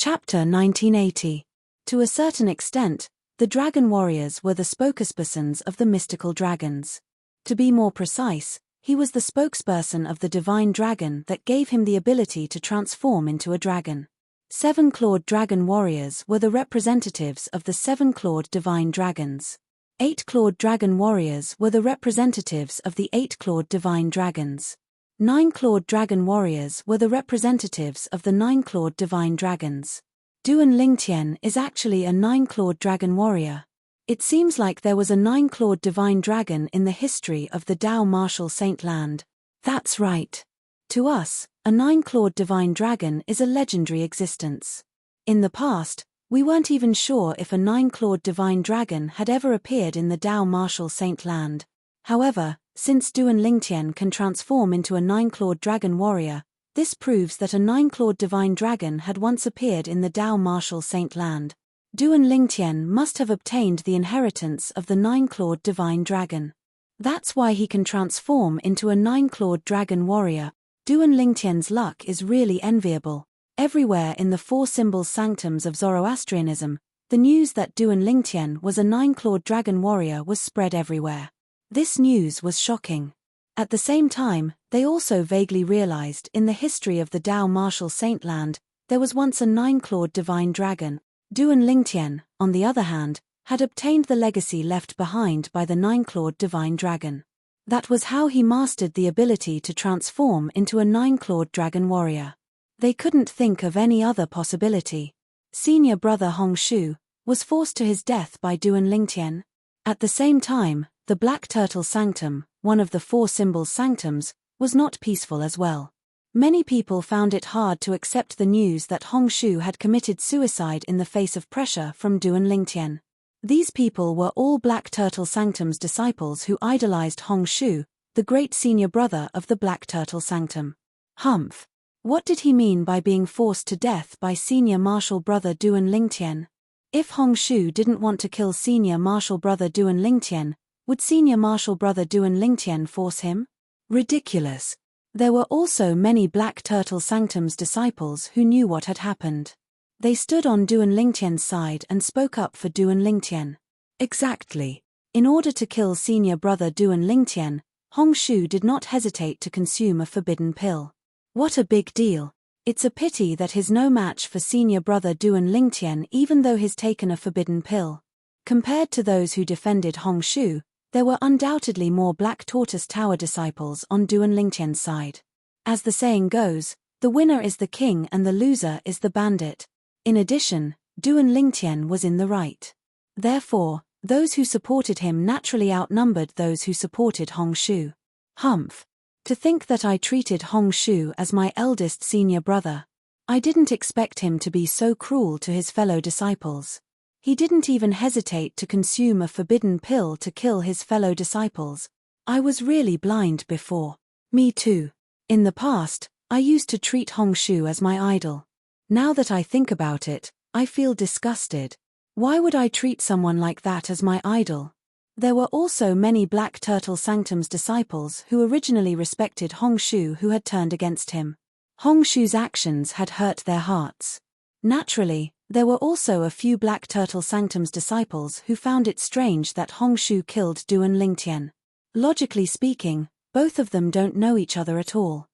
Chapter 1980. To a certain extent, the dragon warriors were the spokespersons of the mystical dragons. To be more precise, he was the spokesperson of the divine dragon that gave him the ability to transform into a dragon. Seven-clawed dragon warriors were the representatives of the seven-clawed divine dragons. Eight-clawed dragon warriors were the representatives of the eight-clawed divine dragons. Nine-clawed dragon warriors were the representatives of the nine-clawed divine dragons. Duan Lingtian is actually a nine-clawed dragon warrior. It seems like there was a nine-clawed divine dragon in the history of the Dao Martial Saint Land. That's right. To us, a nine-clawed divine dragon is a legendary existence. In the past, we weren't even sure if a nine-clawed divine dragon had ever appeared in the Dao Martial Saint Land. However, since Duan Lingtian can transform into a nine-clawed dragon warrior, this proves that a nine-clawed divine dragon had once appeared in the Dao Martial Saint Land. Duan Lingtian must have obtained the inheritance of the nine-clawed divine dragon. That's why he can transform into a nine-clawed dragon warrior. Duan Lingtian's luck is really enviable. Everywhere in the four symbols sanctums of Zoroastrianism, the news that Duan Lingtian was a nine-clawed dragon warrior was spread everywhere. This news was shocking. At the same time, they also vaguely realized in the history of the Dao Martial Saint Land, there was once a nine-clawed divine dragon. Duan Lingtian, on the other hand, had obtained the legacy left behind by the nine-clawed divine dragon. That was how he mastered the ability to transform into a nine-clawed dragon warrior. They couldn't think of any other possibility. Senior brother Hongshu was forced to his death by Duan Lingtian. At the same time, the Black Turtle Sanctum, one of the four symbols sanctums, was not peaceful as well. Many people found it hard to accept the news that Hongshu had committed suicide in the face of pressure from Duan Lingtian. These people were all Black Turtle Sanctum's disciples who idolized Hongshu, the great senior brother of the Black Turtle Sanctum. Humph! What did he mean by being forced to death by senior martial brother Duan Lingtian? If Hongshu didn't want to kill senior martial brother Duan Lingtian, would senior martial brother Duan Lingtian force him? Ridiculous. There were also many Black Turtle Sanctum's disciples who knew what had happened. They stood on Duan Lingtian's side and spoke up for Duan Lingtian. Exactly. In order to kill senior brother Duan Lingtian, Hongshu did not hesitate to consume a forbidden pill. What a big deal. It's a pity that he's no match for senior brother Duan Lingtian even though he's taken a forbidden pill. Compared to those who defended Hongshu, there were undoubtedly more Black Tortoise Tower disciples on Duan Lingtian's side. As the saying goes, the winner is the king and the loser is the bandit. In addition, Duan Lingtian was in the right. Therefore, those who supported him naturally outnumbered those who supported Hongshu. Humph! To think that I treated Hongshu as my eldest senior brother. I didn't expect him to be so cruel to his fellow disciples. He didn't even hesitate to consume a forbidden pill to kill his fellow disciples. I was really blind before. Me too. In the past, I used to treat Hongshu as my idol. Now that I think about it, I feel disgusted. Why would I treat someone like that as my idol? There were also many Black Turtle Sanctum's disciples who originally respected Hongshu who had turned against him. Hongshu's actions had hurt their hearts. Naturally, there were also a few Black Turtle Sanctum's disciples who found it strange that Hongshu killed Duan Lingtian. Logically speaking, both of them don't know each other at all.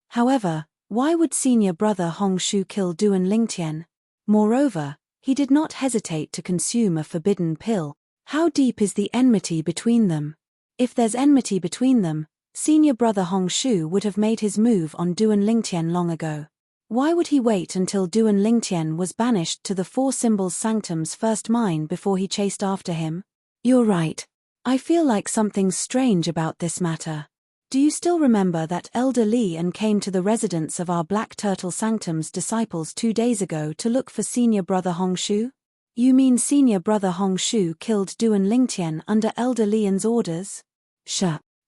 However, why would senior brother Hongshu kill Duan Lingtian? Moreover, he did not hesitate to consume a forbidden pill. How deep is the enmity between them? If there's enmity between them, senior brother Hongshu would have made his move on Duan Lingtian long ago. Why would he wait until Duan Lingtian was banished to the four symbols sanctum's first mine before he chased after him? You're right. I feel like something's strange about this matter. Do you still remember that Elder Lian came to the residence of our Black Turtle Sanctum's disciples 2 days ago to look for senior brother Hongshu? You mean senior brother Hongshu killed Duan Lingtian under Elder Lian's orders?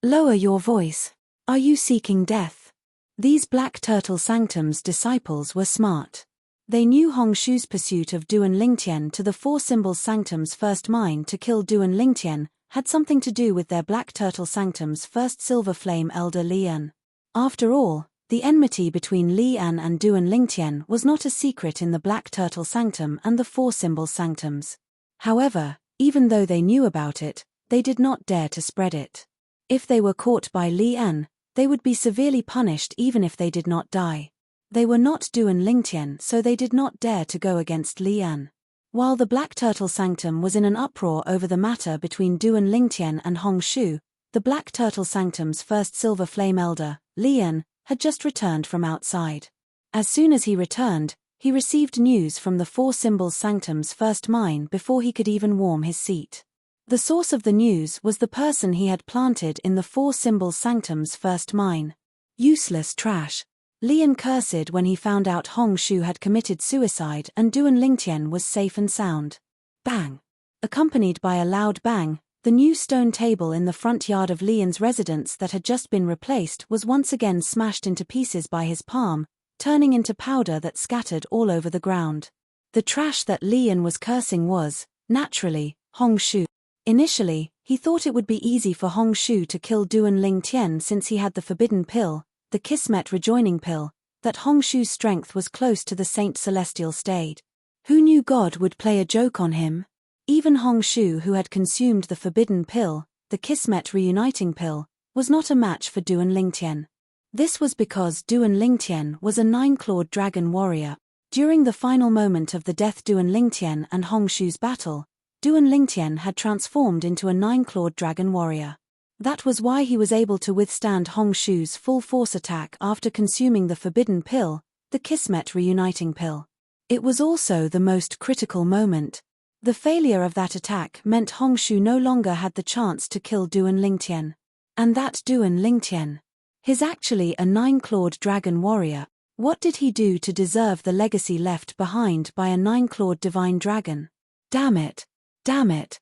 Lower your voice. Are you seeking death? These Black Turtle Sanctum's disciples were smart. They knew Hongshu's pursuit of Duan Lingtian to the four symbols sanctum's first mine to kill Duan Lingtian had something to do with their Black Turtle Sanctum's first silver flame Elder Lian. After all, The enmity between Li An and Duan Lingtian was not a secret in the Black Turtle Sanctum and the Four Symbols Sanctums. However, even though they knew about it, they did not dare to spread it. If they were caught by Li An, they would be severely punished even if they did not die. They were not Duan Lingtian, so they did not dare to go against Li An. While the Black Turtle Sanctum was in an uproar over the matter between Duan Lingtian and Hong Shu, the Black Turtle Sanctum's first Silver Flame Elder, Li An, had just returned from outside. As soon as he returned, he received news from the Four Symbols Sanctum's first mine before he could even warm his seat. The source of the news was the person he had planted in the Four Symbols Sanctum's first mine. Useless trash. Li An cursed when he found out Hong Shu had committed suicide and Duan Lingtian was safe and sound. Bang! Accompanied by a loud bang, the new stone table in the front yard of Li An's residence that had just been replaced was once again smashed into pieces by his palm, turning into powder that scattered all over the ground. The trash that Li An was cursing was, naturally, Hong Shu. Initially, he thought it would be easy for Hong Shu to kill Duan Lingtian since he had the forbidden pill, the Kismet rejoining pill, that Hong Shu's strength was close to the Saint Celestial state. Who knew God would play a joke on him? Even Hong Shu, who had consumed the forbidden pill, the Kismet reuniting pill, was not a match for Duan Lingtian. This was because Duan Lingtian was a nine-clawed dragon warrior. During the final moment of the death Duan Lingtian and Hong Shu's battle, Duan Lingtian had transformed into a nine-clawed dragon warrior. That was why he was able to withstand Hong Shu's full-force attack after consuming the forbidden pill, the Kismet reuniting pill. It was also the most critical moment. The failure of that attack meant Hong Shu no longer had the chance to kill Duan Lingtian. And that Duan Lingtian. He's actually a nine-clawed dragon warrior. What did he do to deserve the legacy left behind by a nine-clawed divine dragon? Damn it. Damn it.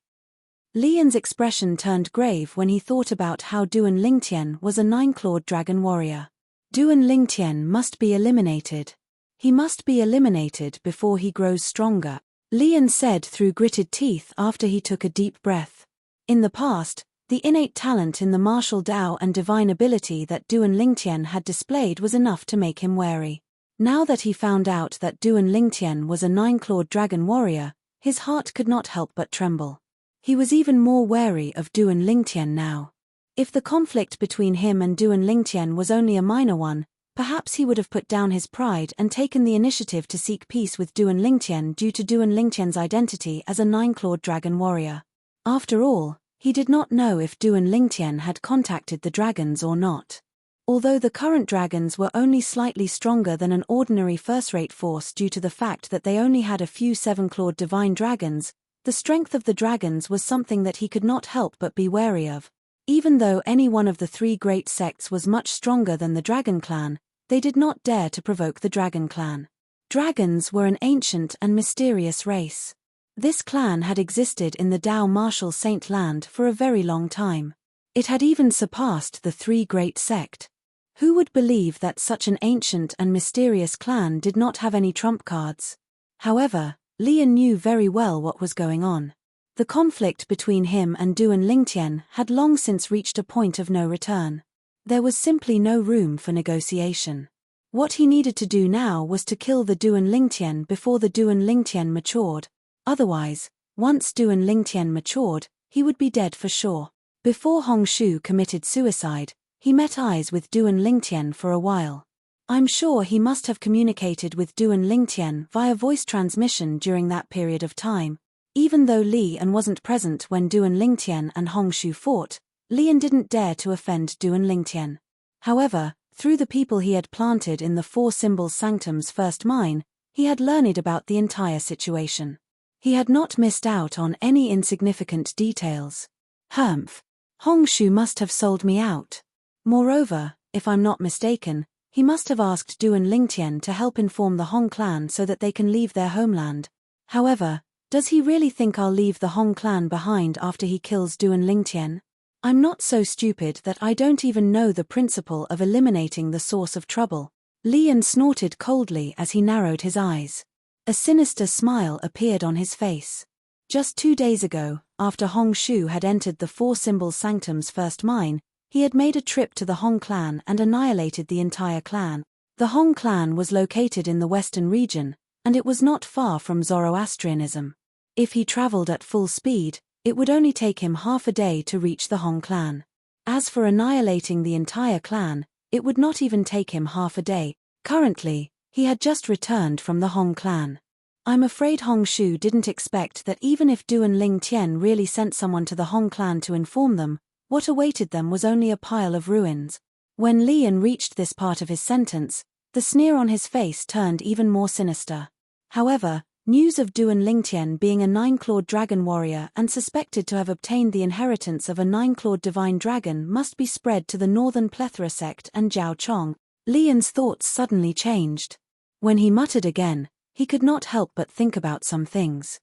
Li An's expression turned grave when he thought about how Duan Lingtian was a nine-clawed dragon warrior. Duan Lingtian must be eliminated. He must be eliminated before he grows stronger, Li An said through gritted teeth after he took a deep breath. In the past, the innate talent in the martial Dao and divine ability that Duan Lingtian had displayed was enough to make him wary. Now that he found out that Duan Lingtian was a nine-clawed dragon warrior, his heart could not help but tremble. He was even more wary of Duan Lingtian now. If the conflict between him and Duan Lingtian was only a minor one, perhaps he would have put down his pride and taken the initiative to seek peace with Duan Lingtian due to Duan Lingtian's identity as a nine-clawed dragon warrior. After all, he did not know if Duan Lingtian had contacted the dragons or not. Although the current dragons were only slightly stronger than an ordinary first-rate force due to the fact that they only had a few seven-clawed divine dragons, the strength of the dragons was something that he could not help but be wary of. Even though any one of the three great sects was much stronger than the Dragon Clan, they did not dare to provoke the Dragon Clan. Dragons were an ancient and mysterious race. This clan had existed in the Dao martial Saint Land for a very long time. It had even surpassed the three great sect. Who would believe that such an ancient and mysterious clan did not have any trump cards? However, Li An knew very well what was going on. The conflict between him and Duan Lingtian had long since reached a point of no return. There was simply no room for negotiation. What he needed to do now was to kill the Duan Lingtian before the Duan Lingtian matured. Otherwise, once Duan Lingtian matured, he would be dead for sure. Before Hong Shu committed suicide, he met eyes with Duan Lingtian for a while. I'm sure he must have communicated with Duan Lingtian via voice transmission during that period of time. Even though Li An wasn't present when Duan Lingtian and Hong Shu fought, Li An didn't dare to offend Duan Lingtian. However, through the people he had planted in the Four Symbols Sanctum's first mine, he had learned about the entire situation. He had not missed out on any insignificant details. Humph. Hong Shu must have sold me out. Moreover, if I'm not mistaken, he must have asked Duan Lingtian to help inform the Hong clan so that they can leave their homeland. However, does he really think I'll leave the Hong clan behind after he kills Duan Lingtian? I'm not so stupid that I don't even know the principle of eliminating the source of trouble. Li An snorted coldly as he narrowed his eyes. A sinister smile appeared on his face. Just 2 days ago, after Hong Shu had entered the Four Symbols Sanctum's first mine, he had made a trip to the Hong clan and annihilated the entire clan. The Hong clan was located in the western region, and it was not far from Zoroastrianism. If he traveled at full speed, it would only take him half a day to reach the Hong clan. As for annihilating the entire clan, it would not even take him half a day. Currently, he had just returned from the Hong clan. I'm afraid Hong Shu didn't expect that even if Duan Ling Tian really sent someone to the Hong clan to inform them, what awaited them was only a pile of ruins. When Lian reached this part of his sentence, the sneer on his face turned even more sinister. However, news of Duan Ling Tian being a 9-clawed dragon warrior and suspected to have obtained the inheritance of a 9-clawed divine dragon must be spread to the northern plethora sect and Zhao Chong. Lian's thoughts suddenly changed. When he muttered again, he could not help but think about some things.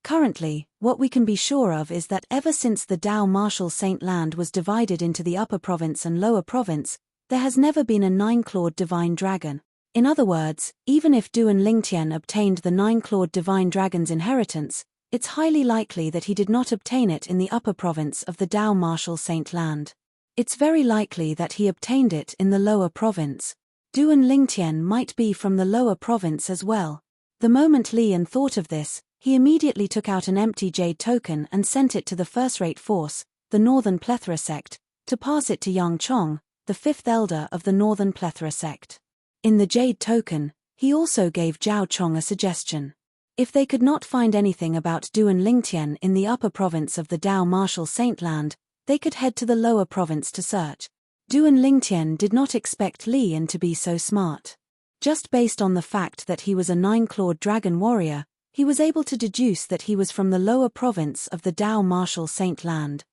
Currently, what we can be sure of is that ever since the Dao Martial Saint Land was divided into the upper province and lower province, there has never been a 9-clawed divine dragon. In other words, even if Duan Ling Tian obtained the 9-clawed divine dragon's inheritance, it's highly likely that he did not obtain it in the upper province of the Dao Martial Saint Land. It's very likely that he obtained it in the lower province. Duan Ling Tian might be from the lower province as well. The moment Lian thought of this, he immediately took out an empty jade token and sent it to the first-rate force, the Northern Plethora sect, to pass it to Yang Chong, the 5th elder of the Northern Plethora sect. In the jade token, he also gave Zhao Chong a suggestion. If they could not find anything about Duan Ling Tian in the upper province of the Dao Martial Saint Land, they could head to the lower province to search. Duan Ling Tian did not expect Lian to be so smart. Just based on the fact that he was a 9-clawed dragon warrior, he was able to deduce that he was from the lower province of the Dao Martial Saint Land.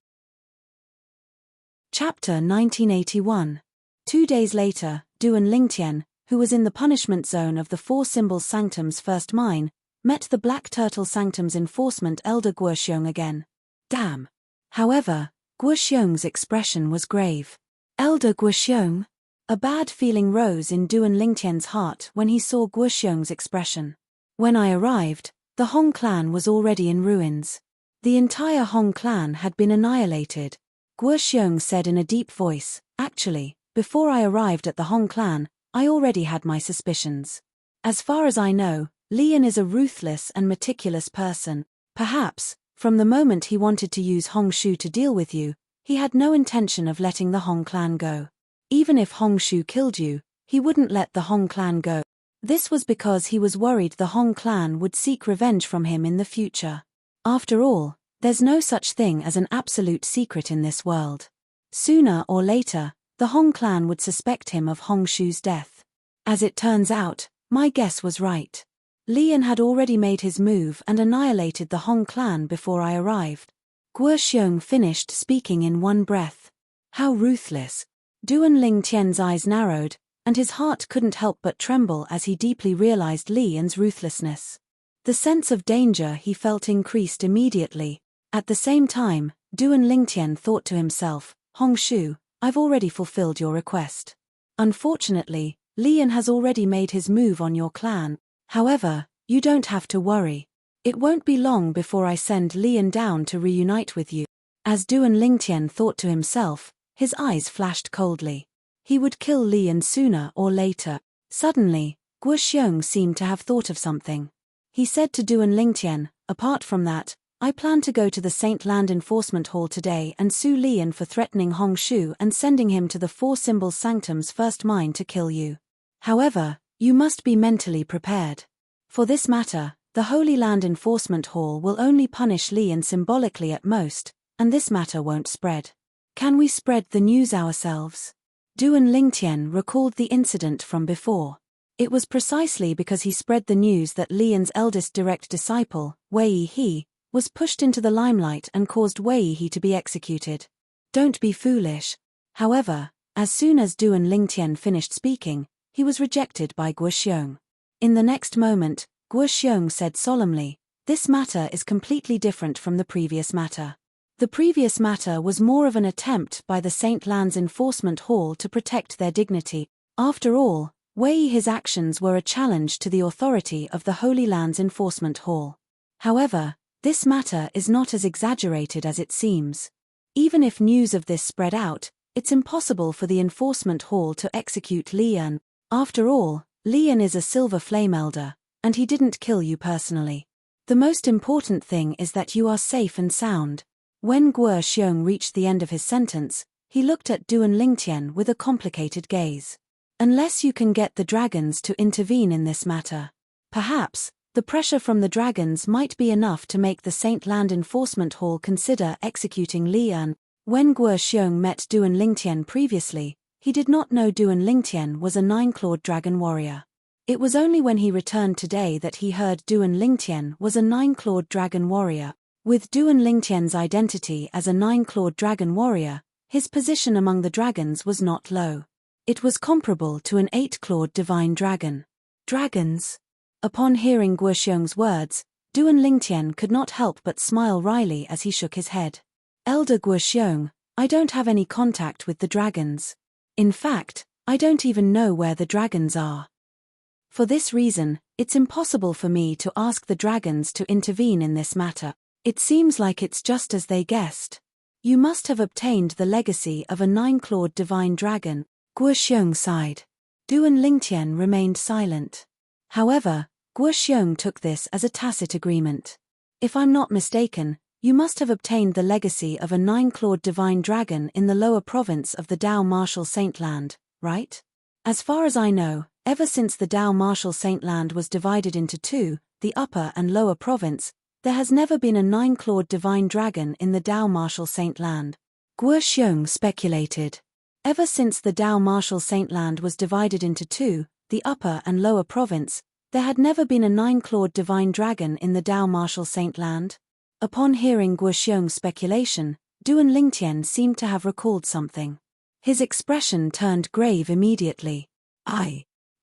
Chapter 1981. 2 days later, Duan Ling Tian, who was in the punishment zone of the Four Symbols Sanctum's first mine, met the Black Turtle Sanctum's enforcement elder Guoxiong again. Damn. However, Guoxiong's expression was grave. Elder Guoxiong? A bad feeling rose in Duan Ling Tian's heart when he saw Guoxiong's expression. When I arrived, the Hong clan was already in ruins. The entire Hong clan had been annihilated. Guoxiong said in a deep voice, actually, before I arrived at the Hong clan, I already had my suspicions. As far as I know, Lian is a ruthless and meticulous person. Perhaps, from the moment he wanted to use Hong Shu to deal with you, he had no intention of letting the Hong clan go. Even if Hong Shu killed you, he wouldn't let the Hong clan go. This was because he was worried the Hong clan would seek revenge from him in the future. After all, there's no such thing as an absolute secret in this world. Sooner or later, the Hong clan would suspect him of Hong Shu's death. As it turns out, my guess was right. Lian had already made his move and annihilated the Hong clan before I arrived. Guoxiong finished speaking in one breath. How ruthless. Duan Ling Tian's eyes narrowed, and his heart couldn't help but tremble as he deeply realized Lian's ruthlessness. The sense of danger he felt increased immediately. At the same time, Duan Ling Tian thought to himself, Hong Shu, I've already fulfilled your request. Unfortunately, Lian has already made his move on your clan. However, you don't have to worry. It won't be long before I send Lian down to reunite with you. As Duan Ling Tian thought to himself, his eyes flashed coldly. He would kill Lian sooner or later. Suddenly, Guoxiong seemed to have thought of something. He said to Duan Ling Tian, apart from that, I plan to go to the Saint Land Enforcement Hall today and sue Lian for threatening Hong Shu and sending him to the Four Symbols Sanctum's first mine to kill you. However, you must be mentally prepared. For this matter, the Holy Land Enforcement Hall will only punish Lian symbolically at most, and this matter won't spread. Can we spread the news ourselves? Duan Ling Tian recalled the incident from before. It was precisely because he spread the news that Lian's eldest direct disciple, Wei He, was pushed into the limelight and caused Wei He to be executed. Don't be foolish. However, as soon as Duan Ling Tian finished speaking, he was rejected by Guoxiong. In the next moment, Guoxiong said solemnly, this matter is completely different from the previous matter. The previous matter was more of an attempt by the Saint Land's Enforcement Hall to protect their dignity. After all, Wei He's actions were a challenge to the authority of the Holy Land's Enforcement Hall. However, this matter is not as exaggerated as it seems. Even if news of this spread out, it's impossible for the enforcement hall to execute Lian. After all, Lian is a silver flame elder, and he didn't kill you personally. The most important thing is that you are safe and sound. When Guo Xiong reached the end of his sentence, he looked at Duan Lingtian with a complicated gaze. Unless you can get the dragons to intervene in this matter, perhaps the pressure from the dragons might be enough to make the Saint Land Enforcement Hall consider executing Lian. When Guo Xiong met Duan Lingtian previously, he did not know Duan Lingtian was a 9-clawed dragon warrior. It was only when he returned today that he heard Duan Lingtian was a 9-clawed dragon warrior. With Duan Lingtian's identity as a 9-clawed dragon warrior, his position among the dragons was not low. It was comparable to an 8-clawed divine dragon. Dragons? Upon hearing Guo Xiong's words, Duan Lingtian could not help but smile wryly as he shook his head. Elder Guo Xiong, I don't have any contact with the dragons. In fact, I don't even know where the dragons are. For this reason, it's impossible for me to ask the dragons to intervene in this matter. It seems like it's just as they guessed. You must have obtained the legacy of a 9-clawed divine dragon. Guo Xiong sighed. Duan Lingtian remained silent. However, Guo Xiong took this as a tacit agreement. If I'm not mistaken, you must have obtained the legacy of a 9-clawed divine dragon in the lower province of the Dao Martial Saint Land, right? As far as I know, ever since the Dao Martial Saint Land was divided into two, the upper and lower province, there has never been a 9-clawed divine dragon in the Dao Martial Saint Land. Guo Xiong speculated. Ever since the Dao Martial Saint Land was divided into two, the upper and lower province, there had never been a 9-clawed divine dragon in the Dao Martial Saint Land. Upon hearing Guo Xiong's speculation, Duan Lingtian seemed to have recalled something. His expression turned grave immediately.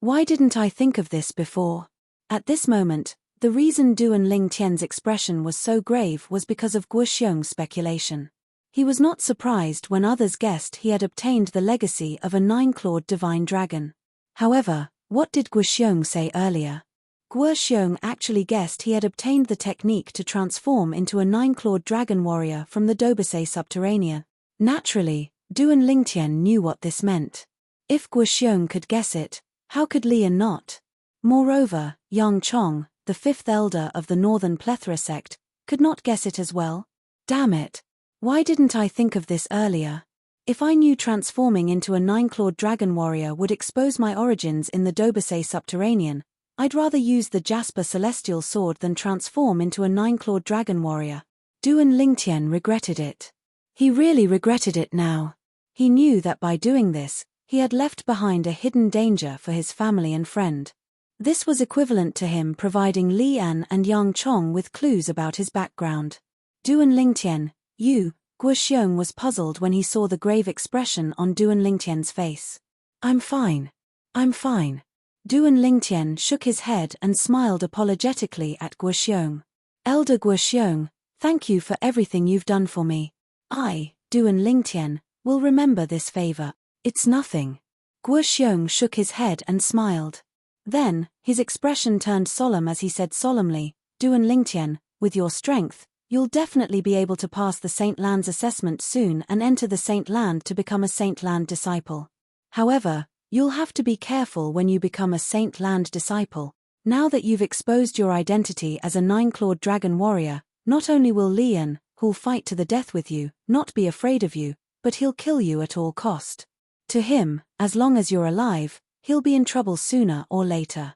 Why didn't I think of this before? At this moment, the reason Duan Lingtian's expression was so grave was because of Guo Xiong's speculation. He was not surprised when others guessed he had obtained the legacy of a 9-clawed divine dragon. However, what did Guo Xiong say earlier? Guo Xiong actually guessed he had obtained the technique to transform into a 9-clawed dragon warrior from the Dobasei subterranean. Naturally, Duan Lingtian knew what this meant. If Guo Xiong could guess it, how could Lian not? Moreover, Yang Chong, the 5th elder of the Northern Plethora sect, could not guess it as well. Damn it! Why didn't I think of this earlier? If I knew transforming into a 9-clawed dragon warrior would expose my origins in the Dobasei subterranean, I'd rather use the Jasper celestial sword than transform into a 9-clawed dragon warrior. Duan Lingtian regretted it. He really regretted it now. He knew that by doing this, he had left behind a hidden danger for his family and friend. This was equivalent to him providing Li An and Yang Chong with clues about his background. Duan Lingtian, Guo Xiong was puzzled when he saw the grave expression on Duan Lingtian's face. I'm fine. Duan Lingtian shook his head and smiled apologetically at Guo Xiong. Elder Guo Xiong, thank you for everything you've done for me. I, Duan Lingtian, will remember this favor. It's nothing. Guo Xiong shook his head and smiled. Then, his expression turned solemn as he said solemnly, Duan Lingtian, with your strength, you'll definitely be able to pass the Saint Land's assessment soon and enter the Saint Land to become a Saint Land disciple. However, you'll have to be careful when you become a Saint Land disciple. Now that you've exposed your identity as a 9-clawed dragon warrior, not only will Lian, who'll fight to the death with you, not be afraid of you, but he'll kill you at all cost. To him, as long as you're alive, he'll be in trouble sooner or later.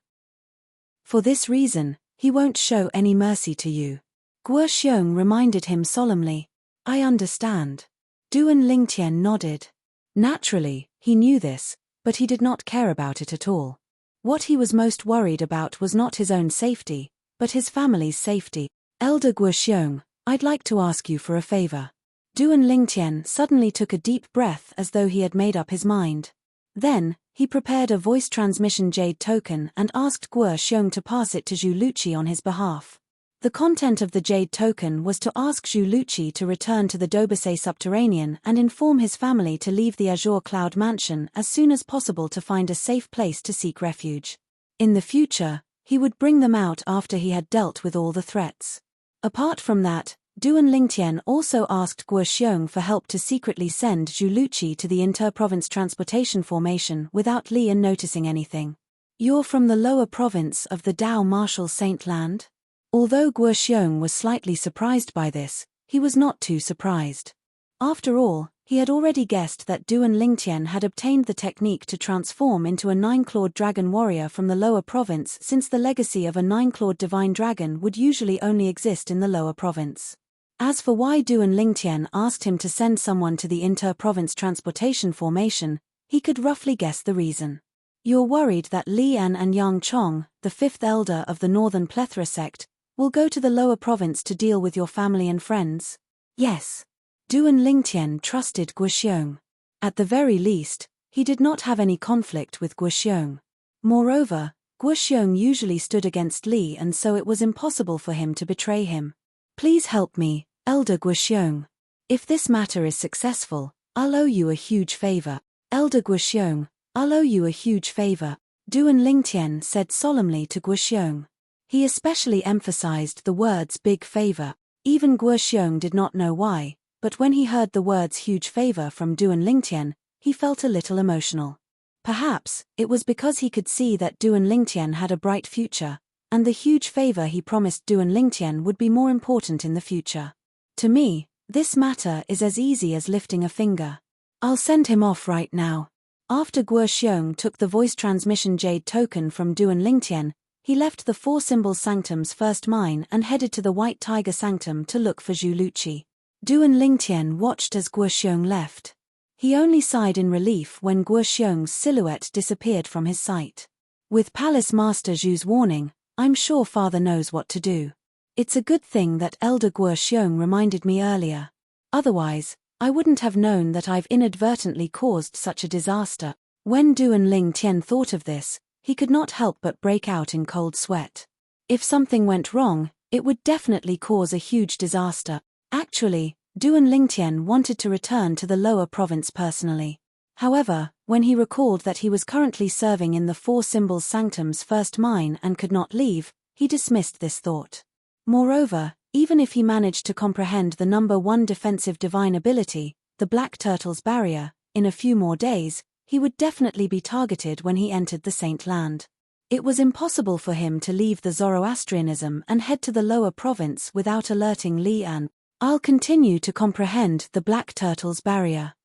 For this reason, he won't show any mercy to you. Guo Xiong reminded him solemnly. I understand. Duan Lingtian nodded. Naturally, he knew this, but he did not care about it at all. What he was most worried about was not his own safety, but his family's safety. Elder Guo Xiong, I'd like to ask you for a favor. Duan Lingtian suddenly took a deep breath as though he had made up his mind. Then, he prepared a voice transmission jade token and asked Guo Xiong to pass it to Zhu Luqi on his behalf. The content of the jade token was to ask Zhu Luqi to return to the Dobasei subterranean and inform his family to leave the Azure Cloud Mansion as soon as possible to find a safe place to seek refuge. In the future, he would bring them out after he had dealt with all the threats. Apart from that, Duan Lingtian also asked Guo Xiong for help to secretly send Zhu Luqi to the inter-province transportation formation without Li Yan noticing anything. You're from the lower province of the Dao Martial Saint Land? Although Guo Xiong was slightly surprised by this, he was not too surprised. After all, he had already guessed that Duan Lingtian had obtained the technique to transform into a nine-clawed dragon warrior from the lower province, since the legacy of a nine-clawed divine dragon would usually only exist in the lower province. As for why Duan Lingtian asked him to send someone to the inter-province transportation formation, he could roughly guess the reason. You're worried that Li Yan and Yang Chong, the fifth elder of the Northern Plethora sect, will go to the lower province to deal with your family and friends? Yes. Duan Lingtian trusted Guo Xiong. At the very least, he did not have any conflict with Guo Xiong. Moreover, Guo Xiong usually stood against Li, and so it was impossible for him to betray him. Please help me, Elder Guo Xiong. If this matter is successful, I'll owe you a huge favor. Elder Guo Xiong, I'll owe you a huge favor, Duan Lingtian said solemnly to Guo Xiong. He especially emphasized the words big favor. Even Guo Xiong did not know why, but when he heard the words huge favor from Duan Lingtian, he felt a little emotional. Perhaps it was because he could see that Duan Lingtian had a bright future, and the huge favor he promised Duan Lingtian would be more important in the future. To me, this matter is as easy as lifting a finger. I'll send him off right now. After Guo Xiong took the voice transmission jade token from Duan Lingtian, he left the Four Symbols Sanctum's first mine and headed to the White Tiger Sanctum to look for Zhu Luqi. Duan Lingtian watched as Guo Xiong left. He only sighed in relief when Guo Xiong's silhouette disappeared from his sight. With Palace Master Zhu's warning, I'm sure father knows what to do. It's a good thing that Elder Guo Xiong reminded me earlier. Otherwise, I wouldn't have known that I've inadvertently caused such a disaster. When Duan Lingtian thought of this, he could not help but break out in cold sweat. If something went wrong, it would definitely cause a huge disaster. Actually, Duan Lingtian wanted to return to the lower province personally. However, when he recalled that he was currently serving in the Four Symbols Sanctum's first mine and could not leave, he dismissed this thought. Moreover, even if he managed to comprehend the number 1 defensive divine ability, the Black Turtle's Barrier, in a few more days, he would definitely be targeted when he entered the Saint Land. It was impossible for him to leave the Zoroastrianism and head to the lower province without alerting Li Yan. I'll continue to comprehend the Black Turtle's Barrier.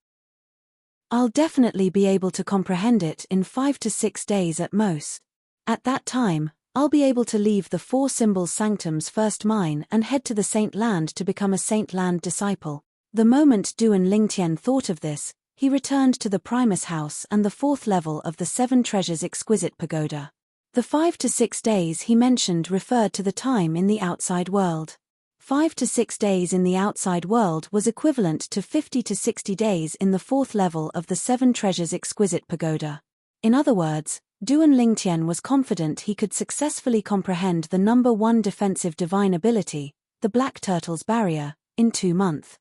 I'll definitely be able to comprehend it in 5 to 6 days at most. At that time, I'll be able to leave the Four Symbols Sanctum's first mine and head to the Saint Land to become a Saint Land disciple. The moment Duan Lingtian thought of this, he returned to the Primus House and the 4th level of the 7 Treasures Exquisite Pagoda. The 5 to 6 days he mentioned referred to the time in the outside world. 5 to 6 days in the outside world was equivalent to 50 to 60 days in the 4th level of the 7 Treasures Exquisite Pagoda. In other words, Duan Lingtian was confident he could successfully comprehend the number 1 defensive divine ability, the Black Turtle's Barrier, in 2 months.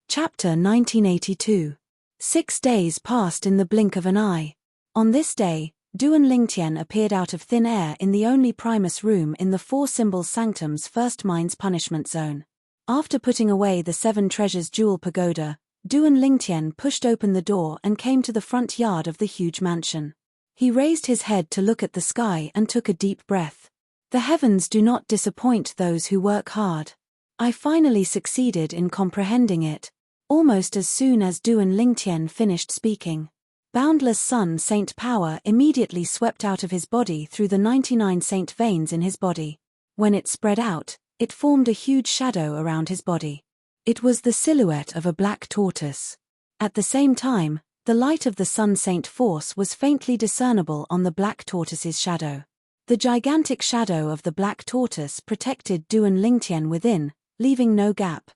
Chapter 1982. 6 days passed in the blink of an eye. On this day, Duan Lingtian appeared out of thin air in the only Primus room in the Four Symbols Sanctum's first mine's punishment zone. After putting away the 7 Treasures Jewel Pagoda, Duan Lingtian pushed open the door and came to the front yard of the huge mansion. He raised his head to look at the sky and took a deep breath. The heavens do not disappoint those who work hard. I finally succeeded in comprehending it. Almost as soon as Duan Lingtian finished speaking, boundless Sun Saint power immediately swept out of his body through the 99 saint veins in his body. When it spread out, it formed a huge shadow around his body. It was the silhouette of a black tortoise. At the same time, the light of the Sun Saint force was faintly discernible on the black tortoise's shadow. The gigantic shadow of the black tortoise protected Duan Lingtian within, leaving no gap.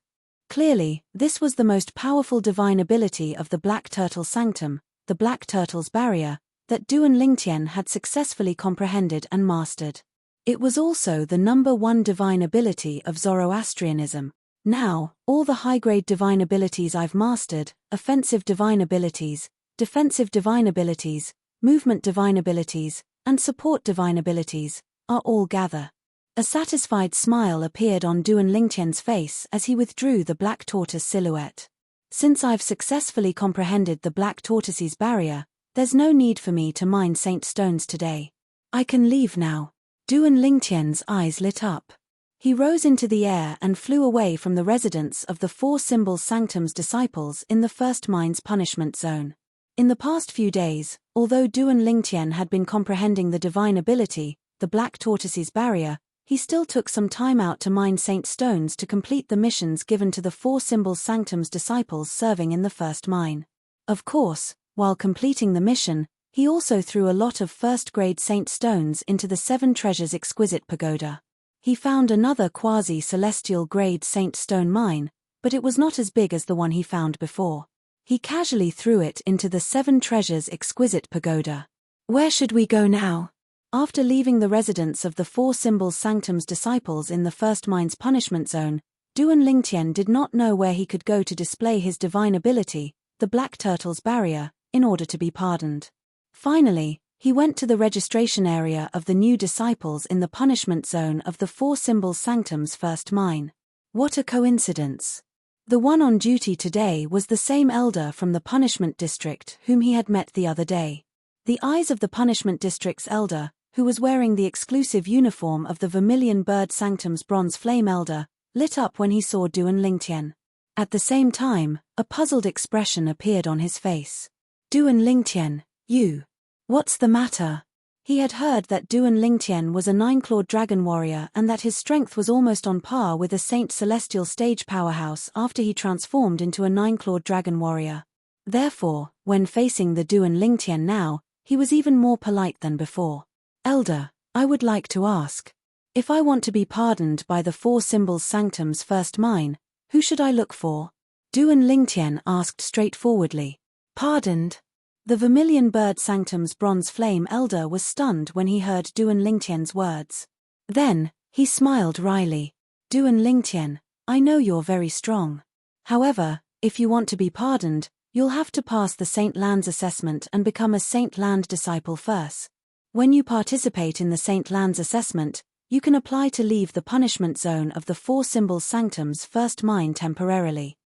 Clearly, this was the most powerful divine ability of the Black Turtle Sanctum, the Black Turtle's Barrier, that Duan Lingtian had successfully comprehended and mastered. It was also the number 1 divine ability of Zoroastrianism. Now, all the high-grade divine abilities I've mastered, offensive divine abilities, defensive divine abilities, movement divine abilities, and support divine abilities, are all gather. A satisfied smile appeared on Duan Lingtian's face as he withdrew the black tortoise silhouette. Since I've successfully comprehended the black tortoise's barrier, there's no need for me to mine saint stones today. I can leave now. Duan Lingtian's eyes lit up. He rose into the air and flew away from the residence of the Four Symbols Sanctum's disciples in the first mine's punishment zone. In the past few days, although Duan Lingtian had been comprehending the divine ability, the black tortoise's barrier, he still took some time out to mine saint stones to complete the missions given to the Four Symbols Sanctum's disciples serving in the first mine. Of course, while completing the mission, he also threw a lot of first-grade saint stones into the Seven Treasures Exquisite Pagoda. He found another quasi-celestial grade saint stone mine, but it was not as big as the one he found before. He casually threw it into the Seven Treasures Exquisite Pagoda. Where should we go now? After leaving the residence of the Four Symbols Sanctum's disciples in the first mine's punishment zone, Duan Lingtian did not know where he could go to display his divine ability, the Black Turtle's barrier, in order to be pardoned. Finally, he went to the registration area of the new disciples in the punishment zone of the Four Symbols Sanctum's first mine. What a coincidence! The one on duty today was the same elder from the punishment district whom he had met the other day. The eyes of the punishment district's elder, who was wearing the exclusive uniform of the Vermilion Bird Sanctum's Bronze Flame Elder, lit up when he saw Duan Lingtian. At the same time, a puzzled expression appeared on his face. Duan Lingtian, you. What's the matter? He had heard that Duan Lingtian was a nine-clawed dragon warrior and that his strength was almost on par with a Saint Celestial stage powerhouse after he transformed into a nine-clawed dragon warrior. Therefore, when facing the Duan Lingtian now, he was even more polite than before. Elder, I would like to ask. If I want to be pardoned by the Four Symbols Sanctum's first mine, who should I look for? Duan Lingtian asked straightforwardly. Pardoned? The Vermilion Bird Sanctum's Bronze Flame Elder was stunned when he heard Duan Lingtian's words. Then, he smiled wryly. Duan Lingtian, I know you're very strong. However, if you want to be pardoned, you'll have to pass the Saint Land's assessment and become a Saint Land disciple first. When you participate in the Saint Land's assessment, you can apply to leave the punishment zone of the Four Symbols Sanctum's first mine temporarily.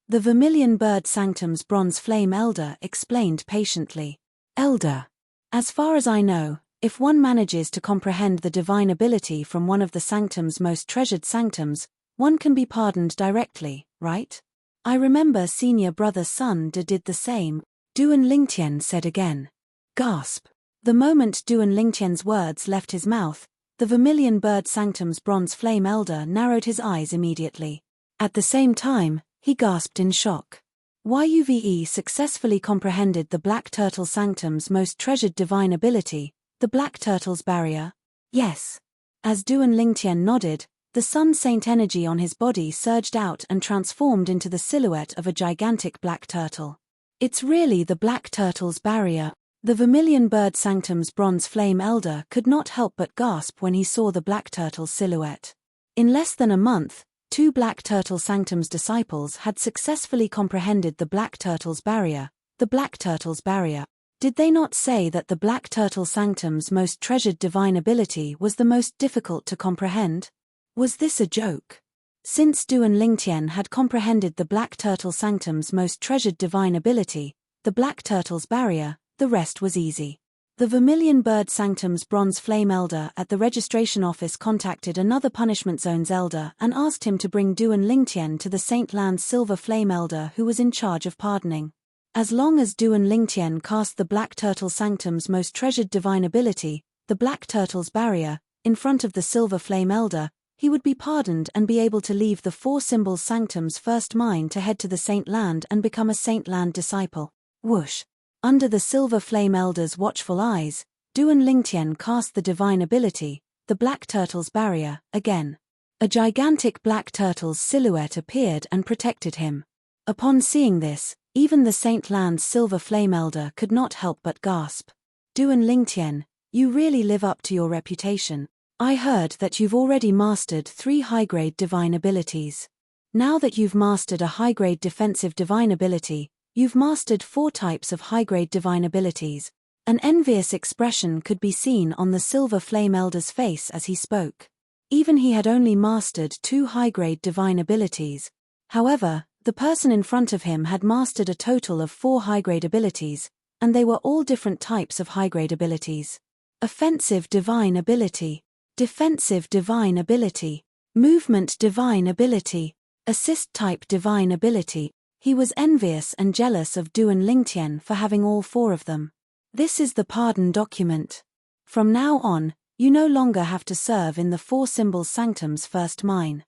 The Vermilion Bird Sanctum's Bronze Flame Elder explained patiently. Elder, as far as I know, if one manages to comprehend the divine ability from one of the Sanctum's most treasured sanctums, one can be pardoned directly, right? I remember senior brother Sun De did the same, Duan Lingtian said again. Gasp. The moment Duan Lingtian's words left his mouth, the Vermilion Bird Sanctum's Bronze Flame Elder narrowed his eyes immediately. At the same time, he gasped in shock. YUVE successfully comprehended the Black Turtle Sanctum's most treasured divine ability, the Black Turtle's barrier? Yes. As Duan Lingtian nodded, the Sun Saint energy on his body surged out and transformed into the silhouette of a gigantic black turtle. It's really the Black Turtle's barrier. The Vermilion Bird Sanctum's Bronze Flame Elder could not help but gasp when he saw the Black Turtle's silhouette. In less than a month, 2 Black Turtle Sanctum's disciples had successfully comprehended the Black Turtle's barrier, the Black Turtle's barrier. Did they not say that the Black Turtle Sanctum's most treasured divine ability was the most difficult to comprehend? Was this a joke? Since Duan Lingtian had comprehended the Black Turtle Sanctum's most treasured divine ability, the Black Turtle's barrier, the rest was easy. The Vermilion Bird Sanctum's Bronze Flame Elder at the registration office contacted another Punishment Zone's elder and asked him to bring Duan Lingtian to the Saint Land's Silver Flame Elder who was in charge of pardoning. As long as Duan Lingtian cast the Black Turtle Sanctum's most treasured divine ability, the Black Turtle's barrier, in front of the Silver Flame Elder, he would be pardoned and be able to leave the Four Symbols Sanctum's first mine to head to the Saint Land and become a Saint Land disciple. Whoosh! Under the Silver Flame Elder's watchful eyes, Duan Lingtian cast the divine ability, the Black Turtle's barrier, again. A gigantic black turtle's silhouette appeared and protected him. Upon seeing this, even the Saint Land's Silver Flame Elder could not help but gasp. Duan Lingtian, you really live up to your reputation. I heard that you've already mastered 3 high-grade divine abilities. Now that you've mastered a high-grade defensive divine ability, you've mastered 4 types of high-grade divine abilities. An envious expression could be seen on the Silver Flame Elder's face as he spoke. Even he had only mastered 2 high-grade divine abilities. However, the person in front of him had mastered a total of 4 high-grade abilities, and they were all different types of high-grade abilities. Offensive divine ability, defensive divine ability, movement divine ability, assist type divine ability. He was envious and jealous of Duan Lingtian for having all 4 of them. This is the pardon document. From now on, you no longer have to serve in the 4 Symbols Sanctum's first mine.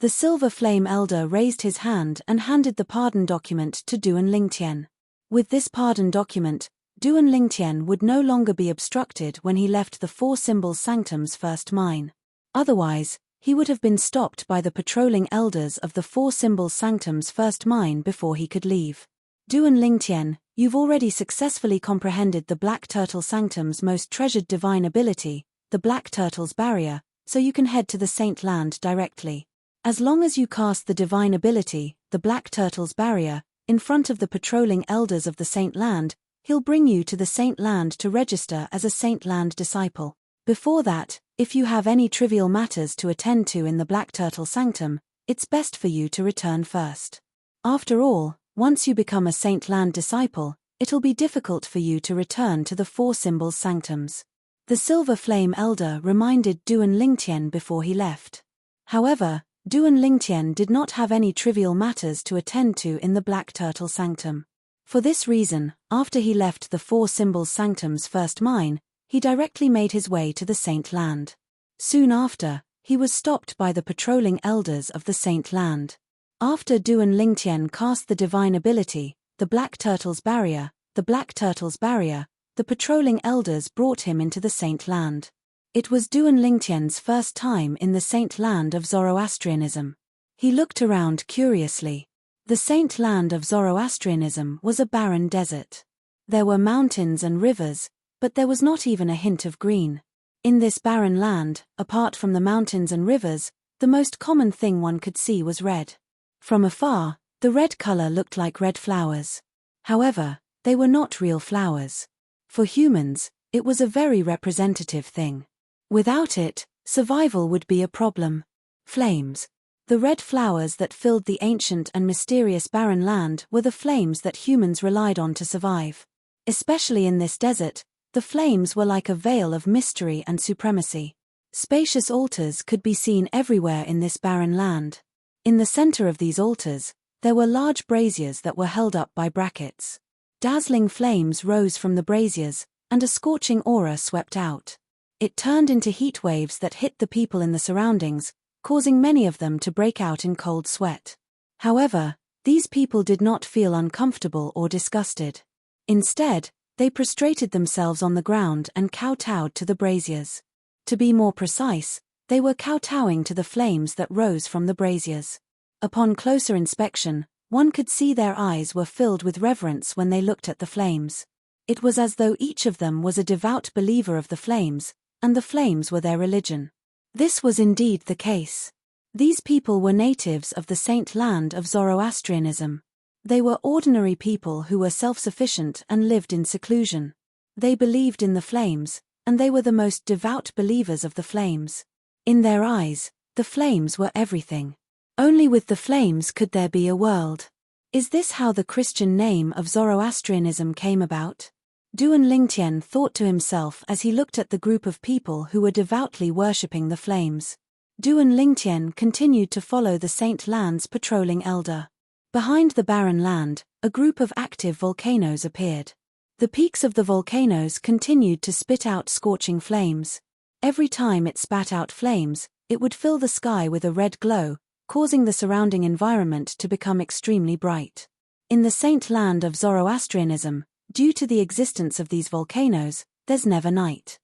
The Silver Flame Elder raised his hand and handed the pardon document to Duan Lingtian. With this pardon document, Duan Lingtian would no longer be obstructed when he left the 4 Symbols Sanctum's first mine. Otherwise, he would have been stopped by the patrolling elders of the 4 Symbols Sanctum's first mine before he could leave. Duan Lingtian, you've already successfully comprehended the Black Turtle Sanctum's most treasured divine ability, the Black Turtle's Barrier, so you can head to the Saint Land directly. As long as you cast the divine ability, the Black Turtle's Barrier, in front of the patrolling elders of the Saint Land, he'll bring you to the Saint Land to register as a Saint Land disciple. Before that, if you have any trivial matters to attend to in the Black Turtle Sanctum, it's best for you to return first. After all, once you become a Saint Land disciple, it'll be difficult for you to return to the 4 Symbols Sanctums. The Silver Flame Elder reminded Duan Lingtian before he left. However, Duan Lingtian did not have any trivial matters to attend to in the Black Turtle Sanctum. For this reason, after he left the 4 Symbols Sanctum's first mine, he directly made his way to the Saint Land. Soon after, he was stopped by the patrolling elders of the Saint Land. After Duan Lingtian cast the divine ability, the Black Turtle's Barrier, the patrolling elders brought him into the Saint Land. It was Duan Lingtian's first time in the Saint Land of Zoroastrianism. He looked around curiously. The Saint Land of Zoroastrianism was a barren desert. There were mountains and rivers, but there was not even a hint of green. In this barren land, apart from the mountains and rivers, the most common thing one could see was red. From afar, the red color looked like red flowers. However, they were not real flowers. For humans, it was a very representative thing. Without it, survival would be a problem. Flames. The red flowers that filled the ancient and mysterious barren land were the flames that humans relied on to survive. Especially in this desert, the flames were like a veil of mystery and supremacy. Spacious altars could be seen everywhere in this barren land. In the center of these altars, there were large braziers that were held up by brackets. Dazzling flames rose from the braziers, and a scorching aura swept out. It turned into heat waves that hit the people in the surroundings, causing many of them to break out in cold sweat. However, these people did not feel uncomfortable or disgusted. Instead, they prostrated themselves on the ground and kowtowed to the braziers. To be more precise, they were kowtowing to the flames that rose from the braziers. Upon closer inspection, one could see their eyes were filled with reverence when they looked at the flames. It was as though each of them was a devout believer of the flames, and the flames were their religion. This was indeed the case. These people were natives of the Saint Land of Zoroastrianism. They were ordinary people who were self-sufficient and lived in seclusion. They believed in the flames, and they were the most devout believers of the flames. In their eyes, the flames were everything. Only with the flames could there be a world. Is this how the Christian name of Zoroastrianism came about? Duan Lingtian thought to himself as he looked at the group of people who were devoutly worshipping the flames. Duan Lingtian continued to follow the Saint Land's patrolling elder. Behind the barren land, a group of active volcanoes appeared. The peaks of the volcanoes continued to spit out scorching flames. Every time it spat out flames, it would fill the sky with a red glow, causing the surrounding environment to become extremely bright. In the Saint Land of Zoroastrianism, due to the existence of these volcanoes, there's never night.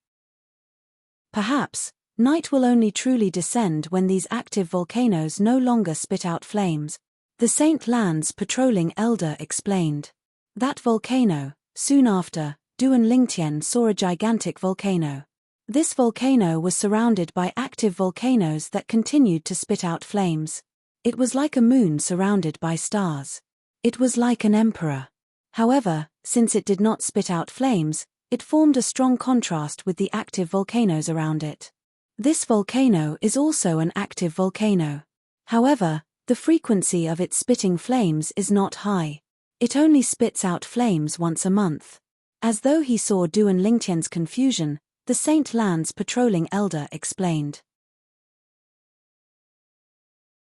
Perhaps, night will only truly descend when these active volcanoes no longer spit out flames. The Saint Land's patrolling elder explained. That volcano, soon after, Duan Lingtian saw a gigantic volcano. This volcano was surrounded by active volcanoes that continued to spit out flames. It was like a moon surrounded by stars. It was like an emperor. However, since it did not spit out flames, it formed a strong contrast with the active volcanoes around it. This volcano is also an active volcano. However, the frequency of its spitting flames is not high. It only spits out flames once a month. As though he saw Duan Lingtian's confusion, the Saint Lands patrolling elder explained.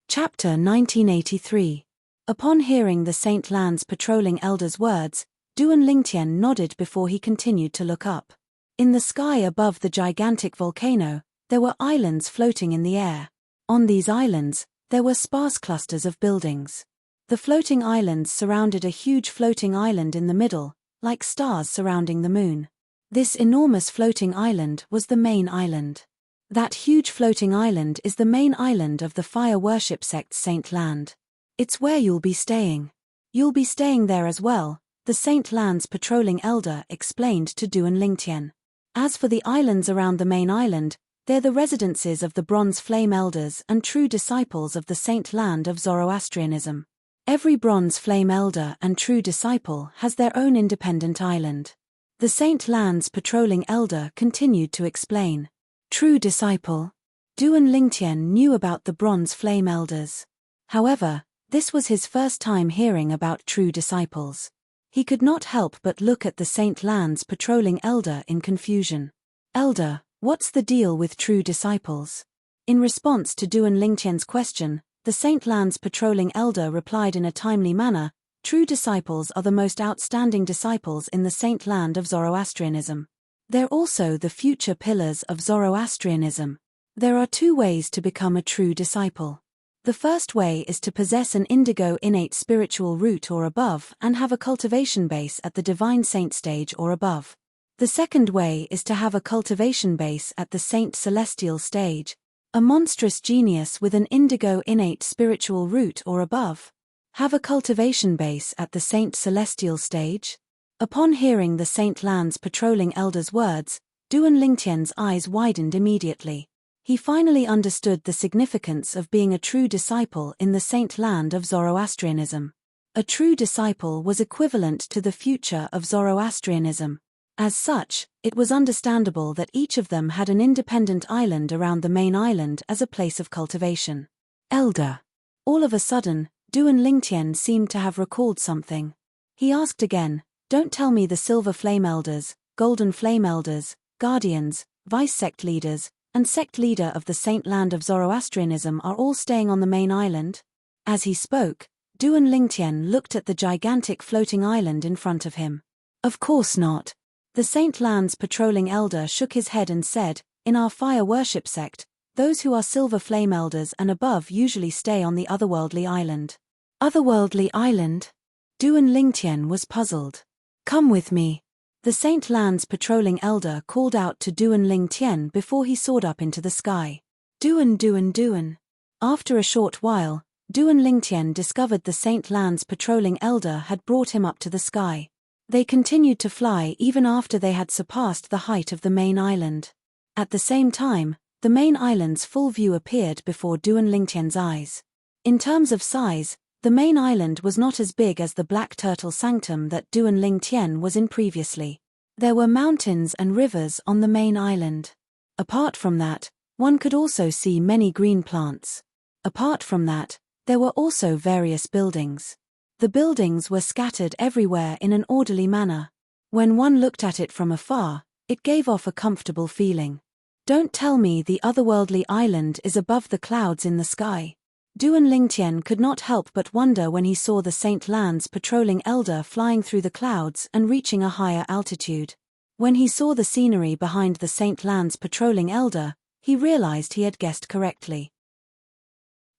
Chapter 1983. Upon hearing the Saint Lands patrolling elder's words, Duan Lingtian nodded before he continued to look up. In the sky above the gigantic volcano, there were islands floating in the air. On these islands, there were sparse clusters of buildings. The floating islands surrounded a huge floating island in the middle, like stars surrounding the moon. This enormous floating island was the main island. That huge floating island is the main island of the fire worship sect's Saint Land. It's where you'll be staying. You'll be staying there as well, the Saint Lands patrolling elder explained to Duan Lingtian. As for the islands around the main island, they're the residences of the Bronze Flame Elders and true disciples of the Saint Land of Zoroastrianism. Every Bronze Flame Elder and true disciple has their own independent island. The Saint Lands patrolling elder continued to explain. True disciple. Duan Lingtian knew about the Bronze Flame Elders. However, this was his first time hearing about true disciples. He could not help but look at the Saint Lands patrolling elder in confusion. Elder, what's the deal with true disciples? In response to Duan Lingtian's question, the Saint Lands patrolling elder replied in a timely manner, true disciples are the most outstanding disciples in the Saint Land of Zoroastrianism. They're also the future pillars of Zoroastrianism. There are two ways to become a true disciple. The first way is to possess an indigo innate spiritual root or above and have a cultivation base at the divine saint stage or above. The second way is to have a cultivation base at the saint celestial stage. A monstrous genius with an indigo innate spiritual root or above. Have a cultivation base at the saint celestial stage? Upon hearing the Saint Lands patrolling elder's words, Duan Lingtian's eyes widened immediately. He finally understood the significance of being a true disciple in the Saint Land of Zoroastrianism. A true disciple was equivalent to the future of Zoroastrianism. As such, it was understandable that each of them had an independent island around the main island as a place of cultivation. Elder. All of a sudden, Duan Lingtian seemed to have recalled something. He asked again, don't tell me the Silver Flame Elders, Golden Flame Elders, Guardians, Vice-Sect Leaders, and Sect Leader of the Saint Land of Zoroastrianism are all staying on the main island? As he spoke, Duan Lingtian looked at the gigantic floating island in front of him. Of course not. The Saint Lands patrolling elder shook his head and said, in our fire worship sect, those who are Silver Flame Elders and above usually stay on the otherworldly island. Otherworldly island? Duan Lingtian was puzzled. Come with me. The Saint Lands patrolling elder called out to Duan Lingtian before he soared up into the sky. Duan. After a short while, Duan Lingtian discovered the Saint Lands patrolling elder had brought him up to the sky. They continued to fly even after they had surpassed the height of the main island. At the same time, the main island's full view appeared before Duan Lingtian's eyes. In terms of size, the main island was not as big as the Black Turtle Sanctum that Duan Lingtian was in previously. There were mountains and rivers on the main island. Apart from that, one could also see many green plants. Apart from that, there were also various buildings. The buildings were scattered everywhere in an orderly manner. When one looked at it from afar, it gave off a comfortable feeling. Don't tell me the otherworldly island is above the clouds in the sky. Duan Lingtian could not help but wonder when he saw the Saint Lands patrolling elder flying through the clouds and reaching a higher altitude. When he saw the scenery behind the Saint Lands patrolling elder, he realized he had guessed correctly.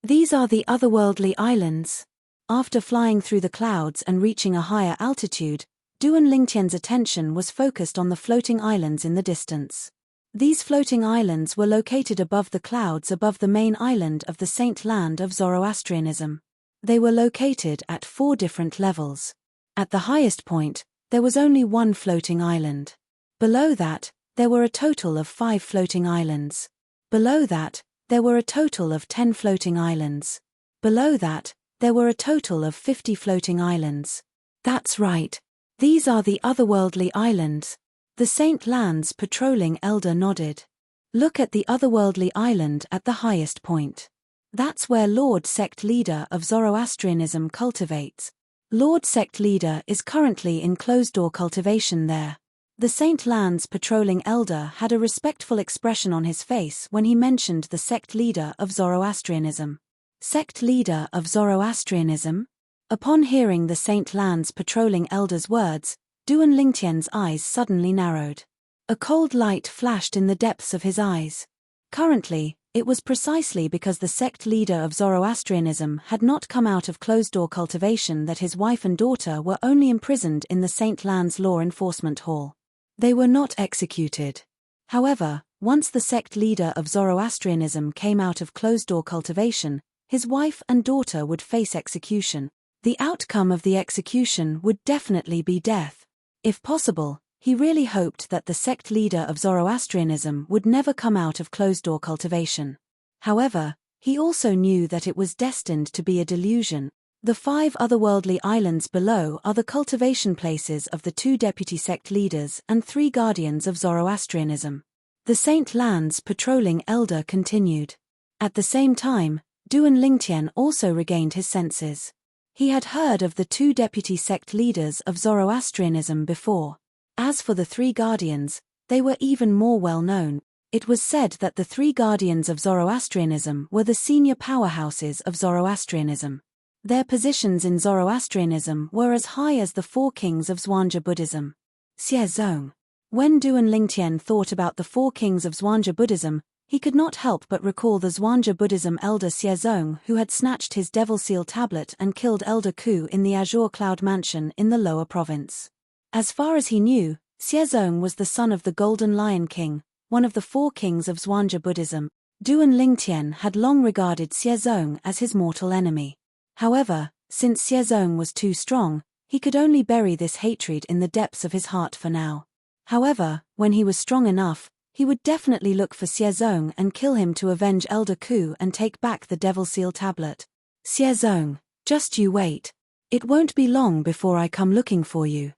These are the otherworldly islands. After flying through the clouds and reaching a higher altitude, Duan Lingtian's attention was focused on the floating islands in the distance. These floating islands were located above the clouds above the main island of the Saint Land of Zoroastrianism. They were located at 4 different levels. At the highest point, there was only one floating island. Below that, there were a total of 5 floating islands. Below that, there were a total of 10 floating islands. Below that, there were a total of 50 floating islands. That's right. These are the otherworldly islands. The Saint Lands patrolling elder nodded. Look at the otherworldly island at the highest point. That's where Lord Sect Leader of Zoroastrianism cultivates. Lord Sect Leader is currently in closed-door cultivation there. The Saint Lands patrolling elder had a respectful expression on his face when he mentioned the Sect Leader of Zoroastrianism. Sect Leader of Zoroastrianism? Upon hearing the Saint Lands patrolling elder's words, Duan Lingtian's eyes suddenly narrowed. A cold light flashed in the depths of his eyes. Currently, it was precisely because the Sect Leader of Zoroastrianism had not come out of closed-door cultivation that his wife and daughter were only imprisoned in the Saint Lands Law Enforcement Hall. They were not executed. However, once the Sect Leader of Zoroastrianism came out of closed-door cultivation, his wife and daughter would face execution. The outcome of the execution would definitely be death. If possible, he really hoped that the Sect Leader of Zoroastrianism would never come out of closed-door cultivation. However, he also knew that it was destined to be a delusion. The 5 otherworldly islands below are the cultivation places of the 2 deputy sect leaders and 3 guardians of Zoroastrianism. The Saint Lands patrolling elder continued. At the same time, Duan Lingtian also regained his senses. He had heard of the 2 deputy sect leaders of Zoroastrianism before. As for the 3 guardians, they were even more well known. It was said that the 3 guardians of Zoroastrianism were the senior powerhouses of Zoroastrianism. Their positions in Zoroastrianism were as high as the 4 kings of Zhuangzi Buddhism. Xie Zong. When Duan Lingtian thought about the 4 kings of Zhuangzi Buddhism, he could not help but recall the Zhuangzi Buddhism elder Xie Zong who had snatched his Devil Seal tablet and killed Elder Ku in the Azure Cloud Mansion in the lower province. As far as he knew, Xie Zong was the son of the Golden Lion King, one of the 4 kings of Zhuangzi Buddhism. Duan Lingtian had long regarded Xie Zong as his mortal enemy. However, since Xie Zong was too strong, he could only bury this hatred in the depths of his heart for now. However, when he was strong enough, he would definitely look for Xie Zong and kill him to avenge Elder Ku and take back the Devil Seal tablet. Xie Zong, just you wait. It won't be long before I come looking for you.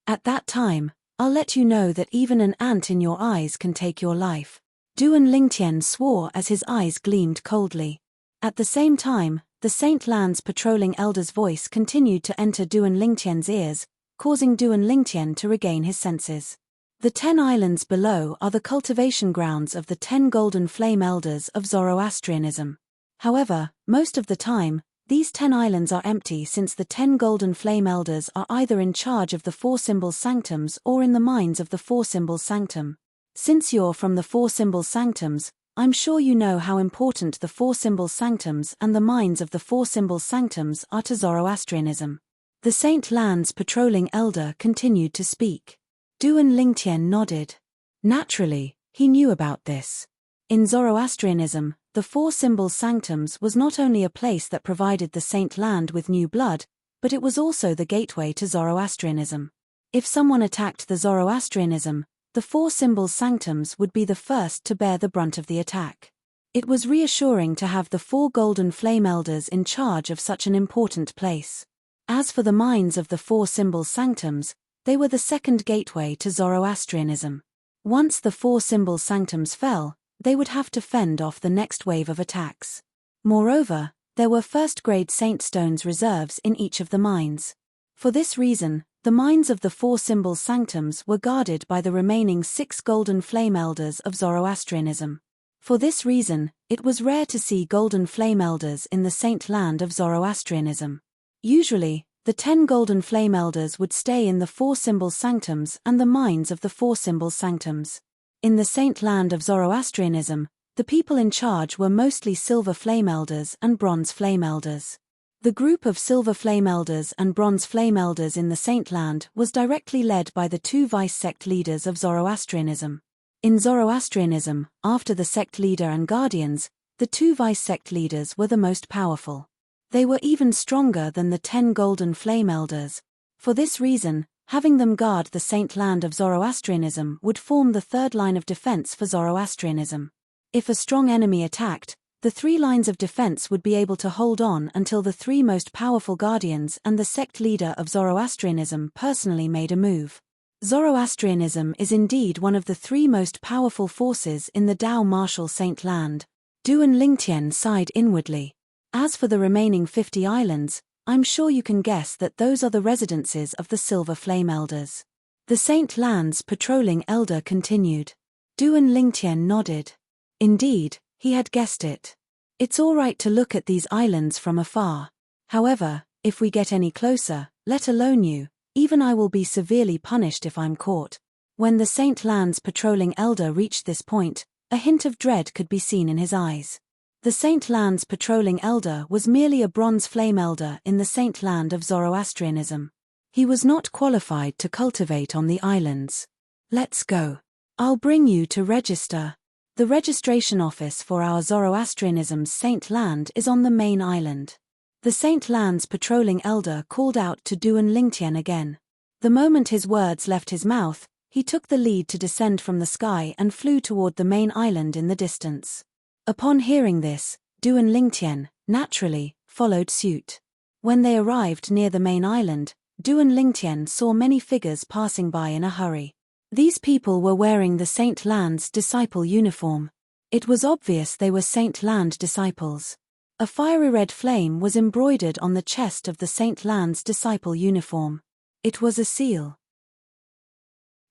At that time, I'll let you know that even an ant in your eyes can take your life. Duan Lingtian swore as his eyes gleamed coldly. At the same time, the Saint Lands patrolling elder's voice continued to enter Duan Lingtian's ears, causing Duan Lingtian to regain his senses. The 10 islands below are the cultivation grounds of the 10 golden flame elders of Zoroastrianism. However, most of the time, these 10 islands are empty since the 10 golden flame elders are either in charge of the 4 symbol sanctums or in the mines of the 4 symbol sanctum. Since you're from the 4 symbol sanctums, I'm sure you know how important the 4 symbol sanctums and the mines of the 4 symbol sanctums are to Zoroastrianism. The Saint Lands patrolling elder continued to speak. Duan Lingtian nodded. Naturally, he knew about this. In Zoroastrianism, the 4 symbol sanctums was not only a place that provided the Saint Land with new blood, but it was also the gateway to Zoroastrianism. If someone attacked the Zoroastrianism, the 4 symbol sanctums would be the first to bear the brunt of the attack. It was reassuring to have the 4 golden flame elders in charge of such an important place. As for the mines of the 4 symbol sanctums, they were the second gateway to Zoroastrianism. Once the 4 symbol sanctums fell, they would have to fend off the next wave of attacks. Moreover, there were first-grade saint stones reserves in each of the mines. For this reason, the mines of the 4 symbol sanctums were guarded by the remaining 6 golden flame elders of Zoroastrianism. For this reason, it was rare to see golden flame elders in the Saint Land of Zoroastrianism. Usually, the 10 golden flame elders would stay in the 4 symbol sanctums and the mines of the 4 symbol sanctums. In the Saint Land of Zoroastrianism, the people in charge were mostly silver flame elders and bronze flame elders. The group of silver flame elders and bronze flame elders in the Saint Land was directly led by the 2 vice sect leaders of Zoroastrianism. In Zoroastrianism, after the sect leader and guardians, the 2 vice sect leaders were the most powerful. They were even stronger than the 10 golden flame elders. For this reason, having them guard the Saint Land of Zoroastrianism would form the 3rd line of defense for Zoroastrianism. If a strong enemy attacked, The 3 lines of defense would be able to hold on until the 3 most powerful guardians and the sect leader of Zoroastrianism personally made a move. Zoroastrianism is indeed one of the 3 most powerful forces in the Tao martial Saint Land. Duan Lingtian sighed inwardly. As for the remaining 50 islands, I'm sure you can guess that those are the residences of the Silver Flame Elders. The Saint Land's patrolling elder continued. Duan Lingtian nodded. Indeed, he had guessed it. It's all right to look at these islands from afar. However, if we get any closer, let alone you, even I will be severely punished if I'm caught. When the Saint Land's patrolling elder reached this point, a hint of dread could be seen in his eyes. The Saint Land's patrolling elder was merely a bronze flame elder in the Saint Land of Zoroastrianism. He was not qualified to cultivate on the islands. Let's go. I'll bring you to register. The registration office for our Zoroastrianism's Saint Land is on the main island. The Saint Land's patrolling elder called out to Duan Lingtian again. The moment his words left his mouth, he took the lead to descend from the sky and flew toward the main island in the distance. Upon hearing this, Duan Lingtian, naturally, followed suit. When they arrived near the main island, Duan Lingtian saw many figures passing by in a hurry. These people were wearing the Saint Land's disciple uniform. It was obvious they were Saint Land disciples. A fiery red flame was embroidered on the chest of the Saint Land's disciple uniform. It was a seal.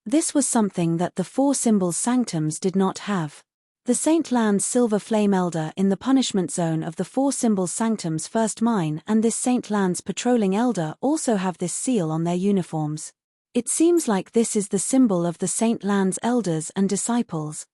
This was something that the 4 symbols sanctums did not have. The Saint Land's Silver Flame Elder in the punishment zone of the 4 symbols sanctums first mine and this Saint Land's patrolling elder also have this seal on their uniforms. It seems like this is the symbol of the Saint Land's elders and disciples.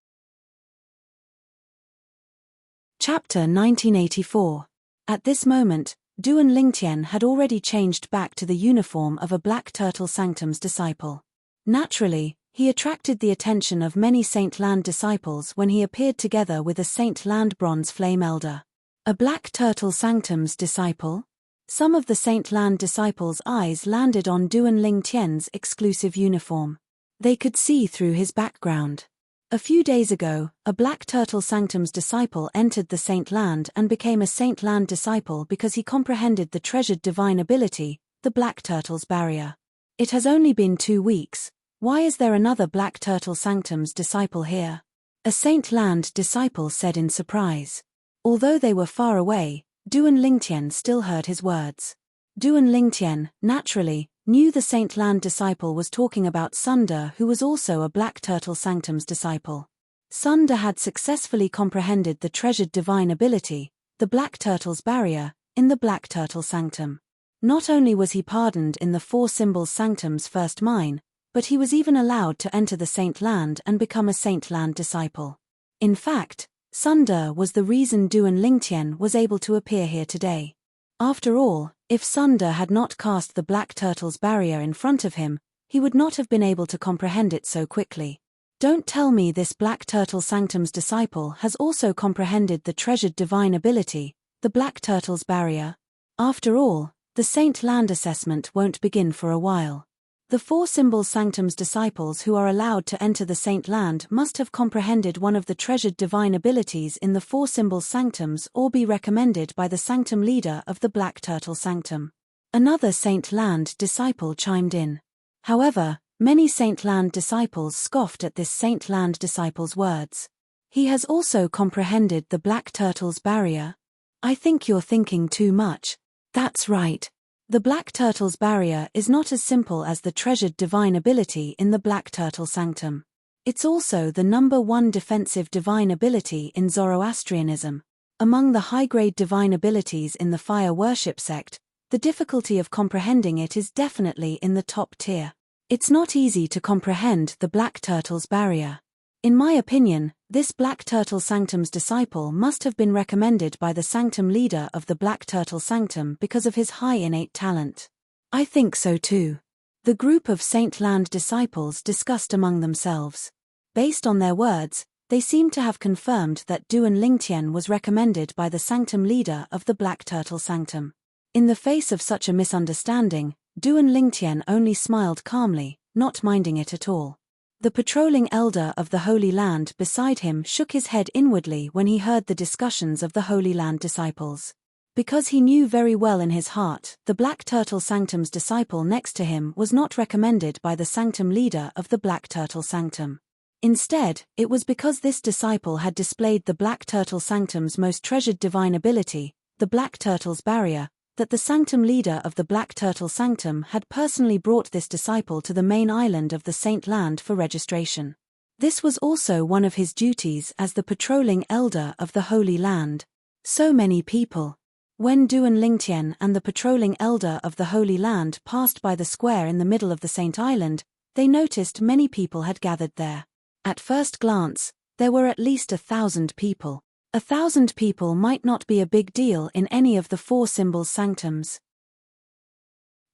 Chapter 1984. At this moment, Duan Lingtian had already changed back to the uniform of a Black Turtle Sanctum's disciple. Naturally, he attracted the attention of many Saint Land disciples when he appeared together with a Saint Land Bronze Flame Elder. A Black Turtle Sanctum's disciple? Some of the Saint Land disciples' eyes landed on Duan Lingtian's exclusive uniform. They could see through his background. A few days ago, a Black Turtle Sanctum's disciple entered the Saint Land and became a Saint Land disciple because he comprehended the treasured divine ability, the Black Turtle's barrier. It has only been 2 weeks. Why is there another Black Turtle Sanctum's disciple here? A Saint Land disciple said in surprise. Although they were far away, Duan Lingtian still heard his words. Duan Lingtian, naturally, knew the Saint Land disciple was talking about Sunda, who was also a Black Turtle Sanctum's disciple. Sunda had successfully comprehended the treasured divine ability, the Black Turtle's barrier, in the Black Turtle Sanctum. Not only was he pardoned in the 4 symbols sanctum's first mine, but he was even allowed to enter the Saint Land and become a Saint Land disciple. In fact, Sunda was the reason Duan Lingtian was able to appear here today. After all, if Sunda had not cast the Black Turtle's barrier in front of him, he would not have been able to comprehend it so quickly. Don't tell me this Black Turtle Sanctum's disciple has also comprehended the treasured divine ability, the Black Turtle's barrier. After all, the Saint Land assessment won't begin for a while. The 4 symbols sanctum's disciples who are allowed to enter the Saint Land must have comprehended one of the treasured divine abilities in the 4 symbols sanctums or be recommended by the sanctum leader of the Black Turtle Sanctum. Another Saint Land disciple chimed in. However, many Saint Land disciples scoffed at this Saint Land disciple's words. He has also comprehended the Black Turtle's barrier. I think you're thinking too much. That's right. The Black Turtle's barrier is not as simple as the treasured divine ability in the Black Turtle Sanctum. It's also the number 1 defensive divine ability in Zoroastrianism. Among the high-grade divine abilities in the fire worship sect, the difficulty of comprehending it is definitely in the top tier. It's not easy to comprehend the Black Turtle's barrier. In my opinion, this Black Turtle Sanctum's disciple must have been recommended by the sanctum leader of the Black Turtle Sanctum because of his high innate talent. I think so too. The group of Saint Land disciples discussed among themselves. Based on their words, they seemed to have confirmed that Duan Lingtian was recommended by the sanctum leader of the Black Turtle Sanctum. In the face of such a misunderstanding, Duan Lingtian only smiled calmly, not minding it at all. The patrolling elder of the Holy Land beside him shook his head inwardly when he heard the discussions of the Holy Land disciples. Because he knew very well in his heart, the Black Turtle Sanctum's disciple next to him was not recommended by the sanctum leader of the Black Turtle Sanctum. Instead, it was because this disciple had displayed the Black Turtle Sanctum's most treasured divine ability, the Black Turtle's barrier, that the sanctum leader of the Black Turtle Sanctum had personally brought this disciple to the main island of the Saint Land for registration. This was also one of his duties as the patrolling elder of the Holy Land. So many people. When Duan Lingtian and the patrolling elder of the Holy Land passed by the square in the middle of the Saint Island, they noticed many people had gathered there. At first glance, there were at least 1,000 people. 1,000 people might not be a big deal in any of the 4 symbols sanctums.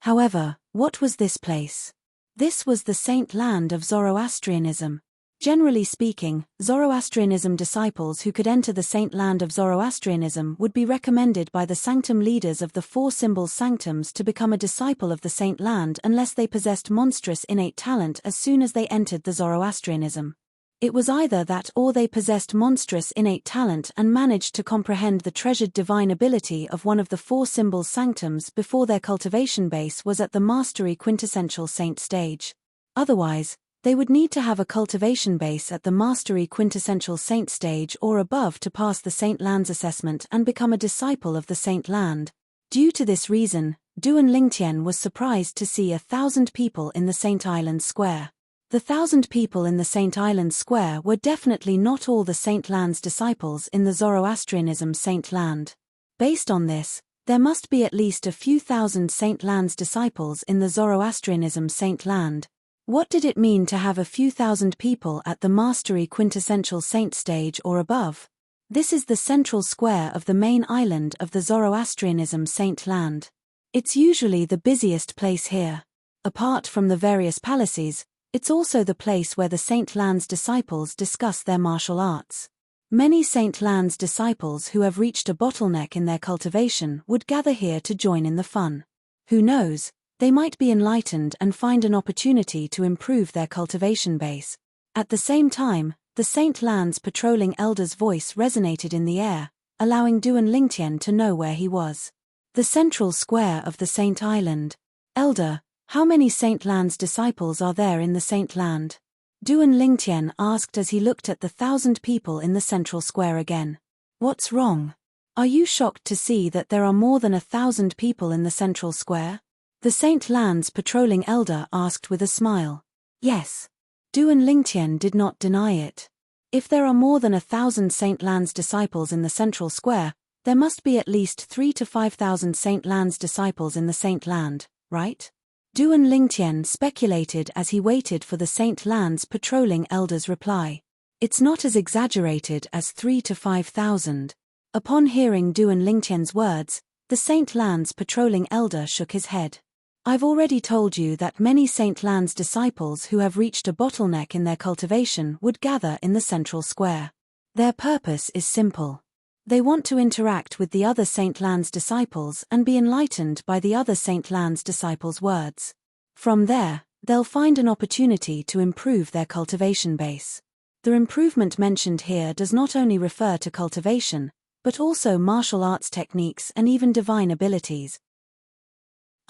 However, what was this place? This was the Saint Land of Zoroastrianism. Generally speaking, Zoroastrianism disciples who could enter the Saint Land of Zoroastrianism would be recommended by the sanctum leaders of the 4 symbols sanctums to become a disciple of the Saint Land unless they possessed monstrous innate talent as soon as they entered the Zoroastrianism. It was either that or they possessed monstrous innate talent and managed to comprehend the treasured divine ability of one of the 4 symbols sanctums before their cultivation base was at the mastery quintessential saint stage. Otherwise, they would need to have a cultivation base at the mastery quintessential saint stage or above to pass the Saint Land's assessment and become a disciple of the Saint Land. Due to this reason, Duan Lingtian was surprised to see 1,000 people in the Saint Island Square. The 1,000 people in the Saint Island Square were definitely not all the Saint Land's disciples in the Zoroastrianism Saint Land. Based on this, there must be at least a few thousand Saint Land's disciples in the Zoroastrianism Saint Land. What did it mean to have a few thousand people at the mastery quintessential saint stage or above? This is the central square of the main island of the Zoroastrianism Saint Land. It's usually the busiest place here. Apart from the various palaces, it's also the place where the Saint Land's disciples discuss their martial arts. Many Saint Land's disciples who have reached a bottleneck in their cultivation would gather here to join in the fun. Who knows, they might be enlightened and find an opportunity to improve their cultivation base. At the same time, the Saint Land's patrolling elder's voice resonated in the air, allowing Duan Lingtian to know where he was. The central square of the Saint Island. Elder, how many Saint Land's disciples are there in the Saint Land? Duan Lingtian asked as he looked at the 1,000 people in the central square again. What's wrong? Are you shocked to see that there are more than 1,000 people in the central square? The Saint Land's patrolling elder asked with a smile. Yes. Duan Lingtian did not deny it. If there are more than 1,000 Saint Land's disciples in the central square, there must be at least 3,000 to 5,000 Saint Land's disciples in the Saint Land, right? Duan Lingtian speculated as he waited for the Saint Land's patrolling elder's reply. It's not as exaggerated as 3,000 to 5,000. Upon hearing Duan Lingtian's words, the Saint Land's patrolling elder shook his head. I've already told you that many Saint Land's disciples who have reached a bottleneck in their cultivation would gather in the central square. Their purpose is simple. They want to interact with the other Saint Land's disciples and be enlightened by the other Saint Land's disciples' words. From there, they'll find an opportunity to improve their cultivation base. The improvement mentioned here does not only refer to cultivation, but also martial arts techniques and even divine abilities.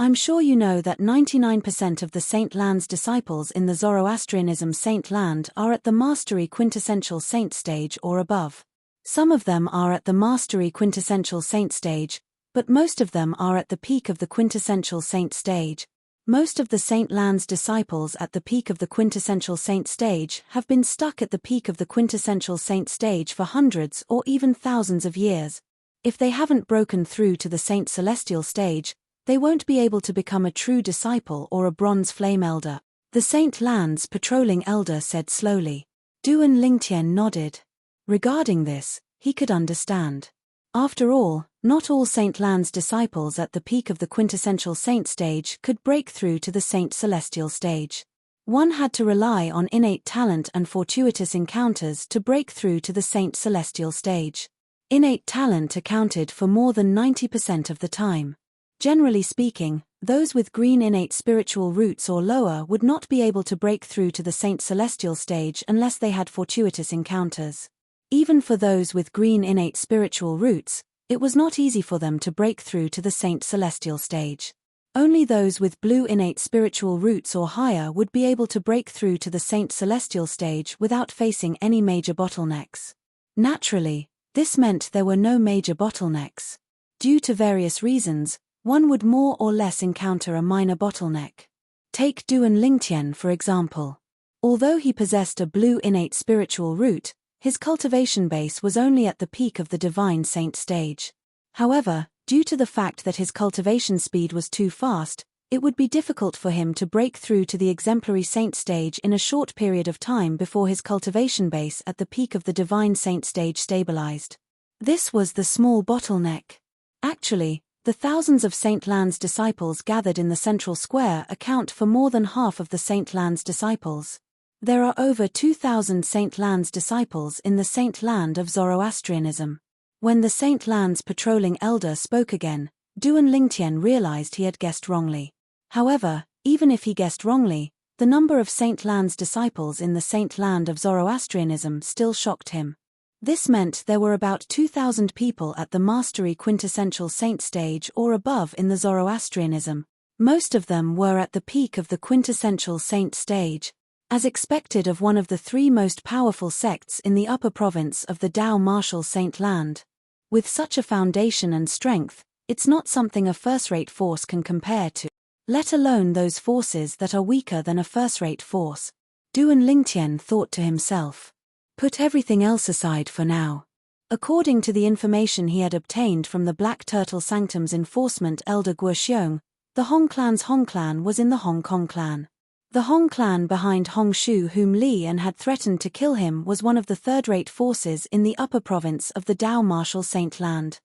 I'm sure you know that 99% of the Saint Land's disciples in the Zoroastrianism Saint Land are at the mastery quintessential saint stage or above. Some of them are at the mastery quintessential saint stage, but most of them are at the peak of the quintessential saint stage. Most of the Saint Land's disciples at the peak of the quintessential saint stage have been stuck at the peak of the quintessential saint stage for hundreds or even thousands of years. If they haven't broken through to the saint celestial stage, they won't be able to become a true disciple or a bronze flame elder. The Saint Land's patrolling elder said slowly. Duan Lingtian nodded. Regarding this, he could understand. After all, not all Saint Land's disciples at the peak of the quintessential saint stage could break through to the saint celestial stage. One had to rely on innate talent and fortuitous encounters to break through to the saint celestial stage. Innate talent accounted for more than 90% of the time. Generally speaking, Those with green innate spiritual roots or lower would not be able to break through to the Saint Celestial stage unless they had fortuitous encounters. Even for those with green innate spiritual roots, it was not easy for them to break through to the Saint Celestial stage. Only those with blue innate spiritual roots or higher would be able to break through to the Saint Celestial stage without facing any major bottlenecks. Naturally, this meant there were no major bottlenecks. Due to various reasons, one would more or less encounter a minor bottleneck. Take Duan Lingtian for example. Although he possessed a blue innate spiritual root, his cultivation base was only at the peak of the divine saint stage. However, due to the fact that his cultivation speed was too fast, it would be difficult for him to break through to the exemplary saint stage in a short period of time before his cultivation base at the peak of the divine saint stage stabilized. This was the small bottleneck. Actually, the thousands of Saint Lan's disciples gathered in the central square account for more than half of the Saint Lan's disciples. There are over 2,000 Saint Lan's disciples in the Saint Land of Zoroastrianism. When the Saint Lan's patrolling elder spoke again, Duan Lingtian realized he had guessed wrongly. However, even if he guessed wrongly, the number of Saint Lan's disciples in the Saint Land of Zoroastrianism still shocked him. This meant there were about 2,000 people at the mastery quintessential saint stage or above in the Zoroastrianism. Most of them were at the peak of the quintessential saint stage. As expected of one of the three most powerful sects in the upper province of the Tao martial Saint Land. With such a foundation and strength, it's not something a first-rate force can compare to, let alone those forces that are weaker than a first-rate force. Duan Lingtian thought to himself. Put everything else aside for now. According to the information he had obtained from the Black Turtle Sanctum's enforcement elder Guoxiong, the Hong Clan's Hong Clan was in the Hong Kong clan. The Hong Clan behind Hong Shu, whom Li An had threatened to kill him, was one of the third-rate forces in the upper province of the Tao martial Saint Land.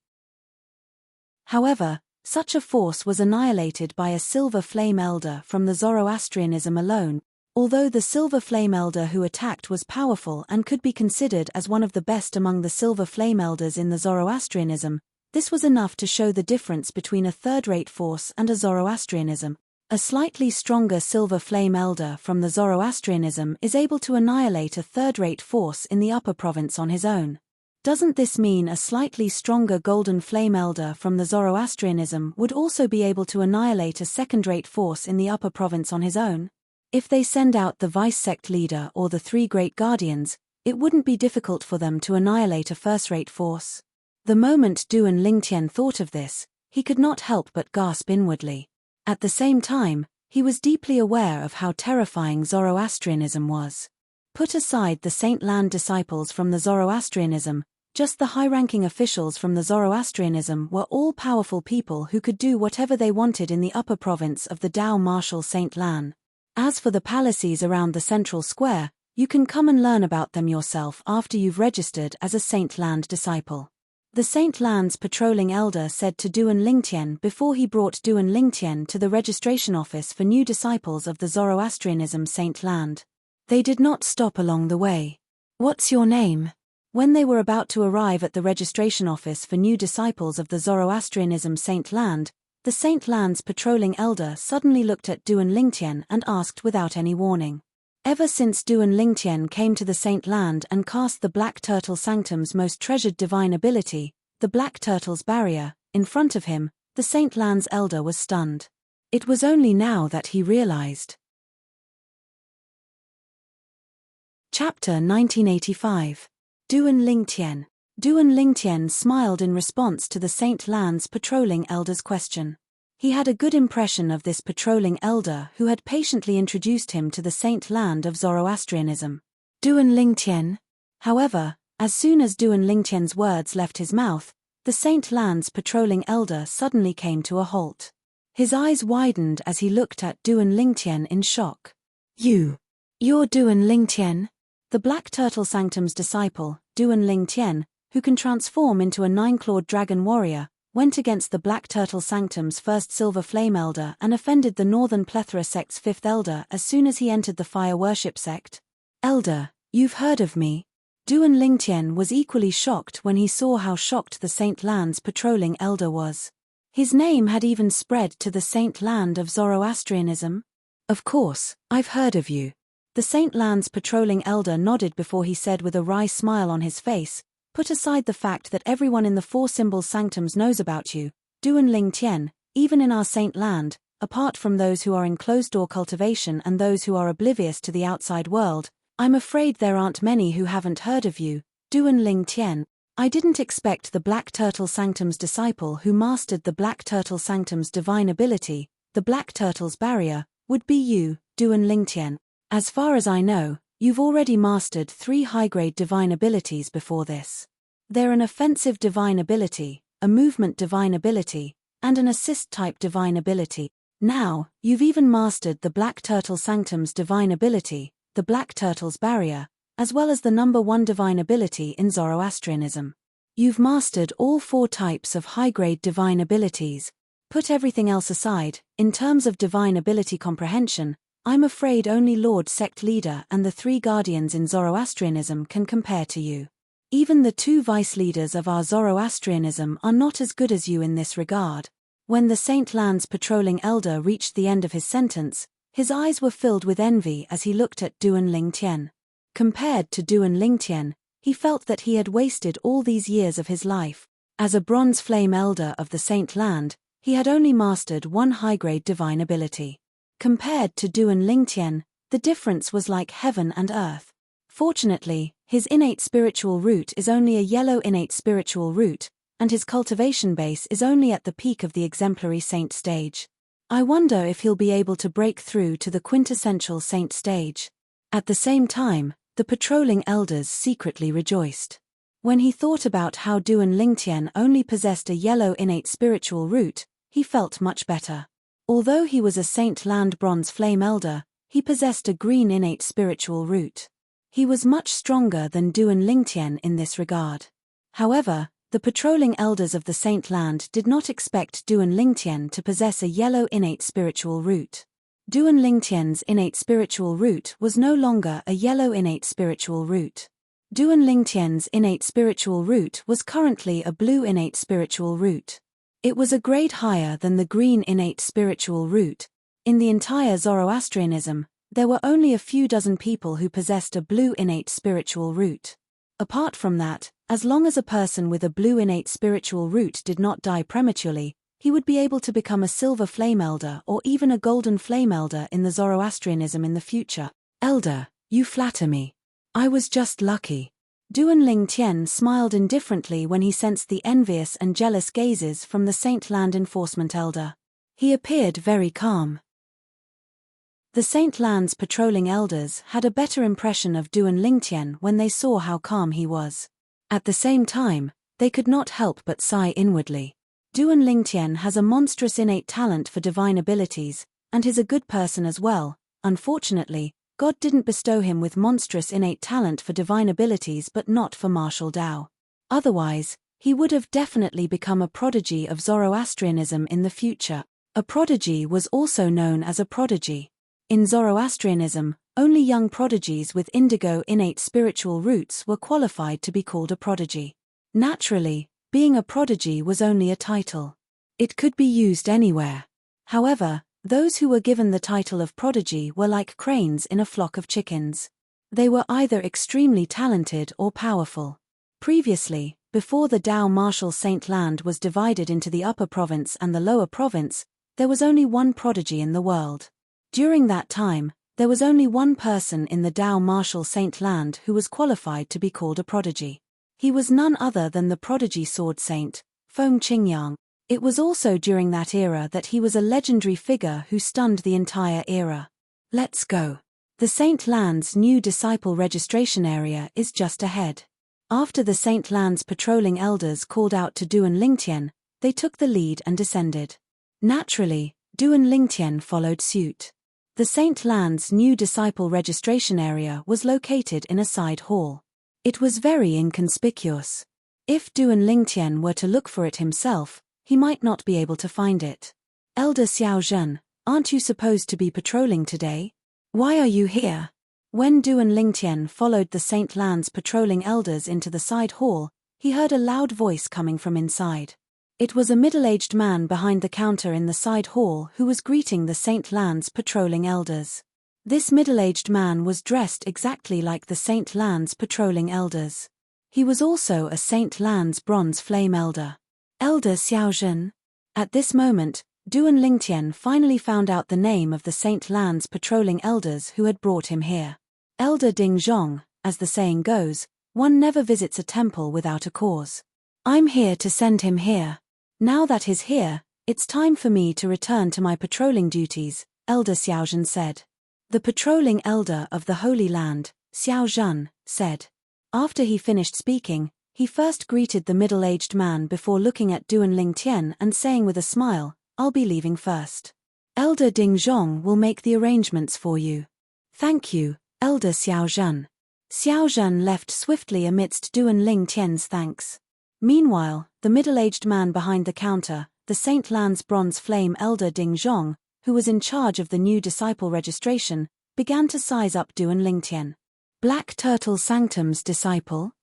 However, such a force was annihilated by a Silver Flame Elder from the Zoroastrianism alone. Although the Silver Flame Elder who attacked was powerful and could be considered as one of the best among the Silver Flame Elders in the Zoroastrianism, this was enough to show the difference between a third-rate force and a Zoroastrianism. A slightly stronger Silver Flame Elder from the Zoroastrianism is able to annihilate a third-rate force in the upper province on his own. Doesn't this mean a slightly stronger Golden Flame Elder from the Zoroastrianism would also be able to annihilate a second-rate force in the upper province on his own? If they send out the vice-sect leader or the three great guardians, it wouldn't be difficult for them to annihilate a first-rate force. The moment Duan Lingtian thought of this, he could not help but gasp inwardly. At the same time, he was deeply aware of how terrifying Zoroastrianism was. Put aside the Saint Land disciples from the Zoroastrianism, just the high-ranking officials from the Zoroastrianism were all powerful people who could do whatever they wanted in the upper province of the Tao martial Saint Lan. As for the palaces around the central square, you can come and learn about them yourself after you've registered as a Saint Land disciple. The Saint Land's patrolling elder said to Duan Lingtian before he brought Duan Lingtian to the registration office for new disciples of the Zoroastrianism Saint Land. They did not stop along the way. What's your name? When they were about to arrive at the registration office for new disciples of the Zoroastrianism Saint Land, the Saint Land's patrolling elder suddenly looked at Duan Lingtian and asked without any warning. Ever since Duan Lingtian came to the Saint Land and cast the Black Turtle Sanctum's most treasured divine ability, the Black Turtle's barrier, in front of him, the Saint Land's elder was stunned. It was only now that he realized. Chapter 1985. Duan Lingtian. Duan Lingtian smiled in response to the Saint Land's patrolling elder's question. He had a good impression of this patrolling elder who had patiently introduced him to the Saint Land of Zoroastrianism. Duan Lingtian. However, as soon as Duan Lingtian's words left his mouth, the Saint Land's patrolling elder suddenly came to a halt. His eyes widened as he looked at Duan Lingtian in shock. You're Duan Lingtian? The Black Turtle Sanctum's disciple, Duan Lingtian, who can transform into a nine-clawed dragon warrior, went against the Black Turtle Sanctum's first Silver Flame Elder and offended the Northern Plethora sect's fifth elder as soon as he entered the Fire Worship sect. Elder, you've heard of me? Duan Lingtian was equally shocked when he saw how shocked the Saint Land's patrolling elder was. His name had even spread to the saint land of Zoroastrianism. Of course, I've heard of you. The saint land's patrolling elder nodded before he said with a wry smile on his face, put aside the fact that everyone in the four symbol sanctums knows about you, Duan Ling Tian, even in our saint land, apart from those who are in closed-door cultivation and those who are oblivious to the outside world, I'm afraid there aren't many who haven't heard of you, Duan Ling Tian. I didn't expect the Black Turtle Sanctum's disciple who mastered the Black Turtle Sanctum's divine ability, the Black Turtle's barrier, would be you, Duan Ling Tian. As far as I know, you've already mastered 3 high-grade divine abilities before this. They're an offensive divine ability, a movement divine ability, and an assist-type divine ability. Now, you've even mastered the Black Turtle Sanctum's divine ability, the Black Turtle's barrier, as well as the number 1 divine ability in Zoroastrianism. You've mastered all 4 types of high-grade divine abilities. Put everything else aside, in terms of divine ability comprehension, I'm afraid only Lord Sect Leader and the 3 guardians in Zoroastrianism can compare to you. Even the 2 vice leaders of our Zoroastrianism are not as good as you in this regard. When the Saint Land's patrolling elder reached the end of his sentence, his eyes were filled with envy as he looked at Duan Ling Tian. Compared to Duan Ling Tian, he felt that he had wasted all these years of his life. As a bronze flame elder of the Saint Land, he had only mastered 1 high-grade divine ability. Compared to Duan Ling Tian, the difference was like heaven and earth. Fortunately, his innate spiritual root is only a yellow innate spiritual root, and his cultivation base is only at the peak of the exemplary saint stage. I wonder if he'll be able to break through to the quintessential saint stage. At the same time, the patrolling elders secretly rejoiced. When he thought about how Duan Ling Tian only possessed a yellow innate spiritual root, he felt much better. Although he was a Saint Land Bronze Flame Elder, he possessed a green innate spiritual root. He was much stronger than Duan Ling Tian in this regard. However, the patrolling elders of the Saint Land did not expect Duan Ling Tian to possess a yellow innate spiritual root. Duan Ling Tian's innate spiritual root was no longer a yellow innate spiritual root. Duan Ling Tian's innate spiritual root was currently a blue innate spiritual root. It was a grade higher than the green innate spiritual root. In the entire Zoroastrianism, there were only a few dozen people who possessed a blue innate spiritual root. Apart from that, as long as a person with a blue innate spiritual root did not die prematurely, he would be able to become a silver flame elder or even a golden flame elder in the Zoroastrianism in the future. Elder, you flatter me. I was just lucky. Duan Ling Tian smiled indifferently when he sensed the envious and jealous gazes from the Saint Land Enforcement Elder. He appeared very calm. The Saint Land's patrolling elders had a better impression of Duan Ling Tian when they saw how calm he was. At the same time, they could not help but sigh inwardly. Duan Ling Tian has a monstrous innate talent for divine abilities, and is a good person as well. Unfortunately, God didn't bestow him with monstrous innate talent for divine abilities but not for martial Tao. Otherwise, he would have definitely become a prodigy of Zoroastrianism in the future. A prodigy was also known as a prodigy. In Zoroastrianism, only young prodigies with indigo innate spiritual roots were qualified to be called a prodigy. Naturally, being a prodigy was only a title. It could be used anywhere. However, those who were given the title of prodigy were like cranes in a flock of chickens. They were either extremely talented or powerful. Previously, before the Tao Martial Saint Land was divided into the upper province and the lower province, there was only one prodigy in the world. During that time, there was only one person in the Tao Martial Saint Land who was qualified to be called a prodigy. He was none other than the prodigy sword saint, Feng Qingyang. It was also during that era that he was a legendary figure who stunned the entire era. Let's go. The Saint Land's new disciple registration area is just ahead. After the Saint Land's patrolling elders called out to Duan Ling Tian, they took the lead and descended. Naturally, Duan Ling Tian followed suit. The Saint Land's new disciple registration area was located in a side hall. It was very inconspicuous. If Duan Ling Tian were to look for it himself, he might not be able to find it. Elder Xiao Zhen, aren't you supposed to be patrolling today? Why are you here? When Duan Ling Tian followed the Saint Land's patrolling elders into the side hall, he heard a loud voice coming from inside. It was a middle-aged man behind the counter in the side hall who was greeting the St. Lands patrolling elders. This middle-aged man was dressed exactly like the St. Lands patrolling elders. He was also a St. Lands bronze flame elder. Elder Xiaozhen. At this moment, Duan Lingtian finally found out the name of the St. Lands patrolling elders who had brought him here. Elder Ding Zhong, as the saying goes, one never visits a temple without a cause. I'm here to send him here. Now that he's here, it's time for me to return to my patrolling duties, Elder Xiaozhen said. The patrolling elder of the Holy Land, Xiaozhen, said. After he finished speaking, he first greeted the middle-aged man before looking at Duan Lingtian and saying with a smile, I'll be leaving first. Elder Ding Zhong will make the arrangements for you. Thank you, Elder Xiaozhen. Xiaozhen left swiftly amidst Duan Lingtian's thanks. Meanwhile, the middle-aged man behind the counter, the St. Lands bronze flame elder Ding Zhong, who was in charge of the new disciple registration, began to size up Duan Lingtian. Black Turtle Sanctum's disciple?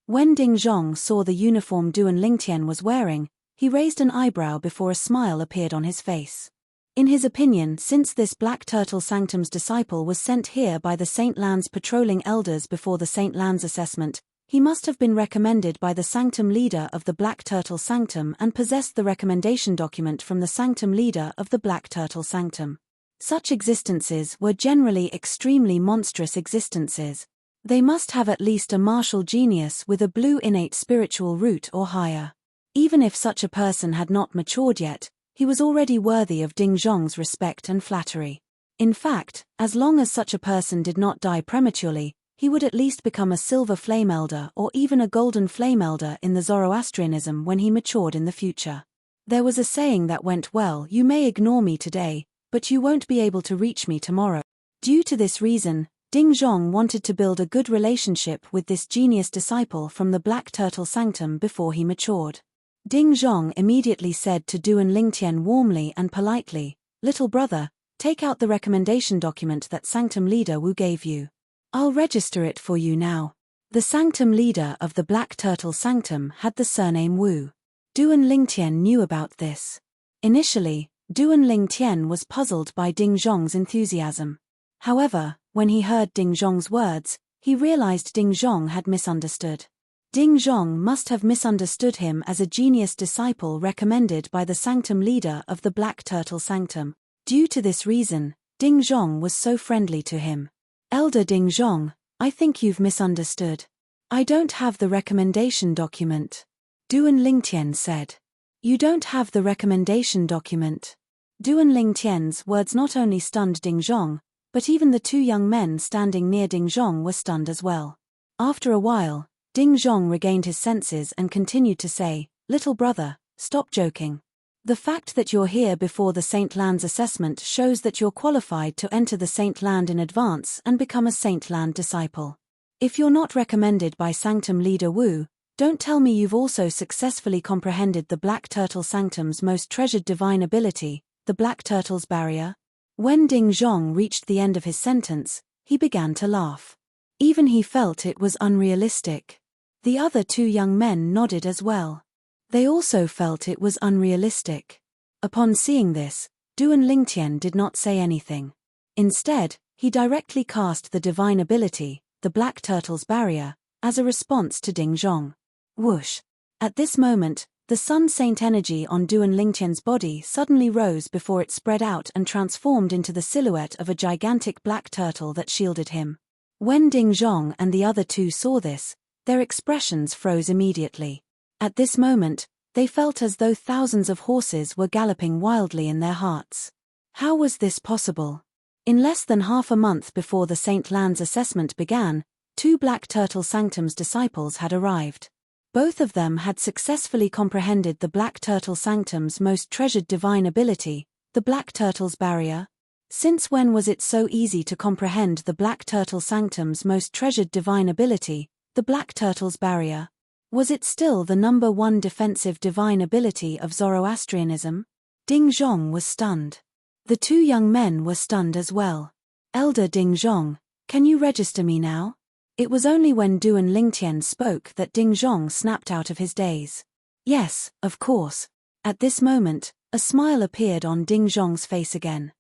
When Ding Zhong saw the uniform Duan Lingtian was wearing, he raised an eyebrow before a smile appeared on his face. In his opinion, since this Black Turtle Sanctum's disciple was sent here by the St. Lands patrolling elders before the St. Lands assessment, he must have been recommended by the Sanctum leader of the Black Turtle Sanctum and possessed the recommendation document from the Sanctum leader of the Black Turtle Sanctum. Such existences were generally extremely monstrous existences. They must have at least a martial genius with a blue innate spiritual root or higher. Even if such a person had not matured yet, he was already worthy of Ding Zhong's respect and flattery. In fact, as long as such a person did not die prematurely, he would at least become a silver flame elder or even a golden flame elder in the Zoroastrianism when he matured in the future. There was a saying that went, well, you may ignore me today, but you won't be able to reach me tomorrow. Due to this reason, Ding Zhong wanted to build a good relationship with this genius disciple from the Black Turtle Sanctum before he matured. Ding Zhong immediately said to Duan Lingtian warmly and politely, Little brother, take out the recommendation document that Sanctum leader Wu gave you. I'll register it for you now. The Sanctum leader of the Black Turtle Sanctum had the surname Wu. Duan Lingtian knew about this. Initially, Duan Lingtian was puzzled by Ding Zhong's enthusiasm. However, when he heard Ding Zhong's words, he realized Ding Zhong had misunderstood. Ding Zhong must have misunderstood him as a genius disciple recommended by the Sanctum leader of the Black Turtle Sanctum. Due to this reason, Ding Zhong was so friendly to him. Elder Ding Zhong, I think you've misunderstood. I don't have the recommendation document. Duan Lingtian said. You don't have the recommendation document. Duan Lingtian's words not only stunned Ding Zhong, but even the two young men standing near Ding Zhong were stunned as well. After a while, Ding Zhong regained his senses and continued to say, Little brother, stop joking. The fact that you're here before the St. Lands assessment shows that you're qualified to enter the St. Land in advance and become a St. Land disciple. If you're not recommended by Sanctum leader Wu, don't tell me you've also successfully comprehended the Black Turtle Sanctum's most treasured divine ability, the Black Turtle's barrier. When Ding Zhong reached the end of his sentence, he began to laugh. Even he felt it was unrealistic. The other two young men nodded as well. They also felt it was unrealistic. Upon seeing this, Duan Lingtian did not say anything. Instead, he directly cast the divine ability, the Black Turtle's barrier, as a response to Ding Zhong. Whoosh! At this moment, the Sun Saint energy on Duan Lingtian's body suddenly rose before it spread out and transformed into the silhouette of a gigantic black turtle that shielded him. When Ding Zhong and the other two saw this, their expressions froze immediately. At this moment, they felt as though thousands of horses were galloping wildly in their hearts. How was this possible? In less than half a month before the St. Lands assessment began, two Black Turtle Sanctum's disciples had arrived. Both of them had successfully comprehended the Black Turtle Sanctum's most treasured divine ability, the Black Turtle's barrier. Since when was it so easy to comprehend the Black Turtle Sanctum's most treasured divine ability, the Black Turtle's barrier? Was it still the number one defensive divine ability of Zoroastrianism? Ding Zhong was stunned. The two young men were stunned as well. Elder Ding Zhong, can you register me now? It was only when Duan Lingtian spoke that Ding Zhong snapped out of his daze. Yes, of course. At this moment, a smile appeared on Ding Zhong's face again.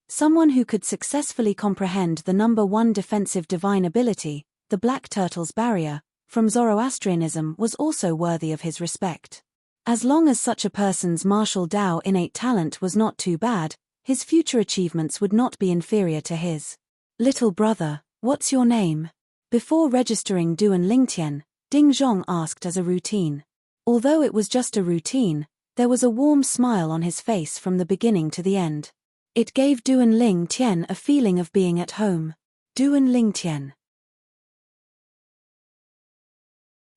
Someone who could successfully comprehend the number one defensive divine ability, the Black Turtle's barrier, from Zoroastrianism was also worthy of his respect. As long as such a person's martial Dao innate talent was not too bad, his future achievements would not be inferior to his. Little brother, what's your name? Before registering Duan Lingtian, Ding Zhong asked as a routine. Although it was just a routine, there was a warm smile on his face from the beginning to the end. It gave Duan Lingtian a feeling of being at home. Duan Lingtian.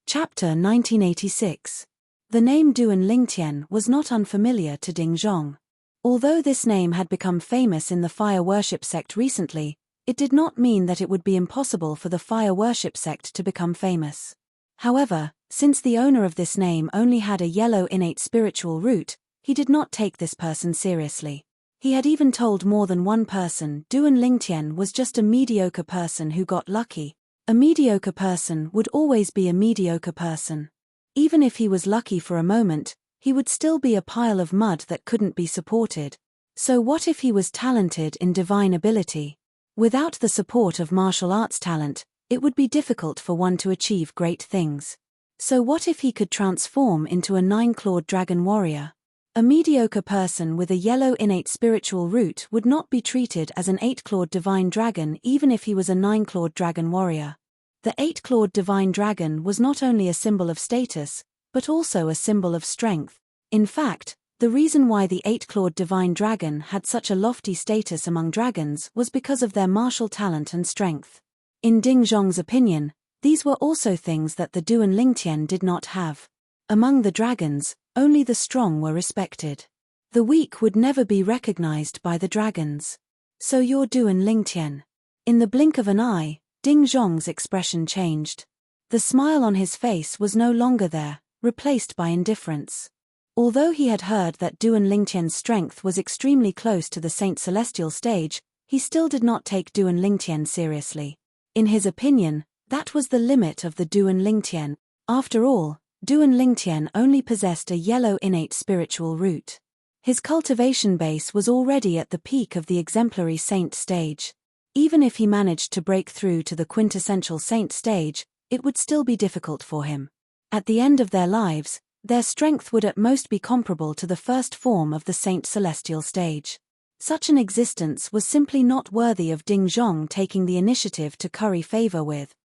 Chapter 1986. The name Duan Lingtian was not unfamiliar to Ding Zhong. Although this name had become famous in the fire worship sect recently, it did not mean that it would be impossible for the fire worship sect to become famous. However, since the owner of this name only had a yellow innate spiritual root, he did not take this person seriously. He had even told more than one person Duan Lingtian was just a mediocre person who got lucky. A mediocre person would always be a mediocre person. Even if he was lucky for a moment, he would still be a pile of mud that couldn't be supported. So what if he was talented in divine ability? Without the support of martial arts talent, it would be difficult for one to achieve great things. So what if he could transform into a 9-clawed dragon warrior? A mediocre person with a yellow innate spiritual root would not be treated as an 8-clawed divine dragon even if he was a 9-clawed dragon warrior. The 8-clawed divine dragon was not only a symbol of status, but also a symbol of strength. In fact, the reason why the 8-clawed divine dragon had such a lofty status among dragons was because of their martial talent and strength. In Ding Zhong's opinion, these were also things that the Duan Lingtian did not have. Among the dragons, only the strong were respected. The weak would never be recognized by the dragons. So you're Duan Lingtian. In the blink of an eye, Ding Zhong's expression changed. The smile on his face was no longer there, replaced by indifference. Although he had heard that Duan Lingtian's strength was extremely close to the Saint Celestial stage, he still did not take Duan Lingtian seriously. In his opinion, that was the limit of the Duan Lingtian. After all, Duan Lingtian only possessed a yellow innate spiritual root. His cultivation base was already at the peak of the exemplary saint stage. Even if he managed to break through to the quintessential saint stage, it would still be difficult for him. At the end of their lives, their strength would at most be comparable to the first form of the Saint Celestial stage. Such an existence was simply not worthy of Ding Zhong taking the initiative to curry favor with.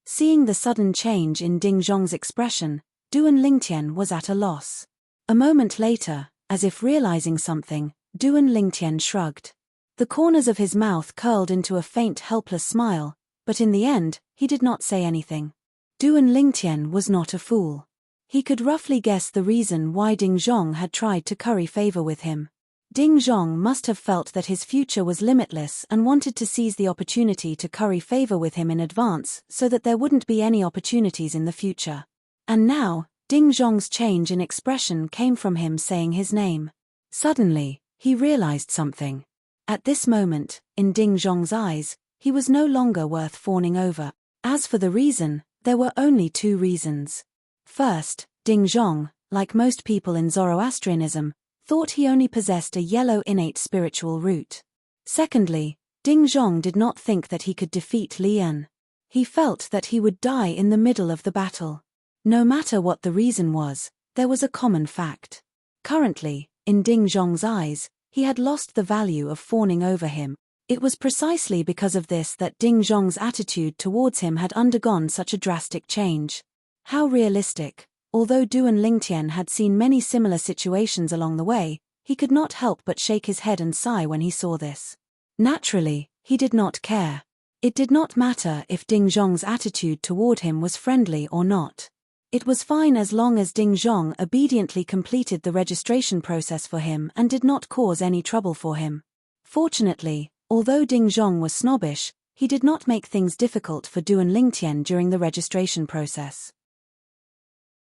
Seeing the sudden change in Ding Zhong's expression, Duan Lingtian was at a loss. A moment later, as if realizing something, Duan Lingtian shrugged. The corners of his mouth curled into a faint helpless smile, but in the end, he did not say anything. Duan Lingtian was not a fool. He could roughly guess the reason why Ding Zhong had tried to curry favor with him. Ding Zhong must have felt that his future was limitless and wanted to seize the opportunity to curry favor with him in advance so that there wouldn't be any opportunities in the future. And now, Ding Zhong's change in expression came from him saying his name. Suddenly, he realized something. At this moment, in Ding Zhong's eyes, he was no longer worth fawning over. As for the reason, there were only two reasons. First, Ding Zhong, like most people in Zoroastrianism, thought he only possessed a yellow innate spiritual root. Secondly, Ding Zhong did not think that he could defeat Li Yan. He felt that he would die in the middle of the battle. No matter what the reason was, there was a common fact. Currently, in Ding Zhong's eyes, he had lost the value of fawning over him. It was precisely because of this that Ding Zhong's attitude towards him had undergone such a drastic change. How realistic. Although Duan Lingtian had seen many similar situations along the way, he could not help but shake his head and sigh when he saw this. Naturally, he did not care. It did not matter if Ding Zhong's attitude toward him was friendly or not. It was fine as long as Ding Zhong obediently completed the registration process for him and did not cause any trouble for him. Fortunately, although Ding Zhong was snobbish, he did not make things difficult for Duan Lingtian during the registration process.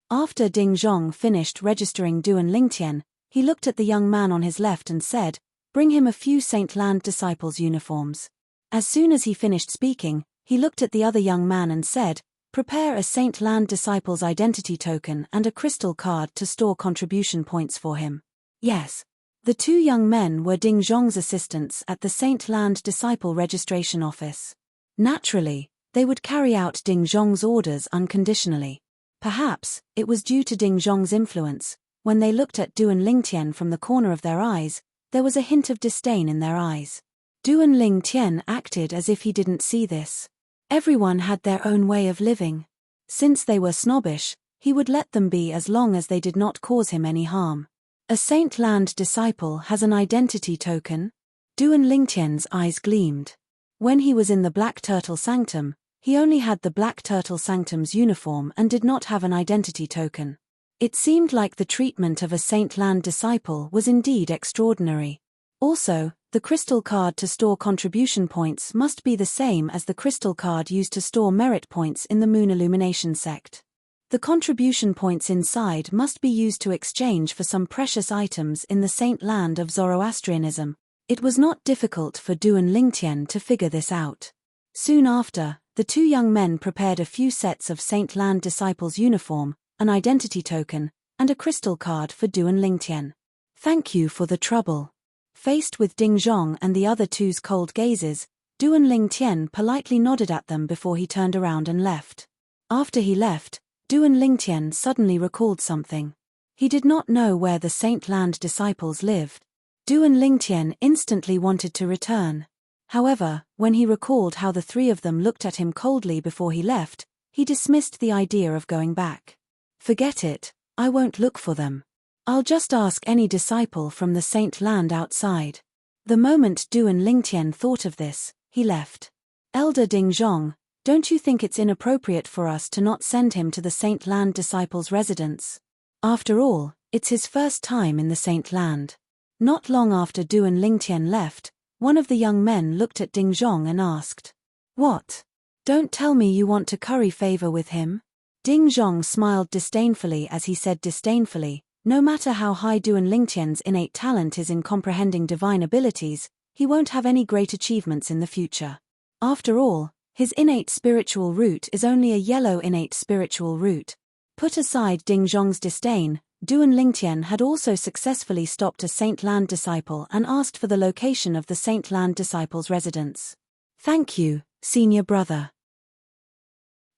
After Ding Zhong finished registering Duan Lingtian, he looked at the young man on his left and said, "Bring him a few Saint Land Disciples' uniforms." As soon as he finished speaking, he looked at the other young man and said, Prepare a Saint Land disciple's identity token and a crystal card to store contribution points for him. Yes. The two young men were Ding Zhong's assistants at the Saint Land disciple registration office. Naturally, they would carry out Ding Zhong's orders unconditionally. Perhaps, it was due to Ding Zhong's influence. When they looked at Duan Lingtian from the corner of their eyes, there was a hint of disdain in their eyes. Duan Lingtian acted as if he didn't see this. Everyone had their own way of living. Since they were snobbish, he would let them be as long as they did not cause him any harm. A Saint Land disciple has an identity token? Duan Lingtian's eyes gleamed. When he was in the Black Turtle Sanctum, he only had the Black Turtle Sanctum's uniform and did not have an identity token. It seemed like the treatment of a Saint Land disciple was indeed extraordinary. Also, the crystal card to store contribution points must be the same as the crystal card used to store merit points in the Moon Illumination sect. The contribution points inside must be used to exchange for some precious items in the Saint Land of Zoroastrianism. It was not difficult for Duan Lingtian to figure this out. Soon after, the two young men prepared a few sets of Saint Land disciples' uniform, an identity token, and a crystal card for Duan Lingtian. Thank you for the trouble. Faced with Ding Zhong and the other two's cold gazes, Duan Lingtian politely nodded at them before he turned around and left. After he left, Duan Lingtian suddenly recalled something. He did not know where the Saint Land disciples lived. Duan Lingtian instantly wanted to return. However, when he recalled how the three of them looked at him coldly before he left, he dismissed the idea of going back. Forget it, I won't look for them. I'll just ask any disciple from the Saint Land outside. The moment Duan Lingtian thought of this, he left. Elder Ding Zhong, don't you think it's inappropriate for us to not send him to the Saint Land disciples' residence? After all, it's his first time in the Saint Land. Not long after Duan Lingtian left, one of the young men looked at Ding Zhong and asked, "What? Don't tell me you want to curry favor with him?" Ding Zhong smiled disdainfully as he said disdainfully, "No matter how high Duan Lingtian's innate talent is in comprehending divine abilities, he won't have any great achievements in the future. After all, his innate spiritual root is only a yellow innate spiritual root." Put aside Ding Zhong's disdain, Duan Lingtian had also successfully stopped a Saint Land disciple and asked for the location of the Saint Land disciple's residence. "Thank you, senior brother."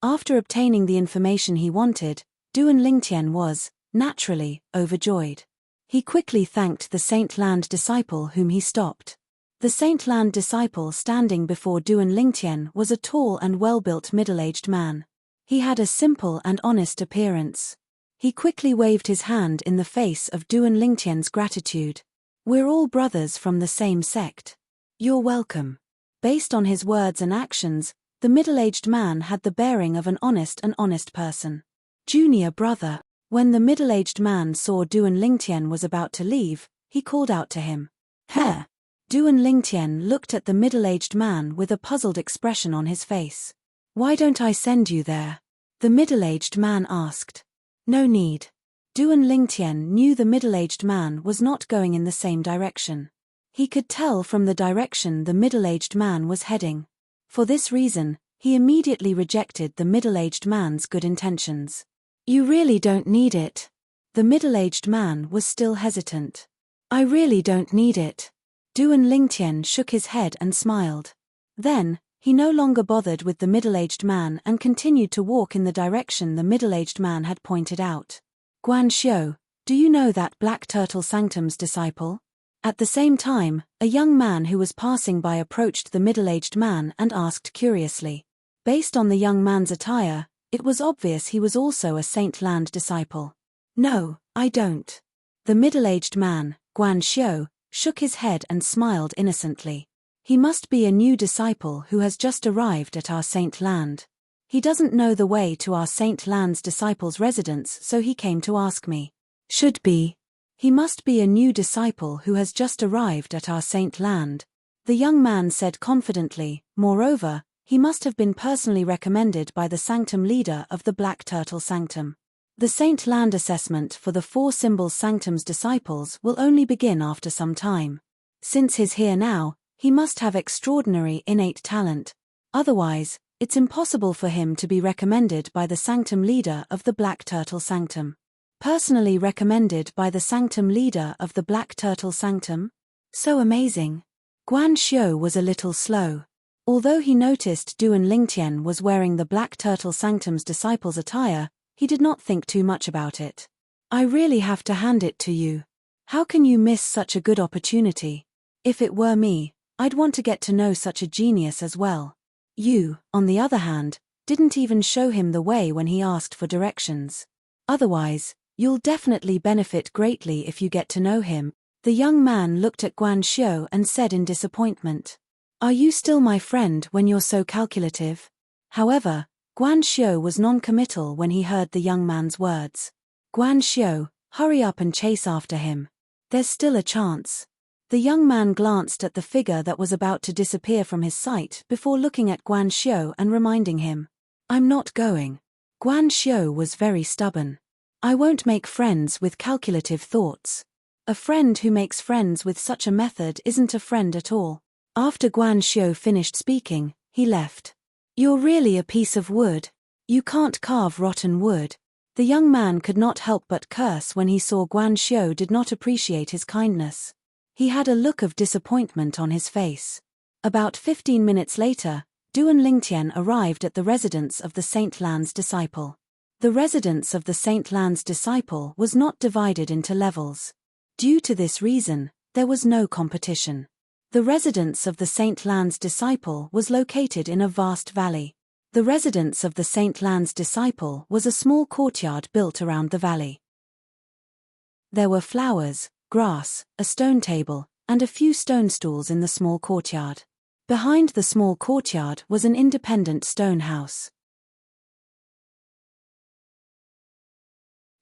After obtaining the information he wanted, Duan Lingtian was, naturally, overjoyed. He quickly thanked the Saint Land disciple whom he stopped. The Saint Land disciple standing before Duan Lingtian was a tall and well-built middle-aged man. He had a simple and honest appearance. He quickly waved his hand in the face of Duan Lingtian's gratitude. "We're all brothers from the same sect. You're welcome." Based on his words and actions, the middle-aged man had the bearing of an honest person. "Junior brother." When the middle-aged man saw Duan Lingtian was about to leave, he called out to him, "Heh!" Duan Lingtian looked at the middle-aged man with a puzzled expression on his face. "Why don't I send you there?" the middle-aged man asked. "No need." Duan Lingtian knew the middle-aged man was not going in the same direction. He could tell from the direction the middle-aged man was heading. For this reason, he immediately rejected the middle-aged man's good intentions. "You really don't need it." The middle-aged man was still hesitant. "I really don't need it." Duan Lingtian shook his head and smiled. Then, he no longer bothered with the middle-aged man and continued to walk in the direction the middle-aged man had pointed out. "Guan Xiu, do you know that Black Turtle Sanctum's disciple?" At the same time, a young man who was passing by approached the middle-aged man and asked curiously. Based on the young man's attire, it was obvious he was also a Saint Land disciple. "No, I don't." The middle-aged man, Guan Xiu, shook his head and smiled innocently. "He must be a new disciple who has just arrived at our Saint Land. He doesn't know the way to our Saint Land's disciples' residence, so he came to ask me." "Should be. He must be a new disciple who has just arrived at our Saint Land," the young man said confidently. "Moreover, he must have been personally recommended by the Sanctum leader of the Black Turtle Sanctum. The Saint Land assessment for the Four Symbols Sanctum's disciples will only begin after some time. Since he's here now, he must have extraordinary innate talent. Otherwise, It's impossible for him to be recommended by the sanctum leader of the Black Turtle Sanctum. Personally recommended by the sanctum leader of the Black Turtle Sanctum? So amazing. Guan Xiu was a little slow. Although he noticed Duan Lingtian was wearing the Black Turtle Sanctum's disciple's attire, he did not think too much about it. I really have to hand it to you. How can you miss such a good opportunity? If it were me, I'd want to get to know such a genius as well. You, on the other hand, didn't even show him the way when he asked for directions. Otherwise, you'll definitely benefit greatly if you get to know him. The young man looked at Guan Xiu and said in disappointment, "Are you still my friend when you're so calculative?" However, Guan Xiu was non-committal when he heard the young man's words. "Guan Xiu, hurry up and chase after him. There's still a chance." The young man glanced at the figure that was about to disappear from his sight before looking at Guan Xiu and reminding him, "I'm not going." Guan Xiu was very stubborn. "I won't make friends with calculative thoughts. A friend who makes friends with such a method isn't a friend at all." After Guan Xiu finished speaking, he left. "You're really a piece of wood. You can't carve rotten wood." The young man could not help but curse when he saw Guan Xiu did not appreciate his kindness. He had a look of disappointment on his face. About 15 minutes later, Duan Lingtian arrived at the residence of the Saint Lan's disciple. The residence of the Saint Lan's disciple was not divided into levels. Due to this reason, there was no competition. The residence of the Saint Lan's disciple was located in a vast valley. The residence of the Saint Lan's disciple was a small courtyard built around the valley. There were flowers, grass, a stone table, and a few stone stools in the small courtyard. Behind the small courtyard was an independent stone house.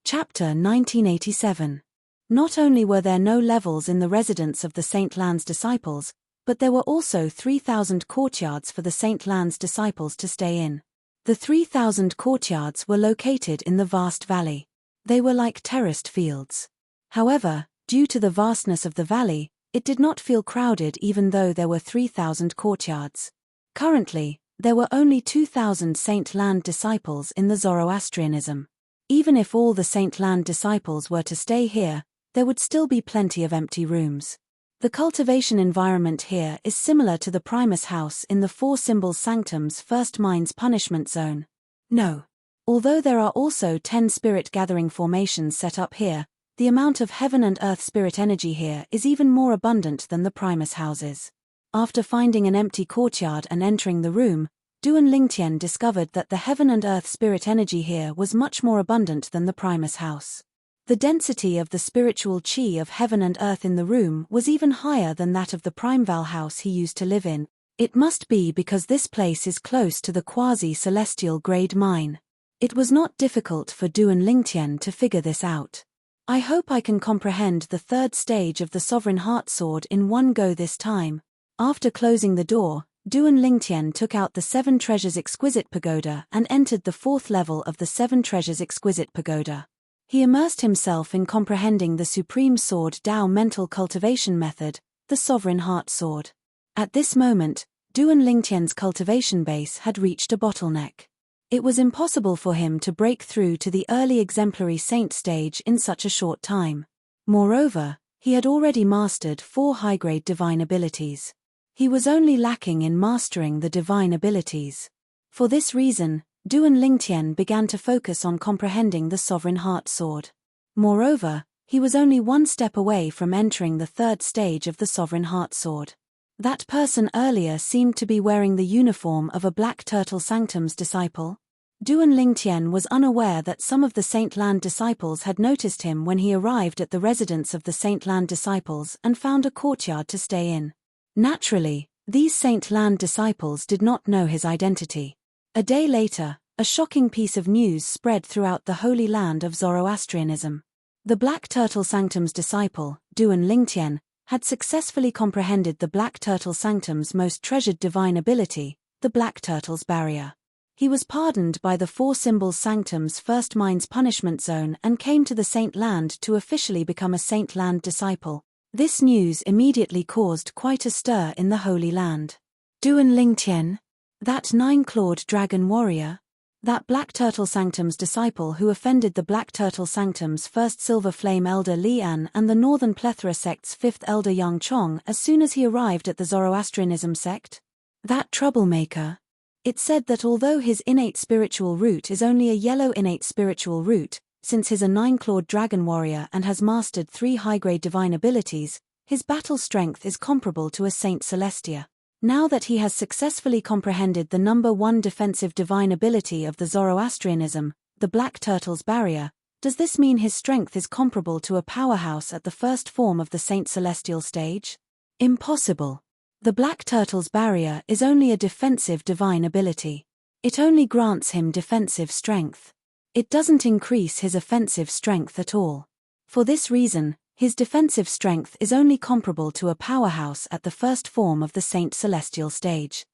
Chapter 1987. Not only were there no levels in the residence of the Saint Lan's disciples, but there were also 3,000 courtyards for the Saint Lan's disciples to stay in. The 3,000 courtyards were located in the vast valley. They were like terraced fields. However, due to the vastness of the valley, it did not feel crowded even though there were 3,000 courtyards. Currently, there were only 2,000 Saint Lan disciples in the Zoroastrianism. Even if all the Saint Lan disciples were to stay here, there would still be plenty of empty rooms. The cultivation environment here is similar to the Primus house in the Four Symbols Sanctum's First Mind's Punishment Zone. No. Although there are also 10 spirit gathering formations set up here, the amount of heaven and earth spirit energy here is even more abundant than the Primus houses. After finding an empty courtyard and entering the room, Duan Lingtian discovered that the heaven and earth spirit energy here was much more abundant than the Primus house. The density of the spiritual chi of heaven and earth in the room was even higher than that of the Primeval house he used to live in. It must be because this place is close to the quasi-celestial grade mine. It was not difficult for Duan Lingtian to figure this out. I hope I can comprehend the third stage of the Sovereign Heart Sword in one go this time. After closing the door, Duan Lingtian took out the 7 Treasures Exquisite Pagoda and entered the 4th level of the 7 Treasures Exquisite Pagoda. He immersed himself in comprehending the Supreme Sword Tao mental cultivation method, the Sovereign Heart Sword. At this moment, Duan Lingtian's cultivation base had reached a bottleneck. It was impossible for him to break through to the early exemplary saint stage in such a short time. Moreover, he had already mastered 4 high-grade divine abilities. He was only lacking in mastering the divine abilities. For this reason, Duan Lingtian began to focus on comprehending the Sovereign Heart Sword. Moreover, he was only one step away from entering the 3rd stage of the Sovereign Heart Sword. That person earlier seemed to be wearing the uniform of a Black Turtle Sanctum's disciple. Duan Lingtian was unaware that some of the Saint Lan disciples had noticed him when he arrived at the residence of the Saint Lan disciples and found a courtyard to stay in. Naturally, these Saint Lan disciples did not know his identity. A day later, a shocking piece of news spread throughout the holy land of Zoroastrianism. The Black Turtle Sanctum's disciple, Duan Lingtian, had successfully comprehended the Black Turtle Sanctum's most treasured divine ability, the Black Turtle's Barrier. He was pardoned by the Four Symbols Sanctum's First Mind's Punishment Zone and came to the Saint Land to officially become a Saint Land disciple. This news immediately caused quite a stir in the Holy Land. Duan Lingtian? That nine-clawed dragon warrior? That Black Turtle Sanctum's disciple who offended the Black Turtle Sanctum's first Silver Flame elder Lian and the Northern Plethora sect's fifth elder Yang Chong as soon as he arrived at the Zoroastrianism sect? That troublemaker? It said that although his innate spiritual root is only a yellow innate spiritual root, since he's a nine-clawed dragon warrior and has mastered 3 high-grade divine abilities, his battle strength is comparable to a Saint Celestia. Now that he has successfully comprehended the number 1 defensive divine ability of the Zoroastrianism, the Black Turtle's barrier, does this mean his strength is comparable to a powerhouse at the first form of the Saint Celestial stage? Impossible. The Black Turtle's barrier is only a defensive divine ability. It only grants him defensive strength. It doesn't increase his offensive strength at all. For this reason, his defensive strength is only comparable to a powerhouse at the first form of the Saint Celestial stage.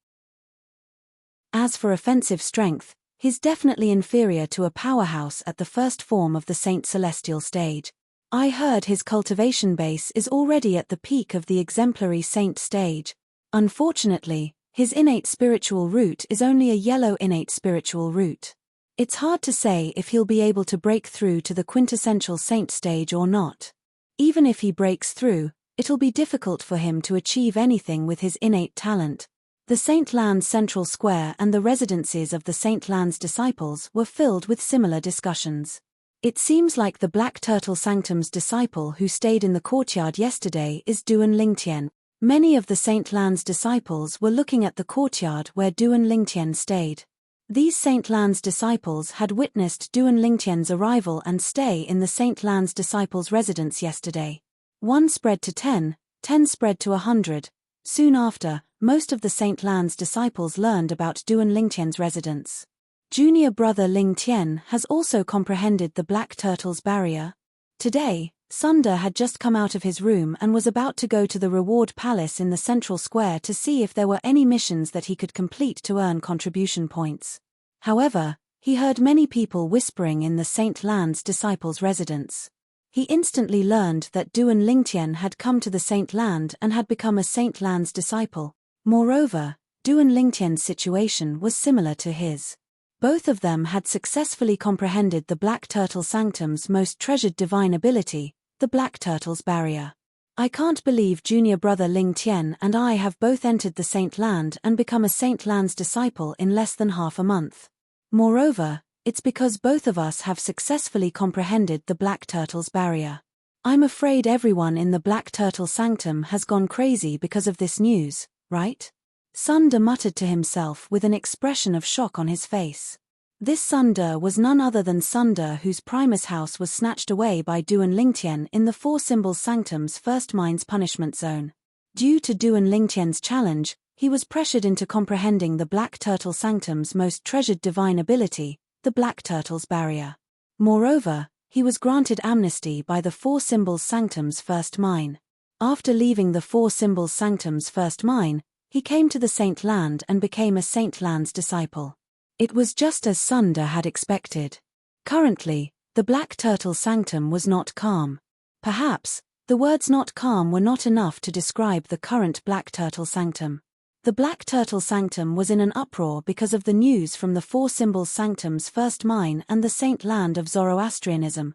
As for offensive strength, he's definitely inferior to a powerhouse at the first form of the Saint Celestial stage. I heard his cultivation base is already at the peak of the exemplary saint stage. Unfortunately, his innate spiritual root is only a yellow innate spiritual root. It's hard to say if he'll be able to break through to the quintessential saint stage or not. Even if he breaks through, it'll be difficult for him to achieve anything with his innate talent. The Saint Lands Central Square and the residences of the Saint Lands disciples were filled with similar discussions. It seems like the Black Turtle Sanctum's disciple who stayed in the courtyard yesterday is Duan Lingtian. Many of the Saint Lands disciples were looking at the courtyard where Duan Lingtian stayed. These Saint Lands disciples had witnessed Duan Lingtian's arrival and stay in the Saint Lands disciples' residence yesterday. 1 spread to 10, 10 spread to 100. Soon after, most of the Saint Lands disciples learned about Duan Lingtian's residence. Junior brother Ling Tian has also comprehended the Black Turtle's barrier. Today, Sunder had just come out of his room and was about to go to the reward palace in the central square to see if there were any missions that he could complete to earn contribution points. However, he heard many people whispering in the Saint Lands disciples' residence. He instantly learned that Duan Lingtian had come to the Saint Land and had become a Saint Lands disciple. Moreover, Duan Lingtian's situation was similar to his. Both of them had successfully comprehended the Black Turtle Sanctum's most treasured divine ability, the Black Turtle's barrier. I can't believe junior brother Ling Tian and I have both entered the Saint Land and become a Saint Land's disciple in less than half a month. Moreover, it's because both of us have successfully comprehended the Black Turtle's barrier. I'm afraid everyone in the Black Turtle Sanctum has gone crazy because of this news, right? Sunder muttered to himself with an expression of shock on his face. This Sunder was none other than Sunder whose Primus house was snatched away by Duan Lingtian in the Four Symbols Sanctum's first mine's punishment zone. Due to Duan Lingtian's challenge, he was pressured into comprehending the Black Turtle Sanctum's most treasured divine ability, the Black Turtle's barrier. Moreover, he was granted amnesty by the Four Symbols Sanctum's first mine. After leaving the Four Symbols Sanctum's first mine, he came to the Saint Land and became a Saint Land's disciple. It was just as Sunder had expected. Currently, the Black Turtle Sanctum was not calm. Perhaps, the words not calm were not enough to describe the current Black Turtle Sanctum. The Black Turtle Sanctum was in an uproar because of the news from the Four Symbols Sanctum's first mine and the Saint Land of Zoroastrianism.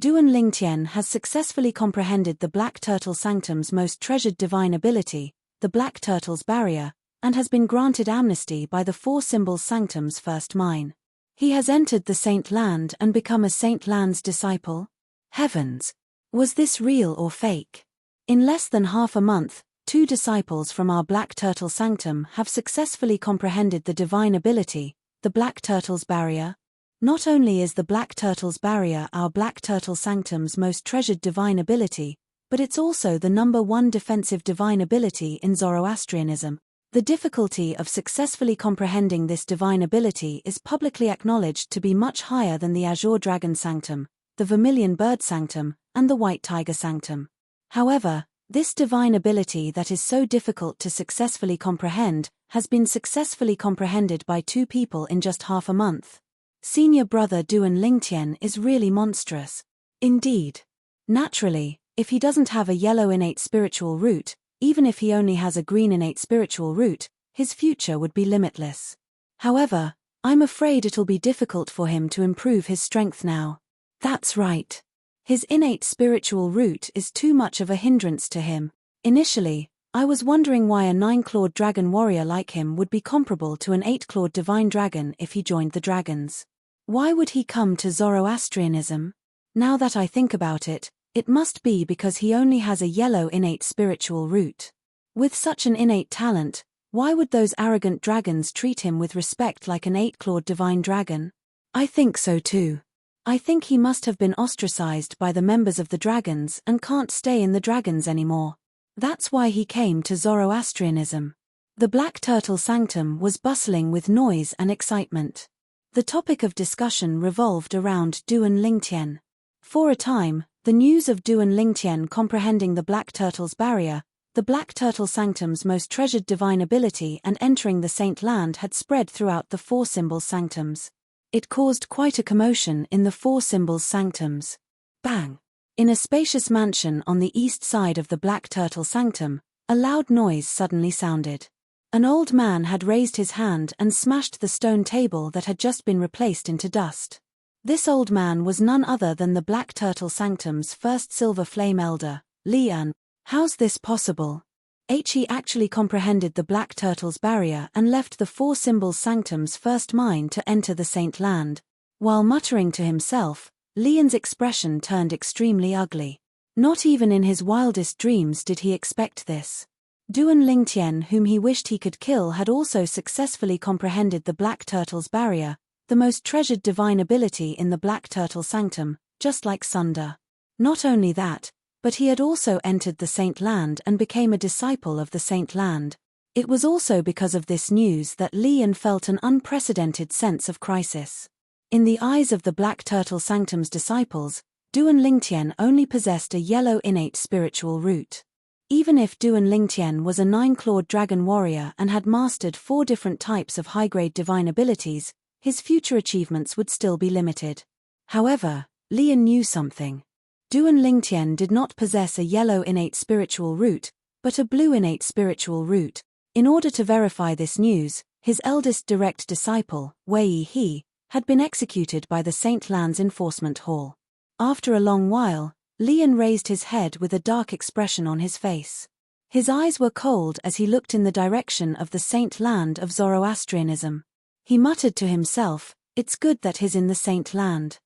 Duan Lingtian has successfully comprehended the Black Turtle Sanctum's most treasured divine ability, the Black Turtle's barrier, and has been granted amnesty by the Four Symbols Sanctum's first mine. He has entered the Saint Land and become a Saint Land's disciple? Heavens! Was this real or fake? In less than half a month, 2 disciples from our Black Turtle Sanctum have successfully comprehended the divine ability, the Black Turtle's barrier. Not only is the Black Turtle's barrier our Black Turtle Sanctum's most treasured divine ability, but it's also the number 1 defensive divine ability in Zoroastrianism. The difficulty of successfully comprehending this divine ability is publicly acknowledged to be much higher than the Azure Dragon Sanctum, the Vermilion Bird Sanctum, and the White Tiger Sanctum. However, this divine ability that is so difficult to successfully comprehend has been successfully comprehended by 2 people in just half a month. Senior brother Duan Lingtian is really monstrous. Indeed. Naturally, if he doesn't have a yellow innate spiritual root, even if he only has a green innate spiritual root, his future would be limitless. However, I'm afraid it'll be difficult for him to improve his strength now. That's right. His innate spiritual root is too much of a hindrance to him. Initially, I was wondering why a 9-clawed dragon warrior like him would be comparable to an 8-clawed divine dragon if he joined the dragons. Why would he come to Zoroastrianism? Now that I think about it, it must be because he only has a yellow innate spiritual root. With such an innate talent, why would those arrogant dragons treat him with respect like an 8-clawed divine dragon? I think so too. I think he must have been ostracized by the members of the dragons and can't stay in the dragons anymore. That's why he came to Zoroastrianism. The Black Turtle Sanctum was bustling with noise and excitement. The topic of discussion revolved around Duan Lingtian. For a time, the news of Duan Lingtian comprehending the Black Turtle's barrier, the Black Turtle Sanctum's most treasured divine ability, and entering the Saint Land had spread throughout the 4 symbols sanctums. It caused quite a commotion in the 4 symbols sanctums. Bang! In a spacious mansion on the east side of the Black Turtle Sanctum, a loud noise suddenly sounded. An old man had raised his hand and smashed the stone table that had just been replaced into dust. This old man was none other than the Black Turtle Sanctum's first Silver Flame Elder, Lian. How's this possible? He actually comprehended the Black Turtle's barrier and left the 4 symbols sanctum's first mine to enter the Saint Land. While muttering to himself, Lian's expression turned extremely ugly. Not even in his wildest dreams did he expect this. Duan Lingtian, whom he wished he could kill, had also successfully comprehended the Black Turtle's barrier, the most treasured divine ability in the Black Turtle Sanctum, just like Sunder. Not only that, but he had also entered the Saint Land and became a disciple of the Saint Land. It was also because of this news that Lian felt an unprecedented sense of crisis. In the eyes of the Black Turtle Sanctum's disciples, Duan Lingtian only possessed a yellow innate spiritual root. Even if Duan Lingtian was a 9-clawed dragon warrior and had mastered 4 different types of high-grade divine abilities, his future achievements would still be limited. However, Lian knew something. Duan Lingtian did not possess a yellow innate spiritual root, but a blue innate spiritual root. In order to verify this news, his eldest direct disciple, Wei He, had been executed by the Saint Land's enforcement hall. After a long while, Lian raised his head with a dark expression on his face. His eyes were cold as he looked in the direction of the Saint Land of Zoroastrianism. He muttered to himself, "It's good that he's in the Saint Land.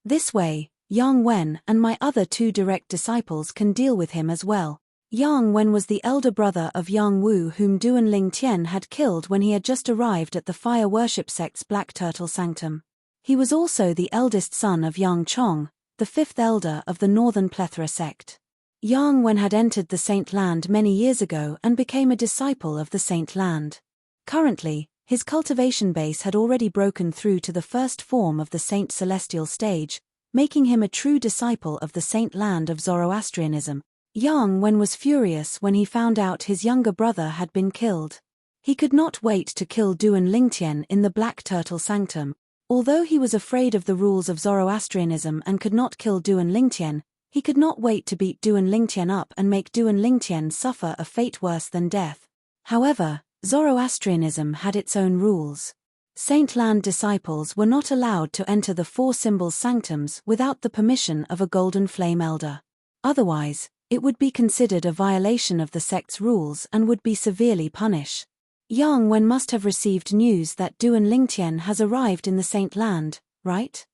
This way, Yang Wen and my other 2 direct disciples can deal with him as well." Yang Wen was the elder brother of Yang Wu, whom Duan Lingtian had killed when he had just arrived at the fire worship sect's Black Turtle Sanctum. He was also the eldest son of Yang Chong, the 5th elder of the Northern Plethora sect. Yang Wen had entered the Saint Land many years ago and became a disciple of the Saint Land. Currently, his cultivation base had already broken through to the first form of the Saint Celestial stage, making him a true disciple of the Saint Land of Zoroastrianism. Yang Wen was furious when he found out his younger brother had been killed. He could not wait to kill Duan Lingtian in the Black Turtle Sanctum. Although he was afraid of the rules of Zoroastrianism and could not kill Duan Lingtian, he could not wait to beat Duan Lingtian up and make Duan Lingtian suffer a fate worse than death. However, Zoroastrianism had its own rules. Saint Land disciples were not allowed to enter the 4 symbols sanctums without the permission of a Golden Flame Elder. Otherwise, it would be considered a violation of the sect's rules and would be severely punished. Yang Wen must have received news that Duan Lingtian has arrived in the Saint Land, right?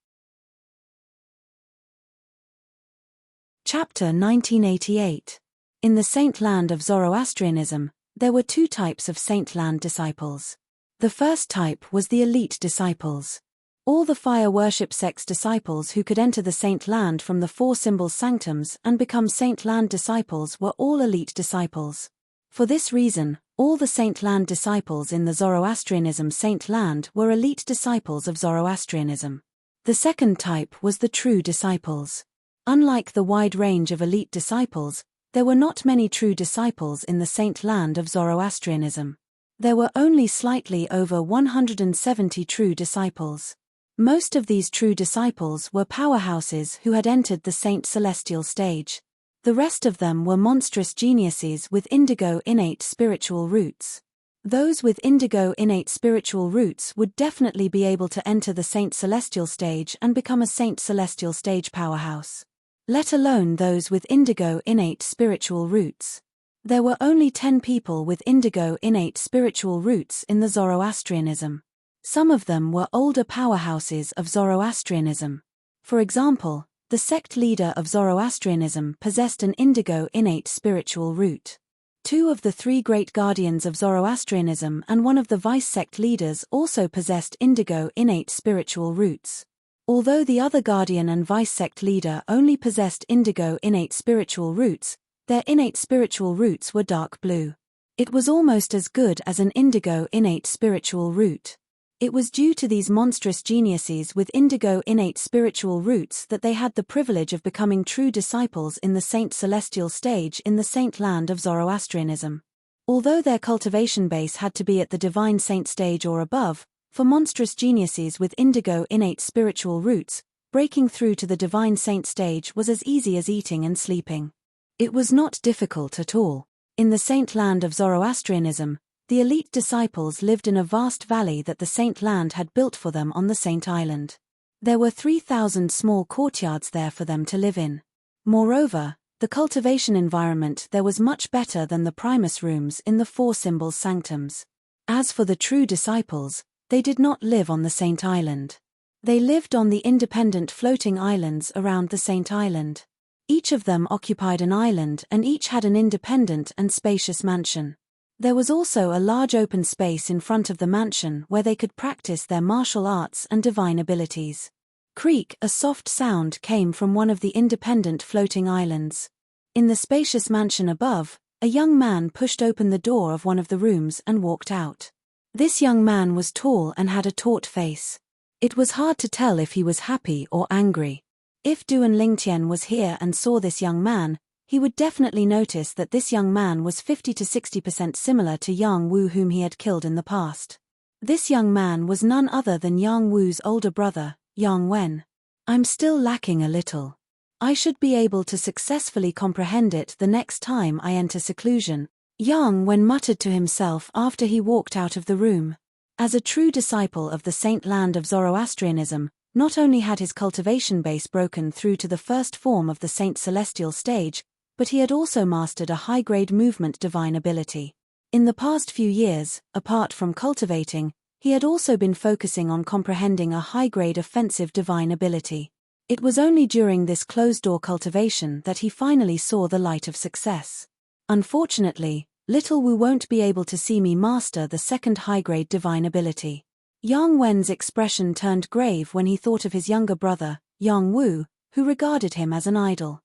Chapter 1988. In the Saint Land of Zoroastrianism, there were 2 types of Saint Land disciples. The first type was the elite disciples. All the fire worship sect's disciples who could enter the Saint Land from the 4 symbols sanctums and become Saint Land disciples were all elite disciples. For this reason, all the Saint Land disciples in the Zoroastrianism Saint Land were elite disciples of Zoroastrianism. The second type was the true disciples. Unlike the wide range of elite disciples, there were not many true disciples in the Saint Land of Zoroastrianism. There were only slightly over 170 true disciples. Most of these true disciples were powerhouses who had entered the Saint Celestial stage. The rest of them were monstrous geniuses with indigo innate spiritual roots. Those with indigo innate spiritual roots would definitely be able to enter the Saint Celestial stage and become a Saint Celestial stage powerhouse. Let alone those with indigo innate spiritual roots. There were only 10 people with indigo innate spiritual roots in the Zoroastrianism. Some of them were older powerhouses of Zoroastrianism. For example, the sect leader of Zoroastrianism possessed an indigo innate spiritual root. 2 of the 3 great guardians of Zoroastrianism and one of the vice-sect leaders also possessed indigo innate spiritual roots. Although the other guardian and vice-sect leader only possessed indigo innate spiritual roots, their innate spiritual roots were dark blue. It was almost as good as an indigo innate spiritual root. It was due to these monstrous geniuses with indigo innate spiritual roots that they had the privilege of becoming true disciples in the Saint Celestial stage in the Saint Land of Zoroastrianism. Although their cultivation base had to be at the Divine Saint stage or above, for monstrous geniuses with indigo innate spiritual roots, breaking through to the Divine Saint stage was as easy as eating and sleeping. It was not difficult at all. In the Saint Land of Zoroastrianism, the elite disciples lived in a vast valley that the Saint Land had built for them on the Saint Island. There were 3,000 small courtyards there for them to live in. Moreover, the cultivation environment there was much better than the Primus rooms in the 4 Symbols sanctums. As for the true disciples, they did not live on the Saint Island. They lived on the independent floating islands around the Saint Island. Each of them occupied an island and each had an independent and spacious mansion. There was also a large open space in front of the mansion where they could practice their martial arts and divine abilities. Creak, a soft sound came from one of the independent floating islands. In the spacious mansion above, a young man pushed open the door of one of the rooms and walked out. This young man was tall and had a taut face. It was hard to tell if he was happy or angry. If Duan Lingtian was here and saw this young man, he would definitely notice that this young man was 50 to 60% similar to Yang Wu whom he had killed in the past. This young man was none other than Yang Wu's older brother, Yang Wen. I'm still lacking a little. I should be able to successfully comprehend it the next time I enter seclusion, Yang Wen muttered to himself after he walked out of the room. As a true disciple of the Saint Land of Zoroastrianism, not only had his cultivation base broken through to the first form of the Saint Celestial stage, but he had also mastered a high-grade movement divine ability. In the past few years, apart from cultivating, he had also been focusing on comprehending a high-grade offensive divine ability. It was only during this closed-door cultivation that he finally saw the light of success. Unfortunately, little Wu won't be able to see me master the second high-grade divine ability. Yang Wen's expression turned grave when he thought of his younger brother, Yang Wu, who regarded him as an idol.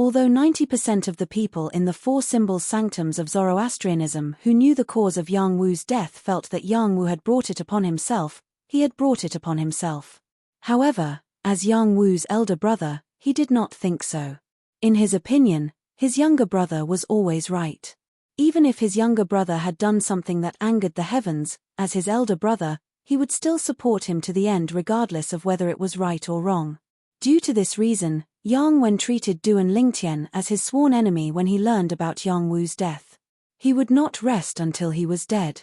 Although 90% of the people in the 4 Symbols sanctums of Zoroastrianism who knew the cause of Yang Wu's death felt that Yang Wu had brought it upon himself, he had brought it upon himself. However, as Yang Wu's elder brother, he did not think so. In his opinion, his younger brother was always right. Even if his younger brother had done something that angered the heavens, as his elder brother, he would still support him to the end regardless of whether it was right or wrong. Due to this reason, Yang Wen treated Duan Lingtian as his sworn enemy when he learned about Yang Wu's death. He would not rest until he was dead.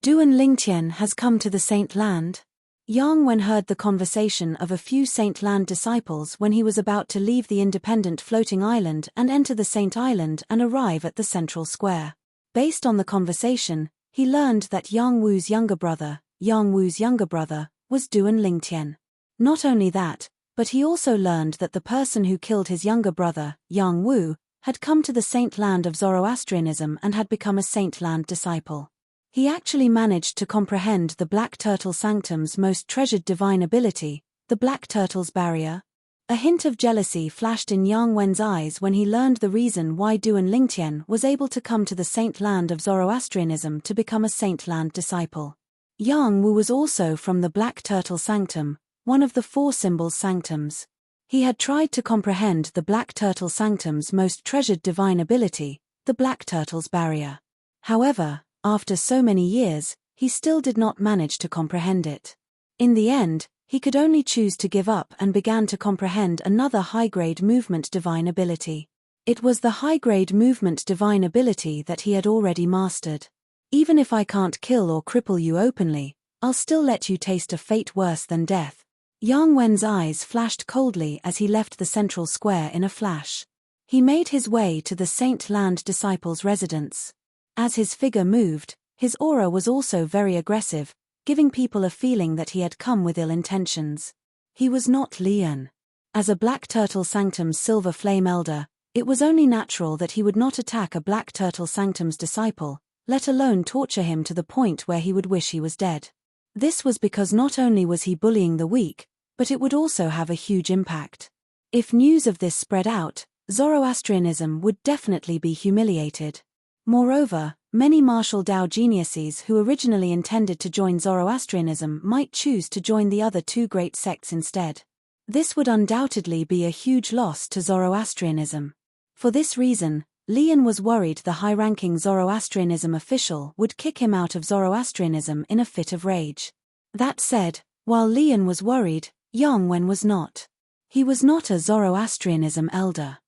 Duan Lingtian has come to the Saint Land. Yang Wen heard the conversation of a few Saint Land disciples when he was about to leave the independent floating island and enter the Saint Island and arrive at the central square. Based on the conversation, he learned that Yang Wu's younger brother, was Duan Lingtian. Not only that, but he also learned that the person who killed his younger brother, Yang Wu, had come to the Saint Land of Zoroastrianism and had become a Saint Land disciple. He actually managed to comprehend the Black Turtle Sanctum's most treasured divine ability, the Black Turtle's Barrier. A hint of jealousy flashed in Yang Wen's eyes when he learned the reason why Duan Lingtian was able to come to the Saint Land of Zoroastrianism to become a Saint Land disciple. Yang Wu was also from the Black Turtle Sanctum, one of the 4 Symbols sanctums. He had tried to comprehend the Black Turtle Sanctum's most treasured divine ability, the Black Turtle's Barrier. However, after so many years, he still did not manage to comprehend it. In the end, He could only choose to give up and began to comprehend another high-grade movement divine ability. It was the high-grade movement divine ability that he had already mastered. Even if I can't kill or cripple you openly, I'll still let you taste a fate worse than death. Yang Wen's eyes flashed coldly as he left the central square in a flash. He made his way to the Saint Land disciples' residence. As his figure moved, his aura was also very aggressive, giving people a feeling that he had come with ill intentions. He was not Lian. As a Black Turtle Sanctum's Silver Flame Elder, it was only natural that he would not attack a Black Turtle Sanctum's disciple, let alone torture him to the point where he would wish he was dead. This was because not only was he bullying the weak, but it would also have a huge impact. If news of this spread out, Zoroastrianism would definitely be humiliated. Moreover, many martial Dao geniuses who originally intended to join Zoroastrianism might choose to join the other two great sects instead. This would undoubtedly be a huge loss to Zoroastrianism. For this reason, Lian was worried the high-ranking Zoroastrianism official would kick him out of Zoroastrianism in a fit of rage. That said, while Lian was worried, Yang Wen was not. He was not a Zoroastrianism elder.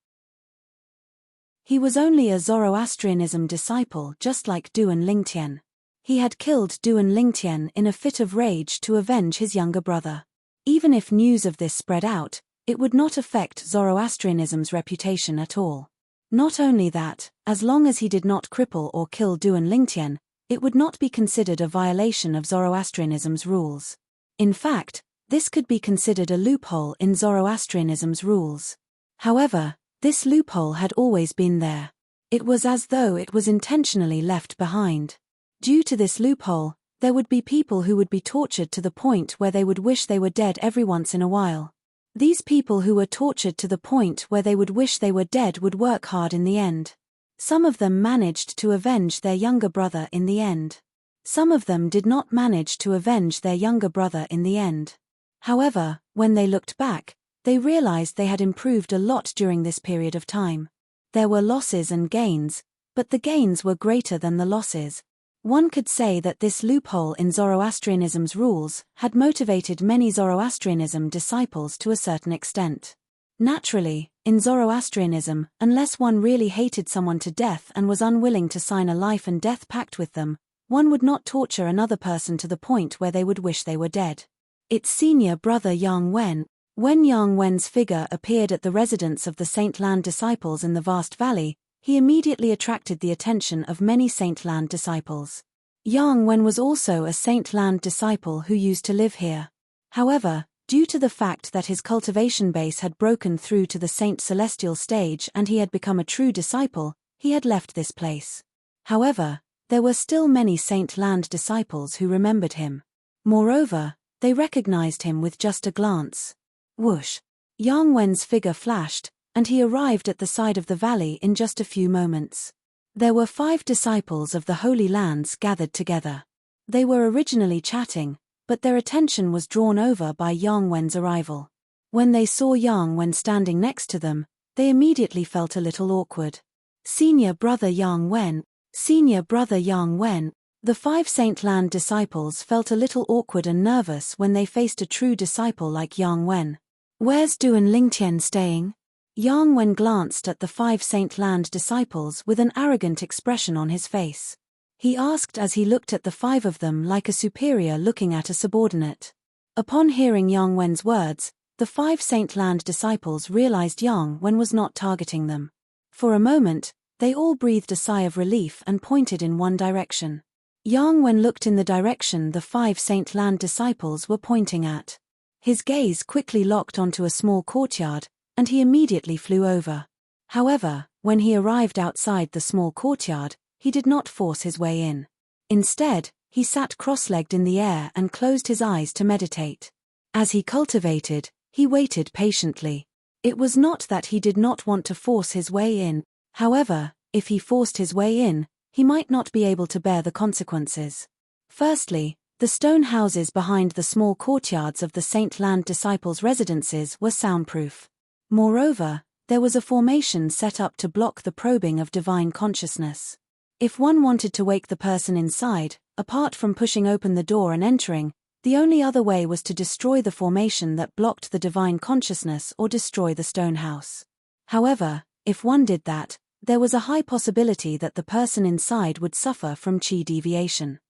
He was only a Zoroastrianism disciple just like Duan Lingtian. He had killed Duan Lingtian in a fit of rage to avenge his younger brother. Even if news of this spread out, it would not affect Zoroastrianism's reputation at all. Not only that, as long as he did not cripple or kill Duan Lingtian, it would not be considered a violation of Zoroastrianism's rules. In fact, this could be considered a loophole in Zoroastrianism's rules. However, this loophole had always been there. It was as though it was intentionally left behind. Due to this loophole, there would be people who would be tortured to the point where they would wish they were dead every once in a while. These people who were tortured to the point where they would wish they were dead would work hard in the end. Some of them managed to avenge their younger brother in the end. Some of them did not manage to avenge their younger brother in the end. However, when they looked back, they realized they had improved a lot during this period of time. There were losses and gains, but the gains were greater than the losses. One could say that this loophole in Zoroastrianism's rules had motivated many Zoroastrianism disciples to a certain extent. Naturally, in Zoroastrianism, unless one really hated someone to death and was unwilling to sign a life and death pact with them, one would not torture another person to the point where they would wish they were dead. Its senior brother Yang Wen. When Yang Wen's figure appeared at the residence of the Saint Land disciples in the vast valley, he immediately attracted the attention of many Saint Land disciples. Yang Wen was also a Saint Land disciple who used to live here. However, due to the fact that his cultivation base had broken through to the Saint Celestial stage and he had become a true disciple, he had left this place. However, there were still many Saint Land disciples who remembered him. Moreover, they recognized him with just a glance. Whoosh! Yang Wen's figure flashed, and he arrived at the side of the valley in just a few moments. There were 5 disciples of the Holy Lands gathered together. They were originally chatting, but their attention was drawn over by Yang Wen's arrival. When they saw Yang Wen standing next to them, they immediately felt a little awkward. Senior brother Yang Wen. Senior brother Yang Wen. The 5 Saint Land disciples felt a little awkward and nervous when they faced a true disciple like Yang Wen. Where's Duan Lingtian staying? Yang Wen glanced at the 5 Saint Land disciples with an arrogant expression on his face. He asked as he looked at the 5 of them like a superior looking at a subordinate. Upon hearing Yang Wen's words, the 5 Saint Land disciples realized Yang Wen was not targeting them. For a moment, they all breathed a sigh of relief and pointed in one direction. Yang Wen looked in the direction the 5 Saint Land disciples were pointing at. His gaze quickly locked onto a small courtyard, and he immediately flew over. However, when he arrived outside the small courtyard, he did not force his way in. Instead, he sat cross-legged in the air and closed his eyes to meditate. As he cultivated, he waited patiently. It was not that he did not want to force his way in. However, if he forced his way in, he might not be able to bear the consequences. Firstly, the stone houses behind the small courtyards of the Saint Land disciples' residences were soundproof. Moreover, there was a formation set up to block the probing of divine consciousness. If one wanted to wake the person inside, apart from pushing open the door and entering, The only other way was to destroy the formation that blocked the divine consciousness or destroy the stone house. However, if one did that, there was a high possibility that the person inside would suffer from chi deviation.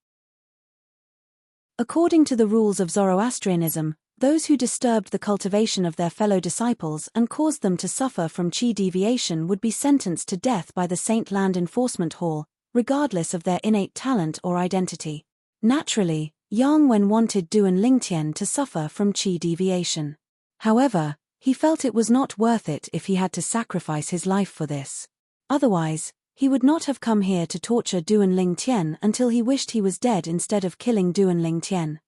According to the rules of Zoroastrianism, those who disturbed the cultivation of their fellow disciples and caused them to suffer from chi deviation would be sentenced to death by the Saint Land Enforcement Hall, regardless of their innate talent or identity. Naturally, Yang Wen wanted Duan Lingtian to suffer from chi deviation. However, he felt it was not worth it if he had to sacrifice his life for this. Otherwise, he would not have come here to torture Duan Lingtian until he wished he was dead instead of killing Duan Lingtian.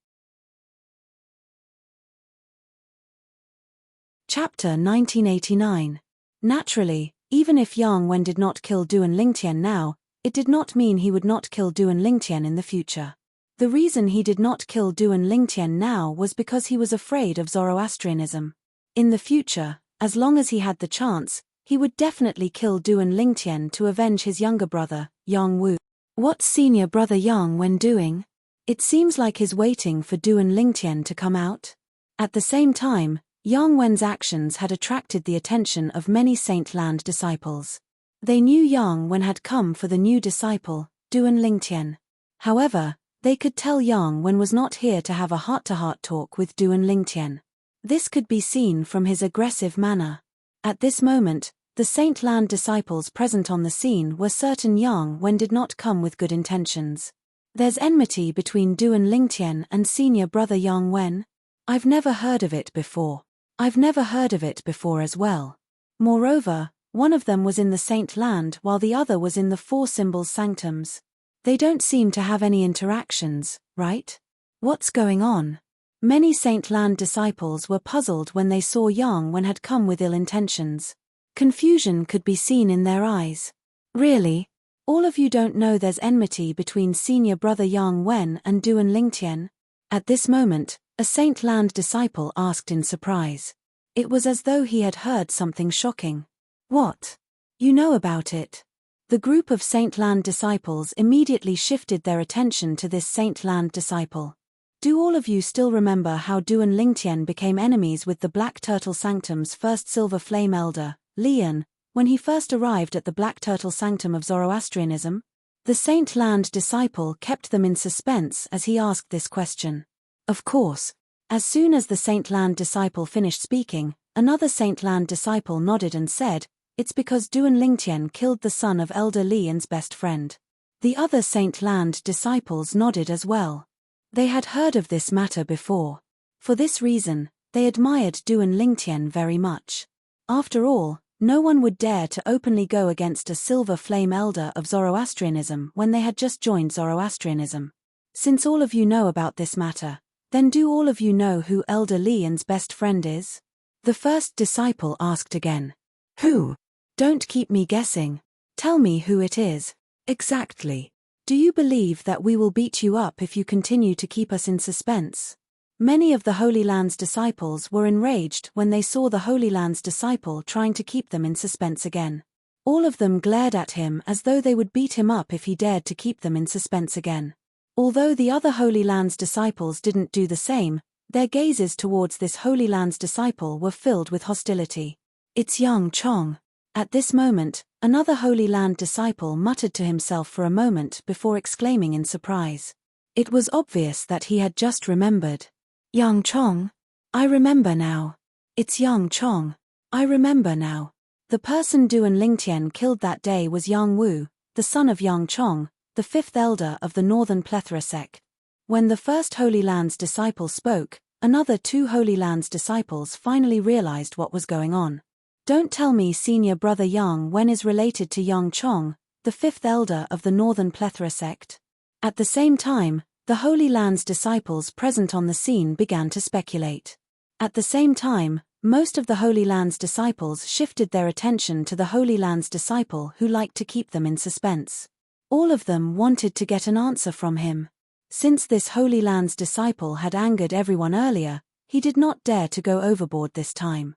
Chapter 1989. Naturally, even if Yang Wen did not kill Duan Lingtian now, it did not mean he would not kill Duan Lingtian in the future. The reason he did not kill Duan Lingtian now was because he was afraid of Zoroastrianism. In the future, as long as he had the chance, he would definitely kill Duan Lingtian to avenge his younger brother, Yang Wu. What's senior brother Yang Wen doing? It seems like he's waiting for Duan Lingtian to come out. At the same time, Yang Wen's actions had attracted the attention of many Saint Land disciples. They knew Yang Wen had come for the new disciple, Duan Lingtian. However, they could tell Yang Wen was not here to have a heart-to-heart talk with Duan Lingtian. This could be seen from his aggressive manner. At this moment, the Saint Land disciples present on the scene were certain Yang Wen did not come with good intentions. There's enmity between Duan Lingtian and senior brother Yang Wen? I've never heard of it before. I've never heard of it before as well. Moreover, one of them was in the Saint Land while the other was in the Four Symbols Sanctums. They don't seem to have any interactions, right? What's going on? Many Saint Land disciples were puzzled when they saw Yang Wen had come with ill intentions. Confusion could be seen in their eyes. Really? All of you don't know there's enmity between senior brother Yang Wen and Duan Lingtian? At this moment, a Saint Land disciple asked in surprise. It was as though he had heard something shocking. What? You know about it? The group of Saint Land disciples immediately shifted their attention to this Saint Land disciple. Do all of you still remember how Duan Lingtian became enemies with the Black Turtle Sanctum's first Silver Flame Elder, Lian, when he first arrived at the Black Turtle Sanctum of Zoroastrianism? The Saint Land disciple kept them in suspense as he asked this question. Of course, as soon as the Saint Land disciple finished speaking, another Saint Land disciple nodded and said, "It's because Duan Lingtian killed the son of Elder Lian's best friend." The other Saint Land disciples nodded as well. They had heard of this matter before. For this reason, they admired Duan Lingtian very much. After all, no one would dare to openly go against a Silver Flame Elder of Zoroastrianism when they had just joined Zoroastrianism. Since all of you know about this matter, then do all of you know who Elder Lian's best friend is? The first disciple asked again. Who? Don't keep me guessing. Tell me who it is. Exactly. Do you believe that we will beat you up if you continue to keep us in suspense? Many of the Holy Land's disciples were enraged when they saw the Holy Land's disciple trying to keep them in suspense again. All of them glared at him as though they would beat him up if he dared to keep them in suspense again. Although the other Holy Land's disciples didn't do the same, their gazes towards this Holy Land's disciple were filled with hostility. It's Yang Chong. At this moment, another Holy Land disciple muttered to himself for a moment before exclaiming in surprise. It was obvious that he had just remembered. Yang Chong? I remember now. It's Yang Chong. I remember now. The person Duan Lingtian killed that day was Yang Wu, the son of Yang Chong, the fifth elder of the Northern Plethora sect. When the first Holy Land's disciple spoke, another two Holy Land's disciples finally realized what was going on. Don't tell me senior brother Yang Wen is related to Yang Chong, the fifth elder of the Northern Plethora sect. At the same time, the Holy Land's disciples present on the scene began to speculate. At the same time, most of the Holy Land's disciples shifted their attention to the Holy Land's disciple who liked to keep them in suspense. All of them wanted to get an answer from him. Since this Holy Land's disciple had angered everyone earlier, he did not dare to go overboard this time.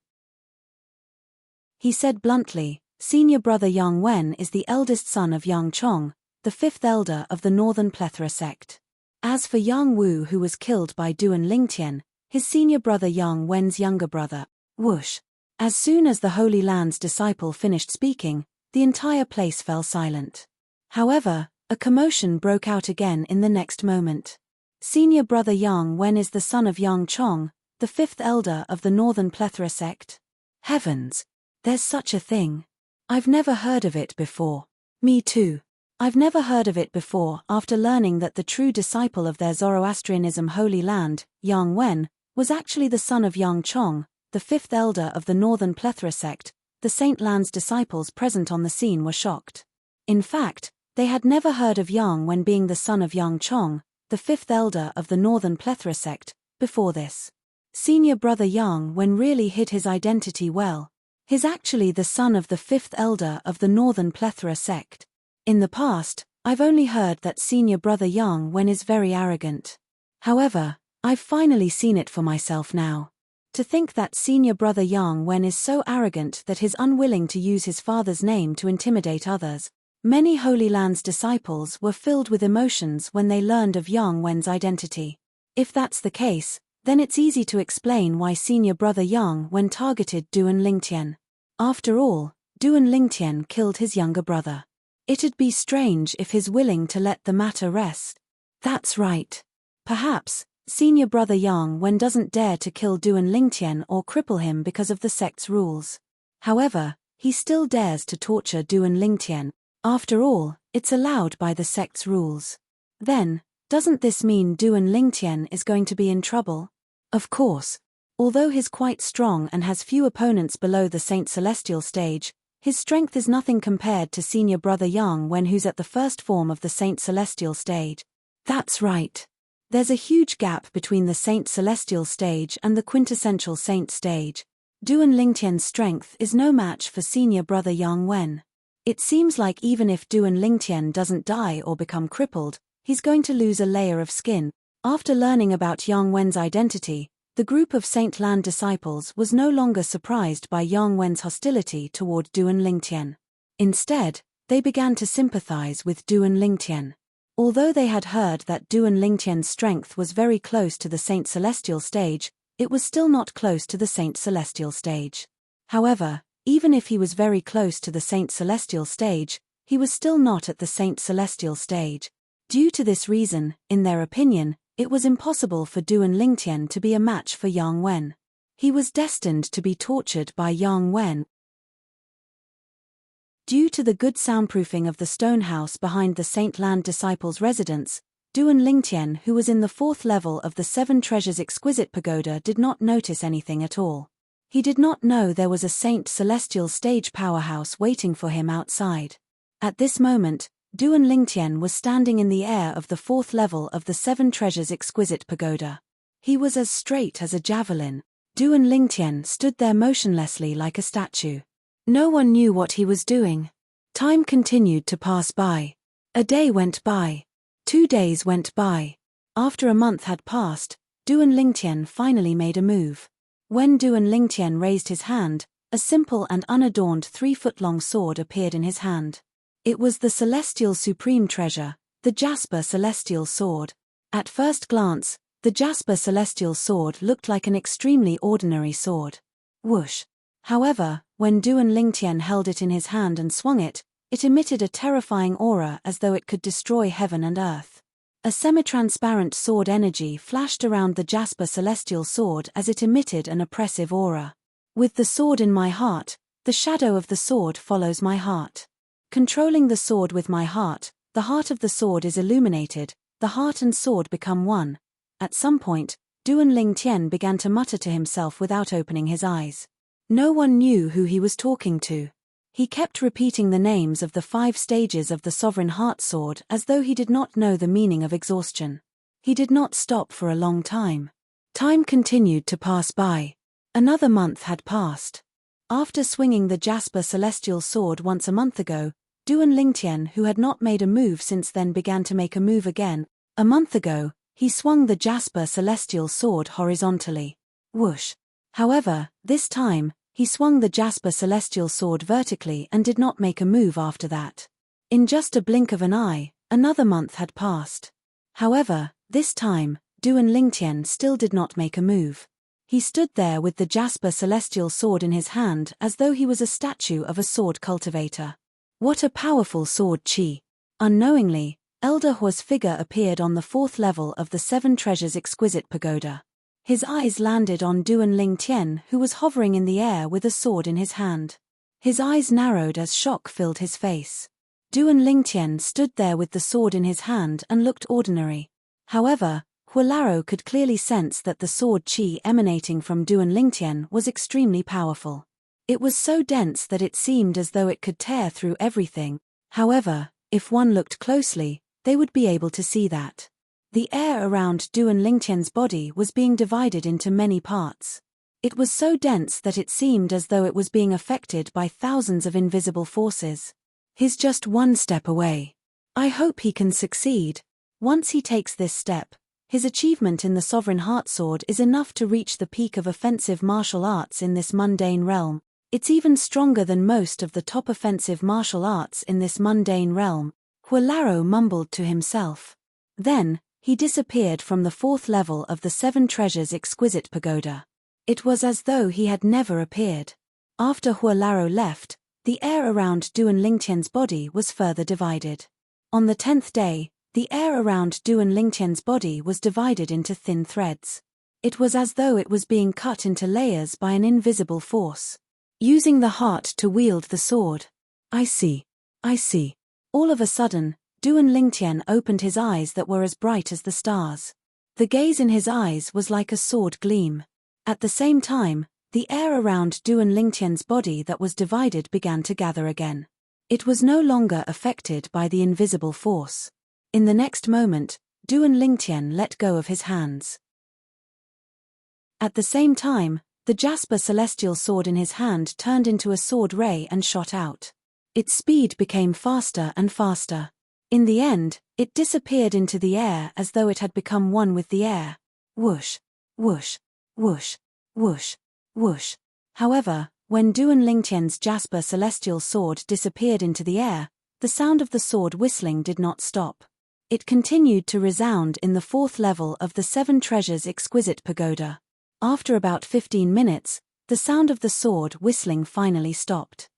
He said bluntly, "Senior brother Yang Wen is the eldest son of Yang Chong, the fifth elder of the Northern Plethora sect. As for Yang Wu, who was killed by Duan Lingtian, his senior brother Yang Wen's younger brother, whoosh. As soon as the Holy Land's disciple finished speaking, the entire place fell silent. However, a commotion broke out again in the next moment. Senior brother Yang Wen is the son of Yang Chong, the fifth elder of the Northern Plethora sect. Heavens! There's such a thing. I've never heard of it before. Me too. I've never heard of it before. After learning that the true disciple of their Zoroastrianism Holy Land, Yang Wen, was actually the son of Yang Chong, the fifth elder of the Northern Plethora sect, the Saint Land's disciples present on the scene were shocked. In fact, they had never heard of Yang Wen being the son of Yang Chong, the fifth elder of the Northern Plethora sect, before this. Senior brother Yang Wen really hid his identity well. He's actually the son of the fifth elder of the Northern Plethora sect. In the past, I've only heard that senior brother Yang Wen is very arrogant. However, I've finally seen it for myself now. To think that senior brother Yang Wen is so arrogant that he's unwilling to use his father's name to intimidate others. Many Holy Land's disciples were filled with emotions when they learned of Yang Wen's identity. If that's the case, then it's easy to explain why senior brother Yang Wen targeted Duan Lingtian. After all, Duan Lingtian killed his younger brother. It'd be strange if he's willing to let the matter rest. That's right. Perhaps, senior brother Yang Wen doesn't dare to kill Duan Lingtian or cripple him because of the sect's rules. However, he still dares to torture Duan Lingtian. After all, it's allowed by the sect's rules. Then, doesn't this mean Duan Lingtian is going to be in trouble? Of course. Although he's quite strong and has few opponents below the Saint Celestial stage, his strength is nothing compared to senior brother Yang Wen, who's at the first form of the Saint Celestial stage. That's right. There's a huge gap between the Saint Celestial stage and the quintessential Saint stage. Duan Lingtian's strength is no match for senior brother Yang Wen. It seems like even if Duan Lingtian doesn't die or become crippled, he's going to lose a layer of skin. After learning about Yang Wen's identity, the group of Saint Land disciples was no longer surprised by Yang Wen's hostility toward Duan Lingtian. Instead, they began to sympathize with Duan Lingtian. Although they had heard that Duan Lingtian's strength was very close to the Saint Celestial stage, it was still not close to the Saint Celestial stage. However, even if he was very close to the Saint Celestial stage, he was still not at the Saint Celestial stage. Due to this reason, in their opinion, it was impossible for Duan Lingtian to be a match for Yang Wen. He was destined to be tortured by Yang Wen. Due to the good soundproofing of the stone house behind the Saint Land disciples' residence, Duan Lingtian, who was in the fourth level of the Seven Treasures Exquisite Pagoda, did not notice anything at all. He did not know there was a Saint Celestial stage powerhouse waiting for him outside. At this moment, Duan Lingtian was standing in the air of the fourth level of the Seven Treasures Exquisite Pagoda. He was as straight as a javelin. Duan Lingtian stood there motionlessly like a statue. No one knew what he was doing. Time continued to pass by. A day went by. 2 days went by. After a month had passed, Duan Lingtian finally made a move. When Duan Lingtian raised his hand, a simple and unadorned 3-foot-long sword appeared in his hand. It was the Celestial Supreme Treasure, the Jasper Celestial Sword. At first glance, the Jasper Celestial Sword looked like an extremely ordinary sword. Whoosh! However, when Duan Lingtian held it in his hand and swung it, it emitted a terrifying aura as though it could destroy heaven and earth. A semi-transparent sword energy flashed around the Jasper Celestial Sword as it emitted an oppressive aura. With the sword in my heart, the shadow of the sword follows my heart. Controlling the sword with my heart, the heart of the sword is illuminated, the heart and sword become one. At some point, Duan Lingtian began to mutter to himself without opening his eyes. No one knew who he was talking to. He kept repeating the names of the 5 stages of the Sovereign Heart Sword as though he did not know the meaning of exhaustion. He did not stop for a long time. Time continued to pass by. Another month had passed. After swinging the Jasper Celestial Sword once a month ago, Duan Lingtian, who had not made a move since then, began to make a move again. A month ago, he swung the Jasper Celestial Sword horizontally. Whoosh! However, this time, he swung the Jasper Celestial Sword vertically and did not make a move after that. In just a blink of an eye, another month had passed. However, This time, Duan Lingtian still did not make a move. He stood there with the jasper celestial sword in his hand as though he was a statue of a sword cultivator. What a powerful sword chi! Unknowingly, Elder Hua's figure appeared on the 4th level of the 7 Treasures Exquisite Pagoda. His eyes landed on Duan Lingtian, who was hovering in the air with a sword in his hand. His eyes narrowed as shock filled his face. Duan Lingtian stood there with the sword in his hand and looked ordinary. However, Hualaro could clearly sense that the sword chi emanating from Duan Lingtian was extremely powerful. It was so dense that it seemed as though it could tear through everything. However, if one looked closely, they would be able to see that the air around Duan Lingtian's body was being divided into many parts. It was so dense that it seemed as though it was being affected by thousands of invisible forces. He's just one step away. I hope he can succeed. Once he takes this step, his achievement in the Sovereign Heart Sword is enough to reach the peak of offensive martial arts in this mundane realm. It's even stronger than most of the top offensive martial arts in this mundane realm, Hualaro mumbled to himself. Then, he disappeared from the 4th level of the 7 Treasures Exquisite Pagoda. It was as though he had never appeared. After Hualaro left, the air around Duan Lingtian's body was further divided. On the 10th day, the air around Duan Lingtian's body was divided into thin threads. It was as though it was being cut into layers by an invisible force. Using the heart to wield the sword. I see. All of a sudden, Duan Lingtian opened his eyes that were as bright as the stars. The gaze in his eyes was like a sword gleam. At the same time, the air around Duan Lingtian's body that was divided began to gather again. It was no longer affected by the invisible force. In the next moment, Duan Lingtian let go of his hands. At the same time, the jasper celestial sword in his hand turned into a sword ray and shot out. Its speed became faster and faster. In the end, it disappeared into the air as though it had become one with the air. Whoosh, whoosh, whoosh, whoosh, whoosh. However, when Duan Lingtian's jasper celestial sword disappeared into the air, the sound of the sword whistling did not stop. It continued to resound in the 4th level of the 7 Treasures Exquisite Pagoda. After about 15 minutes, the sound of the sword whistling finally stopped.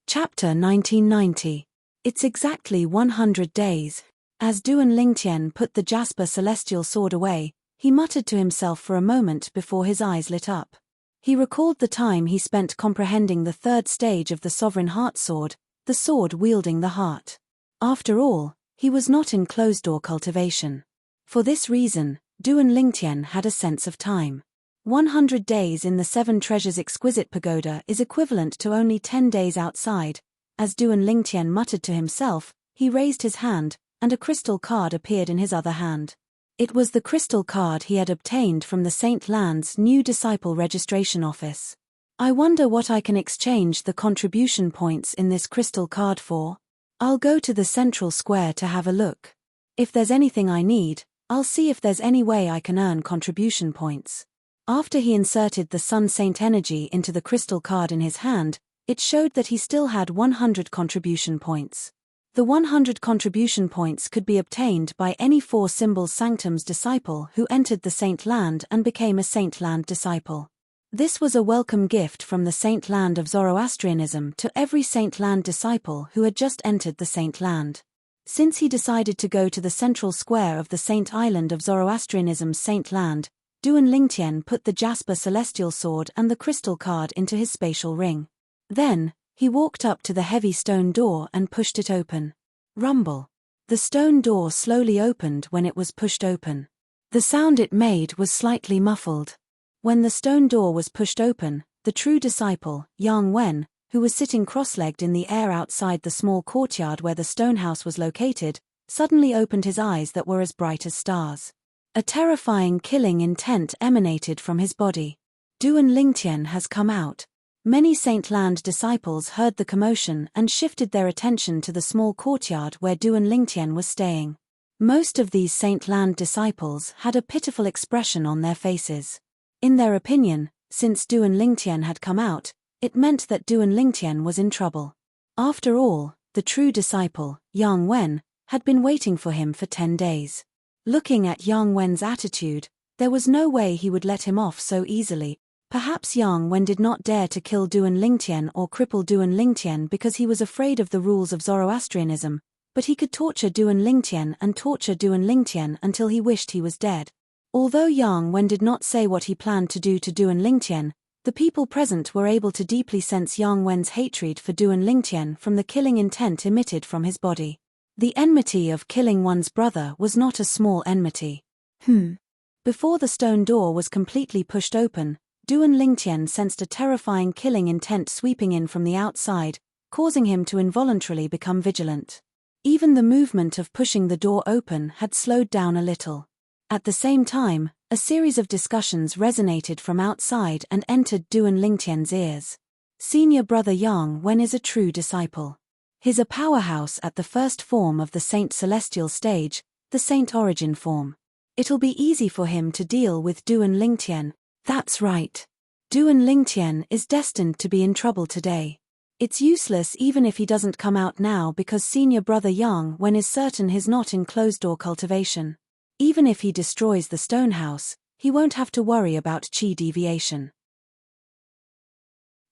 Chapter 1990. It's exactly 100 days. As Duan Lingtian put the jasper celestial sword away, he muttered to himself for a moment before his eyes lit up. He recalled the time he spent comprehending the 3rd stage of the Sovereign Heart Sword, the sword wielding the heart. After all, he was not in closed-door cultivation. For this reason, Duan Lingtian had a sense of time. 100 days in the 7 Treasures Exquisite Pagoda is equivalent to only 10 days outside. As Duan Lingtian muttered to himself, he raised his hand, and a crystal card appeared in his other hand. It was the crystal card he had obtained from the St. Land's new disciple registration office. I wonder what I can exchange the contribution points in this crystal card for. I'll go to the central square to have a look. If there's anything I need, I'll see if there's any way I can earn contribution points. After he inserted the Sun Saint energy into the crystal card in his hand, it showed that he still had 100 contribution points. The 100 contribution points could be obtained by any 4 Symbols Sanctum's disciple who entered the Saint Land and became a Saint Land disciple. This was a welcome gift from the Saint Land of Zoroastrianism to every Saint Land disciple who had just entered the Saint Land. Since he decided to go to the central square of the Saint Island of Zoroastrianism's Saint Land, Duan Lingtian put the jasper celestial sword and the crystal card into his spatial ring. Then, he walked up to the heavy stone door and pushed it open. Rumble. The stone door slowly opened when it was pushed open. The sound it made was slightly muffled. When the stone door was pushed open, the true disciple, Yang Wen, who was sitting cross-legged in the air outside the small courtyard where the stone house was located, suddenly opened his eyes that were as bright as stars. A terrifying killing intent emanated from his body. Duan Lingtian has come out. Many Saint Land disciples heard the commotion and shifted their attention to the small courtyard where Duan Lingtian was staying. Most of these Saint Land disciples had a pitiful expression on their faces. In their opinion, since Duan Lingtian had come out, it meant that Duan Lingtian was in trouble. After all, the true disciple, Yang Wen, had been waiting for him for 10 days. Looking at Yang Wen's attitude, there was no way he would let him off so easily. Perhaps Yang Wen did not dare to kill Duan Lingtian or cripple Duan Lingtian because he was afraid of the rules of Zoroastrianism, but he could torture Duan Lingtian and torture Duan Lingtian until he wished he was dead. Although Yang Wen did not say what he planned to do to Duan Lingtian, the people present were able to deeply sense Yang Wen's hatred for Duan Lingtian from the killing intent emitted from his body. The enmity of killing one's brother was not a small enmity. Before the stone door was completely pushed open, Duan Lingtian sensed a terrifying killing intent sweeping in from the outside, causing him to involuntarily become vigilant. Even the movement of pushing the door open had slowed down a little. At the same time, a series of discussions resonated from outside and entered Duan Lingtian's ears. Senior brother Yang Wen is a true disciple. He's a powerhouse at the first form of the Saint Celestial stage, the Saint Origin form. It'll be easy for him to deal with Duan Lingtian. That's right. Duan Lingtian is destined to be in trouble today. It's useless even if he doesn't come out now because senior brother Yang Wen is certain he's not in closed-door cultivation. Even if he destroys the stone house, he won't have to worry about chi deviation.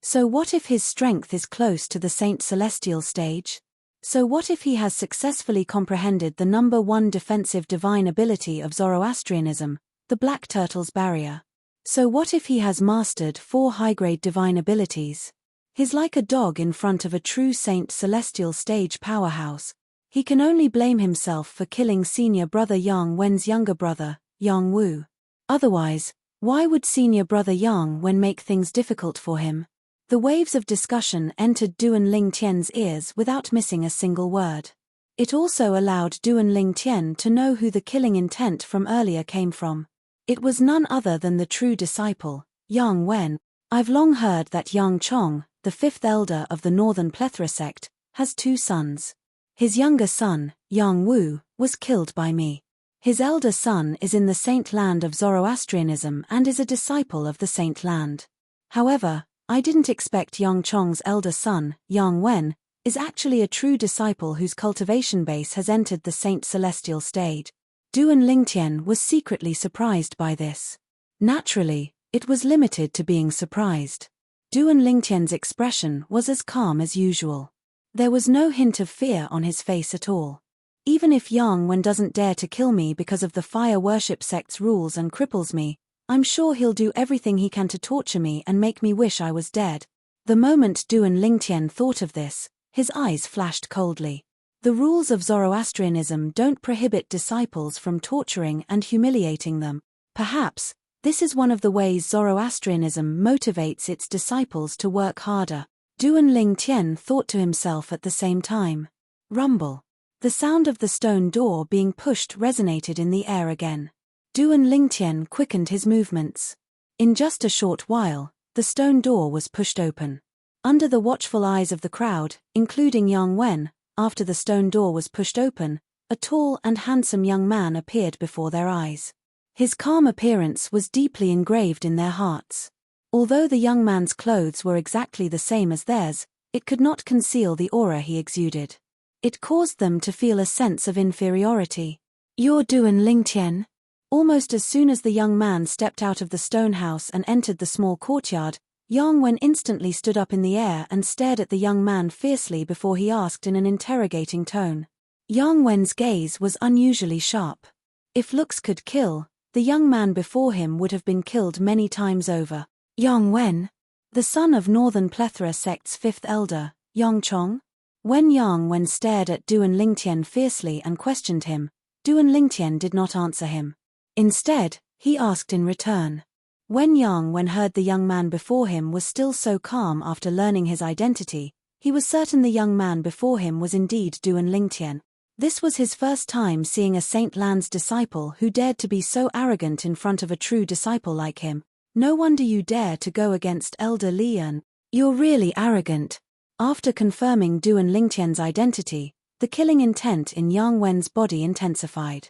So what if his strength is close to the Saint Celestial stage? So what if he has successfully comprehended the number one defensive divine ability of Zoroastrianism, the Black Turtle's barrier? So what if he has mastered 4 high-grade divine abilities? He's like a dog in front of a true Saint Celestial stage powerhouse. He can only blame himself for killing senior brother Yang Wen's younger brother, Yang Wu. Otherwise, why would senior brother Yang Wen make things difficult for him? The waves of discussion entered Duan Lingtian's ears without missing a single word. It also allowed Duan Lingtian to know who the killing intent from earlier came from. It was none other than the true disciple, Yang Wen. I've long heard that Yang Chong, the 5th elder of the Northern Plethora sect, has 2 sons. His younger son, Yang Wu, was killed by me. His elder son is in the Saint Land of Zoroastrianism and is a disciple of the Saint Land. However, I didn't expect Yang Chong's elder son, Yang Wen, is actually a true disciple whose cultivation base has entered the Saint Celestial stage. Duan Lingtian was secretly surprised by this. Naturally, it was limited to being surprised. Duan Lingtian's expression was as calm as usual. There was no hint of fear on his face at all. Even if Yang Wen doesn't dare to kill me because of the fire worship sect's rules and cripples me, I'm sure he'll do everything he can to torture me and make me wish I was dead. The moment Duan Lingtian thought of this, his eyes flashed coldly. The rules of Zoroastrianism don't prohibit disciples from torturing and humiliating them. Perhaps, this is one of the ways Zoroastrianism motivates its disciples to work harder. Duan Lingtian thought to himself at the same time. Rumble. The sound of the stone door being pushed resonated in the air again. Duan Lingtian quickened his movements. In just a short while, the stone door was pushed open. Under the watchful eyes of the crowd, including Yang Wen, after the stone door was pushed open, a tall and handsome young man appeared before their eyes. His calm appearance was deeply engraved in their hearts. Although the young man's clothes were exactly the same as theirs, it could not conceal the aura he exuded. It caused them to feel a sense of inferiority. "You're Duan Lingtian?" Almost as soon as the young man stepped out of the stone house and entered the small courtyard, Yang Wen instantly stood up in the air and stared at the young man fiercely before he asked in an interrogating tone. Yang Wen's gaze was unusually sharp. If looks could kill, the young man before him would have been killed many times over. Yang Wen, the son of Northern Plethora sect's 5th elder, Yang Chong? When Yang Wen stared at Duan Lingtian fiercely and questioned him, Duan Lingtian did not answer him. Instead, he asked in return. When Yang Wen heard the young man before him was still so calm after learning his identity, he was certain the young man before him was indeed Duan Lingtian. This was his first time seeing a Saint Land's disciple who dared to be so arrogant in front of a true disciple like him. No wonder you dare to go against Elder Lian. You're really arrogant. After confirming Duan Lingtian's identity, the killing intent in Yang Wen's body intensified.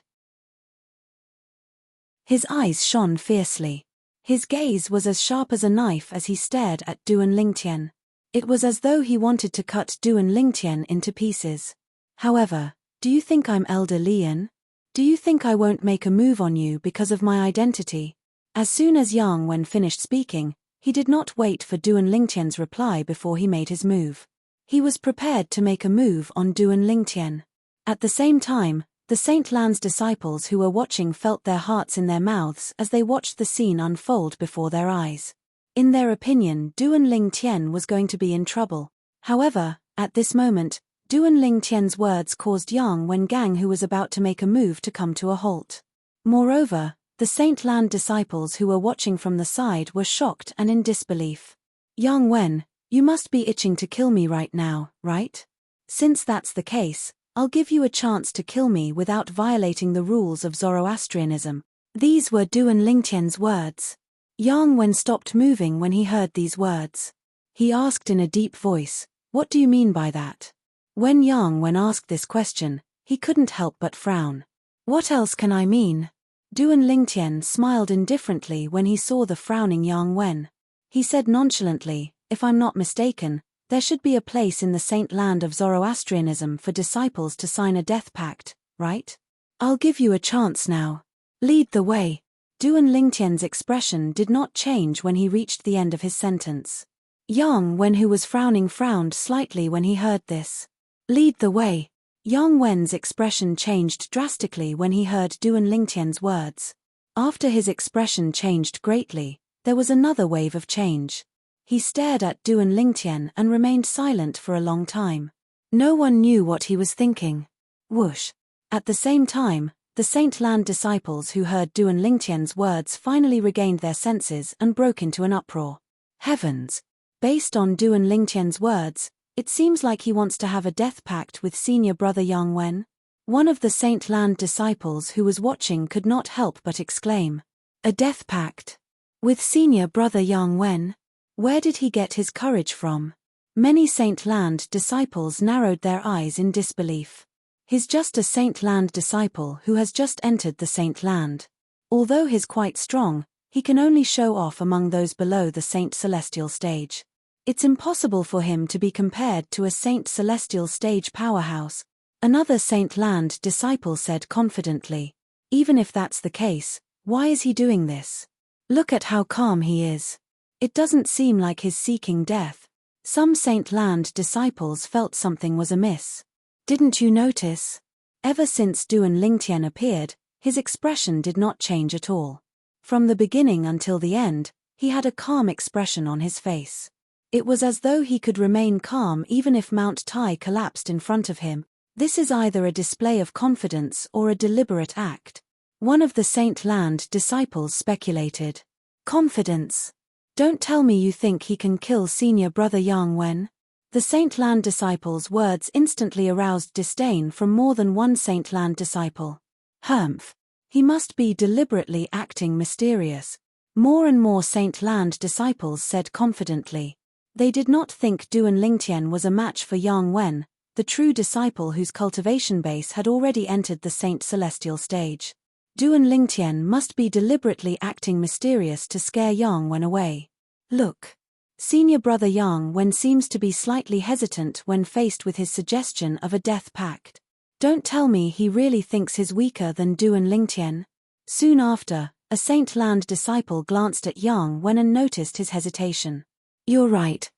His eyes shone fiercely. His gaze was as sharp as a knife as he stared at Duan Lingtian. It was as though he wanted to cut Duan Lingtian into pieces. However, do you think I'm Elder Lian? Do you think I won't make a move on you because of my identity? As soon as Yang Wen finished speaking, he did not wait for Duan Lingtian's reply before he made his move. He was prepared to make a move on Duan Lingtian. At the same time, the Saint Lan's disciples who were watching felt their hearts in their mouths as they watched the scene unfold before their eyes. In their opinion, Duan Lingtian was going to be in trouble. However, at this moment, Duan Lingtian's words caused Yang Wen Gang, who was about to make a move, to come to a halt. Moreover, the Saint Lan disciples who were watching from the side were shocked and in disbelief. Yang Wen, you must be itching to kill me right now, right? Since that's the case, I'll give you a chance to kill me without violating the rules of Zoroastrianism. These were Duan Lingtian's words. Yang Wen stopped moving when he heard these words. He asked in a deep voice, "What do you mean by that?" When Yang Wen asked this question, he couldn't help but frown. "What else can I mean?" Duan Lingtian smiled indifferently when he saw the frowning Yang Wen. He said nonchalantly, "If I'm not mistaken, there should be a place in the Saint Land of Zoroastrianism for disciples to sign a death pact, right? I'll give you a chance now. Lead the way." Duan Lingtian's expression did not change when he reached the end of his sentence. Yang Wen, who was frowning, frowned slightly when he heard this. "Lead the way." Yang Wen's expression changed drastically when he heard Duan Lingtian's words. After his expression changed greatly, there was another wave of change. He stared at Duan Lingtian and remained silent for a long time. No one knew what he was thinking. Whoosh. At the same time, the Saint Lan disciples who heard Duan Lingtian's words finally regained their senses and broke into an uproar. Heavens! Based on Duan Lingtian's words, it seems like he wants to have a death pact with senior brother Yang Wen. One of the Saint Lan disciples who was watching could not help but exclaim, "A death pact? With senior brother Yang Wen? Where did he get his courage from?" Many Saint Land disciples narrowed their eyes in disbelief. He's just a Saint Land disciple who has just entered the Saint Land. Although he's quite strong, he can only show off among those below the Saint Celestial stage. It's impossible for him to be compared to a Saint Celestial stage powerhouse, another Saint Land disciple said confidently. Even if that's the case, why is he doing this? Look at how calm he is. It doesn't seem like he's seeking death. Some Saint Land disciples felt something was amiss. Didn't you notice? Ever since Duan Lingtian appeared, his expression did not change at all. From the beginning until the end, he had a calm expression on his face. It was as though he could remain calm even if Mount Tai collapsed in front of him. This is either a display of confidence or a deliberate act. One of the Saint Land disciples speculated. Confidence. Don't tell me you think he can kill senior brother Yang Wen? The Saint Land disciples' words instantly aroused disdain from more than one Saint Land disciple. Humph. He must be deliberately acting mysterious. More and more Saint Land disciples said confidently. They did not think Duan Lingtian was a match for Yang Wen, the true disciple whose cultivation base had already entered the Saint Celestial stage. Duan Lingtian must be deliberately acting mysterious to scare Yang Wen away. Look. Senior brother Yang Wen seems to be slightly hesitant when faced with his suggestion of a death pact. Don't tell me he really thinks he's weaker than Duan Lingtian. Soon after, a Saint Land disciple glanced at Yang Wen and noticed his hesitation. You're right.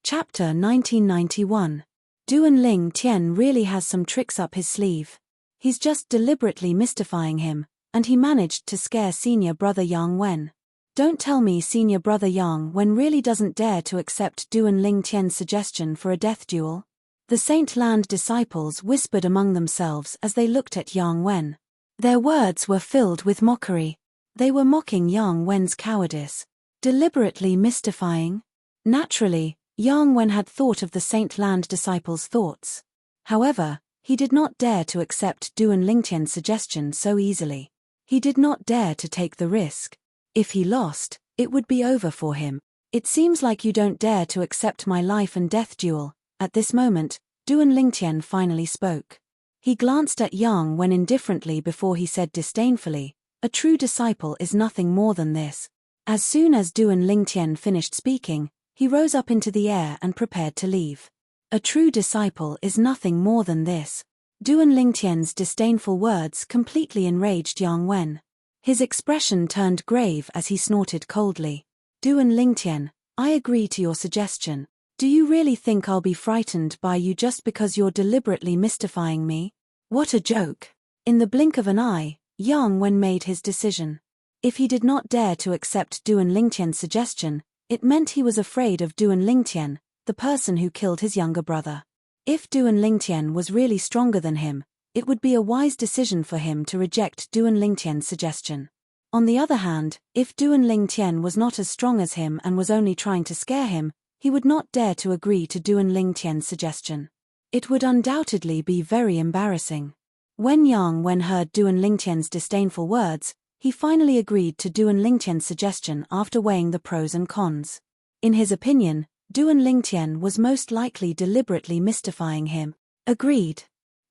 Chapter 1991. Duan Lingtian really has some tricks up his sleeve. He's just deliberately mystifying him, and he managed to scare senior brother Yang Wen. Don't tell me senior brother Yang Wen really doesn't dare to accept Duan Lingtian's suggestion for a death duel. The Saint Land disciples whispered among themselves as they looked at Yang Wen. Their words were filled with mockery. They were mocking Yang Wen's cowardice, deliberately mystifying. Naturally, Yang Wen had thought of the Saint Land disciples' thoughts. However, he did not dare to accept Duan Lingtian's suggestion so easily. He did not dare to take the risk. If he lost, it would be over for him. It seems like you don't dare to accept my life and death duel. At this moment, Duan Lingtian finally spoke. He glanced at Yang Wen indifferently before he said disdainfully, "A true disciple is nothing more than this. As soon as Duan Lingtian finished speaking, he rose up into the air and prepared to leave. A true disciple is nothing more than this. Duan Lingtian's disdainful words completely enraged Yang Wen. His expression turned grave as he snorted coldly. Duan Lingtian, I agree to your suggestion. Do you really think I'll be frightened by you just because you're deliberately mystifying me? What a joke. In the blink of an eye, Yang Wen made his decision. If he did not dare to accept Duan Lingtian's suggestion, it meant he was afraid of Duan Lingtian, the person who killed his younger brother. If Duan Lingtian was really stronger than him, it would be a wise decision for him to reject Duan Lingtian's suggestion. On the other hand, if Duan Lingtian was not as strong as him and was only trying to scare him, he would not dare to agree to Duan Lingtian's suggestion. It would undoubtedly be very embarrassing. When Yang Wen heard Duan Lingtian's disdainful words, he finally agreed to Duan Lingtian's suggestion after weighing the pros and cons. In his opinion, Duan Lingtian was most likely deliberately mystifying him. Agreed.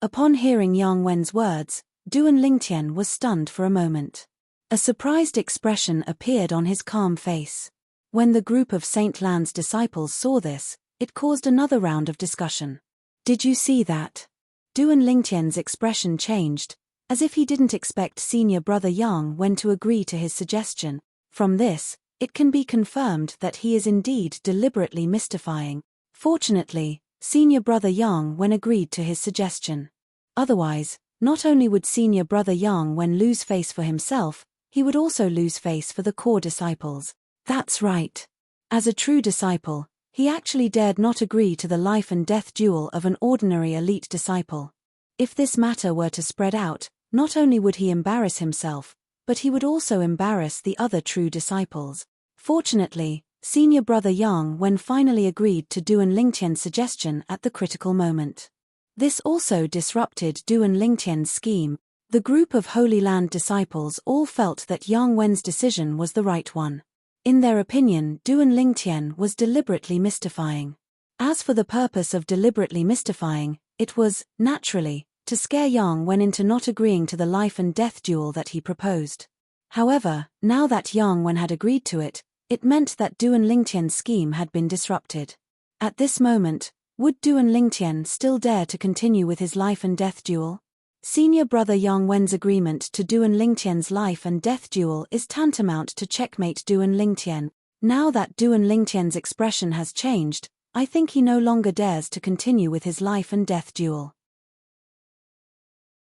Upon hearing Yang Wen's words, Duan Lingtian was stunned for a moment. A surprised expression appeared on his calm face. When the group of Saint Lan's disciples saw this, it caused another round of discussion. Did you see that? Duan Lingtian's expression changed, as if he didn't expect senior brother Yang Wen to agree to his suggestion. From this, it can be confirmed that he is indeed deliberately mystifying. Fortunately, senior brother Yang Wen agreed to his suggestion. Otherwise, not only would senior brother Yang Wen lose face for himself, he would also lose face for the core disciples. That's right. As a true disciple, he actually dared not agree to the life and death duel of an ordinary elite disciple. If this matter were to spread out, not only would he embarrass himself, but he would also embarrass the other true disciples. Fortunately, senior brother Yang Wen finally agreed to Duan Lingtian's suggestion at the critical moment. This also disrupted Duan Lingtian's scheme. The group of Holy Land disciples all felt that Yang Wen's decision was the right one. In their opinion, Duan Lingtian was deliberately mystifying. As for the purpose of deliberately mystifying, it was, naturally, to scare Yang Wen into not agreeing to the life and death duel that he proposed. However, now that Yang Wen had agreed to it, it meant that Duan Lingtian's scheme had been disrupted. At this moment, would Duan Lingtian still dare to continue with his life and death duel? Senior brother Yang Wen's agreement to Duan Lingtian's life and death duel is tantamount to checkmate Duan Lingtian. Now that Duan Lingtian's expression has changed, I think he no longer dares to continue with his life and death duel.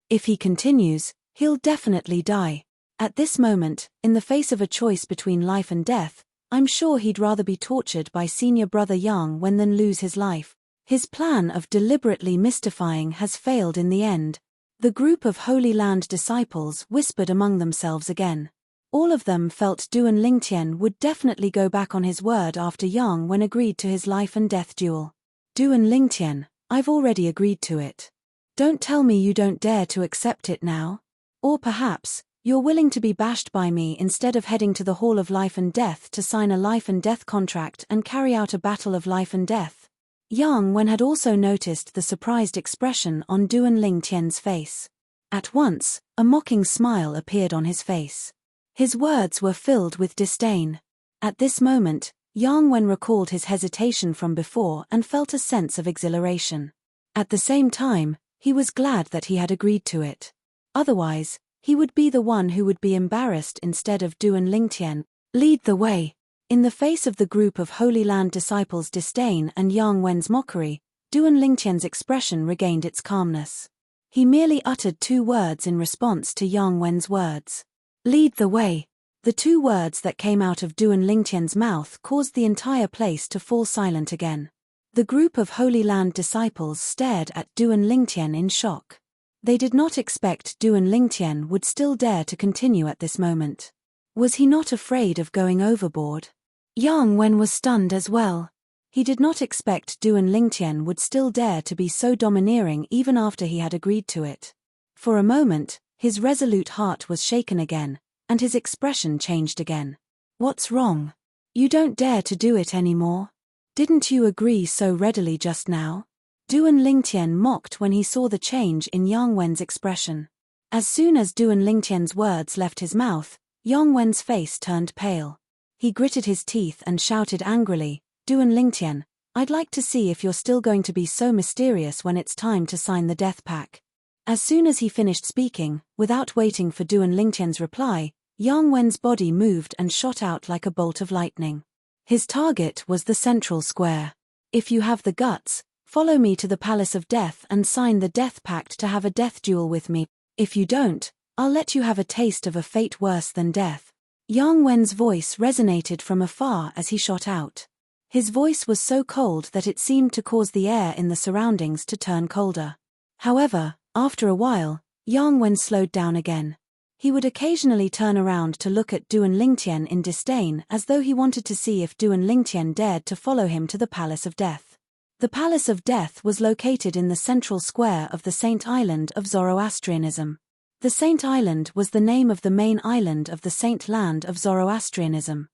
If he continues, he'll definitely die. At this moment, in the face of a choice between life and death, I'm sure he'd rather be tortured by senior brother Yang Wen than lose his life. His plan of deliberately mystifying has failed in the end. The group of Holy Land disciples whispered among themselves again. All of them felt Duan Lingtian would definitely go back on his word after Yang Wen agreed to his life and death duel. Duan Lingtian, I've already agreed to it. Don't tell me you don't dare to accept it now. Or perhaps, you're willing to be bashed by me instead of heading to the Hall of Life and Death to sign a life and death contract and carry out a battle of life and death. Yang Wen had also noticed the surprised expression on Duan Lingtian's face. At once, a mocking smile appeared on his face. His words were filled with disdain. At this moment, Yang Wen recalled his hesitation from before and felt a sense of exhilaration. At the same time, he was glad that he had agreed to it. Otherwise, he would be the one who would be embarrassed instead of Duan Lingtian. Lead the way. In the face of the group of Holy Land disciples' disdain and Yang Wen's mockery, Duan Lingtian's expression regained its calmness. He merely uttered 2 words in response to Yang Wen's words. Lead the way. The 2 words that came out of Duan Lingtian's mouth caused the entire place to fall silent again. The group of Holy Land disciples stared at Duan Lingtian in shock. They did not expect Duan Lingtian would still dare to continue at this moment. Was he not afraid of going overboard? Yang Wen was stunned as well. He did not expect Duan Lingtian would still dare to be so domineering even after he had agreed to it. For a moment, his resolute heart was shaken again, and his expression changed again. What's wrong? You don't dare to do it anymore? Didn't you agree so readily just now? Duan Lingtian mocked when he saw the change in Yang Wen's expression. As soon as Duan Lingtian's words left his mouth, Yang Wen's face turned pale. He gritted his teeth and shouted angrily, "Duan Lingtian, I'd like to see if you're still going to be so mysterious when it's time to sign the death pact." As soon as he finished speaking, without waiting for Duan Lingtian's reply, Yang Wen's body moved and shot out like a bolt of lightning. His target was the central square. "If you have the guts, follow me to the Palace of Death and sign the death pact to have a death duel with me. If you don't, I'll let you have a taste of a fate worse than death." Yang Wen's voice resonated from afar as he shot out. His voice was so cold that it seemed to cause the air in the surroundings to turn colder. However, after a while, Yang Wen slowed down again. He would occasionally turn around to look at Duan Lingtian in disdain as though he wanted to see if Duan Lingtian dared to follow him to the Palace of Death. The Palace of Death was located in the central square of the Saint Island of Zoroastrianism. The Saint Island was the name of the main island of the Saint Land of Zoroastrianism.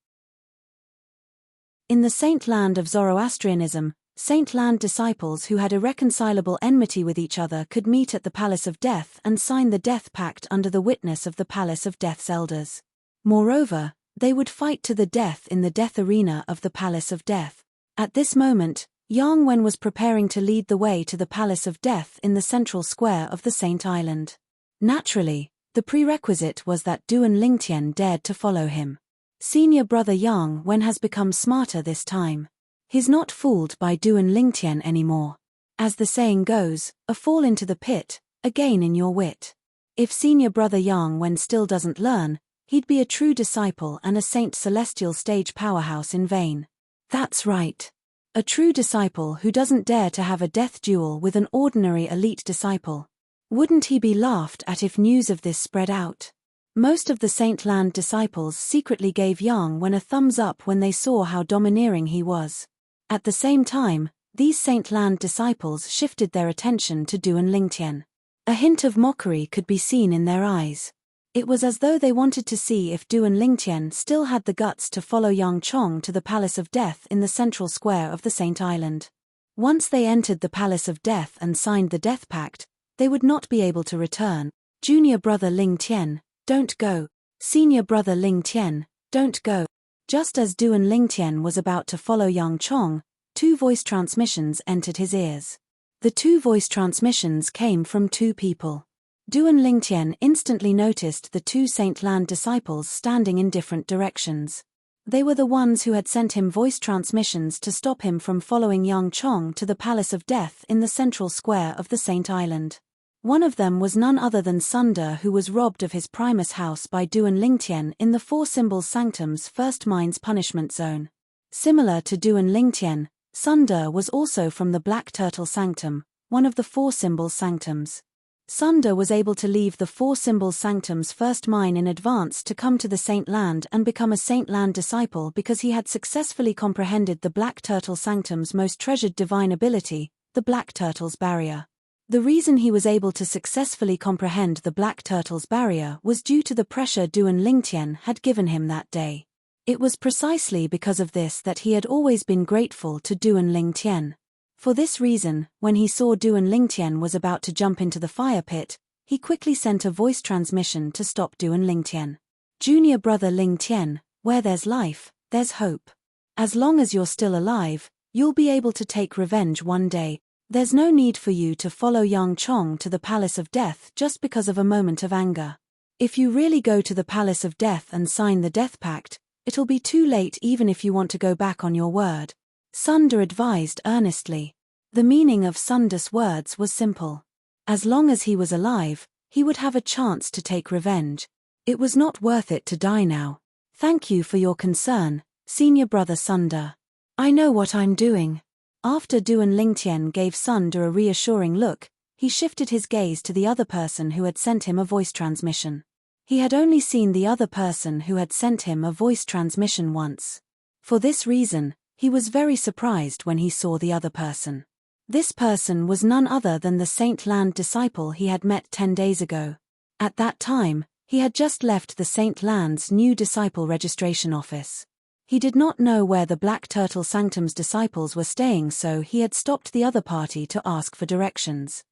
In the Saint Land of Zoroastrianism, Saint Land disciples who had irreconcilable enmity with each other could meet at the Palace of Death and sign the death pact under the witness of the Palace of Death's elders. Moreover, they would fight to the death in the death arena of the Palace of Death. At this moment, Yang Wen was preparing to lead the way to the Palace of Death in the central square of the Saint Island. Naturally, the prerequisite was that Duan Lingtian dared to follow him. Senior brother Yang Wen has become smarter this time. He's not fooled by Duan Lingtian anymore. As the saying goes, a fall into the pit, a gain in your wit. If senior brother Yang Wen still doesn't learn, he'd be a true disciple and a Saint Celestial stage powerhouse in vain. That's right. A true disciple who doesn't dare to have a death duel with an ordinary elite disciple. Wouldn't he be laughed at if news of this spread out? Most of the Saint Land disciples secretly gave Yang Wen a thumbs up when they saw how domineering he was. At the same time, these Saint Land disciples shifted their attention to Duan Lingtian. A hint of mockery could be seen in their eyes. It was as though they wanted to see if Duan Lingtian still had the guts to follow Yang Chong to the Palace of Death in the central square of the Saint Island. Once they entered the Palace of Death and signed the death pact, they would not be able to return. "Junior brother Lingtian, don't go. Senior brother Lingtian, don't go." Just as Duan Lingtian was about to follow Yang Chong, two voice transmissions entered his ears. The two voice transmissions came from two people. Duan Lingtian instantly noticed the two Saint Land disciples standing in different directions. They were the ones who had sent him voice transmissions to stop him from following Yang Chong to the Palace of Death in the central square of the Saint Island. One of them was none other than Sunder, who was robbed of his Primus house by Duan Lingtian in the Four Symbols Sanctum's First Mind's punishment zone. Similar to Duan Lingtian, Sunder was also from the Black Turtle Sanctum, one of the Four Symbols Sanctums. Sunder was able to leave the Four Symbols Sanctum's First Mind in advance to come to the Saint Land and become a Saint Land disciple because he had successfully comprehended the Black Turtle Sanctum's most treasured divine ability, the Black Turtle's Barrier. The reason he was able to successfully comprehend the Black Turtle's barrier was due to the pressure Duan Lingtian had given him that day. It was precisely because of this that he had always been grateful to Duan Lingtian. For this reason, when he saw Duan Lingtian was about to jump into the fire pit, he quickly sent a voice transmission to stop Duan Lingtian. "Junior brother Lingtian, where there's life, there's hope. As long as you're still alive, you'll be able to take revenge one day. There's no need for you to follow Yang Chong to the Palace of Death just because of a moment of anger. If you really go to the Palace of Death and sign the death pact, it'll be too late even if you want to go back on your word," Sunder advised earnestly. The meaning of Sunder's words was simple. As long as he was alive, he would have a chance to take revenge. It was not worth it to die now. "Thank you for your concern, senior brother Sunder. I know what I'm doing." After Duan Lingtian gave Sunder a reassuring look, he shifted his gaze to the other person who had sent him a voice transmission. He had only seen the other person who had sent him a voice transmission once. For this reason, he was very surprised when he saw the other person. This person was none other than the Saint Land disciple he had met 10 days ago. At that time, he had just left the Saint Land's new disciple registration office. He did not know where the Black Turtle Sanctum's disciples were staying, so he had stopped the other party to ask for directions.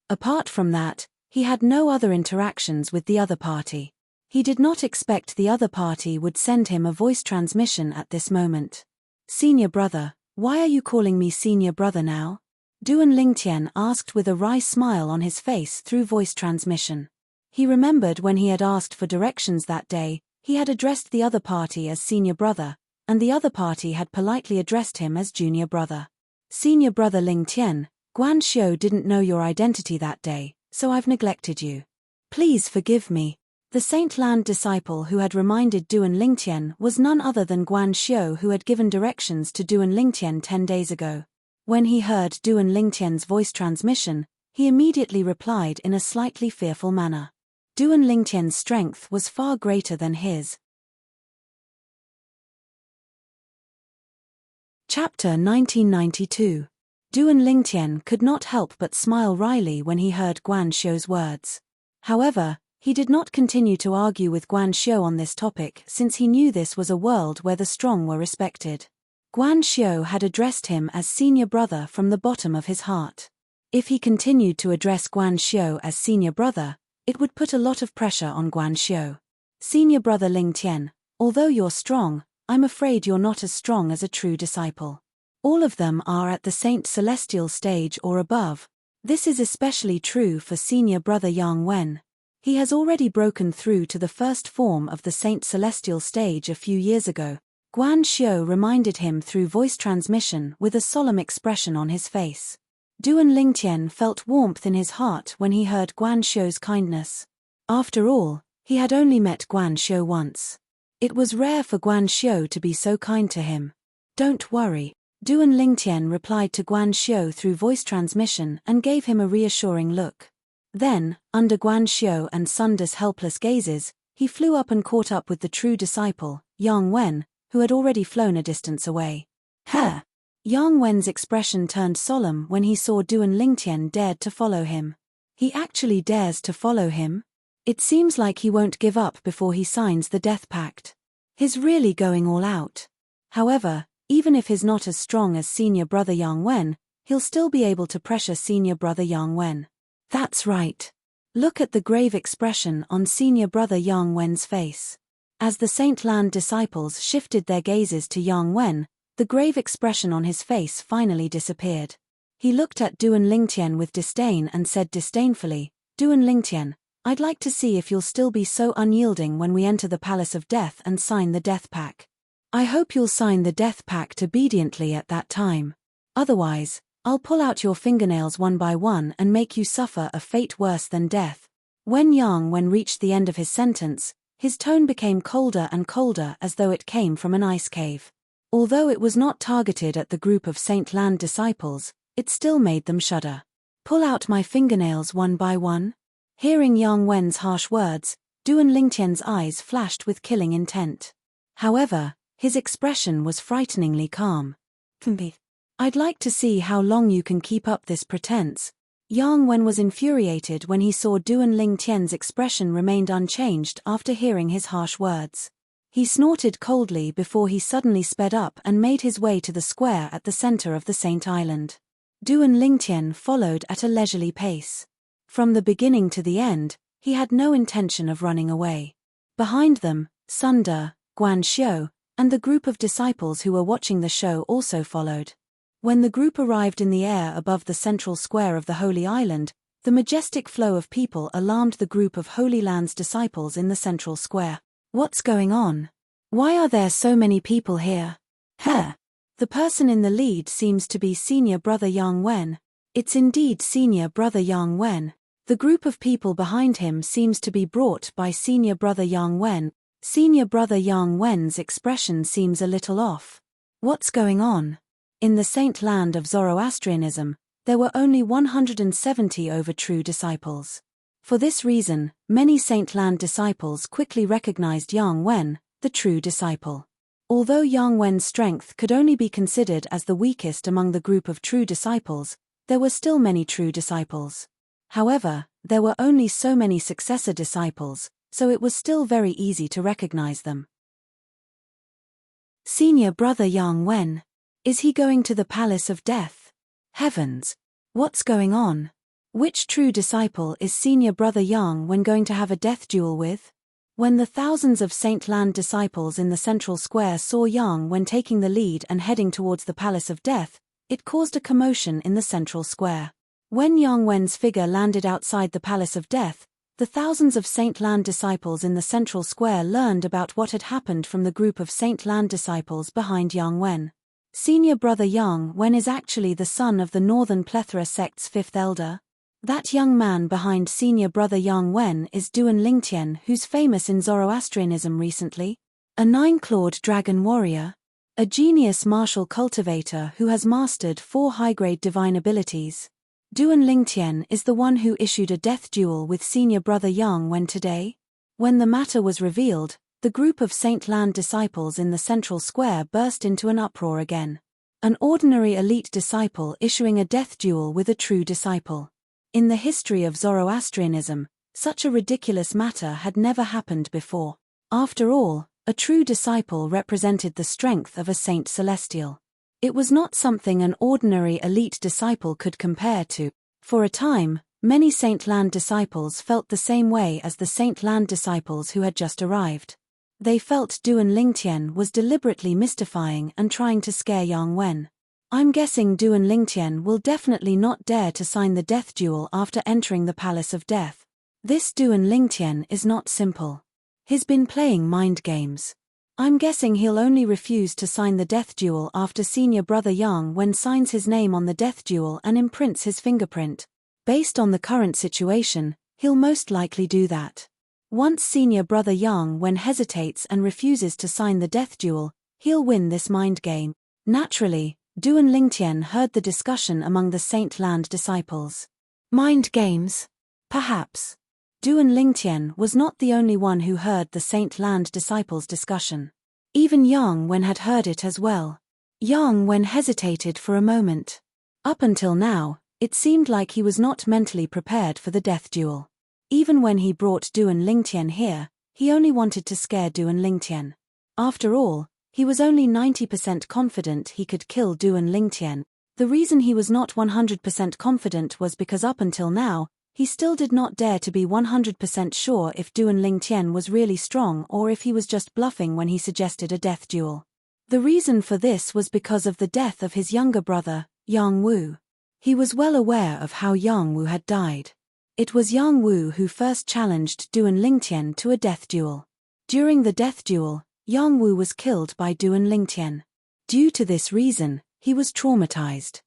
Apart from that, he had no other interactions with the other party. He did not expect the other party would send him a voice transmission at this moment. Senior brother, why are you calling me senior brother now? Duan Lingtian asked with a wry smile on his face through voice transmission. He remembered when he had asked for directions that day, he had addressed the other party as senior brother, and the other party had politely addressed him as junior brother. Senior brother Lingtian, Guan Xiu didn't know your identity that day, so I've neglected you. Please forgive me. The Saint Land disciple who had reminded Duan Lingtian was none other than Guan Xiu, who had given directions to Duan Lingtian 10 days ago. When he heard Duan Lingtian's voice transmission, he immediately replied in a slightly fearful manner. Duan Lingtian's strength was far greater than his. Chapter 1992. Duan Lingtian could not help but smile wryly when he heard Guan Xiu's words. However, he did not continue to argue with Guan Xiu on this topic, since he knew this was a world where the strong were respected. Guan Xiu had addressed him as senior brother from the bottom of his heart. If he continued to address Guan Xiu as senior brother, it would put a lot of pressure on Guan Xiu. Senior brother Lingtian, although you're strong, I'm afraid you're not as strong as a true disciple. All of them are at the Saint Celestial stage or above. This is especially true for senior brother Yang Wen. He has already broken through to the first form of the Saint Celestial stage a few years ago. Guan Xiu reminded him through voice transmission with a solemn expression on his face. Duan Lingtian felt warmth in his heart when he heard Guan Xiu's kindness. After all, he had only met Guan Xiu once. It was rare for Guan Xiu to be so kind to him. Don't worry. Duan Lingtian replied to Guan Xiu through voice transmission and gave him a reassuring look. Then, under Guan Xiu and Sunda's helpless gazes, he flew up and caught up with the true disciple, Yang Wen, who had already flown a distance away. Ha! Yang Wen's expression turned solemn when he saw Duan Lingtian dared to follow him. He actually dares to follow him? It seems like he won't give up before he signs the death pact. He's really going all out. However, even if he's not as strong as senior brother Yang Wen, he'll still be able to pressure senior brother Yang Wen. That's right. Look at the grave expression on senior brother Yang Wen's face. As the Saint Land disciples shifted their gazes to Yang Wen, the grave expression on his face finally disappeared. He looked at Duan Lingtian with disdain and said disdainfully, Duan Lingtian, I'd like to see if you'll still be so unyielding when we enter the Palace of Death and sign the death pact. I hope you'll sign the death pact obediently at that time. Otherwise, I'll pull out your fingernails one by one and make you suffer a fate worse than death. When Yang Wen reached the end of his sentence, his tone became colder and colder as though it came from an ice cave. Although it was not targeted at the group of Saint Land disciples, it still made them shudder. Pull out my fingernails one by one? Hearing Yang Wen's harsh words, Duan Lingtian's eyes flashed with killing intent. However, his expression was frighteningly calm. I'd like to see how long you can keep up this pretense. Yang Wen was infuriated when he saw Duan Lingtian's expression remained unchanged after hearing his harsh words. He snorted coldly before he suddenly sped up and made his way to the square at the center of the Saint Island. Duan Lingtian followed at a leisurely pace. From the beginning to the end, he had no intention of running away. Behind them, Sunda, Guan Xiu, and the group of disciples who were watching the show also followed. When the group arrived in the air above the central square of the Holy Island, the majestic flow of people alarmed the group of Holy Land's disciples in the central square. What's going on? Why are there so many people here? The person in the lead seems to be senior brother Yang Wen. It's indeed senior brother Yang Wen. The group of people behind him seems to be brought by senior brother Yang Wen. Senior brother Yang Wen's expression seems a little off. What's going on? In the Saint Land of Zoroastrianism, there were only 170 over true disciples. For this reason, many Saint Land disciples quickly recognized Yang Wen, the true disciple. Although Yang Wen's strength could only be considered as the weakest among the group of true disciples, there were still many true disciples. However, there were only so many successor disciples, so it was still very easy to recognize them. Senior brother Yang Wen. Is he going to the Palace of Death? Heavens! What's going on? Which true disciple is senior brother Yang Wen going to have a death duel with? When the thousands of Saint Land disciples in the central square saw Yang Wen taking the lead and heading towards the Palace of Death, it caused a commotion in the central square. When Yang Wen's figure landed outside the Palace of Death, the thousands of Saint Land disciples in the central square learned about what had happened from the group of Saint Land disciples behind Yang Wen. Senior brother Yang Wen is actually the son of the Northern Plethora sect's fifth elder. That young man behind senior brother Yang Wen is Duan Lingtian, who's famous in Zoroastrianism recently. A nine-clawed dragon warrior. A genius martial cultivator who has mastered 4 high-grade divine abilities. Duan Lingtian is the one who issued a death duel with senior brother Yang Wen today. When the matter was revealed, the group of Saint Land disciples in the central square burst into an uproar again. An ordinary elite disciple issuing a death duel with a true disciple. In the history of Zoroastrianism, such a ridiculous matter had never happened before. After all, a true disciple represented the strength of a saint celestial. It was not something an ordinary elite disciple could compare to. For a time, many Saint Land disciples felt the same way as the Saint Land disciples who had just arrived. They felt Duan Lingtian was deliberately mystifying and trying to scare Yang Wen. I'm guessing Duan Lingtian will definitely not dare to sign the death duel after entering the Palace of Death. This Duan Lingtian is not simple. He's been playing mind games. I'm guessing he'll only refuse to sign the death duel after senior brother Yang Wen signs his name on the death duel and imprints his fingerprint. Based on the current situation, he'll most likely do that. Once senior brother Yang Wen hesitates and refuses to sign the death duel, he'll win this mind game. Naturally, Duan Lingtian heard the discussion among the Saint Land disciples. Mind games? Perhaps. Duan Lingtian was not the only one who heard the Saint Land disciples' discussion. Even Yang Wen had heard it as well. Yang Wen hesitated for a moment. Up until now, it seemed like he was not mentally prepared for the death duel. Even when he brought Duan Lingtian here, he only wanted to scare Duan Lingtian. After all, he was only 90% confident he could kill Duan Lingtian. The reason he was not 100% confident was because up until now, he still did not dare to be 100% sure if Duan Lingtian was really strong or if he was just bluffing when he suggested a death duel. The reason for this was because of the death of his younger brother, Yang Wu. He was well aware of how Yang Wu had died. It was Yang Wu who first challenged Duan Lingtian to a death duel. During the death duel, Yang Wu was killed by Duan Lingtian. Due to this reason, he was traumatized.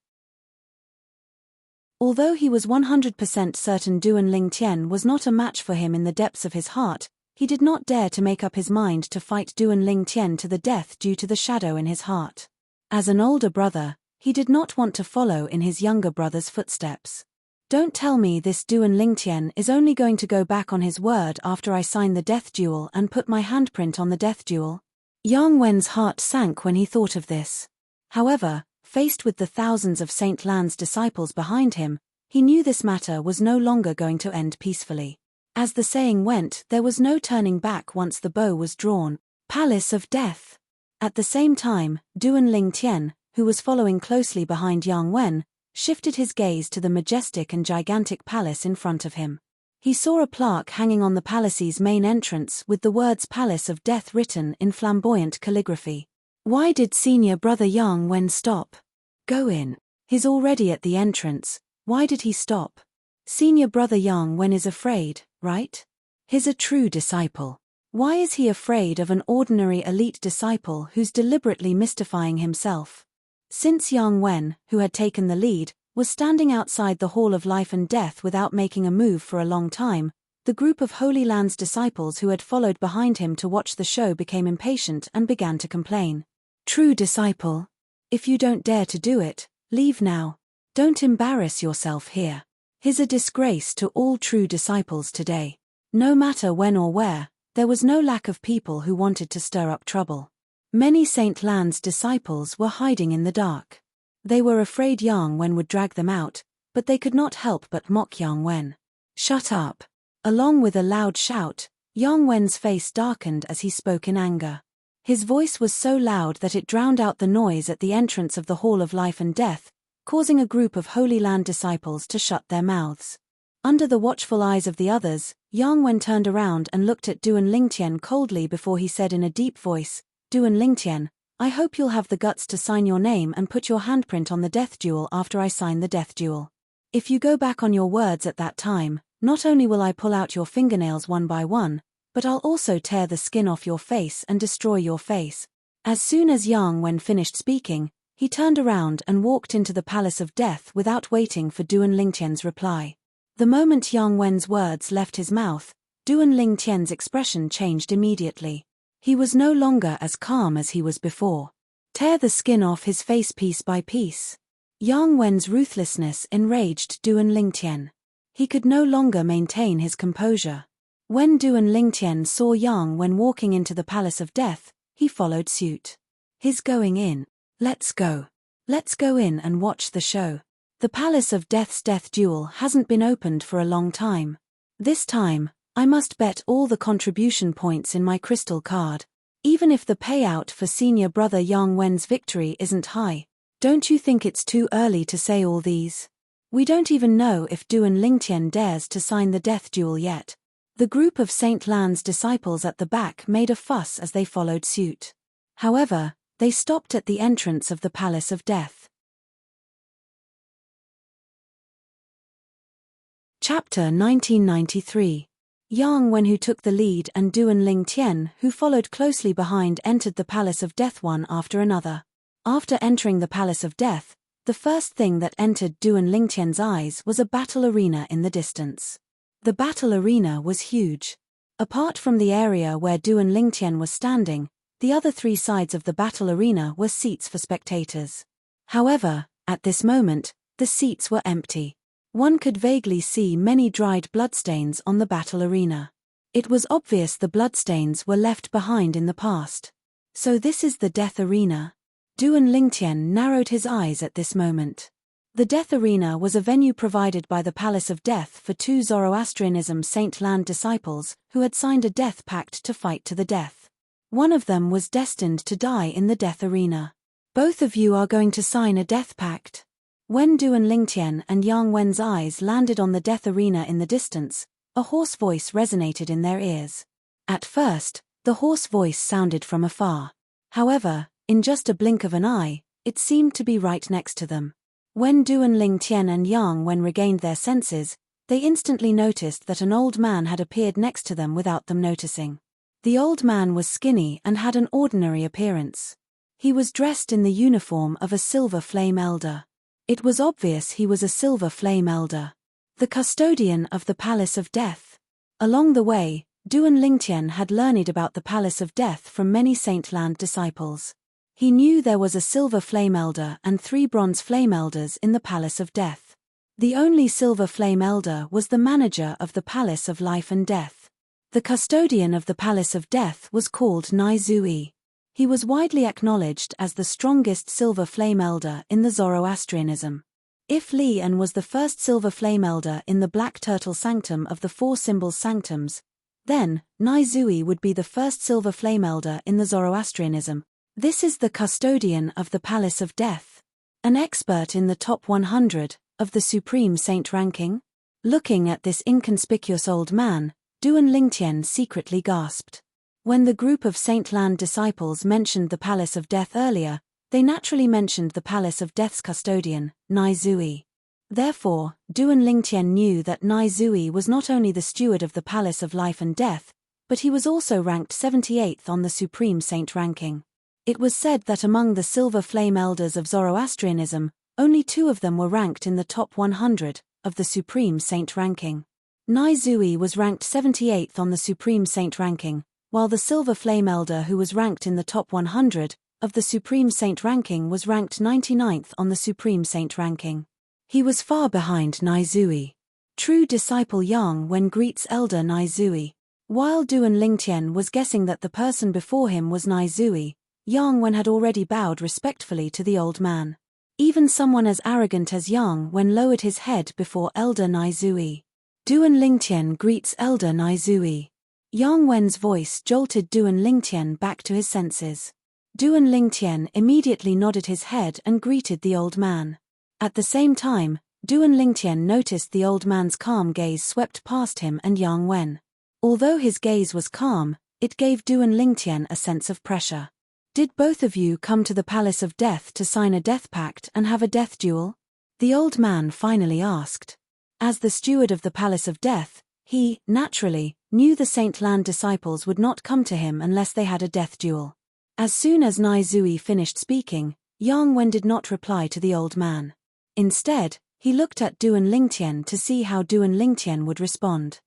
Although he was 100% certain Duan Lingtian was not a match for him in the depths of his heart, he did not dare to make up his mind to fight Duan Lingtian to the death due to the shadow in his heart. As an older brother, he did not want to follow in his younger brother's footsteps. Don't tell me this Duan Lingtian is only going to go back on his word after I sign the death duel and put my handprint on the death duel. Yang Wen's heart sank when he thought of this. However, faced with the thousands of Saint Land's disciples behind him, he knew this matter was no longer going to end peacefully. As the saying went, there was no turning back once the bow was drawn. Palace of Death. At the same time, Duan Lingtian, who was following closely behind Yang Wen, shifted his gaze to the majestic and gigantic palace in front of him. He saw a plaque hanging on the palace's main entrance with the words Palace of Death written in flamboyant calligraphy. Why did senior brother Yang Wen stop? Go in. He's already at the entrance. Why did he stop? Senior brother Yang Wen is afraid, right? He's a true disciple. Why is he afraid of an ordinary elite disciple who's deliberately mystifying himself? Since Yang Wen, who had taken the lead, was standing outside the Hall of Life and Death without making a move for a long time, the group of Holy Land's disciples who had followed behind him to watch the show became impatient and began to complain. True disciple. If you don't dare to do it, leave now. Don't embarrass yourself here. He's a disgrace to all true disciples today. No matter when or where, there was no lack of people who wanted to stir up trouble. Many Saint Land's disciples were hiding in the dark. They were afraid Yang Wen would drag them out, but they could not help but mock Yang Wen. Shut up. Along with a loud shout, Yang Wen's face darkened as he spoke in anger. His voice was so loud that it drowned out the noise at the entrance of the Hall of Life and Death, causing a group of Holy Land disciples to shut their mouths. Under the watchful eyes of the others, Yang Wen turned around and looked at Duan Lingtian coldly before he said in a deep voice, "Duan Lingtian, I hope you'll have the guts to sign your name and put your handprint on the death jewel after I sign the death jewel. If you go back on your words at that time, not only will I pull out your fingernails one by one, but I'll also tear the skin off your face and destroy your face." As soon as Yang Wen finished speaking, he turned around and walked into the Palace of Death without waiting for Duan Lingtian's reply. The moment Yang Wen's words left his mouth, Duan Lingtian's expression changed immediately. He was no longer as calm as he was before. Tear the skin off his face piece by piece. Yang Wen's ruthlessness enraged Duan Lingtian. He could no longer maintain his composure. When Duan Lingtian saw Yang Wen walking into the Palace of Death, he followed suit. He's going in. Let's go. Let's go in and watch the show. The Palace of Death's death duel hasn't been opened for a long time. This time, I must bet all the contribution points in my crystal card. Even if the payout for senior brother Yang Wen's victory isn't high. Don't you think it's too early to say all these? We don't even know if Duan Lingtian dares to sign the death duel yet. The group of Saint Lan's disciples at the back made a fuss as they followed suit. However, they stopped at the entrance of the Palace of Death. Chapter 1993. Yang Wen, who took the lead, and Duan Lingtian, who followed closely behind, entered the Palace of Death one after another. After entering the Palace of Death, the first thing that entered Duan Lingtian's eyes was a battle arena in the distance. The battle arena was huge. Apart from the area where Duan Lingtian was standing, the other three sides of the battle arena were seats for spectators. However, at this moment, the seats were empty. One could vaguely see many dried bloodstains on the battle arena. It was obvious the bloodstains were left behind in the past. So this is the death arena? Duan Lingtian narrowed his eyes at this moment. The death arena was a venue provided by the Palace of Death for two Zoroastrianism Saint Lan disciples who had signed a death pact to fight to the death. One of them was destined to die in the death arena. Both of you are going to sign a death pact? When Duan Lingtian and Yang Wen's eyes landed on the death arena in the distance, a hoarse voice resonated in their ears. At first, the hoarse voice sounded from afar. However, in just a blink of an eye, it seemed to be right next to them. When Duan Lingtian and Yang Wen regained their senses, they instantly noticed that an old man had appeared next to them without them noticing. The old man was skinny and had an ordinary appearance. He was dressed in the uniform of a Silver Flame Elder. It was obvious he was a Silver Flame Elder, the custodian of the Palace of Death. Along the way, Duan Lingtian had learned about the Palace of Death from many Saint Lan disciples. He knew there was a Silver Flame Elder and 3 Bronze Flame Elders in the Palace of Death. The only Silver Flame Elder was the manager of the Palace of Life and Death. The custodian of the Palace of Death was called Nai Zui. He was widely acknowledged as the strongest Silver Flame Elder in the Zoroastrianism. If Li An was the first Silver Flame Elder in the Black Turtle Sanctum of the 4 Symbols Sanctums, then Nai Zui would be the first Silver Flame Elder in the Zoroastrianism. This is the custodian of the Palace of Death. An expert in the top 100 of the Supreme Saint ranking? Looking at this inconspicuous old man, Duan Lingtian secretly gasped. When the group of Saint Lan disciples mentioned the Palace of Death earlier, they naturally mentioned the Palace of Death's custodian, Nai Zui. Therefore, Duan Lingtian knew that Nai Zui was not only the steward of the Palace of Life and Death, but he was also ranked 78th on the Supreme Saint ranking. It was said that among the Silver Flame Elders of Zoroastrianism, only 2 of them were ranked in the top 100 of the Supreme Saint ranking. Nai Zui was ranked 78th on the Supreme Saint ranking, while the Silver Flame Elder who was ranked in the top 100 of the Supreme Saint ranking was ranked 99th on the Supreme Saint ranking. He was far behind Nai Zui. True disciple Yang Wen greets Elder Nai Zui. While Duan Lingtian was guessing that the person before him was Nai Zui, Yang Wen had already bowed respectfully to the old man. Even someone as arrogant as Yang Wen lowered his head before Elder Nai Zui. Duan Lingtian greets Elder Nai Zui. Yang Wen's voice jolted Duan Lingtian back to his senses. Duan Lingtian immediately nodded his head and greeted the old man. At the same time, Duan Lingtian noticed the old man's calm gaze swept past him and Yang Wen. Although his gaze was calm, it gave Duan Lingtian a sense of pressure. Did both of you come to the Palace of Death to sign a death pact and have a death duel? The old man finally asked. As the steward of the Palace of Death, he, naturally, knew the Saint Land disciples would not come to him unless they had a death duel. As soon as Nai Zui finished speaking, Yang Wen did not reply to the old man. Instead, he looked at Duan Lingtian to see how Duan Lingtian would respond.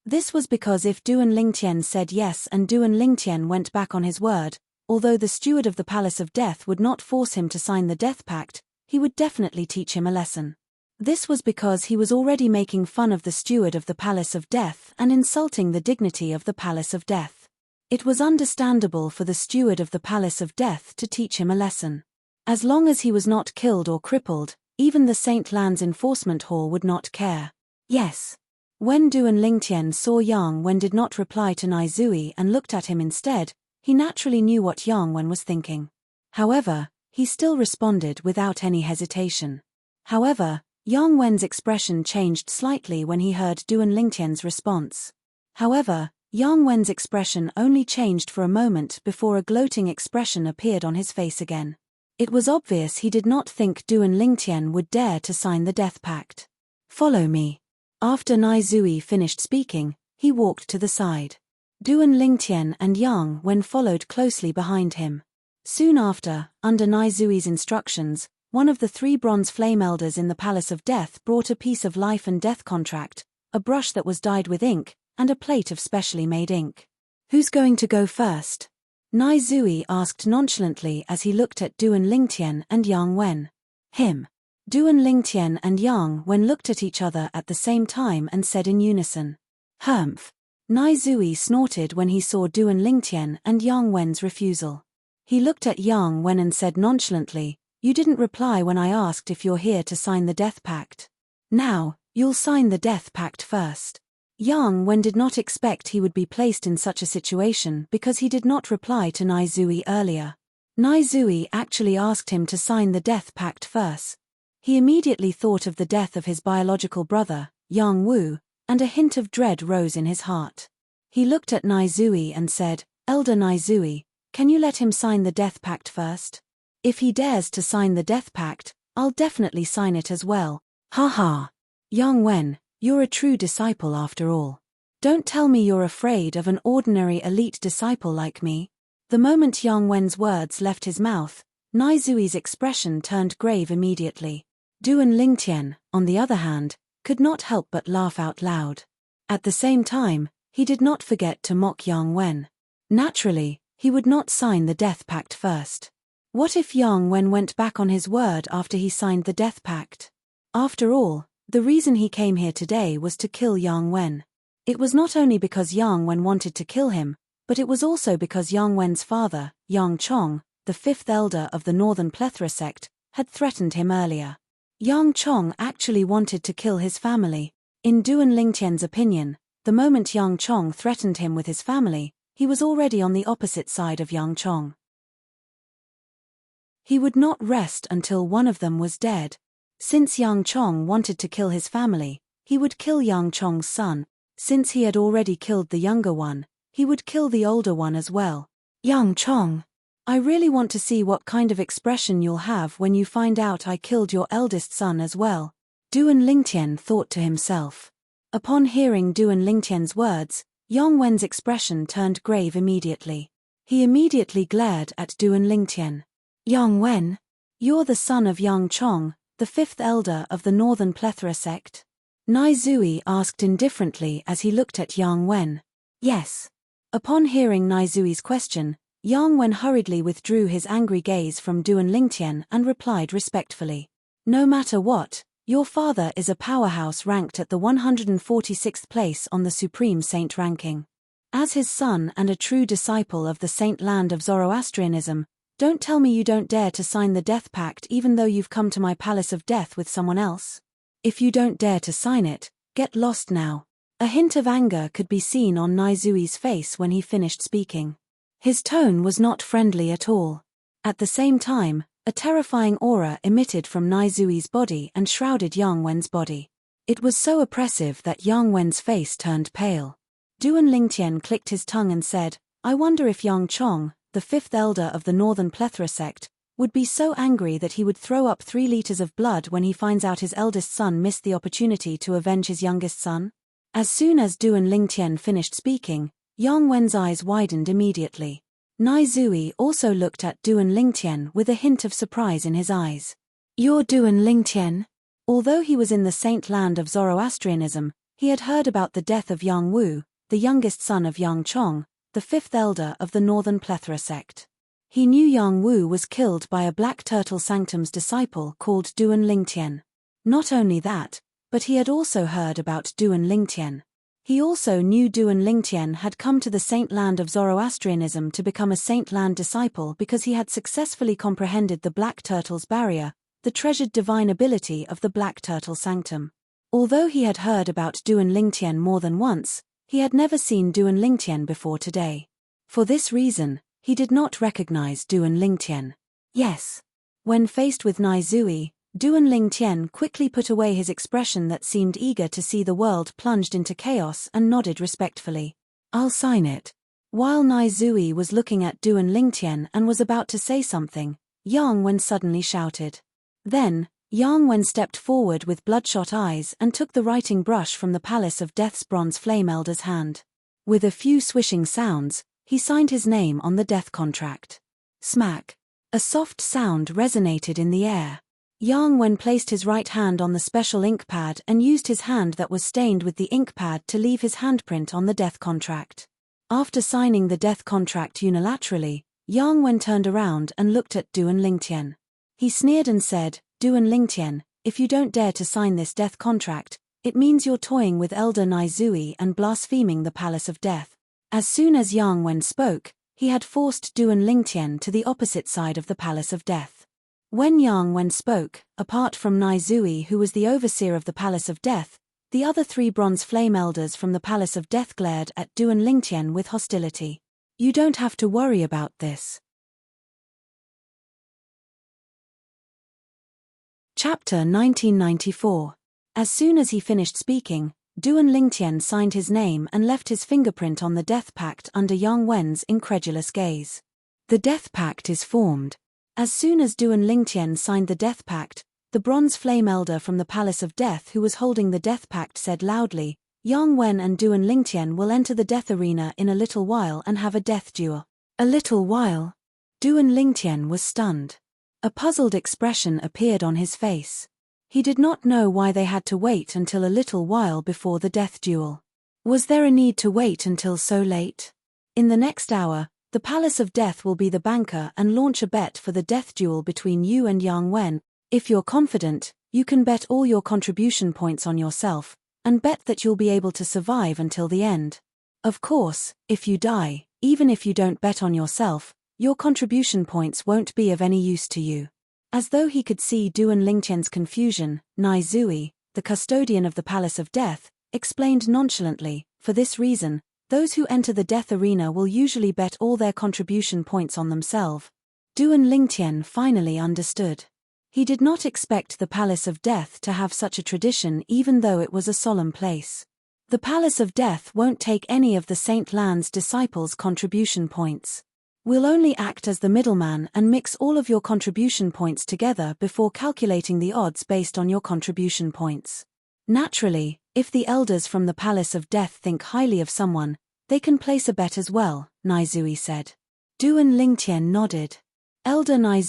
This was because if Duan Lingtian said yes and Duan Lingtian went back on his word, although the steward of the Palace of Death would not force him to sign the death pact, he would definitely teach him a lesson. This was because he was already making fun of the steward of the Palace of Death and insulting the dignity of the Palace of Death. It was understandable for the steward of the Palace of Death to teach him a lesson. As long as he was not killed or crippled, even the Saint Land's enforcement hall would not care. Yes. When Duan Lingtian saw Yang Wen did not reply to Nai Zui and looked at him instead, he naturally knew what Yang Wen was thinking. However, he still responded without any hesitation. However, Yang Wen's expression changed slightly when he heard Duan Lingtian's response. However, Yang Wen's expression only changed for a moment before a gloating expression appeared on his face again. It was obvious he did not think Duan Lingtian would dare to sign the death pact. Follow me. After Nai Zui finished speaking, he walked to the side. Duan Lingtian and Yang Wen followed closely behind him. Soon after, under Nai Zui's instructions, one of the 3 bronze flame elders in the Palace of Death brought a piece of life and death contract, a brush that was dyed with ink, and a plate of specially made ink. Who's going to go first? Nai Zui asked nonchalantly as he looked at Duan Lingtian and Yang Wen. Him. Duan Lingtian and Yang Wen looked at each other at the same time and said in unison. Humph. Nai Zui snorted when he saw Duan Lingtian and Yang Wen's refusal. He looked at Yang Wen and said nonchalantly, You didn't reply when I asked if you're here to sign the death pact. Now, you'll sign the death pact first. Yang Wen did not expect he would be placed in such a situation because he did not reply to Nai Zui earlier. Nai Zui actually asked him to sign the death pact first. He immediately thought of the death of his biological brother, Yang Wu, and a hint of dread rose in his heart. He looked at Nai Zui and said, Elder Nai Zui, can you let him sign the death pact first? If he dares to sign the death pact, I'll definitely sign it as well. Ha ha. Yang Wen, you're a true disciple after all. Don't tell me you're afraid of an ordinary elite disciple like me. The moment Yang Wen's words left his mouth, Nai Zui's expression turned grave immediately. Duan Lingtian, on the other hand, could not help but laugh out loud. At the same time, he did not forget to mock Yang Wen. Naturally, he would not sign the death pact first. What if Yang Wen went back on his word after he signed the death pact? After all, the reason he came here today was to kill Yang Wen. It was not only because Yang Wen wanted to kill him, but it was also because Yang Wen's father, Yang Chong, the 5th elder of the Northern Plethora sect, had threatened him earlier. Yang Chong actually wanted to kill his family. In Duan Lingtian's opinion, the moment Yang Chong threatened him with his family, he was already on the opposite side of Yang Chong. He would not rest until one of them was dead. Since Yang Chong wanted to kill his family, he would kill Yang Chong's son. Since he had already killed the younger one, he would kill the older one as well. Yang Chong, I really want to see what kind of expression you'll have when you find out I killed your eldest son as well. Duan Lingtian thought to himself. Upon hearing Duan Lingtian's words, Yang Wen's expression turned grave immediately. He immediately glared at Duan Lingtian. Yang Wen, you're the son of Yang Chong, the 5th elder of the Northern Plethora sect? Nai Zui asked indifferently as he looked at Yang Wen. Yes. Upon hearing Nai Zui's question, Yang Wen hurriedly withdrew his angry gaze from Duan Lingtian and replied respectfully. No matter what, your father is a powerhouse ranked at the 146th place on the Supreme Saint ranking. As his son and a true disciple of the Saint Land of Zoroastrianism, don't tell me you don't dare to sign the death pact even though you've come to my Palace of Death with someone else. If you don't dare to sign it, get lost now. A hint of anger could be seen on Nai Zui's face when he finished speaking. His tone was not friendly at all. At the same time, A terrifying aura emitted from Naizui's body and shrouded Yang Wen's body. It was so oppressive that Yang Wen's face turned pale. Duan Lingtian clicked his tongue and said, "I wonder if Yang Chong, the fifth elder of the Northern Plethora sect, would be so angry that he would throw up 3 liters of blood when he finds out his eldest son missed the opportunity to avenge his youngest son?" As soon as Duan Lingtian finished speaking, Yang Wen's eyes widened immediately. Nai also looked at Duan Lingtian with a hint of surprise in his eyes. "You're Duan Lingtian?" Although he was in the saint land of Zoroastrianism, he had heard about the death of Yang Wu, the youngest son of Yang Chong, the fifth elder of the Northern Plethora sect. He knew Yang Wu was killed by a Black Turtle Sanctum's disciple called Duan Lingtian. Not only that, but he had also heard about Duan Lingtian. He also knew Duan Lingtian had come to the saint land of Zoroastrianism to become a saint land disciple because he had successfully comprehended the Black Turtle's barrier, the treasured divine ability of the Black Turtle Sanctum. Although he had heard about Duan Lingtian more than once, he had never seen Duan Lingtian before today. For this reason, he did not recognize Duan Lingtian. Yes. When faced with Nai, Duan Lingtian quickly put away his expression that seemed eager to see the world plunged into chaos and nodded respectfully. "I'll sign it." While Nai was looking at Duan Lingtian and was about to say something, Yang Wen suddenly shouted. Then, Yang Wen stepped forward with bloodshot eyes and took the writing brush from the Palace of Death's bronze flame elder's hand. With a few swishing sounds, he signed his name on the death contract. Smack! A soft sound resonated in the air. Yang Wen placed his right hand on the special ink pad and used his hand that was stained with the ink pad to leave his handprint on the death contract. After signing the death contract unilaterally, Yang Wen turned around and looked at Duan Lingtian. He sneered and said, "Duan Lingtian, if you don't dare to sign this death contract, it means you're toying with Elder Nai and blaspheming the Palace of Death." As soon as Yang Wen spoke, he had forced Duan Lingtian to the opposite side of the Palace of Death. When Yang Wen spoke, apart from Nai who was the overseer of the Palace of Death, the other 3 bronze flame elders from the Palace of Death glared at Duan Lingtian with hostility. "You don't have to worry about this." Chapter 1994. As soon as he finished speaking, Duan Lingtian signed his name and left his fingerprint on the death pact under Yang Wen's incredulous gaze. The death pact is formed. As soon as Duan Lingtian signed the death pact, the bronze flame elder from the Palace of Death who was holding the death pact said loudly, "Yang Wen and Duan Lingtian will enter the death arena in a little while and have a death duel." A little while? Duan Lingtian was stunned. A puzzled expression appeared on his face. He did not know why they had to wait until a little while before the death duel. Was there a need to wait until so late? In the next hour, the Palace of Death will be the banker and launch a bet for the death duel between you and Yang Wen. If you're confident, you can bet all your contribution points on yourself, and bet that you'll be able to survive until the end. Of course, if you die, even if you don't bet on yourself, your contribution points won't be of any use to you. As though he could see Duan Lingtian's confusion, Nai, the custodian of the Palace of Death, explained nonchalantly, "For this reason, those who enter the death arena will usually bet all their contribution points on themselves." Duan Lingtian finally understood. He did not expect the Palace of Death to have such a tradition even though it was a solemn place. The Palace of Death won't take any of the Saint Land's disciples' contribution points. We'll only act as the middleman and mix all of your contribution points together before calculating the odds based on your contribution points. Naturally, if the elders from the Palace of Death think highly of someone, they can place a bet as well, Nai said. Duan Lingtian nodded. Elder Nai,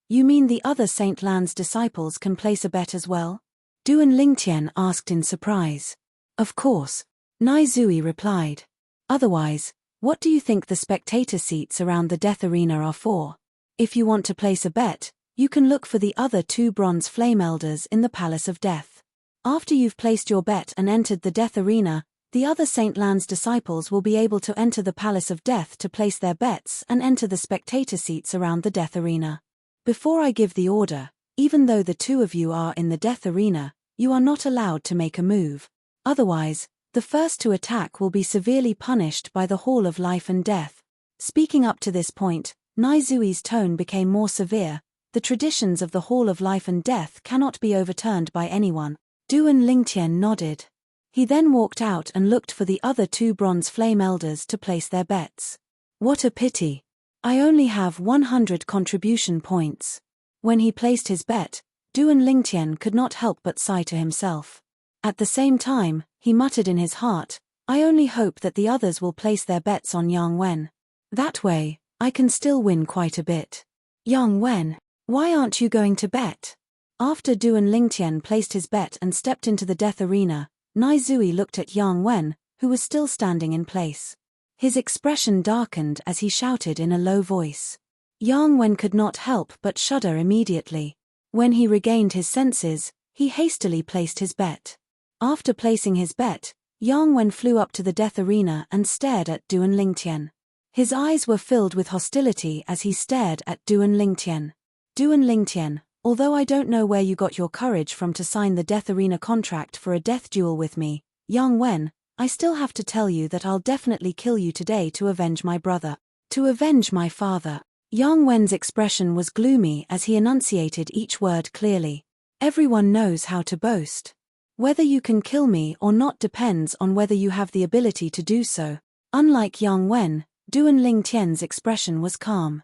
you mean the other Saint Land's disciples can place a bet as well? Duan Lingtian asked in surprise. Of course, Nai replied. Otherwise, what do you think the spectator seats around the death arena are for? If you want to place a bet, you can look for the other 2 bronze flame elders in the Palace of Death. After you've placed your bet and entered the death arena, the other Saint Land's disciples will be able to enter the Palace of Death to place their bets and enter the spectator seats around the death arena. Before I give the order, even though the 2 of you are in the death arena, you are not allowed to make a move. Otherwise, the first to attack will be severely punished by the Hall of Life and Death. Speaking up to this point, Nai tone became more severe, the traditions of the Hall of Life and Death cannot be overturned by anyone. Duan Lingtian nodded. He then walked out and looked for the other 2 bronze flame elders to place their bets. What a pity. I only have 100 contribution points. When he placed his bet, Duan Lingtian could not help but sigh to himself. At the same time, he muttered in his heart, I only hope that the others will place their bets on Yang Wen. That way, I can still win quite a bit. Yang Wen, why aren't you going to bet? After Duan Lingtian placed his bet and stepped into the death arena, Nai Zui looked at Yang Wen, who was still standing in place. His expression darkened as he shouted in a low voice. Yang Wen could not help but shudder immediately. When he regained his senses, he hastily placed his bet. After placing his bet, Yang Wen flew up to the death arena and stared at Duan Lingtian. His eyes were filled with hostility as he stared at Duan Lingtian. Duan Lingtian, although I don't know where you got your courage from to sign the death arena contract for a death duel with me, Yang Wen, I still have to tell you that I'll definitely kill you today to avenge my brother. To avenge my father. Yang Wen's expression was gloomy as he enunciated each word clearly. Everyone knows how to boast. Whether you can kill me or not depends on whether you have the ability to do so. Unlike Yang Wen, Duan Lingtian's expression was calm.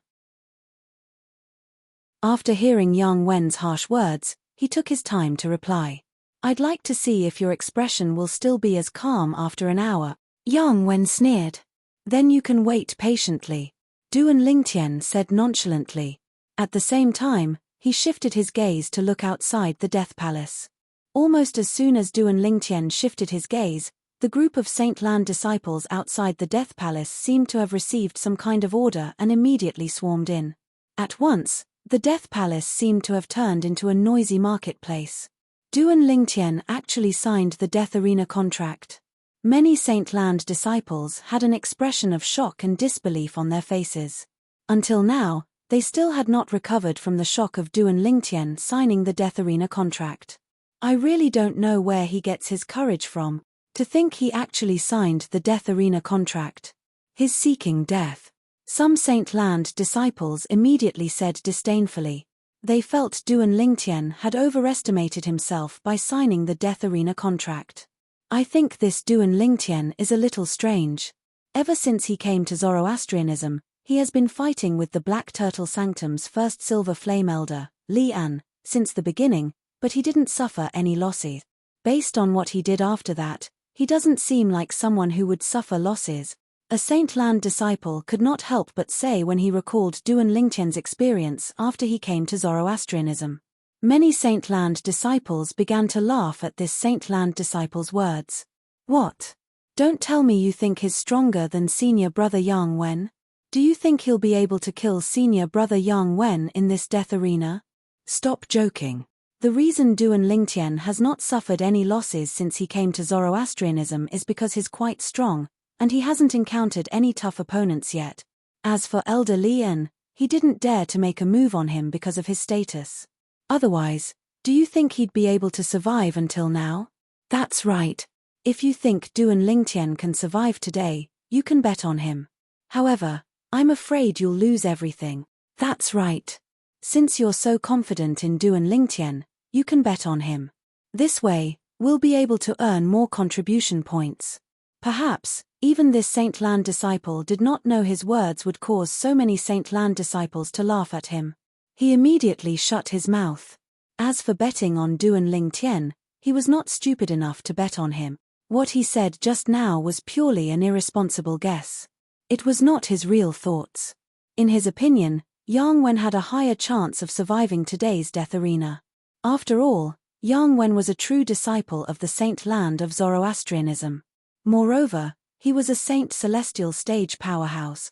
After hearing Yang Wen's harsh words, he took his time to reply. I'd like to see if your expression will still be as calm after an hour. Yang Wen sneered. Then you can wait patiently. Duan Lingtian said nonchalantly. At the same time, he shifted his gaze to look outside the Death Palace. Almost as soon as Duan Lingtian shifted his gaze, the group of Saint Lan disciples outside the Death Palace seemed to have received some kind of order and immediately swarmed in. At once, the Death Palace seemed to have turned into a noisy marketplace. Duan Lingtian actually signed the Death Arena contract. Many Saint Land disciples had an expression of shock and disbelief on their faces. Until now, they still had not recovered from the shock of Duan Lingtian signing the Death Arena contract. I really don't know where he gets his courage from. To think he actually signed the Death Arena contract. He's seeking death. Some Saint Land disciples immediately said disdainfully. They felt Duan Lingtian had overestimated himself by signing the Death Arena contract. I think this Duan Lingtian is a little strange. Ever since he came to Zoroastrianism, he has been fighting with the Black Turtle Sanctum's first Silver Flame Elder, Li An, since the beginning, but he didn't suffer any losses. Based on what he did after that, he doesn't seem like someone who would suffer losses. A Saint Land disciple could not help but say when he recalled Duan Lingtian's experience after he came to Zoroastrianism. Many Saint Land disciples began to laugh at this Saint Land disciple's words. What? Don't tell me you think he's stronger than senior brother Yang Wen? Do you think he'll be able to kill senior brother Yang Wen in this death arena? Stop joking. The reason Duan Lingtian has not suffered any losses since he came to Zoroastrianism is because he's quite strong, and he hasn't encountered any tough opponents yet. As for Elder Li An, he didn't dare to make a move on him because of his status. Otherwise, do you think he'd be able to survive until now? That's right. If you think Duan Lingtian can survive today, you can bet on him. However, I'm afraid you'll lose everything. That's right. Since you're so confident in Duan Lingtian, you can bet on him. This way, we'll be able to earn more contribution points. Perhaps, even this Saint Land disciple did not know his words would cause so many Saint Land disciples to laugh at him. He immediately shut his mouth. As for betting on Duan Lingtian, he was not stupid enough to bet on him. What he said just now was purely an irresponsible guess. It was not his real thoughts. In his opinion, Yang Wen had a higher chance of surviving today's death arena. After all, Yang Wen was a true disciple of the Saint Land of Zoroastrianism. Moreover, he was a Saint Celestial stage powerhouse.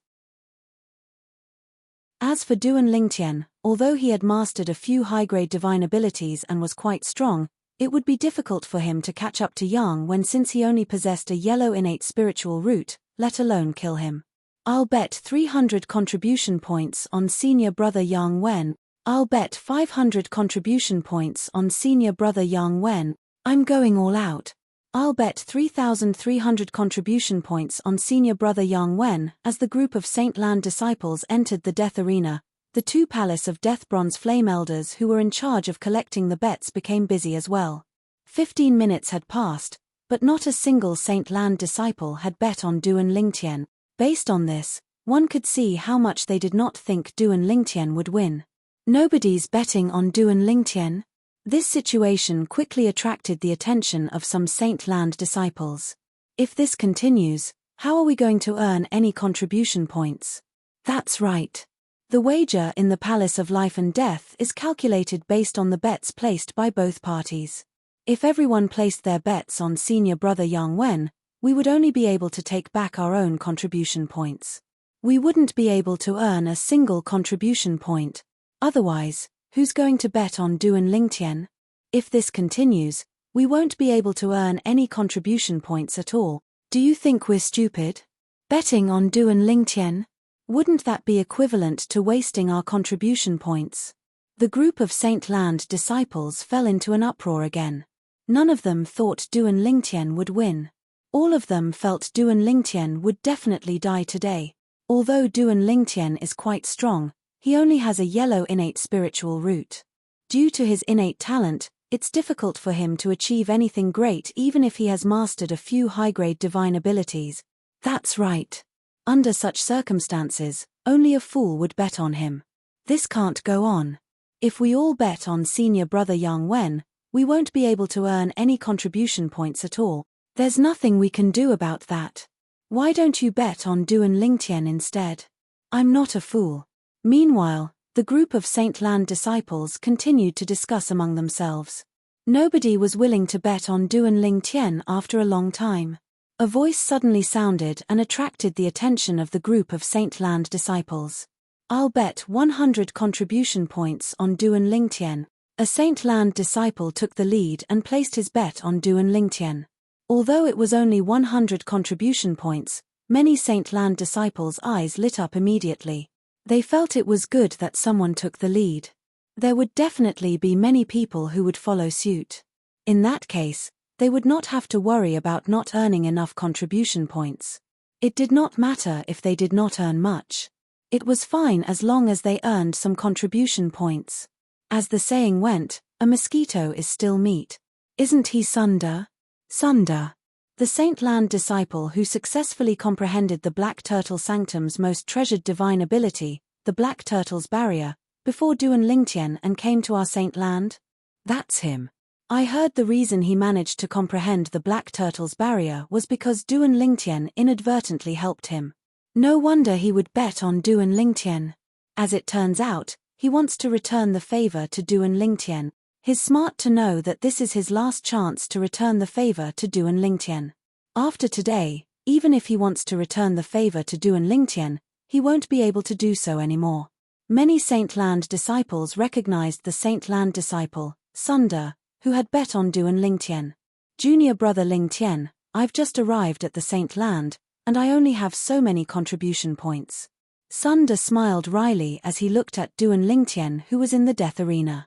As for Duan Lingtian, although he had mastered a few high-grade divine abilities and was quite strong, it would be difficult for him to catch up to Yang Wen since he only possessed a yellow innate spiritual root, let alone kill him. I'll bet 300 contribution points on senior brother Yang Wen. I'll bet 500 contribution points on senior brother Yang Wen. I'm going all out. I'll bet 3,300 contribution points on senior brother Yang Wen. As the group of Saint Land disciples entered the death arena, The two Palace of Death Bronze Flame Elders who were in charge of collecting the bets became busy as well. 15 minutes had passed, but not a single Saint Land disciple had bet on Duan Lingtian. Based on this, one could see how much they did not think Duan Lingtian would win. Nobody's betting on Duan Lingtian? This situation quickly attracted the attention of some Saint Land disciples. If this continues, how are we going to earn any contribution points? That's right. The wager in the Palace of Life and Death is calculated based on the bets placed by both parties. If everyone placed their bets on senior brother Yang Wen, we would only be able to take back our own contribution points. We wouldn't be able to earn a single contribution point. Otherwise, who's going to bet on Duan Lingtian? If this continues, we won't be able to earn any contribution points at all. Do you think we're stupid? Betting on Duan Lingtian? Wouldn't that be equivalent to wasting our contribution points? The group of Saint Land disciples fell into an uproar again. None of them thought Duan Lingtian would win. All of them felt Duan Lingtian would definitely die today. Although Duan Lingtian is quite strong, he only has a yellow innate spiritual root. Due to his innate talent, it's difficult for him to achieve anything great even if he has mastered a few high-grade divine abilities. That's right. Under such circumstances, only a fool would bet on him. This can't go on. If we all bet on senior brother Yang Wen, we won't be able to earn any contribution points at all. There's nothing we can do about that. Why don't you bet on Duan Lingtian instead? I'm not a fool. Meanwhile, the group of Saint Land disciples continued to discuss among themselves. Nobody was willing to bet on Duan Lingtian after a long time. A voice suddenly sounded and attracted the attention of the group of Saint Land disciples. I'll bet 100 contribution points on Duan Lingtian. A Saint Land disciple took the lead and placed his bet on Duan Lingtian. Although it was only 100 contribution points, many Saint Land disciples' eyes lit up immediately. They felt it was good that someone took the lead. There would definitely be many people who would follow suit. In that case, they would not have to worry about not earning enough contribution points. It did not matter if they did not earn much. It was fine as long as they earned some contribution points. As the saying went, a mosquito is still meat. Isn't he Sunda? Sunda. The Saint Land disciple who successfully comprehended the Black Turtle Sanctum's most treasured divine ability, the Black Turtle's Barrier, before Duan Lingtian and came to our Saint Land? That's him. I heard the reason he managed to comprehend the Black Turtle's Barrier was because Duan Lingtian inadvertently helped him. No wonder he would bet on Duan Lingtian. As it turns out, he wants to return the favor to Duan Lingtian. He's smart to know that this is his last chance to return the favor to Duan Lingtian. After today, even if he wants to return the favor to Duan Lingtian, he won't be able to do so anymore. Many Saint Land disciples recognized the Saint Land disciple, Sunda, who had bet on Duan Lingtian. Junior brother Lingtian, I've just arrived at the Saint Land, and I only have so many contribution points. Sunda smiled wryly as he looked at Duan Lingtian who was in the death arena.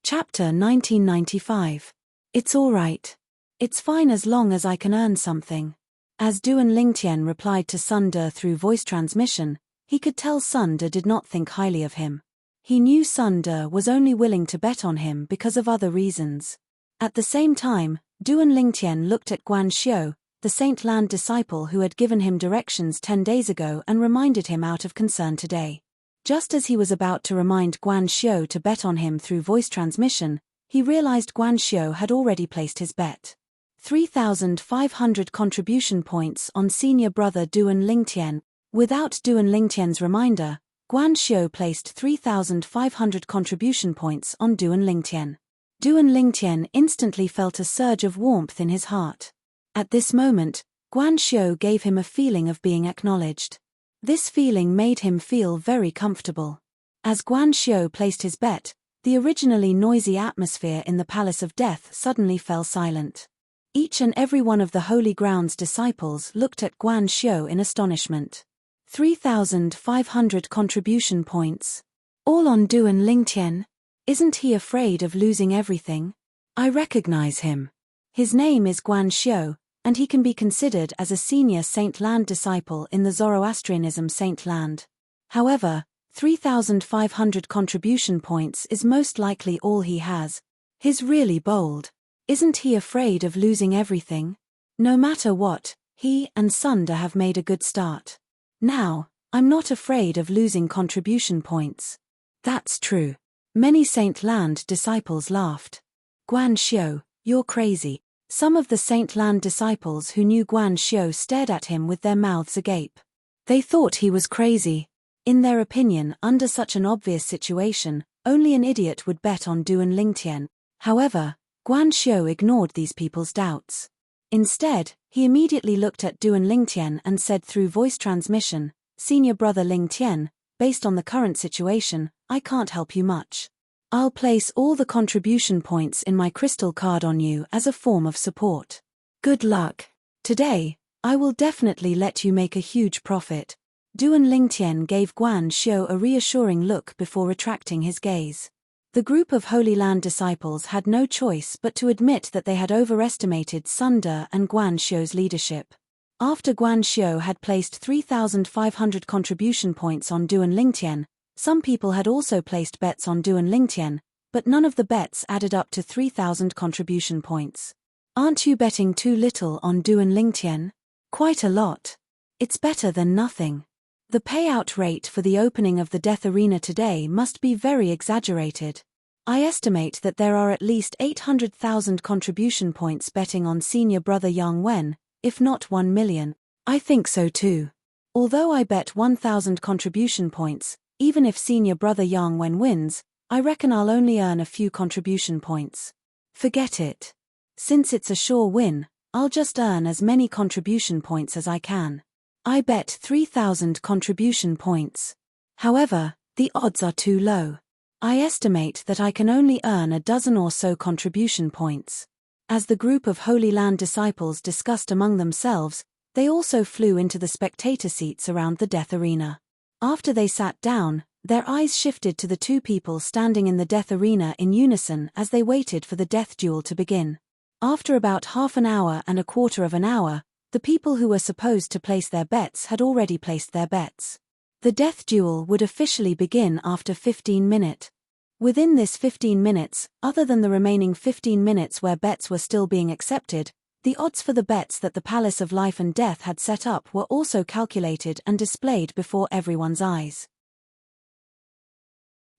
Chapter 1995. It's all right. It's fine as long as I can earn something. As Duan Lingtian replied to Sunda through voice transmission, he could tell Sunda did not think highly of him. He knew Sunda was only willing to bet on him because of other reasons. At the same time, Duan Lingtian looked at Guan Xiu, the Saint Land disciple who had given him directions 10 days ago and reminded him out of concern today. Just as he was about to remind Guan Xiu to bet on him through voice transmission, he realized Guan Xiu had already placed his bet. 3,500 contribution points on senior brother Duan Lingtian. Without Duan Lingtian's reminder, Guan Xiu placed 3,500 contribution points on Duan Lingtian. Duan Lingtian instantly felt a surge of warmth in his heart. At this moment, Guan Xiu gave him a feeling of being acknowledged. This feeling made him feel very comfortable. As Guan Xiu placed his bet, the originally noisy atmosphere in the Palace of Death suddenly fell silent. Each and every one of the Holy Ground's disciples looked at Guan Xiu in astonishment. 3,500 contribution points. All on Duan Lingtian. Isn't he afraid of losing everything? I recognize him. His name is Guan Xiu, and he can be considered as a senior Saint Land disciple in the Zoroastrianism Saint Land. However, 3,500 contribution points is most likely all he has. He's really bold. Isn't he afraid of losing everything? No matter what, he and Sunda have made a good start. Now, I'm not afraid of losing contribution points. That's true. Many Saint Land disciples laughed. Guan Xiu, you're crazy. Some of the Saint Land disciples who knew Guan Xiu stared at him with their mouths agape. They thought he was crazy. In their opinion, under such an obvious situation, only an idiot would bet on Duan Lingtian. However, Guan Xiu ignored these people's doubts. Instead, he immediately looked at Duan Lingtian and said through voice transmission, "Senior brother Lingtian, based on the current situation, I can't help you much. I'll place all the contribution points in my crystal card on you as a form of support. Good luck. Today, I will definitely let you make a huge profit." Duan Lingtian gave Guan Xiu a reassuring look before retracting his gaze. The group of Holy Land disciples had no choice but to admit that they had overestimated Sunda and Guan Xiu's leadership. After Guan Xiu had placed 3,500 contribution points on Duan Lingtian, some people had also placed bets on Duan Lingtian, but none of the bets added up to 3,000 contribution points. Aren't you betting too little on Duan Lingtian? Quite a lot. It's better than nothing. The payout rate for the opening of the Death Arena today must be very exaggerated. I estimate that there are at least 800,000 contribution points betting on senior brother Yang Wen, if not 1 million. I think so too. Although I bet 1,000 contribution points, even if senior brother Yang Wen wins, I reckon I'll only earn a few contribution points. Forget it. Since it's a sure win, I'll just earn as many contribution points as I can. I bet 3,000 contribution points. However, the odds are too low. I estimate that I can only earn a dozen or so contribution points. As the group of Holy Land disciples discussed among themselves, they also flew into the spectator seats around the Death Arena. After they sat down, their eyes shifted to the two people standing in the Death Arena in unison as they waited for the death duel to begin. After about half an hour and a quarter of an hour, the people who were supposed to place their bets had already placed their bets. The death duel would officially begin after 15 minutes. Within this 15 minutes, other than the remaining 15 minutes where bets were still being accepted, the odds for the bets that the Palace of Life and Death had set up were also calculated and displayed before everyone's eyes.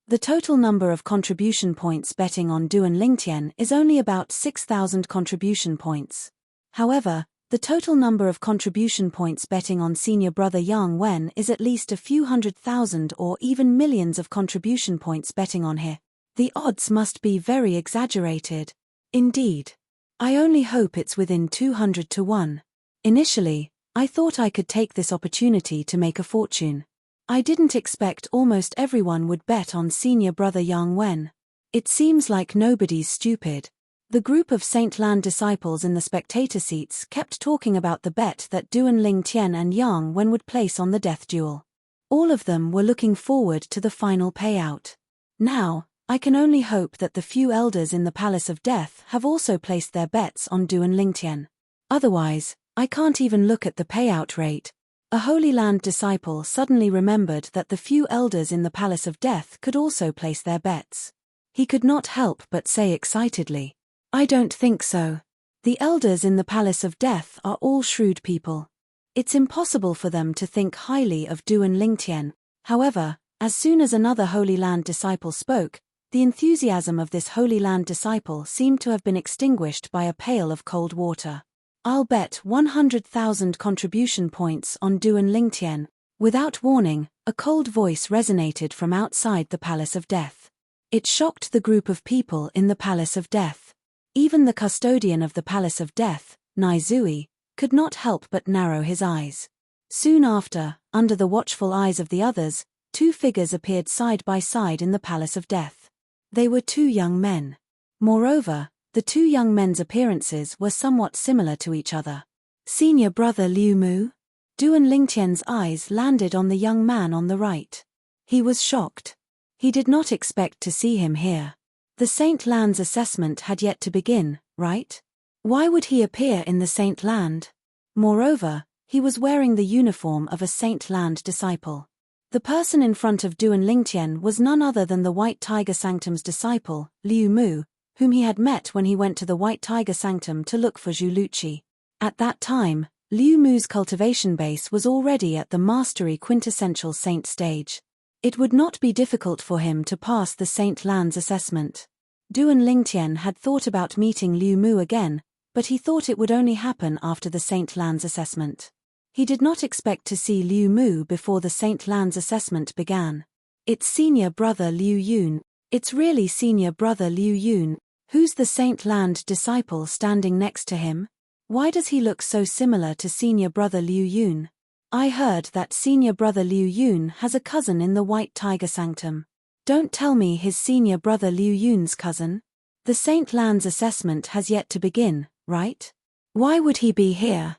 The total number of contribution points betting on Duan Lingtian is only about 6,000 contribution points. However, the total number of contribution points betting on senior brother Yang Wen is at least a few 100,000 or even millions of contribution points betting on him. The odds must be very exaggerated. Indeed. I only hope it's within 200 to 1. Initially, I thought I could take this opportunity to make a fortune. I didn't expect almost everyone would bet on senior brother Yang Wen. It seems like nobody's stupid. The group of Saint Land disciples in the spectator seats kept talking about the bet that Duan Lingtian and Yang Wen would place on the death duel. All of them were looking forward to the final payout. Now, I can only hope that the few elders in the Palace of Death have also placed their bets on Duan Lingtian. Otherwise, I can't even look at the payout rate. A Holy Land disciple suddenly remembered that the few elders in the Palace of Death could also place their bets. He could not help but say excitedly, "I don't think so. The elders in the Palace of Death are all shrewd people. It's impossible for them to think highly of Duan Lingtian." However, as soon as another Holy Land disciple spoke, the enthusiasm of this Holy Land disciple seemed to have been extinguished by a pail of cold water. "I'll bet 100,000 contribution points on Duan Lingtian." Without warning, a cold voice resonated from outside the Palace of Death. It shocked the group of people in the Palace of Death. Even the custodian of the Palace of Death, Nai Zui, could not help but narrow his eyes. Soon after, under the watchful eyes of the others, two figures appeared side by side in the Palace of Death. They were two young men. Moreover, the two young men's appearances were somewhat similar to each other. Senior brother Liu Mu? Duan Lingtian's eyes landed on the young man on the right. He was shocked. He did not expect to see him here. The Saint Land's assessment had yet to begin, right? Why would he appear in the Saint Land? Moreover, he was wearing the uniform of a Saint Land disciple. The person in front of Duan Lingtian was none other than the White Tiger Sanctum's disciple, Liu Mu, whom he had met when he went to the White Tiger Sanctum to look for Zhu Luqi. At that time, Liu Mu's cultivation base was already at the mastery quintessential saint stage. It would not be difficult for him to pass the Saint Land's assessment. Duan Lingtian had thought about meeting Liu Mu again, but he thought it would only happen after the Saint Land's assessment. He did not expect to see Liu Mu before the Saint Land's assessment began. It's senior brother Liu Yun. It's really senior brother Liu Yun. Who's the Saint Land disciple standing next to him? Why does he look so similar to senior brother Liu Yun? I heard that senior brother Liu Yun has a cousin in the White Tiger Sanctum. Don't tell me his senior brother Liu Yun's cousin. The Saint Land's assessment has yet to begin, right? Why would he be here?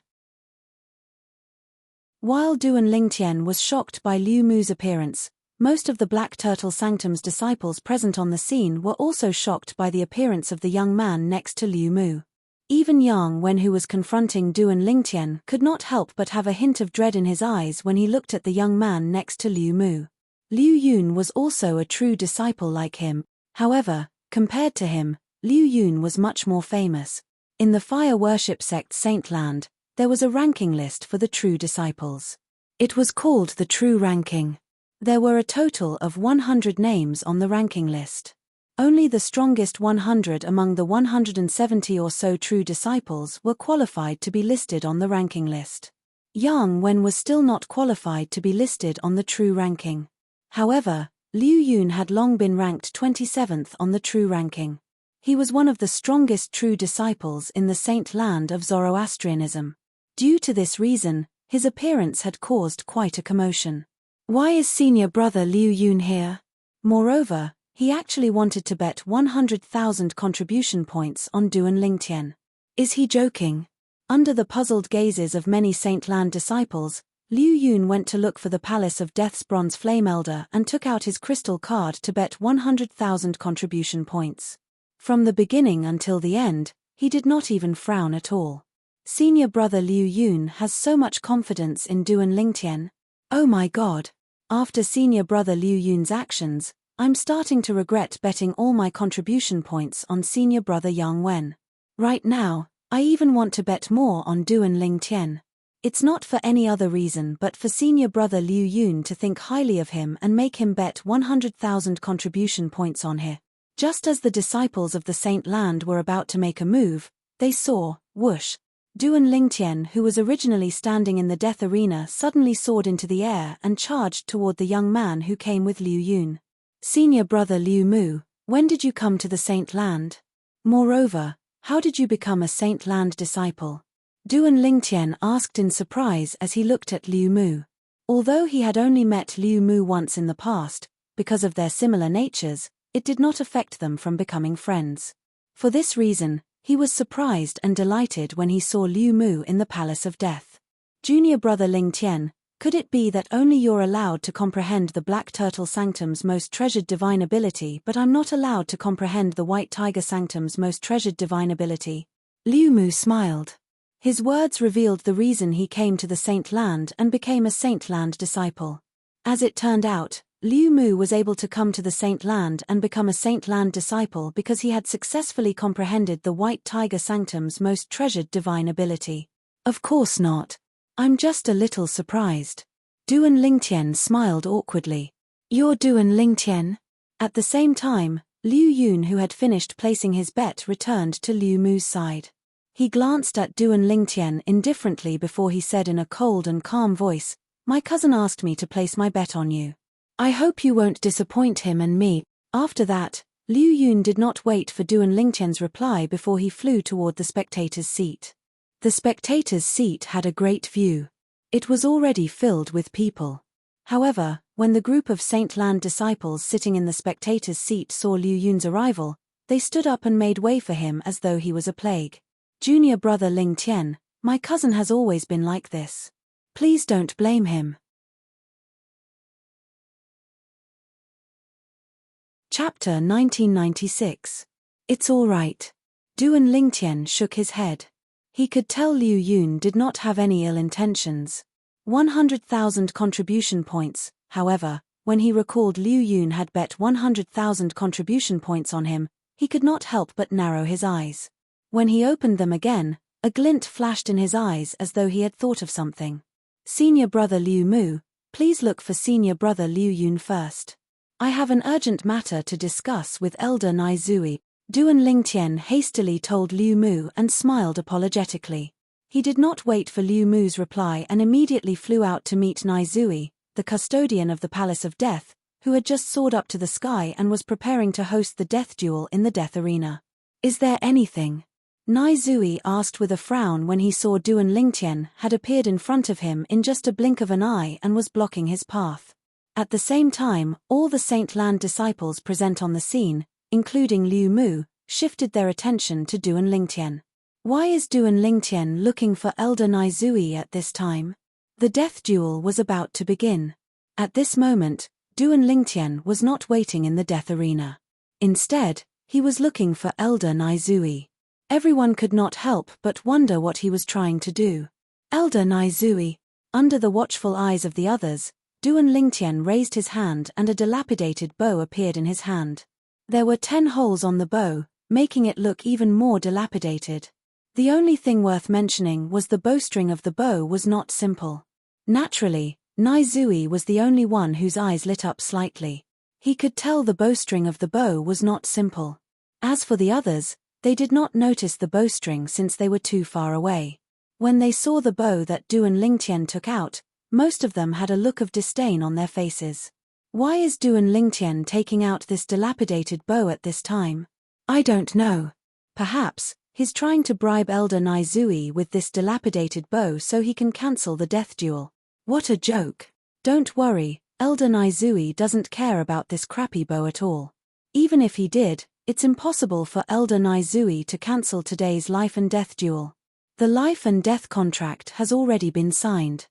While Duan Lingtian was shocked by Liu Mu's appearance, most of the Black Turtle Sanctum's disciples present on the scene were also shocked by the appearance of the young man next to Liu Mu. Even Yang Wen, who was confronting Duan Lingtian, could not help but have a hint of dread in his eyes when he looked at the young man next to Liu Mu. Liu Yun was also a true disciple like him. However, compared to him, Liu Yun was much more famous. In the fire worship sect Saint Land, there was a ranking list for the true disciples. It was called the True Ranking. There were a total of 100 names on the ranking list. Only the strongest 100 among the 170 or so true disciples were qualified to be listed on the ranking list. Yang Wen was still not qualified to be listed on the true ranking. However, Liu Yun had long been ranked 27th on the true ranking. He was one of the strongest true disciples in the Saint Land of Zoroastrianism. Due to this reason, his appearance had caused quite a commotion. Why is senior brother Liu Yun here? Moreover, he actually wanted to bet 100,000 contribution points on Duan Lingtian. Is he joking? Under the puzzled gazes of many Saint Land disciples, Liu Yun went to look for the Palace of Death's Bronze Flame Elder and took out his crystal card to bet 100,000 contribution points. From the beginning until the end, he did not even frown at all. Senior brother Liu Yun has so much confidence in Duan Lingtian. Oh my god. After senior brother Liu Yun's actions, I'm starting to regret betting all my contribution points on senior brother Yang Wen. Right now, I even want to bet more on Duan Lingtian. It's not for any other reason but for senior brother Liu Yun to think highly of him and make him bet 100,000 contribution points on him. Just as the disciples of the Saint Land were about to make a move, they saw, whoosh. Duan Lingtian, who was originally standing in the death arena, suddenly soared into the air and charged toward the young man who came with Liu Yun. Senior brother Liu Mu, when did you come to the Saint Land? Moreover, how did you become a Saint Land disciple? Duan Lingtian asked in surprise as he looked at Liu Mu. Although he had only met Liu Mu once in the past, because of their similar natures, it did not affect them from becoming friends. For this reason, he was surprised and delighted when he saw Liu Mu in the Palace of Death. Junior brother Lingtian, could it be that only you're allowed to comprehend the Black Turtle Sanctum's most treasured divine ability, but I'm not allowed to comprehend the White Tiger Sanctum's most treasured divine ability? Liu Mu smiled. His words revealed the reason he came to the Saint Land and became a Saint Land disciple. As it turned out, Liu Mu was able to come to the Saint Land and become a Saint Land disciple because he had successfully comprehended the White Tiger Sanctum's most treasured divine ability. Of course not. I'm just a little surprised. Duan Lingtian smiled awkwardly. You're Duan Lingtian? At the same time, Liu Yun, who had finished placing his bet, returned to Liu Mu's side. He glanced at Duan Lingtian indifferently before he said in a cold and calm voice, "My cousin asked me to place my bet on you. I hope you won't disappoint him and me." After that, Liu Yun did not wait for Duan Lingtian's reply before he flew toward the spectator's seat. The spectator's seat had a great view. It was already filled with people. However, when the group of Saint Land disciples sitting in the spectator's seat saw Liu Yun's arrival, they stood up and made way for him as though he was a plague. Junior brother Lingtian, my cousin has always been like this. Please don't blame him. Chapter 1996. It's all right. Duan Lingtian shook his head. He could tell Liu Yun did not have any ill intentions. 100,000 contribution points, however, when he recalled Liu Yun had bet 100,000 contribution points on him, he could not help but narrow his eyes. When he opened them again, a glint flashed in his eyes as though he had thought of something. Senior brother Liu Mu, please look for senior brother Liu Yun first. I have an urgent matter to discuss with Elder Nai Zui. Duan Lingtian hastily told Liu Mu and smiled apologetically. He did not wait for Liu Mu's reply and immediately flew out to meet Nai Zui, the custodian of the Palace of Death, who had just soared up to the sky and was preparing to host the death duel in the death arena. Is there anything? Nai Zui asked with a frown when he saw Duan Lingtian had appeared in front of him in just a blink of an eye and was blocking his path. At the same time, all the Saint Land disciples present on the scene, including Liu Mu, shifted their attention to Duan Lingtian. Why is Duan Lingtian looking for Elder Nai Zui at this time? The death duel was about to begin. At this moment, Duan Lingtian was not waiting in the death arena. Instead, he was looking for Elder Nai Zui. Everyone could not help but wonder what he was trying to do. Elder Nai Zui. Under the watchful eyes of the others, Duan Lingtian raised his hand and a dilapidated bow appeared in his hand. There were 10 holes on the bow, making it look even more dilapidated. The only thing worth mentioning was the bowstring of the bow was not simple. Naturally, Nai Zui was the only one whose eyes lit up slightly. He could tell the bowstring of the bow was not simple. As for the others, they did not notice the bowstring since they were too far away. When they saw the bow that Duan Lingtian took out, most of them had a look of disdain on their faces. Why is Duan Lingtian taking out this dilapidated bow at this time? I don't know. Perhaps he's trying to bribe Elder Nai Zui with this dilapidated bow so he can cancel the death duel. What a joke. Don't worry, Elder Nai Zui doesn't care about this crappy bow at all. Even if he did, it's impossible for Elder Nai Zui to cancel today's life and death duel. The life and death contract has already been signed.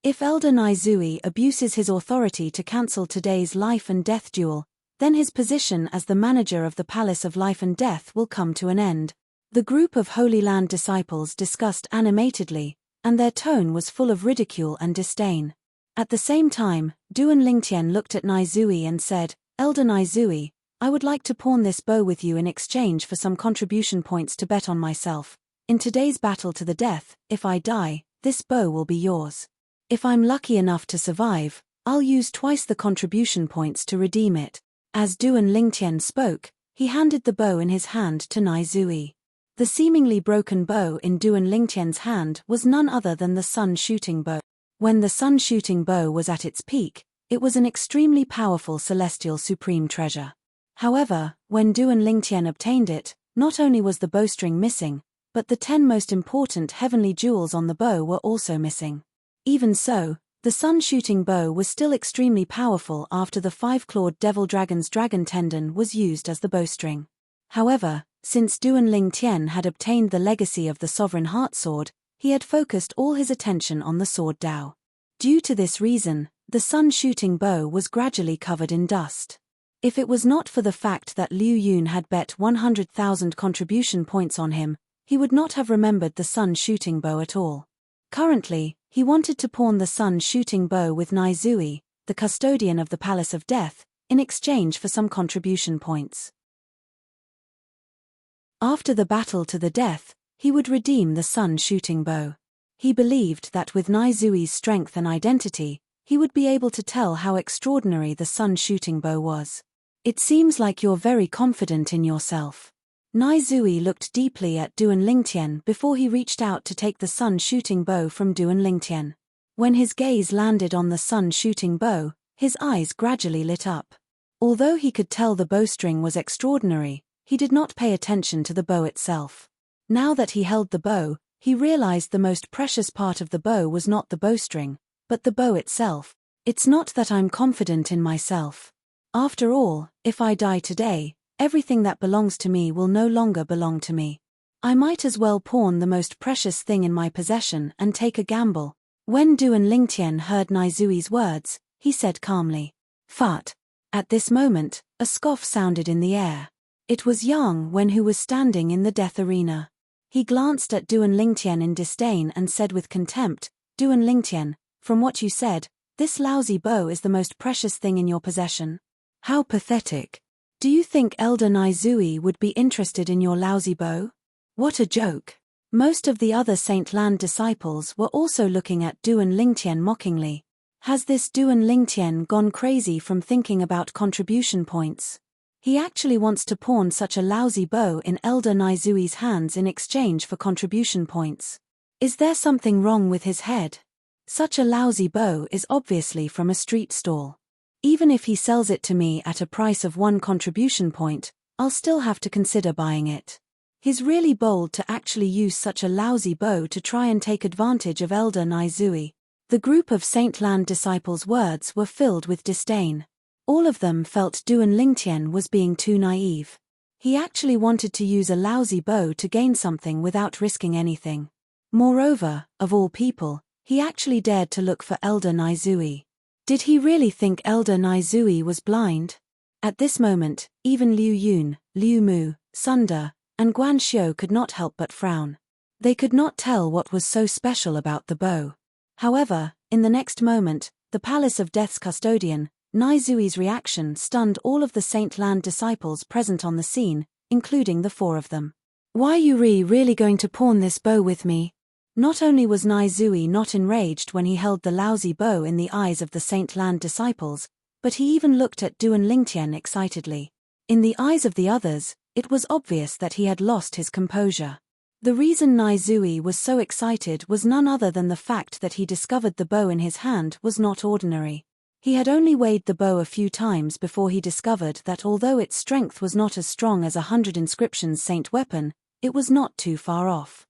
If Elder Nai Zui abuses his authority to cancel today's life and death duel, then his position as the manager of the Palace of Life and Death will come to an end. The group of Holy Land disciples discussed animatedly, and their tone was full of ridicule and disdain. At the same time, Duan Lingtian looked at Nai Zui and said, Elder Nai Zui, I would like to pawn this bow with you in exchange for some contribution points to bet on myself. In today's battle to the death, if I die, this bow will be yours. If I'm lucky enough to survive, I'll use twice the contribution points to redeem it. As Duan Lingtian spoke, he handed the bow in his hand to Nai Zui. The seemingly broken bow in Duan Lingtian's hand was none other than the sun shooting bow. When the sun shooting bow was at its peak, it was an extremely powerful celestial supreme treasure. However, when Duan Lingtian obtained it, not only was the bowstring missing, but the 10 most important heavenly jewels on the bow were also missing. Even so, the sun-shooting bow was still extremely powerful after the 5-clawed devil dragon's dragon tendon was used as the bowstring. However, since Duan Lingtian had obtained the legacy of the sovereign heart sword, he had focused all his attention on the sword Dao. Due to this reason, the sun-shooting bow was gradually covered in dust. If it was not for the fact that Liu Yun had bet 100,000 contribution points on him, he would not have remembered the sun-shooting bow at all. Currently, he wanted to pawn the sun-shooting bow with Nai Zui, the custodian of the Palace of Death, in exchange for some contribution points. After the battle to the death, he would redeem the sun-shooting bow. He believed that with Nai Zui's strength and identity, he would be able to tell how extraordinary the sun-shooting bow was. It seems like you're very confident in yourself. Nai Zui looked deeply at Duan Lingtian before he reached out to take the sun-shooting bow from Duan Lingtian. When his gaze landed on the sun-shooting bow, his eyes gradually lit up. Although he could tell the bowstring was extraordinary, he did not pay attention to the bow itself. Now that he held the bow, he realized the most precious part of the bow was not the bowstring, but the bow itself. It's not that I'm confident in myself. After all, if I die today, everything that belongs to me will no longer belong to me. I might as well pawn the most precious thing in my possession and take a gamble. When Duan Lingtian heard Nai Zui's words, he said calmly, "Fart." At this moment, a scoff sounded in the air. It was Yang Wen who was standing in the death arena. He glanced at Duan Lingtian in disdain and said with contempt, "Duan Lingtian, from what you said, this lousy bow is the most precious thing in your possession. How pathetic. Do you think Elder Naizui would be interested in your lousy bow? What a joke." Most of the other Saint Land disciples were also looking at Duan Lingtian mockingly. Has this Duan Lingtian gone crazy from thinking about contribution points? He actually wants to pawn such a lousy bow in Elder Naizui's hands in exchange for contribution points. Is there something wrong with his head? Such a lousy bow is obviously from a street stall. Even if he sells it to me at a price of 1 contribution point, I'll still have to consider buying it. He's really bold to actually use such a lousy bow to try and take advantage of Elder Naizui. The group of Saint Land disciples' words were filled with disdain. All of them felt Duan Lingtian was being too naive. He actually wanted to use a lousy bow to gain something without risking anything. Moreover, of all people, he actually dared to look for Elder Naizui. Did he really think Elder Naizui was blind? At this moment, even Liu Yun, Liu Mu, Sunda, and Guan Xiu could not help but frown. They could not tell what was so special about the bow. However, in the next moment, the Palace of Death's custodian, Naizui's reaction stunned all of the Saint Land disciples present on the scene, including the 4 of them. Why are you really going to pawn this bow with me? Not only was Naizui not enraged when he held the lousy bow in the eyes of the Saint Land disciples, but he even looked at Duan Lingtian excitedly. In the eyes of the others, it was obvious that he had lost his composure. The reason Naizui was so excited was none other than the fact that he discovered the bow in his hand was not ordinary. He had only weighed the bow a few times before he discovered that although its strength was not as strong as 100 inscriptions saint weapon, it was not too far off.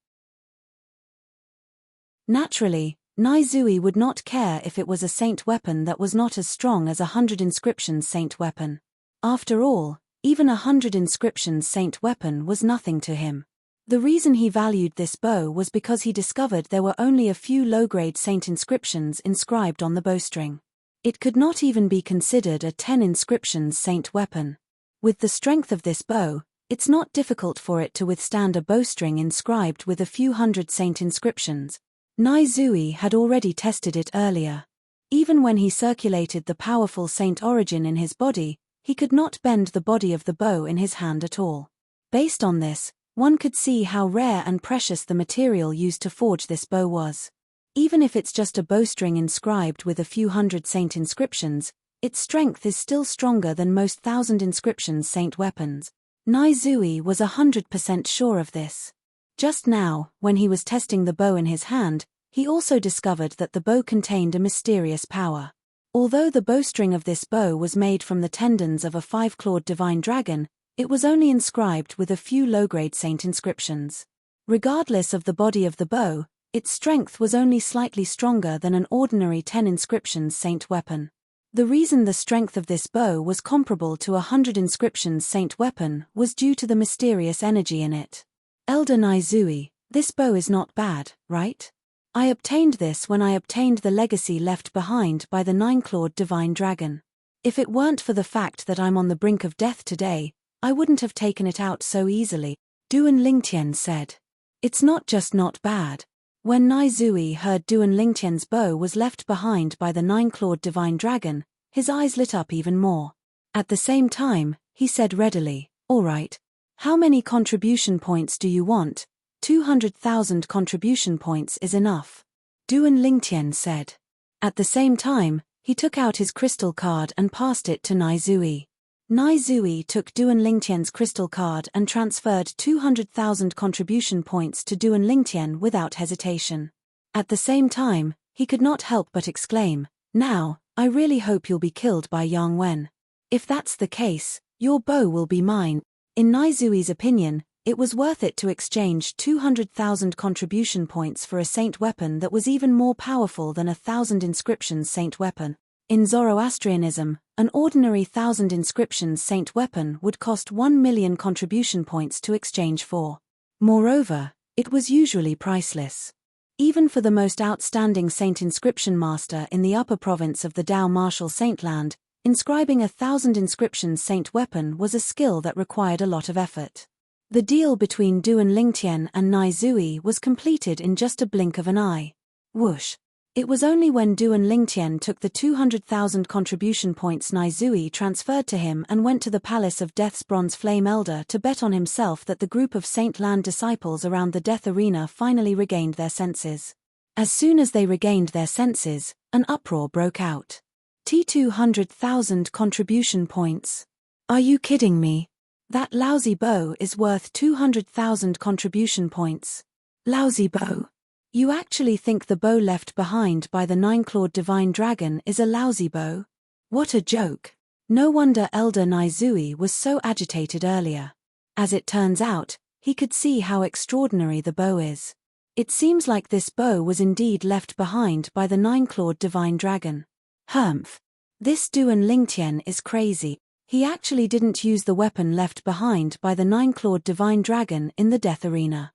Naturally, Naizui would not care if it was a saint weapon that was not as strong as 100 inscriptions saint weapon. After all, even 100 inscriptions saint weapon was nothing to him. The reason he valued this bow was because he discovered there were only a few low-grade saint inscriptions inscribed on the bowstring. It could not even be considered a 10 inscriptions saint weapon. With the strength of this bow, it's not difficult for it to withstand a bowstring inscribed with a few hundred saint inscriptions. Naizui had already tested it earlier. Even when he circulated the powerful saint origin in his body, he could not bend the body of the bow in his hand at all. Based on this, one could see how rare and precious the material used to forge this bow was. Even if it's just a bowstring inscribed with a few hundred saint inscriptions, its strength is still stronger than most 1,000 inscriptions saint weapons. Naizui was 100% sure of this. Just now, when he was testing the bow in his hand, he also discovered that the bow contained a mysterious power. Although the bowstring of this bow was made from the tendons of a 5-clawed divine dragon, it was only inscribed with a few low-grade saint inscriptions. Regardless of the body of the bow, its strength was only slightly stronger than an ordinary 10 inscriptions saint weapon. The reason the strength of this bow was comparable to 100 inscriptions saint weapon was due to the mysterious energy in it. Elder Naizui, this bow is not bad, right? I obtained this when I obtained the legacy left behind by the 9-clawed divine dragon. If it weren't for the fact that I'm on the brink of death today, I wouldn't have taken it out so easily, Duan Lingtian said. It's not just not bad. When Naizui heard Duan Lingtian's bow was left behind by the 9-clawed divine dragon, his eyes lit up even more. At the same time, he said readily, "All right. How many contribution points do you want? 200,000 contribution points is enough," Duan Lingtian said. At the same time, he took out his crystal card and passed it to Naizui. Naizui took Duan Lingtian's crystal card and transferred 200,000 contribution points to Duan Lingtian without hesitation. At the same time, he could not help but exclaim, "Now, I really hope you'll be killed by Yang Wen. If that's the case, your bow will be mine." In Naizui's opinion, it was worth it to exchange 200,000 contribution points for a saint weapon that was even more powerful than 1,000 inscriptions saint weapon. In Zoroastrianism, an ordinary 1,000 inscriptions saint weapon would cost 1 million contribution points to exchange for. Moreover, it was usually priceless. Even for the most outstanding saint inscription master in the upper province of the Dao Martial Saintland, Inscribing 1,000 inscriptions saint weapon was a skill that required a lot of effort. The deal between Duan Lingtian and Nai Zui was completed in just a blink of an eye. Whoosh. It was only when Duan Lingtian took the 200,000 contribution points Nai Zui transferred to him and went to the Palace of Death's Bronze Flame Elder to bet on himself that the group of Saint Land disciples around the Death Arena finally regained their senses. As soon as they regained their senses, an uproar broke out. T200,000 contribution points. Are you kidding me? That lousy bow is worth 200,000 contribution points. Lousy bow. You actually think the bow left behind by the 9-clawed divine dragon is a lousy bow? What a joke. No wonder Elder Nai Zui was so agitated earlier. As it turns out, he could see how extraordinary the bow is. It seems like this bow was indeed left behind by the 9-clawed divine dragon. Humph. This Duan Lingtian is crazy. He actually didn't use the weapon left behind by the 9-clawed divine dragon in the Death Arena.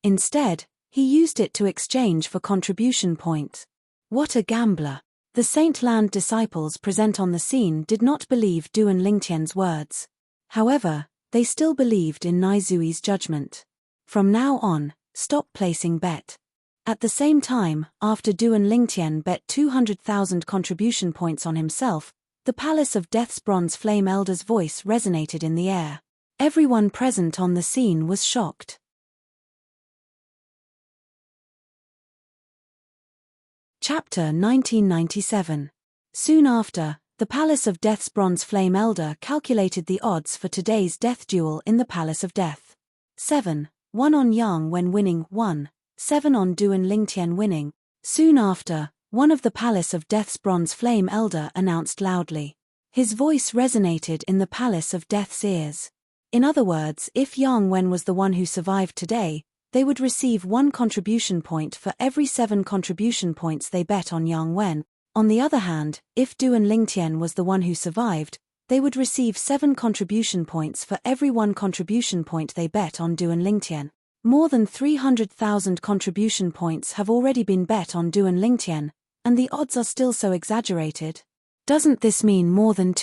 Instead, he used it to exchange for contribution points. What a gambler. The Saint Land disciples present on the scene did not believe Duan Lingtian's words. However, they still believed in Nai Zui's judgment. From now on, stop placing bet. At the same time, after Duan Lingtian bet 200,000 contribution points on himself, the Palace of Death's Bronze Flame Elder's voice resonated in the air. Everyone present on the scene was shocked. Chapter 1997. Soon after, the Palace of Death's Bronze Flame Elder calculated the odds for today's death duel in the Palace of Death. 7. 1 on Yang Wen winning 1, 7 on Duan Lingtian winning. Soon after, one of the Palace of Death's Bronze Flame Elder announced loudly. His voice resonated in the Palace of Death's ears. In other words, if Yang Wen was the one who survived today, they would receive 1 contribution point for every 7 contribution points they bet on Yang Wen. On the other hand, if Duan Lingtian was the one who survived, they would receive 7 contribution points for every 1 contribution point they bet on Duan Lingtian. More than 300,000 contribution points have already been bet on Duan Lingtian, and the odds are still so exaggerated. Doesn't this mean more than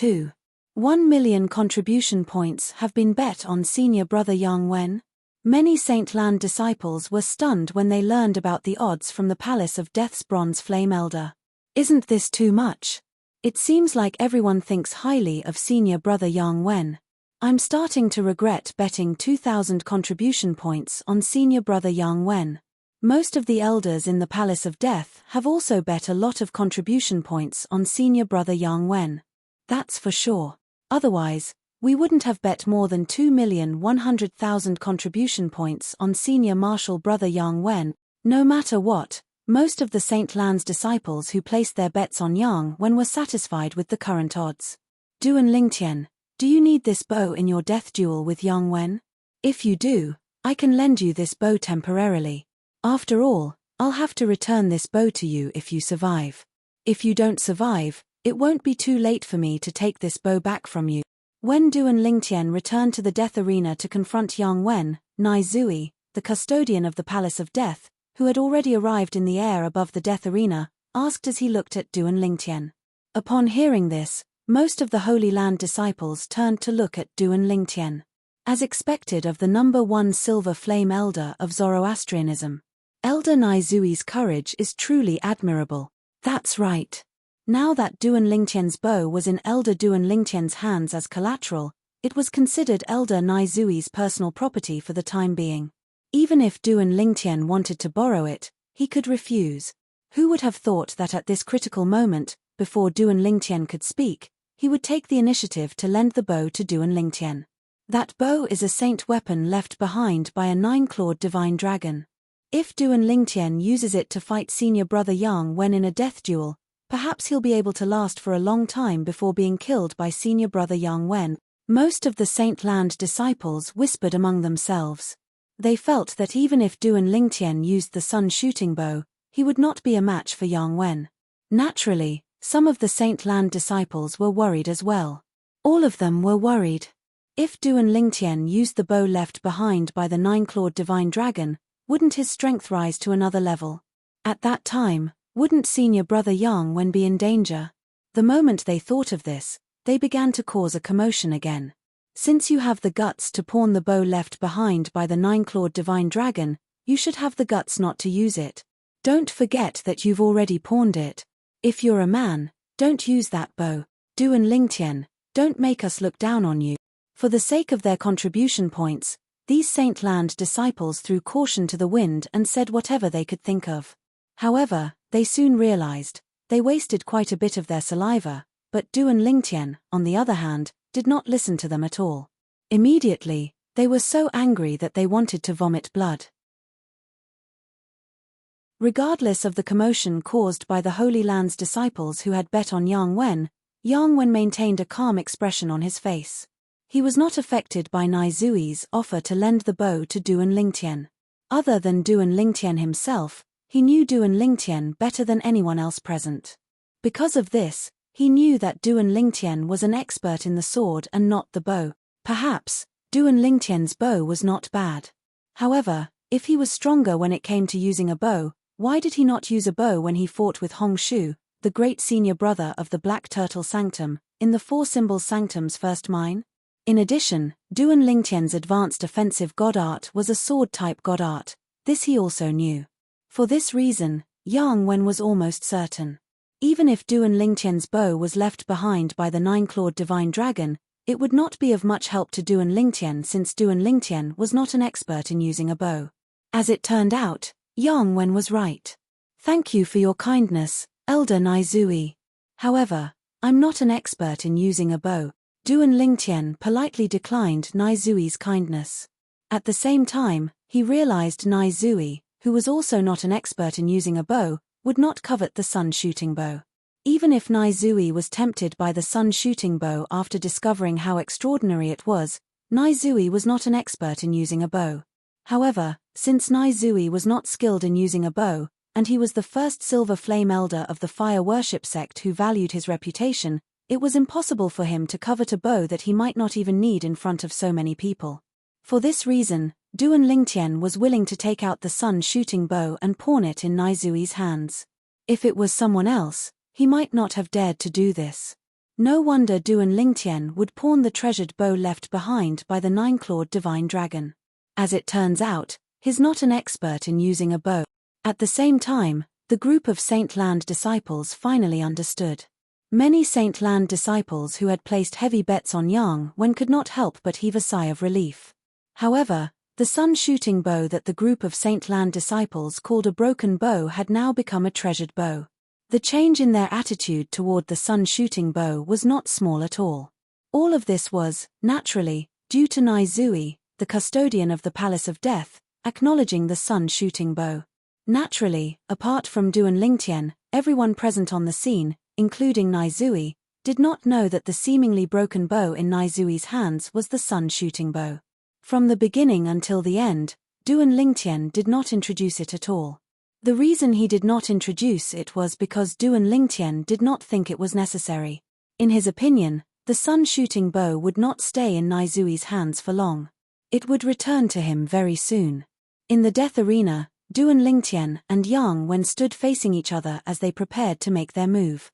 1 million contribution points have been bet on senior brother Yang Wen? Many Saint Land disciples were stunned when they learned about the odds from the Palace of Death's Bronze Flame Elder. Isn't this too much? It seems like everyone thinks highly of senior brother Yang Wen. I'm starting to regret betting 2,000 contribution points on senior brother Yang Wen. Most of the elders in the Palace of Death have also bet a lot of contribution points on senior brother Yang Wen. That's for sure. Otherwise, we wouldn't have bet more than 2,100,000 contribution points on senior martial brother Yang Wen. No matter what, most of the Saint Land's disciples who placed their bets on Yang Wen were satisfied with the current odds. Duan Lingtian, do you need this bow in your death duel with Yang Wen? If you do, I can lend you this bow temporarily. After all, I'll have to return this bow to you if you survive. If you don't survive, it won't be too late for me to take this bow back from you. When Duan Lingtian returned to the Death Arena to confront Yang Wen, Nai Zui, the custodian of the Palace of Death, who had already arrived in the air above the Death Arena, asked as he looked at Duan Lingtian. Upon hearing this, most of the Holy Land disciples turned to look at Duan Lingtian. As expected of the number 1 Silver Flame Elder of Zoroastrianism, Elder Nai Zui's courage is truly admirable. That's right. Now that Duan Lingtian's bow was in Elder Duan Lingtian's hands as collateral, it was considered Elder Nai Zui's personal property for the time being. Even if Duan Lingtian wanted to borrow it, he could refuse. Who would have thought that at this critical moment, before Duan Lingtian could speak, he would take the initiative to lend the bow to Duan Lingtian? That bow is a saint weapon left behind by a 9-clawed divine dragon. If Duan Lingtian uses it to fight senior brother Yang Wen in a death duel, perhaps he'll be able to last for a long time before being killed by senior brother Yang Wen. Most of the Saint Land disciples whispered among themselves. They felt that even if Duan Lingtian used the sun shooting bow, he would not be a match for Yang Wen. Naturally, some of the Saint Land disciples were worried as well. All of them were worried. If Duan Lingtian used the bow left behind by the 9-clawed divine dragon, wouldn't his strength rise to another level? At that time, wouldn't senior brother Yang Wen be in danger? The moment they thought of this, they began to cause a commotion again. Since you have the guts to pawn the bow left behind by the 9-clawed divine dragon, you should have the guts not to use it. Don't forget that you've already pawned it. If you're a man, don't use that bow. Duan Lingtian, don't make us look down on you. For the sake of their contribution points, these Saint Land disciples threw caution to the wind and said whatever they could think of. However, they soon realized, they wasted quite a bit of their saliva, but Duan Lingtian, on the other hand, did not listen to them at all. Immediately, they were so angry that they wanted to vomit blood. Regardless of the commotion caused by the Holy Land's disciples who had bet on Yang Wen maintained a calm expression on his face. He was not affected by Nai Zui's offer to lend the bow to Duan Lingtian. Other than Duan Lingtian himself, he knew Duan Lingtian better than anyone else present. Because of this, he knew that Duan Lingtian was an expert in the sword and not the bow. Perhaps, Duan Lingtian's bow was not bad. However, if he was stronger when it came to using a bow, why did he not use a bow when he fought with Hong Shu, the great senior brother of the Black Turtle Sanctum, in the Four Symbols Sanctum's first mine? In addition, Duan Lingtian's advanced offensive god art was a sword-type god art. This he also knew. For this reason, Yang Wen was almost certain. Even if Duan Lingtian's bow was left behind by the 9-clawed divine dragon, it would not be of much help to Duan Lingtian since Duan Lingtian was not an expert in using a bow. As it turned out, Yang Wen was right. Thank you for your kindness, Elder Nai Zui. However, I'm not an expert in using a bow. Duan Lingtian politely declined Nai Zui's kindness. At the same time, he realized Nai Zui, who was also not an expert in using a bow, would not covet the sun shooting bow. Even if Nai Zui was tempted by the sun shooting bow after discovering how extraordinary it was, Nai Zui was not an expert in using a bow. However, since Nai Zui was not skilled in using a bow, and he was the first Silver Flame Elder of the Fire Worship sect who valued his reputation, it was impossible for him to covet a bow that he might not even need in front of so many people. For this reason, Duan Lingtian was willing to take out the sun shooting bow and pawn it in Nai Zui's hands. If it was someone else, he might not have dared to do this. No wonder Duan Lingtian would pawn the treasured bow left behind by the 9-clawed divine dragon. As it turns out, he's not an expert in using a bow. At the same time, the group of Saint Land disciples finally understood. Many Saint Land disciples who had placed heavy bets on Yang Wen could not help but heave a sigh of relief. However, the sun-shooting bow that the group of Saint Land disciples called a broken bow had now become a treasured bow. The change in their attitude toward the sun-shooting bow was not small at all. All of this was, naturally, due to Nai Zui, the custodian of the Palace of Death, acknowledging the sun-shooting bow. Naturally, apart from Duan Lingtian, everyone present on the scene, including Nai Zui, did not know that the seemingly broken bow in Nai Zui's hands was the sun-shooting bow. From the beginning until the end, Duan Lingtian did not introduce it at all. The reason he did not introduce it was because Duan Lingtian did not think it was necessary. In his opinion, the sun-shooting bow would not stay in Nai Zui's hands for long. It would return to him very soon. In the death arena, Duan Lingtian and Yang Wen stood facing each other as they prepared to make their move.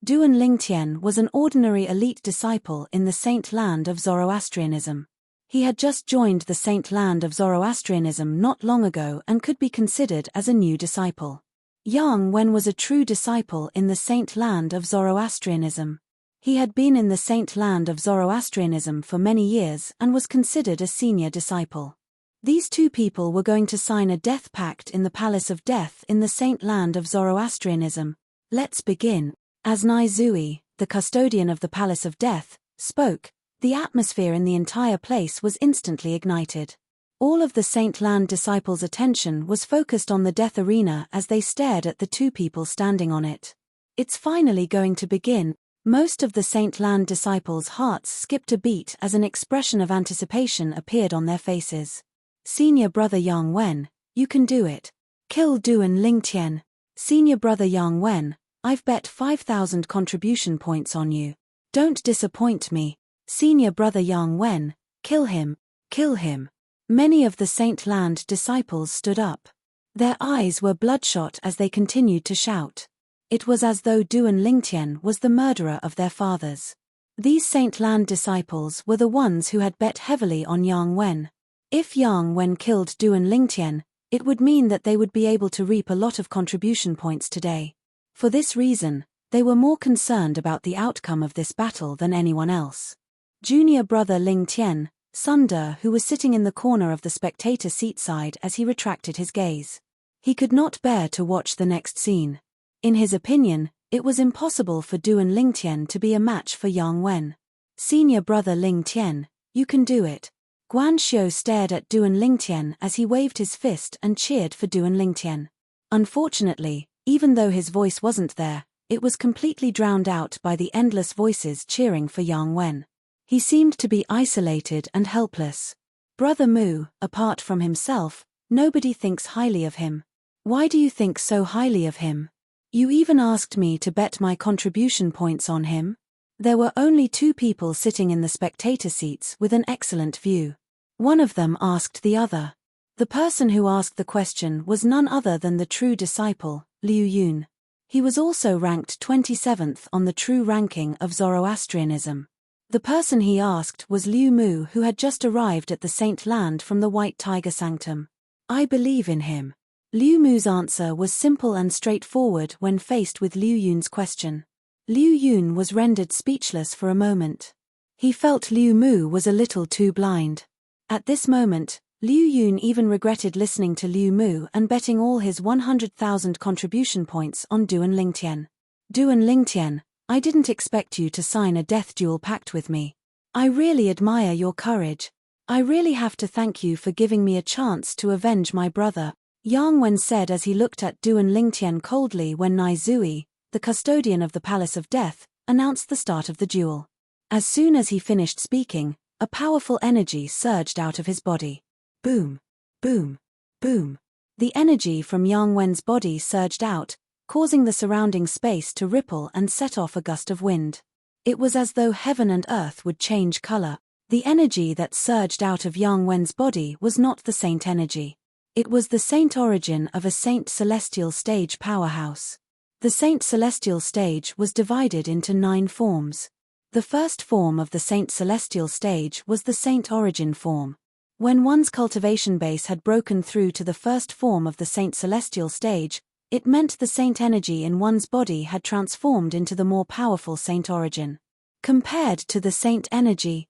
Duan Lingtian was an ordinary elite disciple in the Saint Land of Zoroastrianism. He had just joined the Saint Land of Zoroastrianism not long ago and could be considered as a new disciple. Yang Wen was a true disciple in the Saint Land of Zoroastrianism. He had been in the Saint Land of Zoroastrianism for many years and was considered a senior disciple. These two people were going to sign a death pact in the Palace of Death in the Saint Land of Zoroastrianism. Let's begin. As Nai Zui, the custodian of the Palace of Death, spoke, the atmosphere in the entire place was instantly ignited. All of the Saint Land disciples' attention was focused on the death arena as they stared at the two people standing on it. It's finally going to begin. Most of the Saint Land disciples' hearts skipped a beat as an expression of anticipation appeared on their faces. Senior Brother Yang Wen, you can do it. Kill Duan Lingtian. Senior Brother Yang Wen, I've bet 5,000 contribution points on you. Don't disappoint me. Senior Brother Yang Wen, kill him, kill him. Many of the Saint Land disciples stood up. Their eyes were bloodshot as they continued to shout. It was as though Duan Lingtian was the murderer of their fathers. These Saint Land disciples were the ones who had bet heavily on Yang Wen. If Yang Wen killed Duan Lingtian, it would mean that they would be able to reap a lot of contribution points today. For this reason, they were more concerned about the outcome of this battle than anyone else. Junior brother Ling Tian, Sun De, who was sitting in the corner of the spectator seat side as he retracted his gaze. He could not bear to watch the next scene. In his opinion, it was impossible for Duan Lingtian to be a match for Yang Wen. Senior brother Ling Tian, you can do it. Guan Xiu stared at Duan Lingtian as he waved his fist and cheered for Duan Lingtian. Unfortunately, even though his voice wasn't there, it was completely drowned out by the endless voices cheering for Yang Wen. He seemed to be isolated and helpless. Brother Mu, apart from himself, nobody thinks highly of him. Why do you think so highly of him? You even asked me to bet my contribution points on him? There were only 2 people sitting in the spectator seats with an excellent view. One of them asked the other. The person who asked the question was none other than the true disciple, Liu Yun. He was also ranked 27th on the true ranking of Zoroastrianism. The person he asked was Liu Mu, who had just arrived at the Saint Land from the White Tiger Sanctum. I believe in him. Liu Mu's answer was simple and straightforward when faced with Liu Yun's question. Liu Yun was rendered speechless for a moment. He felt Liu Mu was a little too blind. At this moment, Liu Yun even regretted listening to Liu Mu and betting all his 100,000 contribution points on Duan Lingtian. Duan Lingtian, I didn't expect you to sign a death duel pact with me. I really admire your courage. I really have to thank you for giving me a chance to avenge my brother, Yang Wen said as he looked at Duan Lingtian coldly when Nai Zui, the custodian of the Palace of Death, announced the start of the duel. As soon as he finished speaking, a powerful energy surged out of his body. Boom, boom, boom. The energy from Yang Wen's body surged out, causing the surrounding space to ripple and set off a gust of wind. It was as though heaven and earth would change color. The energy that surged out of Yang Wen's body was not the saint energy. It was the saint origin of a saint celestial stage powerhouse. The saint celestial stage was divided into 9 forms. The first form of the saint celestial stage was the saint origin form. When one's cultivation base had broken through to the first form of the saint celestial stage, it meant the saint energy in one's body had transformed into the more powerful saint origin. Compared to the saint energy.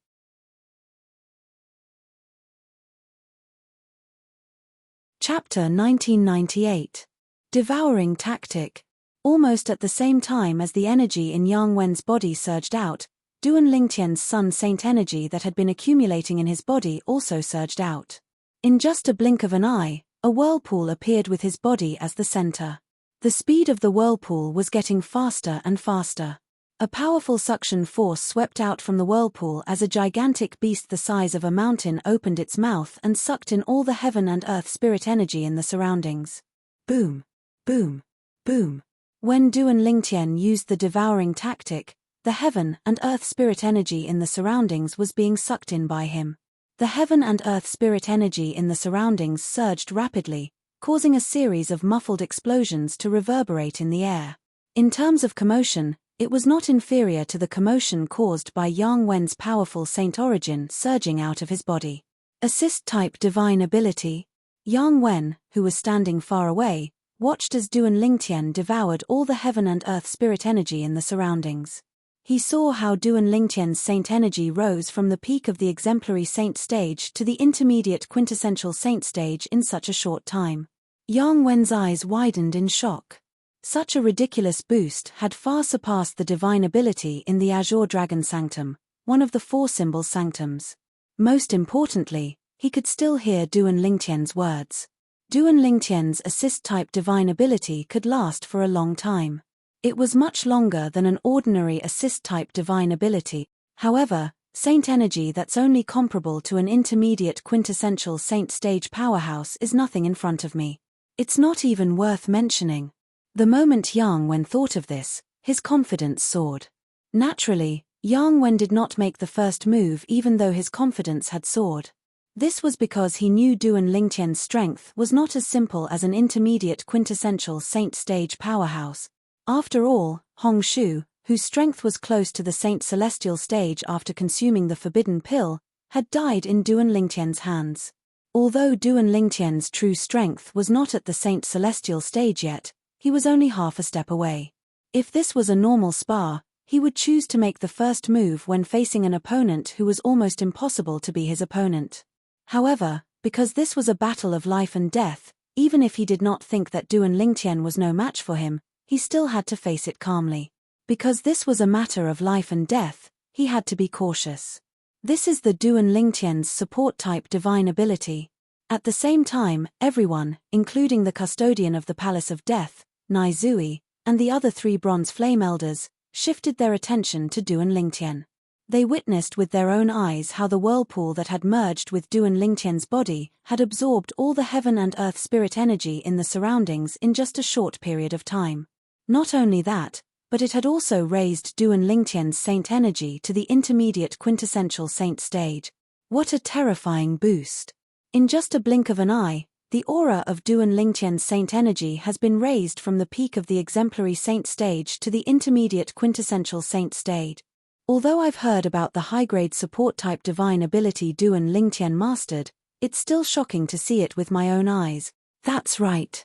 Chapter 1998. Devouring Tactic. Almost at the same time as the energy in Yang Wen's body surged out, Duan Lingtian's sun saint energy that had been accumulating in his body also surged out. In just a blink of an eye, a whirlpool appeared with his body as the center. The speed of the whirlpool was getting faster and faster. A powerful suction force swept out from the whirlpool as a gigantic beast the size of a mountain opened its mouth and sucked in all the heaven and earth spirit energy in the surroundings. Boom, boom, boom. When Duan Lingtian used the devouring tactic, the heaven and earth spirit energy in the surroundings was being sucked in by him. The heaven and earth spirit energy in the surroundings surged rapidly, causing a series of muffled explosions to reverberate in the air. In terms of commotion, it was not inferior to the commotion caused by Yang Wen's powerful saint origin surging out of his body. Assist-type divine ability. Yang Wen, who was standing far away, watched as Duan Lingtian devoured all the heaven and earth spirit energy in the surroundings. He saw how Duan Lingtian's saint energy rose from the peak of the exemplary saint stage to the intermediate quintessential saint stage in such a short time. Yang Wen's eyes widened in shock. Such a ridiculous boost had far surpassed the divine ability in the Azure Dragon Sanctum, one of the 4 symbol sanctums. Most importantly, he could still hear Duan Lingtian's words. Duan Lingtian's assist-type divine ability could last for a long time. It was much longer than an ordinary assist-type divine ability. However, saint energy that's only comparable to an intermediate quintessential saint stage powerhouse is nothing in front of me. It's not even worth mentioning. The moment Yang Wen thought of this, his confidence soared. Naturally, Yang Wen did not make the first move even though his confidence had soared. This was because he knew Duan Lingtian's strength was not as simple as an intermediate quintessential saint stage powerhouse. After all, Hong Shu, whose strength was close to the Saint Celestial stage after consuming the forbidden pill, had died in Duan Lingtian's hands. Although Duan Lingtian's true strength was not at the Saint Celestial stage yet, he was only half a step away. If this was a normal spar, he would choose to make the first move when facing an opponent who was almost impossible to be his opponent. However, because this was a battle of life and death, even if he did not think that Duan Lingtian was no match for him, he still had to face it calmly. Because this was a matter of life and death, he had to be cautious. This is the Duan Lingtian's support-type divine ability. At the same time, everyone, including the custodian of the Palace of Death, Nai Zui, and the other 3 bronze flame elders, shifted their attention to Duan Lingtian. They witnessed with their own eyes how the whirlpool that had merged with Duan Lingtian's body had absorbed all the heaven and earth spirit energy in the surroundings in just a short period of time. Not only that, but it had also raised Duan Lingtian's saint energy to the intermediate quintessential saint stage. What a terrifying boost! In just a blink of an eye, the aura of Duan Lingtian's saint energy has been raised from the peak of the exemplary saint stage to the intermediate quintessential saint stage. Although I've heard about the high-grade support-type divine ability Duan Lingtian mastered, it's still shocking to see it with my own eyes. That's right.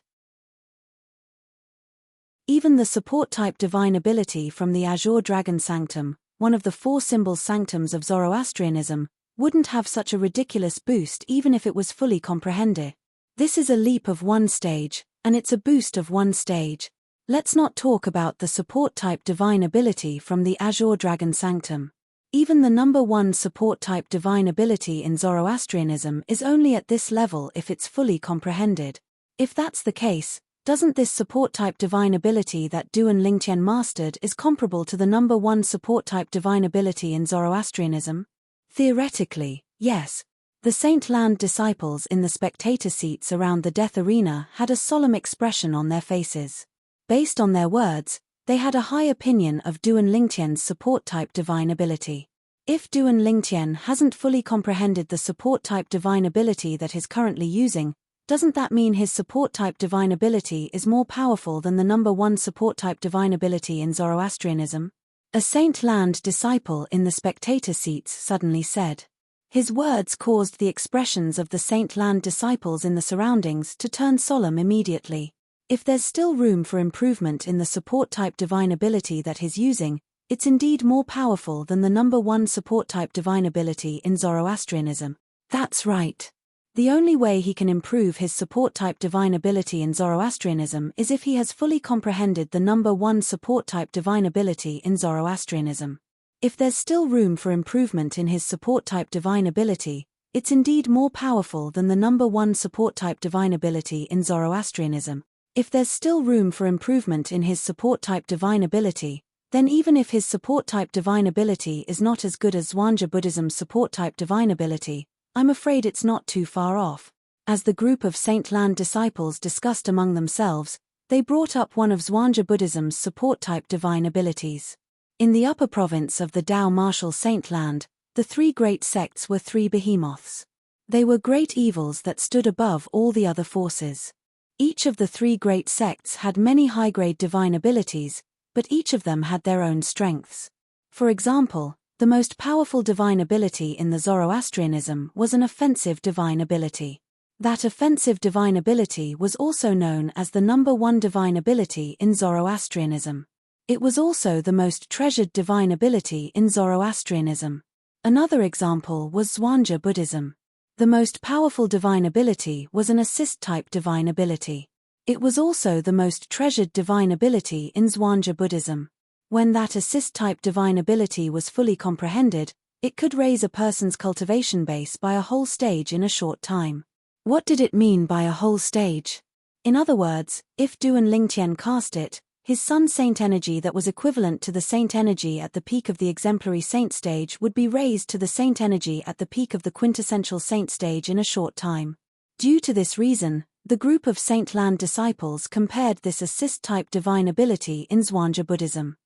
Even the support-type divine ability from the Azure Dragon Sanctum, one of the 4 symbol sanctums of Zoroastrianism, wouldn't have such a ridiculous boost even if it was fully comprehended. This is a leap of 1 stage, and it's a boost of 1 stage. Let's not talk about the support-type divine ability from the Azure Dragon Sanctum. Even the number 1 support-type divine ability in Zoroastrianism is only at this level if it's fully comprehended. If that's the case, doesn't this support-type divine ability that Duan Lingtian mastered is comparable to the number 1 support-type divine ability in Zoroastrianism? Theoretically, yes. The Saint Land disciples in the spectator seats around the death arena had a solemn expression on their faces. Based on their words, they had a high opinion of Duan Lingtian's support-type divine ability. If Duan Lingtian hasn't fully comprehended the support-type divine ability that he's currently using, doesn't that mean his support-type divine ability is more powerful than the number 1 support-type divine ability in Zoroastrianism? A Saint Land disciple in the spectator seats suddenly said. His words caused the expressions of the Saint Land disciples in the surroundings to turn solemn immediately. If there's still room for improvement in the support-type divine ability that he's using, it's indeed more powerful than the number 1 support-type divine ability in Zoroastrianism. That's right. The only way he can improve his support-type divine ability in Zoroastrianism is if he has fully comprehended the number 1 support-type divine ability in Zoroastrianism. If there's still room for improvement in his support-type divine ability, it's indeed more powerful than the number 1 support-type divine ability in Zoroastrianism. If there's still room for improvement in his support-type divine ability, then even if his support-type divine ability is not as good as Zhuangzi Buddhism's support-type divine ability, I'm afraid it's not too far off. As the group of Saint Land disciples discussed among themselves, they brought up one of Zhuangzi Buddhism's support-type divine abilities. In the upper province of the Tao Martial Saint Land, the 3 great sects were 3 behemoths. They were great evils that stood above all the other forces. Each of the 3 great sects had many high-grade divine abilities, but each of them had their own strengths. For example, the most powerful divine ability in the Zoroastrianism was an offensive divine ability. That offensive divine ability was also known as the number 1 divine ability in Zoroastrianism. It was also the most treasured divine ability in Zoroastrianism. Another example was Zhuangzi Buddhism. The most powerful divine ability was an assist-type divine ability. It was also the most treasured divine ability in Zhuangzi Buddhism. When that assist-type divine ability was fully comprehended, it could raise a person's cultivation base by a whole stage in a short time. What did it mean by a whole stage? In other words, if Duan Lingtian cast it, his sun saint energy that was equivalent to the saint energy at the peak of the exemplary saint stage would be raised to the saint energy at the peak of the quintessential saint stage in a short time. Due to this reason, the group of Saint Land disciples compared this assist-type divine ability in Zhuangzi Buddhism.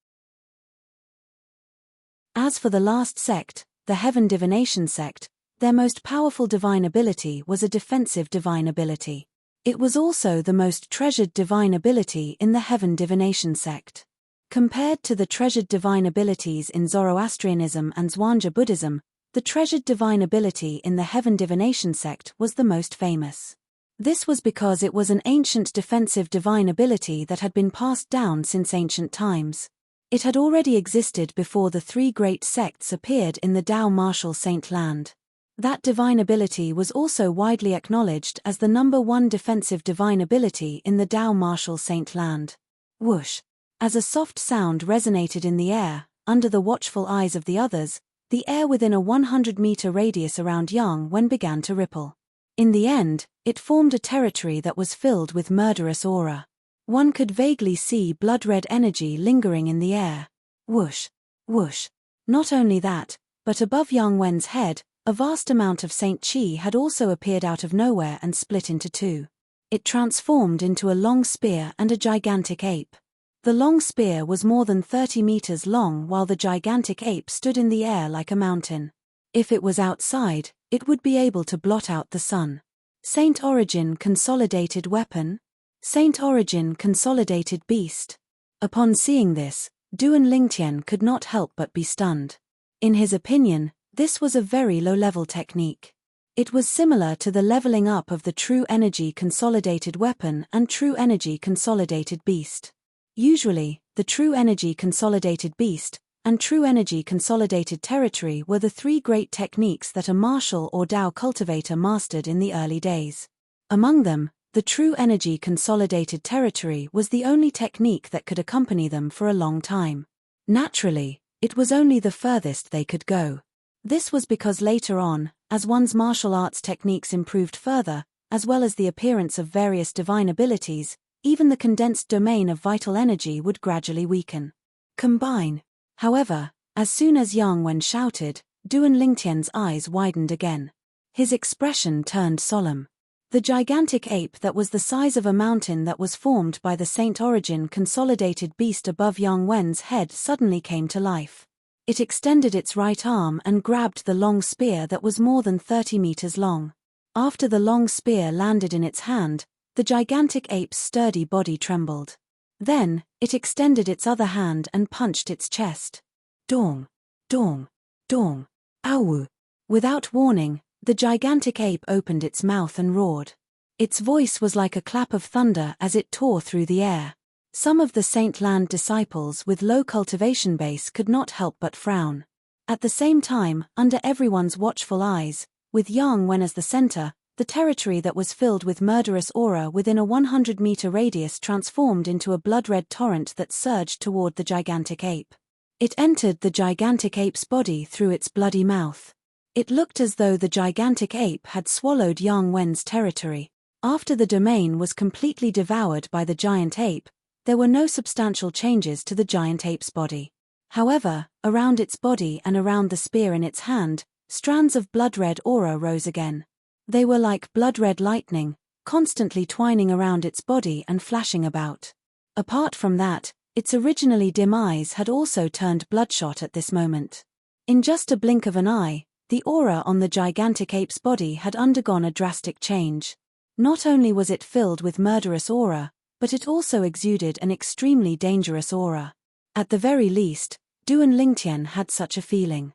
As for the last sect, the Heaven Divination sect, their most powerful divine ability was a defensive divine ability. It was also the most treasured divine ability in the Heaven Divination sect. Compared to the treasured divine abilities in Zoroastrianism and Zwangha Buddhism, the treasured divine ability in the Heaven Divination sect was the most famous. This was because it was an ancient defensive divine ability that had been passed down since ancient times. It had already existed before the three great sects appeared in the Tao martial saint land. That divine ability was also widely acknowledged as the #1 defensive divine ability in the Tao martial saint land. Whoosh! As a soft sound resonated in the air, under the watchful eyes of the others, the air within a 100-meter radius around Yang Wen began to ripple. In the end, it formed a territory that was filled with murderous aura. One could vaguely see blood-red energy lingering in the air. Whoosh! Whoosh! Not only that, but above Yang Wen's head, a vast amount of Saint Qi had also appeared out of nowhere and split into two. It transformed into a long spear and a gigantic ape. The long spear was more than 30 meters long while the gigantic ape stood in the air like a mountain. If it was outside, it would be able to blot out the sun. Saint Origin Consolidated Weapon? Saint Origin Consolidated Beast? Upon seeing this, Duan Lingtian could not help but be stunned. In his opinion, this was a very low-level technique. It was similar to the leveling up of the True Energy Consolidated Weapon and True Energy Consolidated Beast. Usually, the True Energy Consolidated Beast and True Energy Consolidated Territory were the three great techniques that a martial or Tao cultivator mastered in the early days. Among them, the True Energy Consolidated Territory was the only technique that could accompany them for a long time. Naturally, it was only the furthest they could go. This was because later on, as one's martial arts techniques improved further, as well as the appearance of various divine abilities, even the condensed domain of vital energy would gradually weaken. Combine. However, as soon as Yang Wen shouted, Duan Lingtian's eyes widened again. His expression turned solemn. The gigantic ape that was the size of a mountain that was formed by the Saint Origin Consolidated Beast above Yang Wen's head suddenly came to life. It extended its right arm and grabbed the long spear that was more than 30 meters long. After the long spear landed in its hand, the gigantic ape's sturdy body trembled. Then, it extended its other hand and punched its chest. Dong! Dong! Dong! Ow! Without warning, the gigantic ape opened its mouth and roared. Its voice was like a clap of thunder as it tore through the air. Some of the Saint Land disciples with low cultivation base could not help but frown. At the same time, under everyone's watchful eyes, with Yang Wen as the center, the territory that was filled with murderous aura within a 100-meter radius transformed into a blood-red torrent that surged toward the gigantic ape. It entered the gigantic ape's body through its bloody mouth. It looked as though the gigantic ape had swallowed Yang Wen's territory. After the domain was completely devoured by the giant ape, there were no substantial changes to the giant ape's body. However, around its body and around the spear in its hand, strands of blood-red aura rose again. They were like blood-red lightning, constantly twining around its body and flashing about. Apart from that, its originally dim eyes had also turned bloodshot at this moment. In just a blink of an eye, the aura on the gigantic ape's body had undergone a drastic change. Not only was it filled with murderous aura, but it also exuded an extremely dangerous aura. At the very least, Duan Lingtian had such a feeling.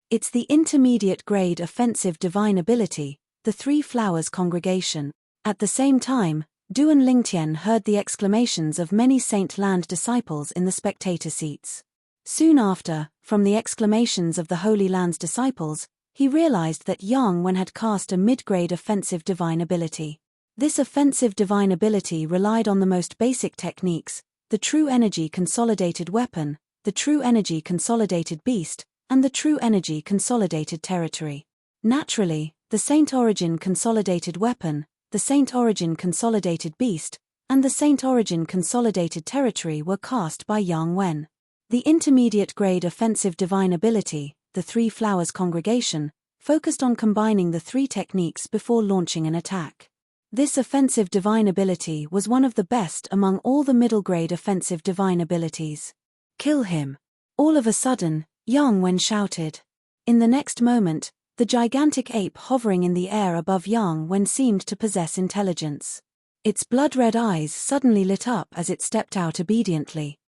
It's the intermediate-grade offensive divine ability, the Three Flowers Congregation. At the same time, Duan Lingtian heard the exclamations of many Saint Land disciples in the spectator seats. Soon after, from the exclamations of the Holy Land's disciples, he realized that Yang Wen had cast a mid-grade offensive divine ability. This offensive divine ability relied on the most basic techniques, the True Energy Consolidated Weapon, the True Energy Consolidated Beast, and the True Energy Consolidated Territory. Naturally, the Saint Origin Consolidated Weapon, the Saint Origin Consolidated Beast, and the Saint Origin Consolidated Territory were cast by Yang Wen. The intermediate-grade offensive divine ability, the Three Flowers Congregation, focused on combining the three techniques before launching an attack. This offensive divine ability was one of the best among all the middle-grade offensive divine abilities. Kill him! All of a sudden, Yang Wen shouted. In the next moment, the the gigantic ape hovering in the air above Yang Wen seemed to possess intelligence. Its blood-red eyes suddenly lit up as it stepped out obediently.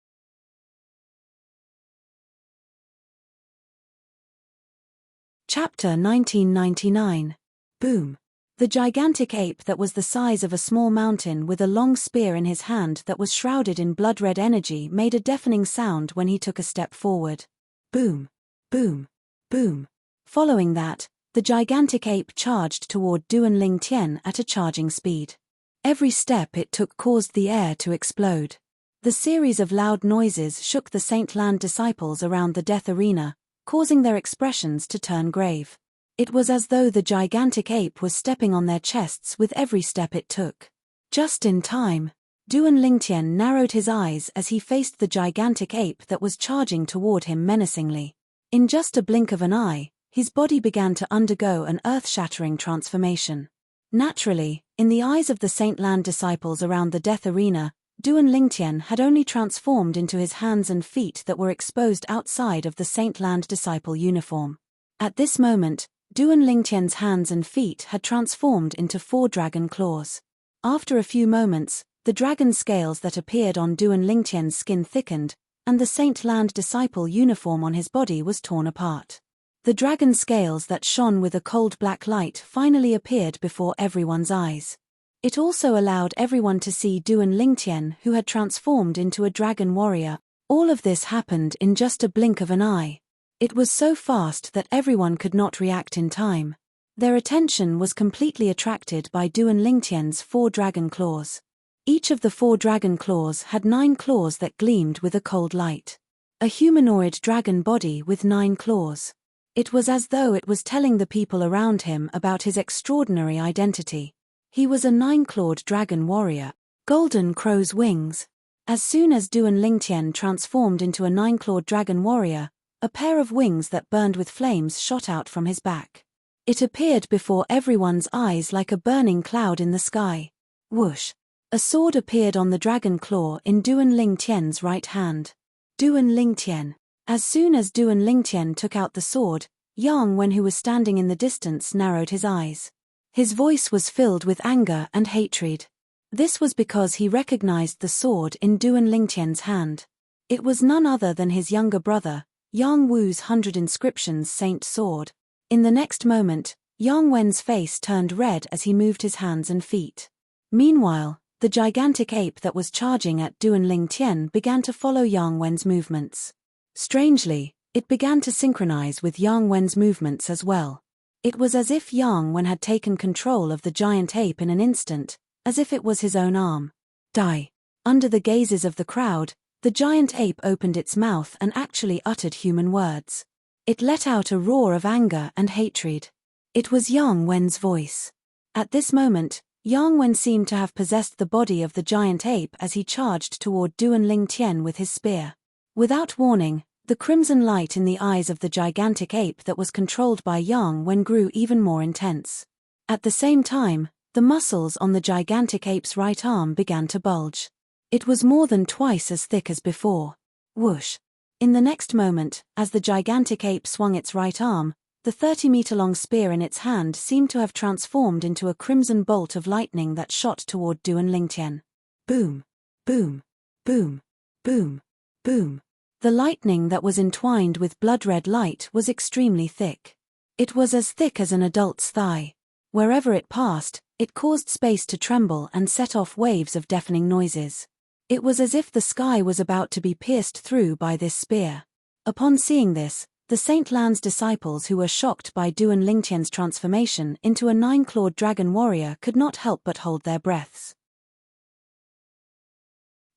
Chapter 1999. Boom. The gigantic ape that was the size of a small mountain with a long spear in his hand that was shrouded in blood-red energy made a deafening sound when he took a step forward. Boom. Boom. Boom. Following that, the gigantic ape charged toward Duan Ling Tian at a charging speed. Every step it took caused the air to explode. The series of loud noises shook the Saint Land disciples around the death arena, causing their expressions to turn grave. It was as though the gigantic ape was stepping on their chests with every step it took. Just in time, Duan Lingtian narrowed his eyes as he faced the gigantic ape that was charging toward him menacingly. In just a blink of an eye, his body began to undergo an earth-shattering transformation. Naturally, in the eyes of the Saint Land disciples around the death arena, Duan Lingtian had only transformed into his hands and feet that were exposed outside of the Saint Land disciple uniform. At this moment, Duan Lingtian's hands and feet had transformed into 4 dragon claws. After a few moments, the dragon scales that appeared on Duan Lingtian's skin thickened, and the Saint Land disciple uniform on his body was torn apart. The dragon scales that shone with a cold black light finally appeared before everyone's eyes. It also allowed everyone to see Duan Lingtian, who had transformed into a dragon warrior. All of this happened in just a blink of an eye. It was so fast that everyone could not react in time. Their attention was completely attracted by Duan Lingtian's 4 dragon claws. Each of the 4 dragon claws had 9 claws that gleamed with a cold light. A humanoid dragon body with 9 claws. It was as though it was telling the people around him about his extraordinary identity. He was a 9-clawed dragon warrior. Golden crow's wings. As soon as Duan Lingtian transformed into a 9-clawed dragon warrior, a pair of wings that burned with flames shot out from his back. It appeared before everyone's eyes like a burning cloud in the sky. Whoosh! A sword appeared on the dragon claw in Duan Lingtian's right hand. Duan Lingtian. As soon as Duan Lingtian took out the sword, Yang Wen, who was standing in the distance, narrowed his eyes. His voice was filled with anger and hatred. This was because he recognized the sword in Duan Lingtian's hand. It was none other than his younger brother, Yang Wu's 100 Inscriptions Saint Sword. In the next moment, Yang Wen's face turned red as he moved his hands and feet. Meanwhile, the gigantic ape that was charging at Duan Lingtian began to follow Yang Wen's movements. Strangely, it began to synchronize with Yang Wen's movements as well. It was as if Yang Wen had taken control of the giant ape in an instant, as if it was his own arm. Die. Under the gazes of the crowd, the giant ape opened its mouth and actually uttered human words. It let out a roar of anger and hatred. It was Yang Wen's voice. At this moment, Yang Wen seemed to have possessed the body of the giant ape as he charged toward Duan Lingtian with his spear. Without warning, the crimson light in the eyes of the gigantic ape that was controlled by Yang Wen grew even more intense. At the same time, the muscles on the gigantic ape's right arm began to bulge. It was more than twice as thick as before. Whoosh! In the next moment, as the gigantic ape swung its right arm, the 30-meter-long spear in its hand seemed to have transformed into a crimson bolt of lightning that shot toward Duan Lingtian. Boom! Boom! Boom! Boom! Boom! The lightning that was entwined with blood-red light was extremely thick. It was as thick as an adult's thigh. Wherever it passed, it caused space to tremble and set off waves of deafening noises. It was as if the sky was about to be pierced through by this spear. Upon seeing this, the Saint Land's disciples, who were shocked by Duan Lingtian's transformation into a 9-clawed dragon warrior, could not help but hold their breaths.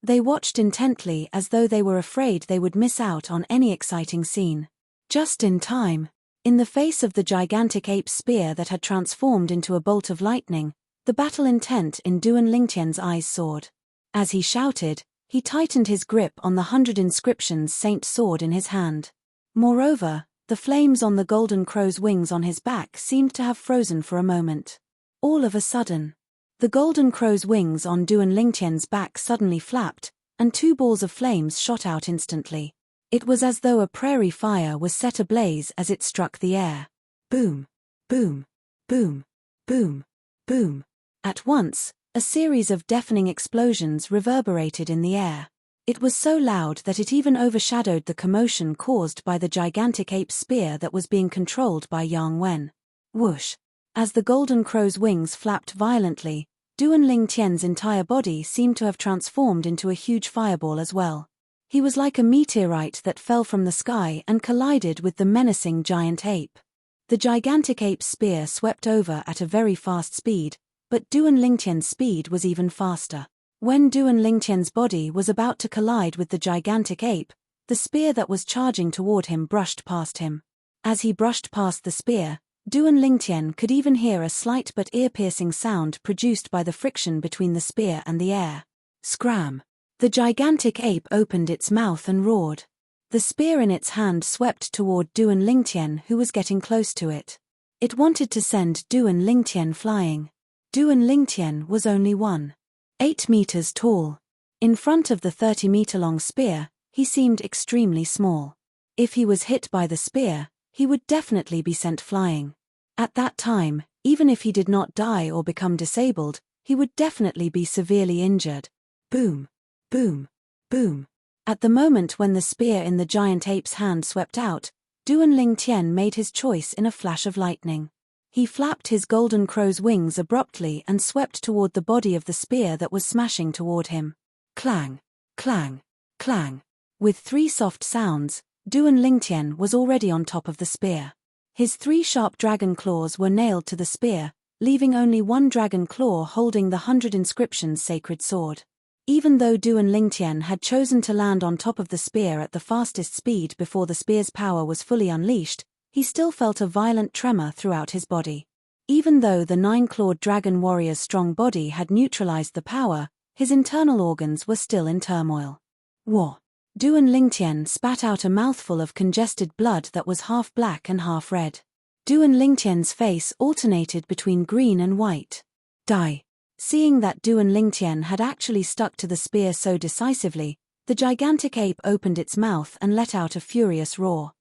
They watched intently as though they were afraid they would miss out on any exciting scene. Just in time, in the face of the gigantic ape's spear that had transformed into a bolt of lightning, the battle intent in Duan Lingtian's eyes soared. As he shouted, he tightened his grip on the 100 Inscriptions Saint Sword in his hand. Moreover, the flames on the golden crow's wings on his back seemed to have frozen for a moment. All of a sudden, the golden crow's wings on Duan Lingtian's back suddenly flapped, and 2 balls of flames shot out instantly. It was as though a prairie fire was set ablaze as it struck the air. Boom! Boom, boom, boom, boom. At once, a series of deafening explosions reverberated in the air. It was so loud that it even overshadowed the commotion caused by the gigantic ape spear that was being controlled by Yang Wen. Whoosh! As the golden crow's wings flapped violently, Duan Lingtian's entire body seemed to have transformed into a huge fireball as well. He was like a meteorite that fell from the sky and collided with the menacing giant ape. The gigantic ape's spear swept over at a very fast speed, but Duan Lingtian's speed was even faster. When Duan Lingtian's body was about to collide with the gigantic ape, the spear that was charging toward him brushed past him. As he brushed past the spear, Duan Lingtian could even hear a slight but ear-piercing sound produced by the friction between the spear and the air. Scram! The gigantic ape opened its mouth and roared. The spear in its hand swept toward Duan Lingtian, who was getting close to it. It wanted to send Duan Lingtian flying. Duan Lingtian was only 1.8 meters tall. In front of the 30-meter-long spear, he seemed extremely small. If he was hit by the spear, he would definitely be sent flying. At that time, even if he did not die or become disabled, he would definitely be severely injured. Boom, boom, boom. At the moment when the spear in the giant ape's hand swept out, Duan Lingtian made his choice in a flash of lightning. He flapped his golden crow's wings abruptly and swept toward the body of the spear that was smashing toward him. Clang, clang, clang. With 3 soft sounds, Duan Lingtian was already on top of the spear. His 3 sharp dragon claws were nailed to the spear, leaving only 1 dragon claw holding the 100 inscriptions sacred sword. Even though Duan Lingtian had chosen to land on top of the spear at the fastest speed before the spear's power was fully unleashed, he still felt a violent tremor throughout his body. Even though the 9-clawed dragon warrior's strong body had neutralized the power, his internal organs were still in turmoil. Wah! Duan Lingtian spat out a mouthful of congested blood that was half black and half red. Duan Lingtian's face alternated between green and white. Die! Seeing that Duan Lingtian had actually stuck to the spear so decisively, the gigantic ape opened its mouth and let out a furious roar.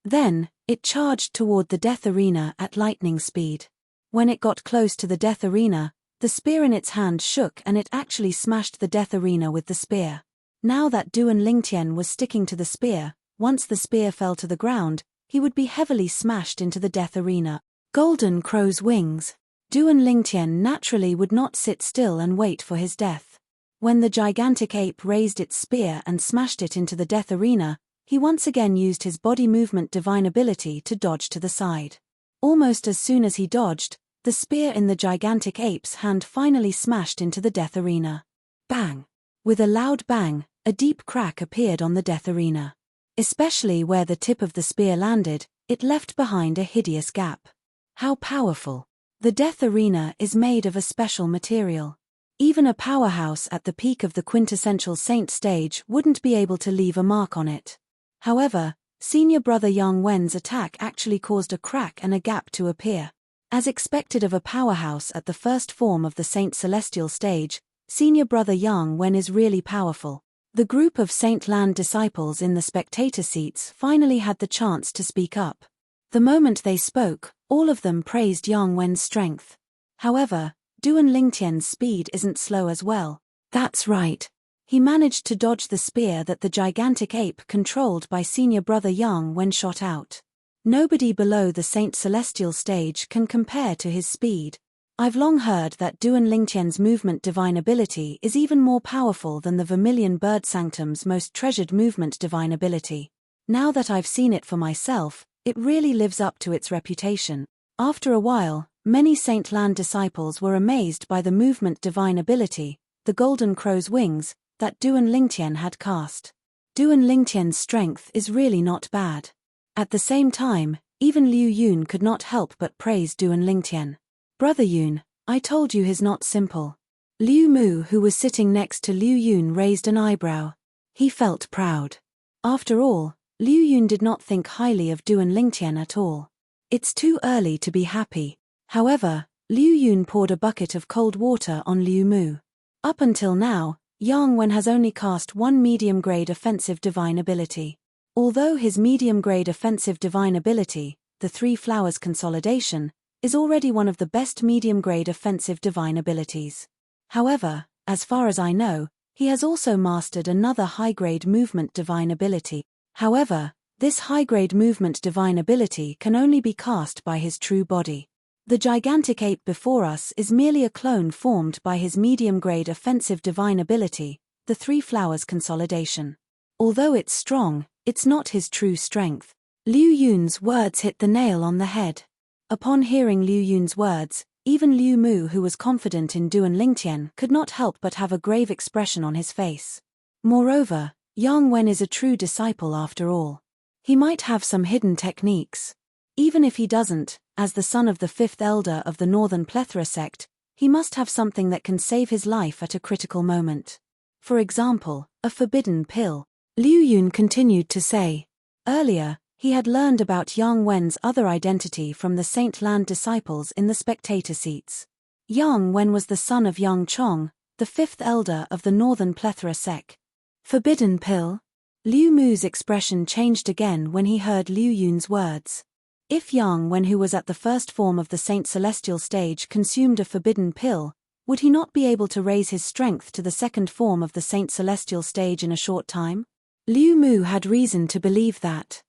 Then, it charged toward the death arena at lightning speed. When it got close to the death arena, the spear in its hand shook and it actually smashed the death arena with the spear. Now that Duan Lingtian was sticking to the spear, once the spear fell to the ground, he would be heavily smashed into the death arena. Golden crow's wings. Duan Lingtian naturally would not sit still and wait for his death. When the gigantic ape raised its spear and smashed it into the death arena, he once again used his body movement divine ability to dodge to the side. Almost as soon as he dodged, the spear in the gigantic ape's hand finally smashed into the death arena. Bang! With a loud bang, a deep crack appeared on the death arena. Especially where the tip of the spear landed, it left behind a hideous gap. How powerful! The death arena is made of a special material. Even a powerhouse at the peak of the quintessential saint stage wouldn't be able to leave a mark on it. However, senior brother Yang Wen's attack actually caused a crack and a gap to appear. As expected of a powerhouse at the first form of the Saint Celestial stage, senior brother Yang Wen is really powerful. The group of Saint Land disciples in the spectator seats finally had the chance to speak up. The moment they spoke, all of them praised Yang Wen's strength. However, Duan Lingtian's speed isn't slow as well. That's right. He managed to dodge the spear that the gigantic ape controlled by senior brother Yang Wen shot out. Nobody below the Saint Celestial stage can compare to his speed. I've long heard that Duan Lingtian's movement divine ability is even more powerful than the Vermilion Bird Sanctum's most treasured movement divine ability. Now that I've seen it for myself, it really lives up to its reputation. After a while, many Saint Land disciples were amazed by the movement divine ability, the Golden Crow's wings, that Duan Lingtian had cast. Duan Lingtian's strength is really not bad. At the same time, even Liu Yun could not help but praise Duan Lingtian. Brother Yun, I told you he's not simple. Liu Mu, who was sitting next to Liu Yun, raised an eyebrow. He felt proud. After all, Liu Yun did not think highly of Duan Lingtian at all. It's too early to be happy. However, Liu Yun poured a bucket of cold water on Liu Mu. Up until now, Yang Wen has only cast 1 medium-grade offensive divine ability. Although his medium-grade offensive divine ability, the Three Flowers Consolidation, is already one of the best medium-grade offensive divine abilities. However, as far as I know, he has also mastered another high-grade movement divine ability. However, this high-grade movement divine ability can only be cast by his true body. The gigantic ape before us is merely a clone formed by his medium-grade offensive divine ability, the Three Flowers Consolidation. Although it's strong, it's not his true strength. Liu Yun's words hit the nail on the head. Upon hearing Liu Yun's words, even Liu Mu, who was confident in Duan Lingtian, could not help but have a grave expression on his face. Moreover, Yang Wen is a true disciple after all. He might have some hidden techniques. Even if he doesn't, as the son of the fifth elder of the Northern Plethora sect, he must have something that can save his life at a critical moment. For example, a forbidden pill. Liu Yun continued to say. Earlier, he had learned about Yang Wen's other identity from the Saint Land disciples in the spectator seats. Yang Wen was the son of Yang Chong, the fifth elder of the Northern Plethora sect. Forbidden pill? Liu Mu's expression changed again when he heard Liu Yun's words. If Yang Wen, who was at the first form of the Saint Celestial stage, consumed a forbidden pill, would he not be able to raise his strength to the second form of the Saint Celestial stage in a short time? Liu Mu had reason to believe that.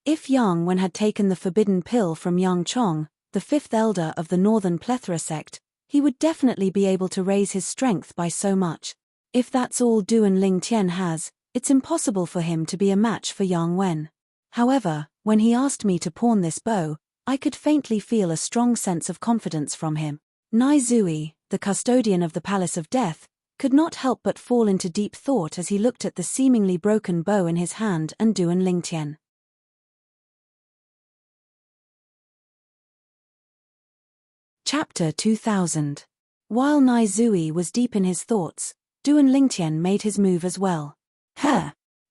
If Yang Wen had taken the forbidden pill from Yang Chong, the fifth elder of the Northern Plethora sect, he would definitely be able to raise his strength by so much. If that's all Duan Lingtian has, it's impossible for him to be a match for Yang Wen. However, when he asked me to pawn this bow, I could faintly feel a strong sense of confidence from him. Nai Zui, the custodian of the Palace of Death, could not help but fall into deep thought as he looked at the seemingly broken bow in his hand and Duan Lingtian. Chapter 2000. While Nai Zui was deep in his thoughts, Duan Lingtian made his move as well.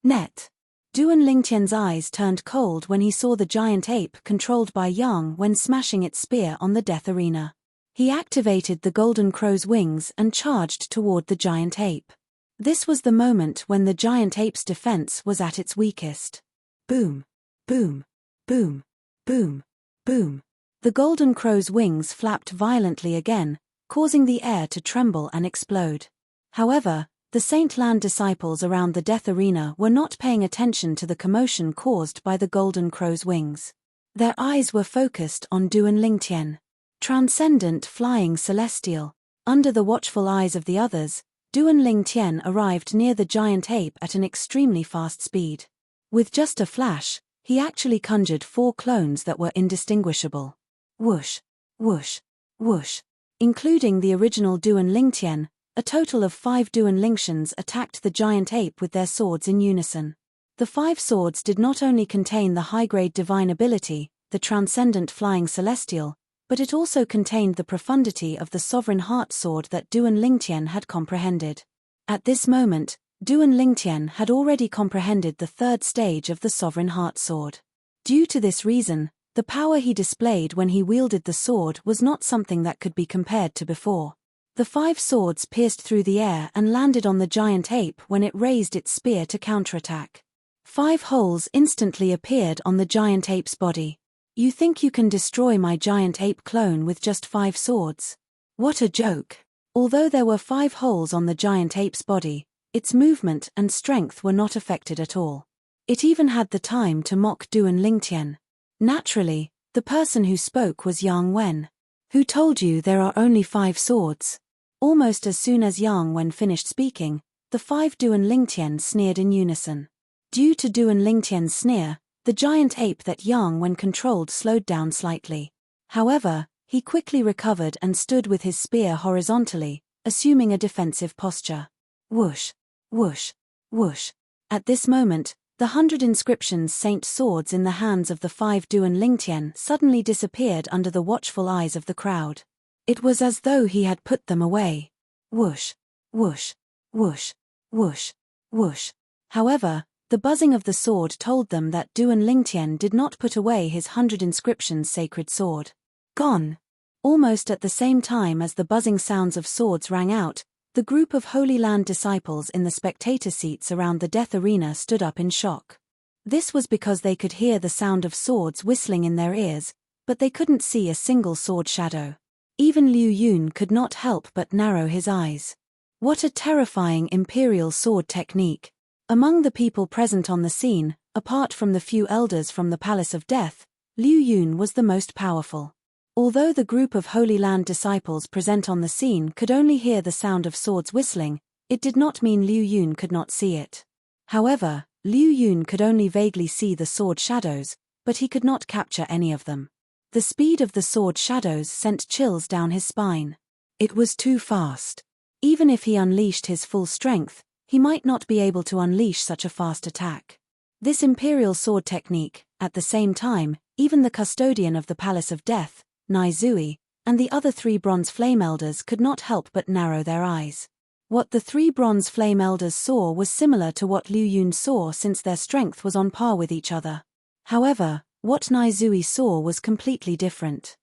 Net. Duan Lingtian's eyes turned cold when he saw the giant ape controlled by Yang Wen smashing its spear on the death arena. He activated the golden crow's wings and charged toward the giant ape. This was the moment when the giant ape's defense was at its weakest. Boom, boom, boom, boom, boom. The golden crow's wings flapped violently again, causing the air to tremble and explode. However, the Saint Land disciples around the death arena were not paying attention to the commotion caused by the golden crow's wings. Their eyes were focused on Duan Lingtian. Transcendent flying celestial. Under the watchful eyes of the others, Duan Lingtian arrived near the giant ape at an extremely fast speed. With just a flash, he actually conjured 4 clones that were indistinguishable. Whoosh, whoosh, whoosh. Including the original Duan Lingtian, a total of 5 Duan Lingtians attacked the giant ape with their swords in unison. The 5 swords did not only contain the high-grade divine ability, the transcendent flying celestial, but it also contained the profundity of the sovereign heart sword that Duan Lingtian had comprehended. At this moment, Duan Lingtian had already comprehended the 3rd stage of the sovereign heart sword. Due to this reason, the power he displayed when he wielded the sword was not something that could be compared to before. The 5 swords pierced through the air and landed on the giant ape when it raised its spear to counterattack. 5 holes instantly appeared on the giant ape's body. You think you can destroy my giant ape clone with just 5 swords? What a joke! Although there were 5 holes on the giant ape's body, its movement and strength were not affected at all. It even had the time to mock Duan Lingtian. Naturally, the person who spoke was Yang Wen. Who told you there are only 5 swords? Almost as soon as Yang Wen finished speaking, the 5 Duan Lingtian sneered in unison. Due to Duan Lingtian's sneer, the giant ape that Yang Wen controlled slowed down slightly. However, he quickly recovered and stood with his spear horizontally, assuming a defensive posture. Whoosh, whoosh, whoosh. At this moment, the 100 inscriptions saint swords in the hands of the 5 Duan Lingtian suddenly disappeared under the watchful eyes of the crowd. It was as though he had put them away. Whoosh, whoosh, whoosh, whoosh, whoosh. However, the buzzing of the sword told them that Duan Lingtian did not put away his 100 inscriptions sacred sword. Gone. Almost at the same time as the buzzing sounds of swords rang out, the group of Holy Land disciples in the spectator seats around the death arena stood up in shock. This was because they could hear the sound of swords whistling in their ears, but they couldn't see a single sword shadow. Even Liu Yun could not help but narrow his eyes. What a terrifying imperial sword technique! Among the people present on the scene, apart from the few elders from the Palace of Death, Liu Yun was the most powerful. Although the group of Holy Land disciples present on the scene could only hear the sound of swords whistling, it did not mean Liu Yun could not see it. However, Liu Yun could only vaguely see the sword shadows, but he could not capture any of them. The speed of the sword shadows sent chills down his spine. It was too fast. Even if he unleashed his full strength, he might not be able to unleash such a fast attack. This imperial sword technique, at the same time, even the custodian of the Palace of Death, Nai Zui, and the other 3 bronze flame elders could not help but narrow their eyes. What the 3 bronze flame elders saw was similar to what Liu Yun saw, since their strength was on par with each other. However, what Nai Zui saw was completely different.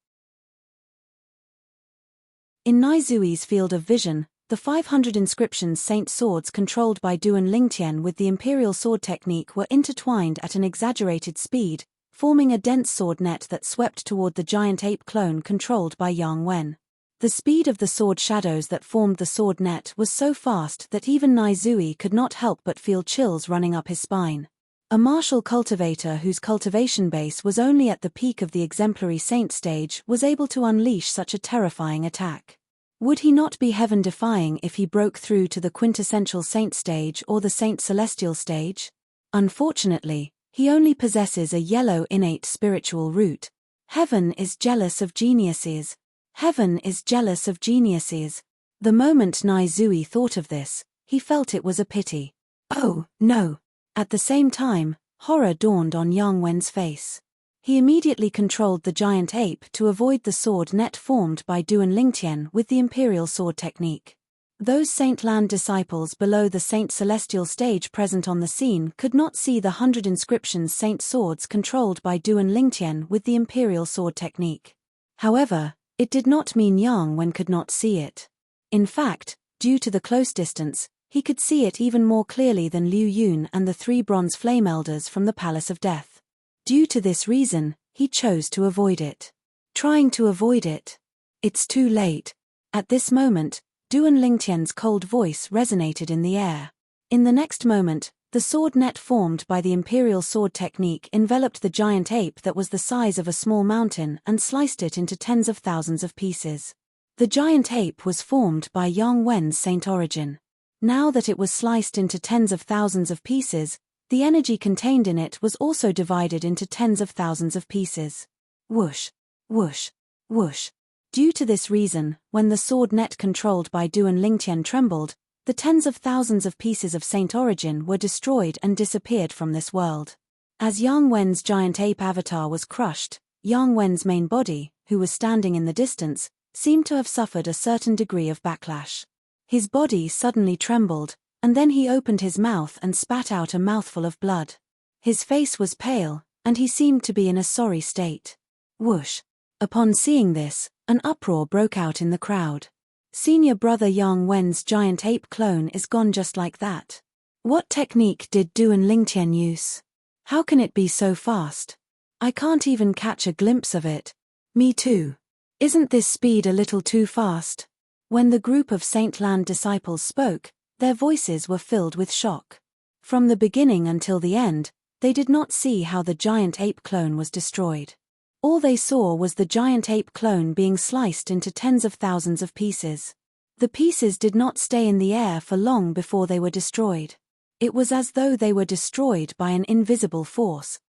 In Nai Zui's field of vision, the 500 inscriptions saint swords controlled by Duan Lingtian with the imperial sword technique were intertwined at an exaggerated speed, forming a dense sword net that swept toward the giant ape clone controlled by Yang Wen. The speed of the sword shadows that formed the sword net was so fast that even Nai Zui could not help but feel chills running up his spine. A martial cultivator whose cultivation base was only at the peak of the exemplary saint stage was able to unleash such a terrifying attack. Would he not be heaven-defying if he broke through to the quintessential saint stage or the saint celestial stage? Unfortunately, he only possesses a yellow innate spiritual root. Heaven is jealous of geniuses. Heaven is jealous of geniuses. The moment Nai Zui thought of this, he felt it was a pity. Oh, no! At the same time, horror dawned on Yang Wen's face. He immediately controlled the giant ape to avoid the sword net formed by Duan Lingtian with the imperial sword technique. Those Saint Land disciples below the Saint Celestial stage present on the scene could not see the 100 inscriptions saint swords controlled by Duan Lingtian with the imperial sword technique. However, it did not mean Yang Wen could not see it. In fact, due to the close distance, he could see it even more clearly than Liu Yun and the 3 bronze flame elders from the Palace of Death. Due to this reason, he chose to avoid it. Trying to avoid it. It's too late. At this moment, Duan Lingtian's cold voice resonated in the air. In the next moment, the sword net formed by the imperial sword technique enveloped the giant ape that was the size of a small mountain and sliced it into tens of thousands of pieces. The giant ape was formed by Yang Wen's saint origin. Now that it was sliced into tens of thousands of pieces, the energy contained in it was also divided into tens of thousands of pieces. Whoosh, whoosh, whoosh. Due to this reason, when the sword net controlled by Duan Lingtian trembled, the tens of thousands of pieces of saint origin were destroyed and disappeared from this world. As Yang Wen's giant ape avatar was crushed, Yang Wen's main body, who was standing in the distance, seemed to have suffered a certain degree of backlash. His body suddenly trembled, and then he opened his mouth and spat out a mouthful of blood. His face was pale, and he seemed to be in a sorry state. Whoosh! Upon seeing this, an uproar broke out in the crowd. Senior brother Yang Wen's giant ape clone is gone just like that. What technique did Duan Lingtian use? How can it be so fast? I can't even catch a glimpse of it. Me too. Isn't this speed a little too fast? When the group of Saint Land disciples spoke, their voices were filled with shock. From the beginning until the end, they did not see how the giant ape clone was destroyed. All they saw was the giant ape clone being sliced into tens of thousands of pieces. The pieces did not stay in the air for long before they were destroyed. It was as though they were destroyed by an invisible force.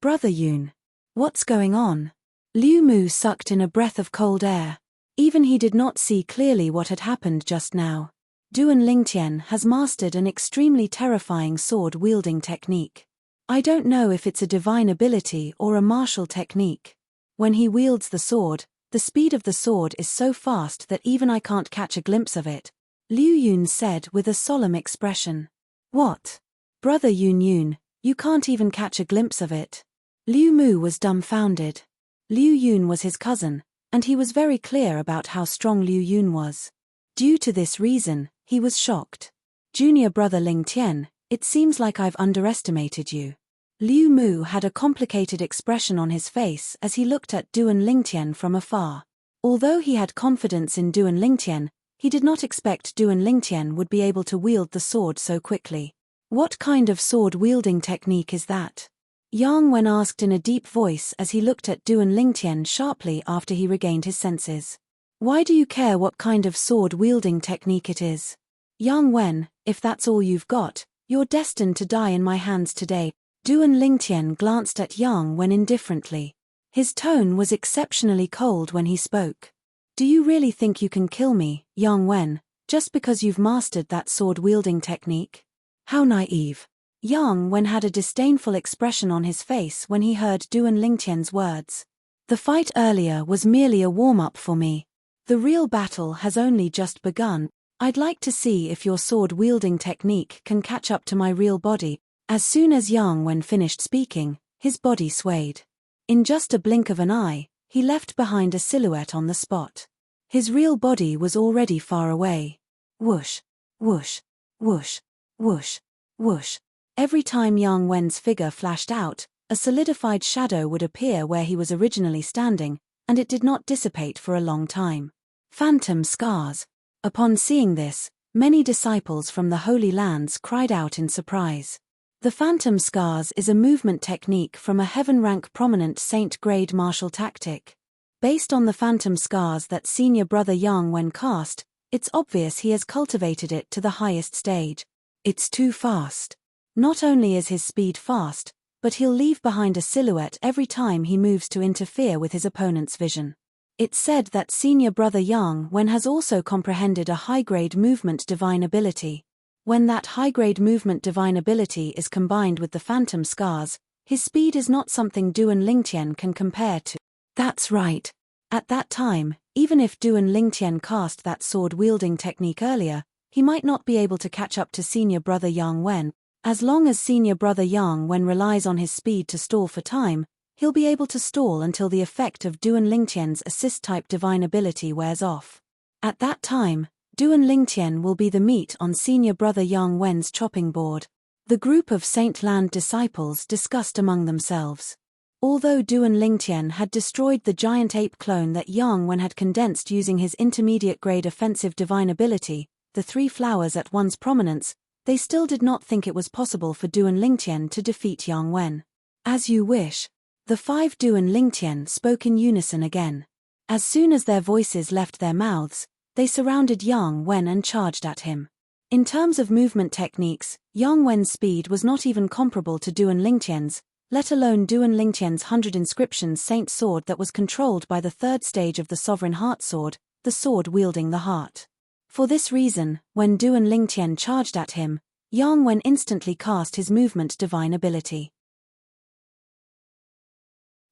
Brother Yun. What's going on? Liu Mu sucked in a breath of cold air. Even he did not see clearly what had happened just now. Duan Lingtian has mastered an extremely terrifying sword-wielding technique. I don't know if it's a divine ability or a martial technique. When he wields the sword, the speed of the sword is so fast that even I can't catch a glimpse of it, Liu Yun said with a solemn expression. What? Brother Yun, you can't even catch a glimpse of it. Liu Mu was dumbfounded. Liu Yun was his cousin, and he was very clear about how strong Liu Yun was. Due to this reason, he was shocked. Junior brother Ling Tian, It seems like I've underestimated you. Liu Mu had a complicated expression on his face as he looked at Duan Lingtian from afar. Although he had confidence in Duan Lingtian, he did not expect Duan Lingtian would be able to wield the sword so quickly. What kind of sword-wielding technique is that? Yang Wen asked in a deep voice as he looked at Duan Lingtian sharply after he regained his senses. Why do you care what kind of sword-wielding technique it is? Yang Wen, if that's all you've got, you're destined to die in my hands today. Duan Lingtian glanced at Yang Wen indifferently. His tone was exceptionally cold when he spoke. Do you really think you can kill me, Yang Wen, just because you've mastered that sword-wielding technique? How naive. Yang Wen had a disdainful expression on his face when he heard Duan Lingtian's words. The fight earlier was merely a warm-up for me. The real battle has only just begun. I'd like to see if your sword-wielding technique can catch up to my real body. As soon as Yang Wen finished speaking, his body swayed. In just a blink of an eye, he left behind a silhouette on the spot. His real body was already far away. Whoosh, whoosh, whoosh, whoosh, whoosh. Every time Yang Wen's figure flashed out, a solidified shadow would appear where he was originally standing, and it did not dissipate for a long time. Phantom scars. Upon seeing this, many disciples from the Holy Lands cried out in surprise. The phantom scars is a movement technique from a heaven-rank prominent saint-grade martial tactic. Based on the phantom scars that senior brother Yang Wen cast, it's obvious he has cultivated it to the highest stage. It's too fast. Not only is his speed fast, but he'll leave behind a silhouette every time he moves to interfere with his opponent's vision. It's said that senior brother Yang Wen has also comprehended a high-grade movement divine ability. When that high-grade movement divine ability is combined with the phantom scars, his speed is not something Duan Lingtian can compare to. That's right. At that time, even if Duan Lingtian cast that sword-wielding technique earlier, he might not be able to catch up to senior brother Yang Wen. As long as senior brother Yang Wen relies on his speed to stall for time, he'll be able to stall until the effect of Duan Lingtian's assist-type divine ability wears off. At that time, Duan Lingtian will be the meat on senior brother Yang Wen's chopping board. The group of Saint Land disciples discussed among themselves. Although Duan Lingtian had destroyed the giant ape clone that Yang Wen had condensed using his intermediate-grade offensive divine ability, the three flowers at one's prominence, they still did not think it was possible for Duan Lingtian to defeat Yang Wen. As you wish. The five Duan Lingtian spoke in unison again. As soon as their voices left their mouths, they surrounded Yang Wen and charged at him. In terms of movement techniques, Yang Wen's speed was not even comparable to Duan Lingtian's, let alone Duan Lingtian's 100 inscriptions saint sword that was controlled by the third stage of the sovereign heart sword, the sword wielding the heart. For this reason, when Duan Lingtian charged at him, Yang Wen instantly cast his movement divine ability.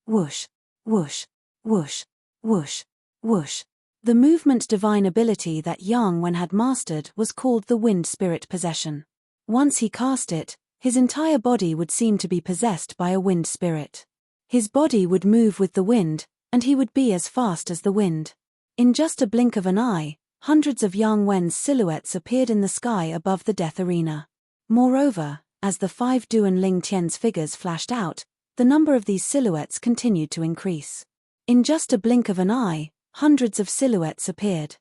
Whoosh, whoosh, whoosh, whoosh, whoosh. The movement divine ability that Yang Wen had mastered was called the wind spirit possession. Once he cast it, his entire body would seem to be possessed by a wind spirit. His body would move with the wind, and he would be as fast as the wind. In just a blink of an eye, hundreds of Yang Wen's silhouettes appeared in the sky above the death arena. Moreover, as the five Duan Lingtian's figures flashed out, the number of these silhouettes continued to increase. In just a blink of an eye, hundreds of silhouettes appeared.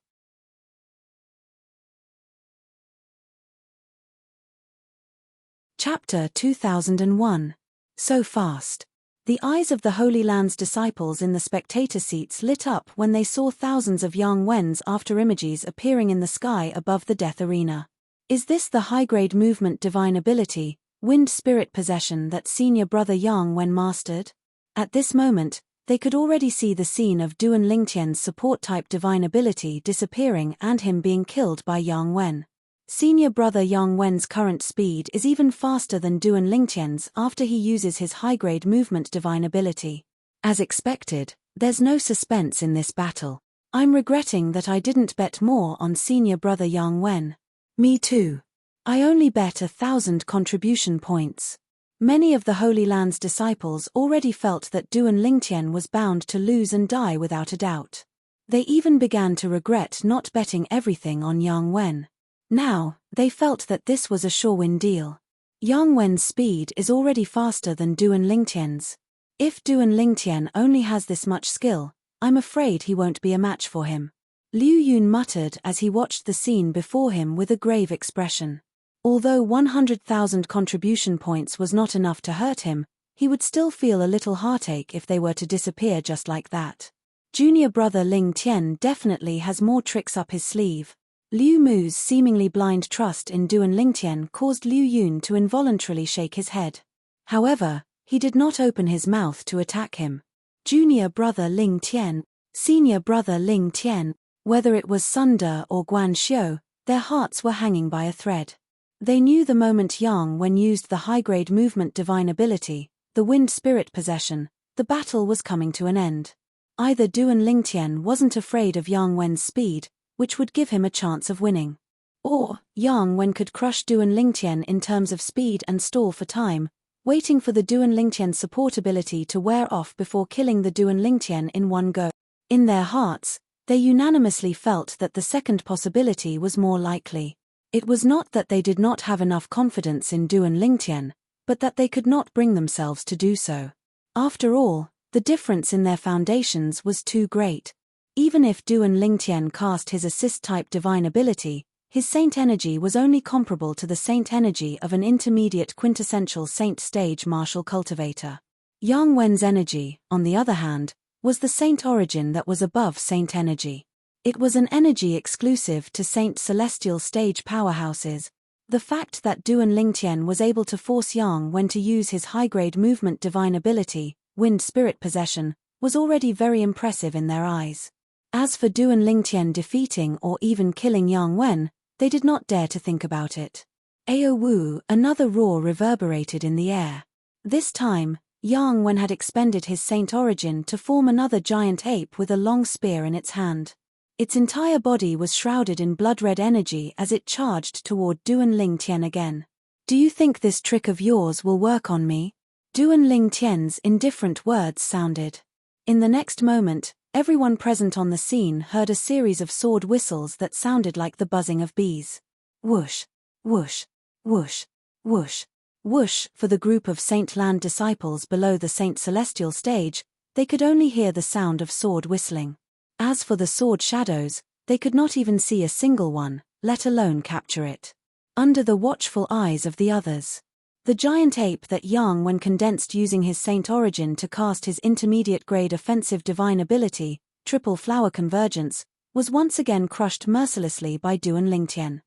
Chapter 2001. So fast. The eyes of the Holy Land's disciples in the spectator seats lit up when they saw thousands of Yang Wen's afterimages appearing in the sky above the death arena. Is this the high-grade movement divine ability, wind spirit possession that senior brother Yang Wen mastered? At this moment, they could already see the scene of Duan Lingtian's support-type divine ability disappearing and him being killed by Yang Wen. Senior brother Yang Wen's current speed is even faster than Duan Lingtian's after he uses his high-grade movement divine ability. As expected, there's no suspense in this battle. I'm regretting that I didn't bet more on senior brother Yang Wen. Me too. I only bet 1,000 contribution points. Many of the Holy Land's disciples already felt that Duan Lingtian was bound to lose and die without a doubt. They even began to regret not betting everything on Yang Wen. Now, they felt that this was a sure-win deal. Yang Wen's speed is already faster than Duan Lingtian's. If Duan Lingtian only has this much skill, I'm afraid he won't be a match for him. Liu Yun muttered as he watched the scene before him with a grave expression. Although 100,000 contribution points was not enough to hurt him, he would still feel a little heartache if they were to disappear just like that. Junior brother Ling Tian definitely has more tricks up his sleeve. Liu Mu's seemingly blind trust in Duan Lingtian caused Liu Yun to involuntarily shake his head. However, he did not open his mouth to attack him. Junior brother Ling Tian, senior brother Ling Tian, whether it was Sun De or Guan Xiu, their hearts were hanging by a thread. They knew the moment Yang Wen used the high-grade movement divine ability, the wind spirit possession, the battle was coming to an end. Either Duan Lingtian wasn't afraid of Yang Wen's speed, which would give him a chance of winning, or Yang Wen could crush Duan Lingtian in terms of speed and stall for time, waiting for the Duan Lingtian support ability to wear off before killing the Duan Lingtian in one go. In their hearts, they unanimously felt that the second possibility was more likely. It was not that they did not have enough confidence in Duan Lingtian, but that they could not bring themselves to do so. After all, the difference in their foundations was too great. Even if Duan Lingtian cast his assist-type divine ability, his saint energy was only comparable to the saint energy of an intermediate quintessential saint stage martial cultivator. Yang Wen's energy, on the other hand, was the saint origin that was above saint energy. It was an energy exclusive to saint celestial stage powerhouses. The fact that Duan Lingtian was able to force Yang Wen to use his high-grade movement divine ability, wind spirit possession, was already very impressive in their eyes. As for Duan Lingtian defeating or even killing Yang Wen, they did not dare to think about it. Ao Wu, another roar reverberated in the air. This time, Yang Wen had expended his saint origin to form another giant ape with a long spear in its hand. Its entire body was shrouded in blood-red energy as it charged toward Duan Lingtian again. "Do you think this trick of yours will work on me?" Duan Lingtian's indifferent words sounded. In the next moment, everyone present on the scene heard a series of sword whistles that sounded like the buzzing of bees. Whoosh, whoosh, whoosh, whoosh, whoosh. For the group of Saint Land disciples below the Saint Celestial stage, they could only hear the sound of sword whistling. As for the sword shadows, they could not even see a single one, let alone capture it. Under the watchful eyes of the others, the giant ape that Yang Wen condensed using his saint origin to cast his intermediate-grade offensive divine ability, triple flower convergence, was once again crushed mercilessly by Duan Lingtian.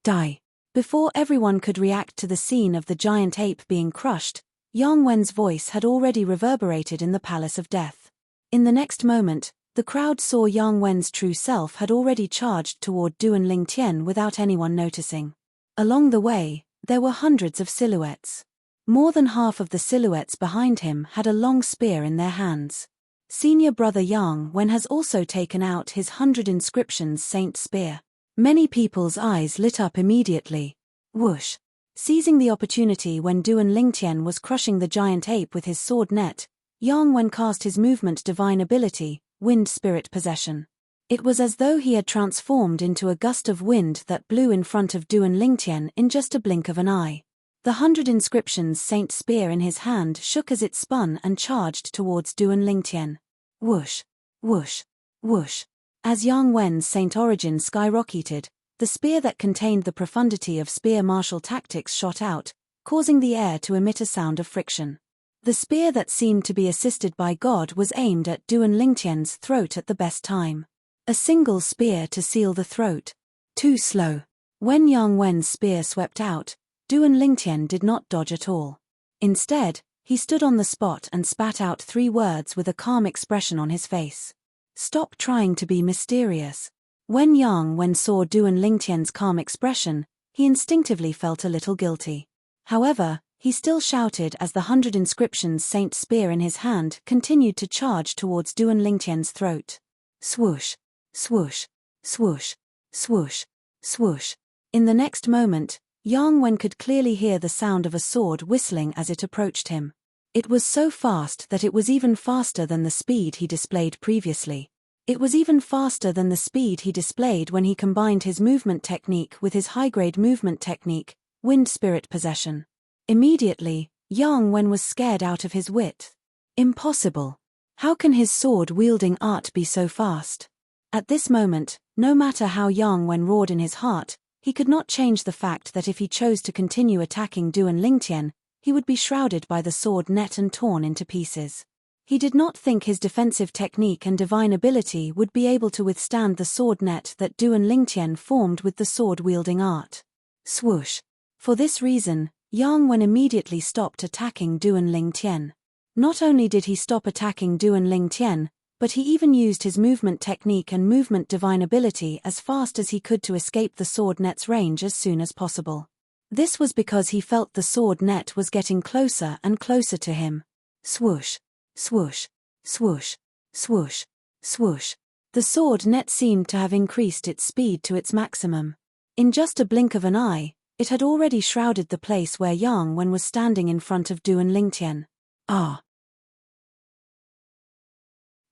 Die. Before everyone could react to the scene of the giant ape being crushed, Yang Wen's voice had already reverberated in the Palace of Death. In the next moment, the crowd saw Yang Wen's true self had already charged toward Duan Lingtian without anyone noticing. Along the way, there were hundreds of silhouettes. More than half of the silhouettes behind him had a long spear in their hands. Senior brother Yang Wen has also taken out his 100 inscriptions saint spear. Many people's eyes lit up immediately. Whoosh! Seizing the opportunity when Duan Lingtian was crushing the giant ape with his sword net, Yang Wen cast his movement divine ability, wind spirit possession. It was as though he had transformed into a gust of wind that blew in front of Duan Lingtian in just a blink of an eye. The 100 inscriptions saint spear in his hand shook as it spun and charged towards Duan Lingtian. Whoosh, whoosh, whoosh. As Yang Wen's saint origin skyrocketed, the spear that contained the profundity of spear martial tactics shot out, causing the air to emit a sound of friction. The spear that seemed to be assisted by God was aimed at Duan Lingtian's throat at the best time. A single spear to seal the throat. Too slow. When Yang Wen's spear swept out, Duan Lingtian did not dodge at all. Instead, he stood on the spot and spat out 3 words with a calm expression on his face. "Stop trying to be mysterious." When Yang Wen saw Duan Lingtian's calm expression, he instinctively felt a little guilty. However, he still shouted as the 100 inscriptions saint spear in his hand continued to charge towards Duan Lingtian's throat. Swoosh, swoosh, swoosh, swoosh, swoosh. In the next moment, Yang Wen could clearly hear the sound of a sword whistling as it approached him. It was so fast that it was even faster than the speed he displayed previously. It was even faster than the speed he displayed when he combined his movement technique with his high-grade movement technique, Wind Spirit Possession. Immediately, Yang Wen was scared out of his wit. Impossible. How can his sword-wielding art be so fast? At this moment, no matter how Yang Wen roared in his heart, he could not change the fact that if he chose to continue attacking Duan Lingtian, he would be shrouded by the sword net and torn into pieces. He did not think his defensive technique and divine ability would be able to withstand the sword net that Duan Lingtian formed with the sword-wielding art. Swoosh. For this reason, Yang Wen immediately stopped attacking Duan Lingtian. Not only did he stop attacking Duan Lingtian, but he even used his movement technique and movement divine ability as fast as he could to escape the sword net's range as soon as possible. This was because he felt the sword net was getting closer and closer to him. Swoosh. Swoosh, swoosh, swoosh, swoosh. The sword net seemed to have increased its speed to its maximum. In just a blink of an eye, it had already shrouded the place where Yang Wen was standing in front of Duan Lingtian. Ah!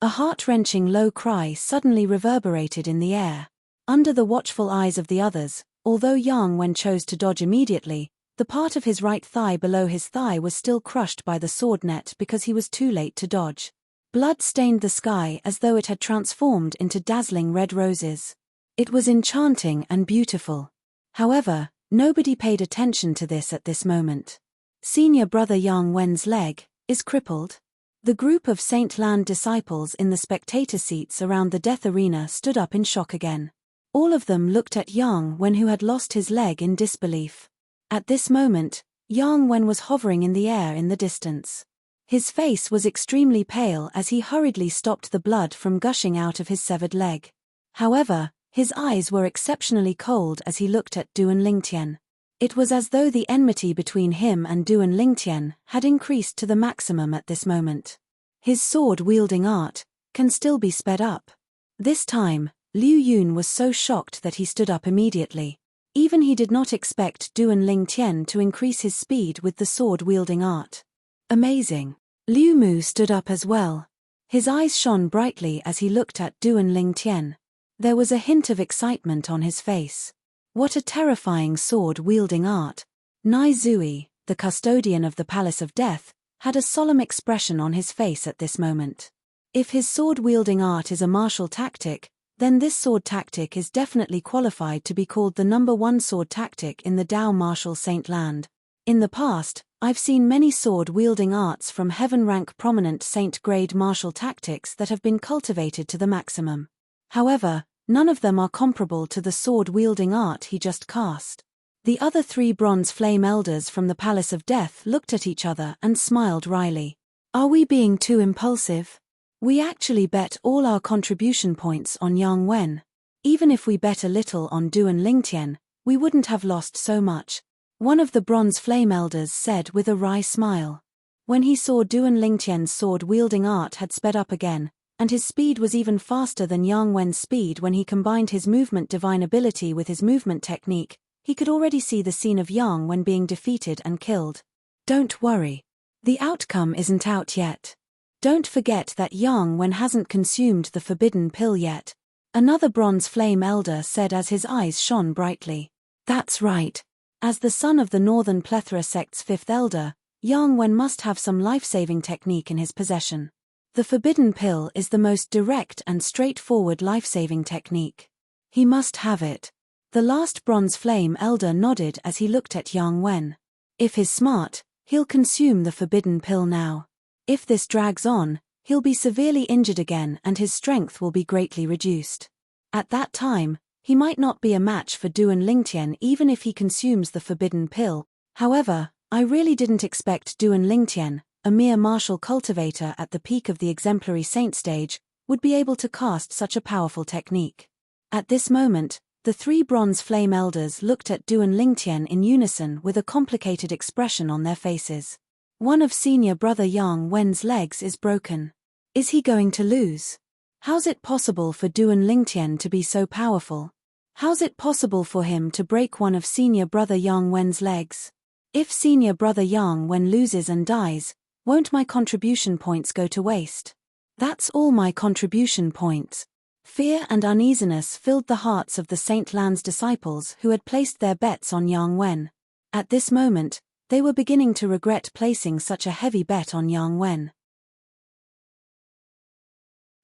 A heart-wrenching low cry suddenly reverberated in the air. Under the watchful eyes of the others, although Yang Wen chose to dodge immediately, the part of his right thigh below his thigh was still crushed by the sword net because he was too late to dodge. Blood stained the sky as though it had transformed into dazzling red roses. It was enchanting and beautiful. However, nobody paid attention to this at this moment. Senior brother Yang Wen's leg is crippled. The group of Saint Land disciples in the spectator seats around the death arena stood up in shock again. All of them looked at Yang Wen, who had lost his leg, in disbelief. At this moment, Yang Wen was hovering in the air in the distance. His face was extremely pale as he hurriedly stopped the blood from gushing out of his severed leg. However, his eyes were exceptionally cold as he looked at Duan Lingtian. It was as though the enmity between him and Duan Lingtian had increased to the maximum at this moment. His sword-wielding art can still be sped up. This time, Liu Yun was so shocked that he stood up immediately. Even he did not expect Duan Lingtian to increase his speed with the sword-wielding art. Amazing. Liu Mu stood up as well. His eyes shone brightly as he looked at Duan Lingtian. There was a hint of excitement on his face. What a terrifying sword-wielding art. Nai Zui, the custodian of the Palace of Death, had a solemn expression on his face at this moment. If his sword-wielding art is a martial tactic, then this sword tactic is definitely qualified to be called the #1 sword tactic in the Dao martial Saint Land. In the past, I've seen many sword-wielding arts from heaven-rank prominent saint-grade martial tactics that have been cultivated to the maximum. However, none of them are comparable to the sword-wielding art he just cast. The other 3 bronze flame elders from the Palace of Death looked at each other and smiled wryly. Are we being too impulsive? We actually bet all our contribution points on Yang Wen. Even if we bet a little on Duan Lingtian, we wouldn't have lost so much. One of the bronze flame elders said with a wry smile. When he saw Duan Lingtian's sword-wielding art had sped up again, and his speed was even faster than Yang Wen's speed when he combined his movement divine ability with his movement technique, he could already see the scene of Yang Wen being defeated and killed. Don't worry. The outcome isn't out yet. Don't forget that Yang Wen hasn't consumed the forbidden pill yet, another bronze flame elder said as his eyes shone brightly. That's right. As the son of the Northern Plethora sect's 5th elder, Yang Wen must have some life-saving technique in his possession. The forbidden pill is the most direct and straightforward life-saving technique. He must have it. The last bronze flame elder nodded as he looked at Yang Wen. If he's smart, he'll consume the forbidden pill now. If this drags on, he'll be severely injured again and his strength will be greatly reduced. At that time, he might not be a match for Duan Lingtian even if he consumes the forbidden pill. However, I really didn't expect Duan Lingtian, a mere martial cultivator at the peak of the exemplary saint stage, would be able to cast such a powerful technique. At this moment, the 3 bronze flame elders looked at Duan Lingtian in unison with a complicated expression on their faces. One of senior brother Yang Wen's legs is broken. Is he going to lose? How's it possible for Duan Lingtian to be so powerful? How's it possible for him to break one of senior brother Yang Wen's legs? If senior brother Yang Wen loses and dies, won't my contribution points go to waste? That's all my contribution points. Fear and uneasiness filled the hearts of the Saint Lan's disciples who had placed their bets on Yang Wen. At this moment, they were beginning to regret placing such a heavy bet on Yang Wen.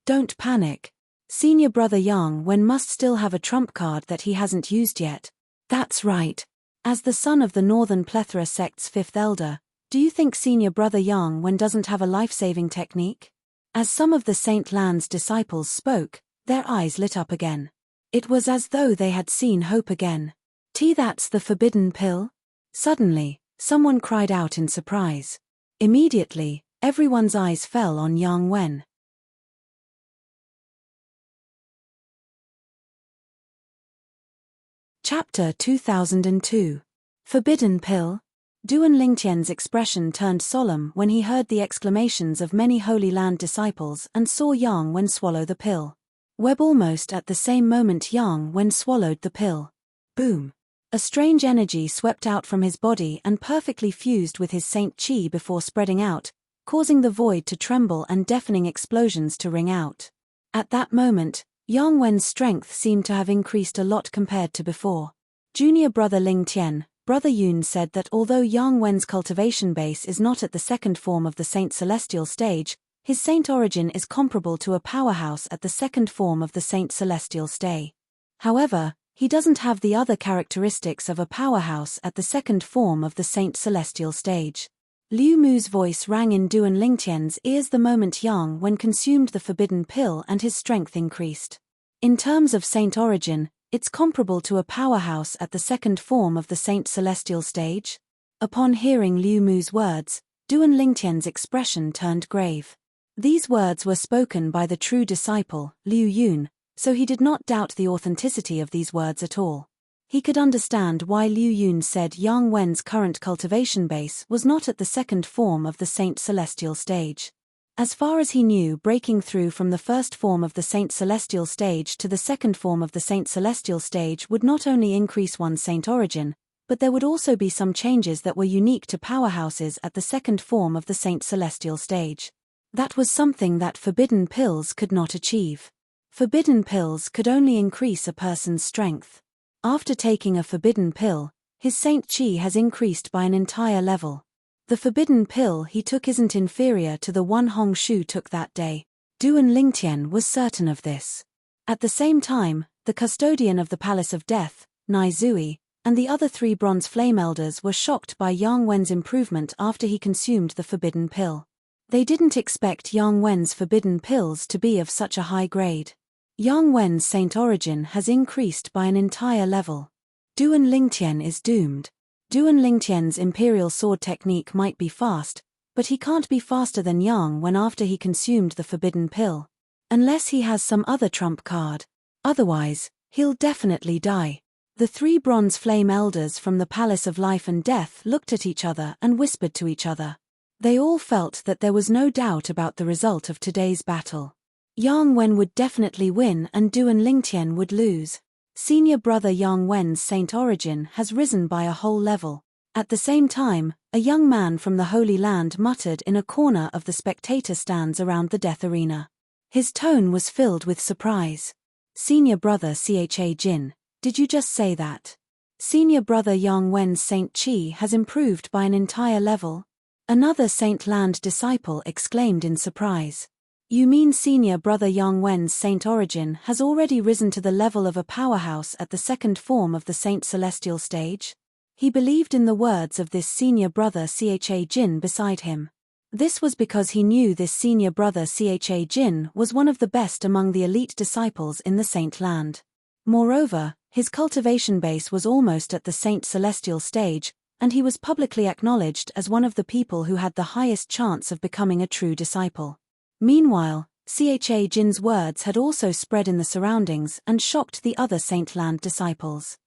Don't panic. Senior brother Yang Wen must still have a trump card that he hasn't used yet. That's right. As the son of the Northern Plethora sect's fifth elder, do you think senior brother Yang Wen doesn't have a life-saving technique? As some of the Saint Lan's disciples spoke, their eyes lit up again. It was as though they had seen hope again. That's the forbidden pill? Suddenly, someone cried out in surprise. Immediately, everyone's eyes fell on Yang Wen. Chapter 2002. Forbidden Pill. Duan Lingtian's expression turned solemn when he heard the exclamations of many Holy Land disciples and saw Yang Wen swallow the pill. Almost at the same moment Yang Wen swallowed the pill. Boom! A strange energy swept out from his body and perfectly fused with his Saint Qi before spreading out, causing the void to tremble and deafening explosions to ring out. At that moment, Yang Wen's strength seemed to have increased a lot compared to before. Junior brother Ling Tian, brother Yun, said that although Yang Wen's cultivation base is not at the second form of the Saint Celestial stage, his saint origin is comparable to a powerhouse at the second form of the Saint Celestial stage. However, he doesn't have the other characteristics of a powerhouse at the second form of the Saint Celestial stage. Liu Mu's voice rang in Duan Lingtian's ears the moment Yang Wen consumed the forbidden pill and his strength increased. In terms of saint origin, it's comparable to a powerhouse at the second form of the Saint Celestial stage. Upon hearing Liu Mu's words, Duan Lingtian's expression turned grave. These words were spoken by the true disciple, Liu Yun, so he did not doubt the authenticity of these words at all. He could understand why Liu Yun said Yang Wen's current cultivation base was not at the second form of the Saint Celestial stage. As far as he knew, breaking through from the first form of the Saint Celestial stage to the second form of the Saint Celestial stage would not only increase one's saint origin, but there would also be some changes that were unique to powerhouses at the second form of the Saint Celestial stage. That was something that forbidden pills could not achieve. Forbidden pills could only increase a person's strength. After taking a forbidden pill, his Saint Qi has increased by an entire level. The forbidden pill he took isn't inferior to the one Hong Shu took that day. Duan Lingtian was certain of this. At the same time, the custodian of the Palace of Death, Nai Zui, and the other 3 bronze flame elders were shocked by Yang Wen's improvement after he consumed the forbidden pill. They didn't expect Yang Wen's forbidden pills to be of such a high grade. Yang Wen's saint origin has increased by an entire level. Duan Lingtian is doomed. Duan Lingtian's imperial sword technique might be fast, but he can't be faster than Yang Wen after he consumed the forbidden pill. Unless he has some other trump card. Otherwise, he'll definitely die. The 3 bronze flame elders from the Palace of Life and Death looked at each other and whispered to each other. They all felt that there was no doubt about the result of today's battle. Yang Wen would definitely win and Duan Lingtian would lose. Senior brother Yang Wen's saint origin has risen by a whole level. At the same time, a young man from the Holy Land muttered in a corner of the spectator stands around the death arena. His tone was filled with surprise. Senior brother Cha Jin, did you just say that? Senior brother Yang Wen's Saint Qi has improved by an entire level? Another Saint Land disciple exclaimed in surprise. You mean senior brother Yang Wen's saint origin has already risen to the level of a powerhouse at the second form of the Saint Celestial stage? He believed in the words of this senior brother Cha Jin beside him. This was because he knew this senior brother Cha Jin was one of the best among the elite disciples in the Saint Land. Moreover, his cultivation base was almost at the Saint Celestial stage, and he was publicly acknowledged as one of the people who had the highest chance of becoming a true disciple. Meanwhile, Cha Jin's words had also spread in the surroundings and shocked the other Saint Land disciples.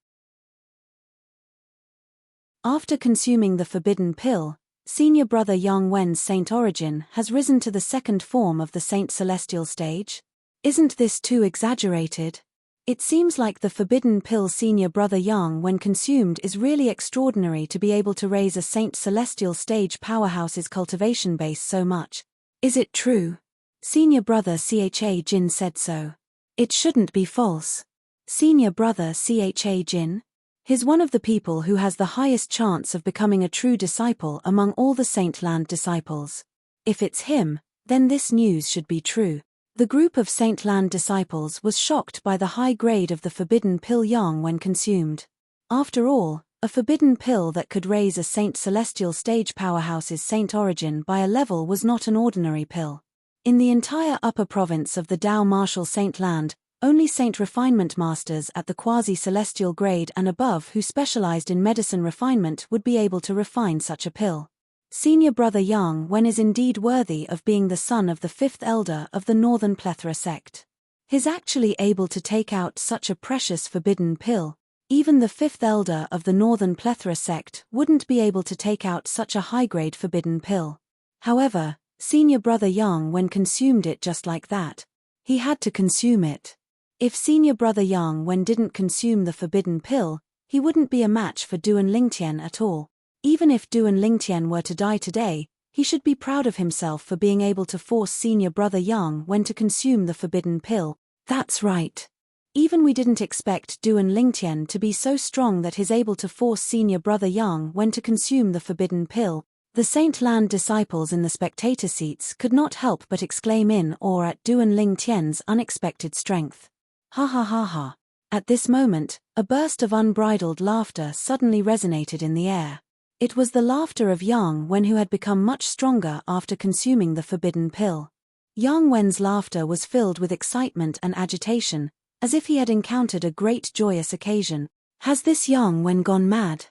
After consuming the forbidden pill, senior brother Yang Wen's saint origin has risen to the second form of the Saint Celestial stage? Isn't this too exaggerated? It seems like the forbidden pill senior brother Yang Wen consumed is really extraordinary to be able to raise a Saint Celestial stage powerhouse's cultivation base so much. Is it true? Senior brother Cha Jin said so. It shouldn't be false. Senior brother Cha Jin? He's one of the people who has the highest chance of becoming a true disciple among all the Saint Land disciples. If it's him, then this news should be true. The group of Saint Land disciples was shocked by the high grade of the forbidden pill yang when consumed. After all, a forbidden pill that could raise a Saint Celestial stage powerhouse's Saint origin by a level was not an ordinary pill. In the entire upper province of the Dao Martial Saint Land, only Saint Refinement Masters at the quasi-celestial grade and above who specialized in medicine refinement would be able to refine such a pill. Senior brother Yang Wen is indeed worthy of being the son of the fifth elder of the Northern Plethora sect. He's actually able to take out such a precious forbidden pill. Even the fifth elder of the Northern Plethora sect wouldn't be able to take out such a high-grade forbidden pill. However, senior brother Yang Wen consumed it just like that. He had to consume it. If senior brother Yang Wen didn't consume the forbidden pill, he wouldn't be a match for Duan Lingtian at all. Even if Duan Lingtian were to die today, he should be proud of himself for being able to force senior brother Yang Wen to consume the forbidden pill. That's right. Even we didn't expect Duan Lingtian to be so strong that he's able to force senior brother Yang Wen to consume the forbidden pill. The Saint Land disciples in the spectator seats could not help but exclaim in awe at Duan Lingtian's unexpected strength. Ha ha ha ha. At this moment, a burst of unbridled laughter suddenly resonated in the air. It was the laughter of Yang Wen, who had become much stronger after consuming the forbidden pill. Yang Wen's laughter was filled with excitement and agitation, as if he had encountered a great joyous occasion. Has this Yang Wen gone mad?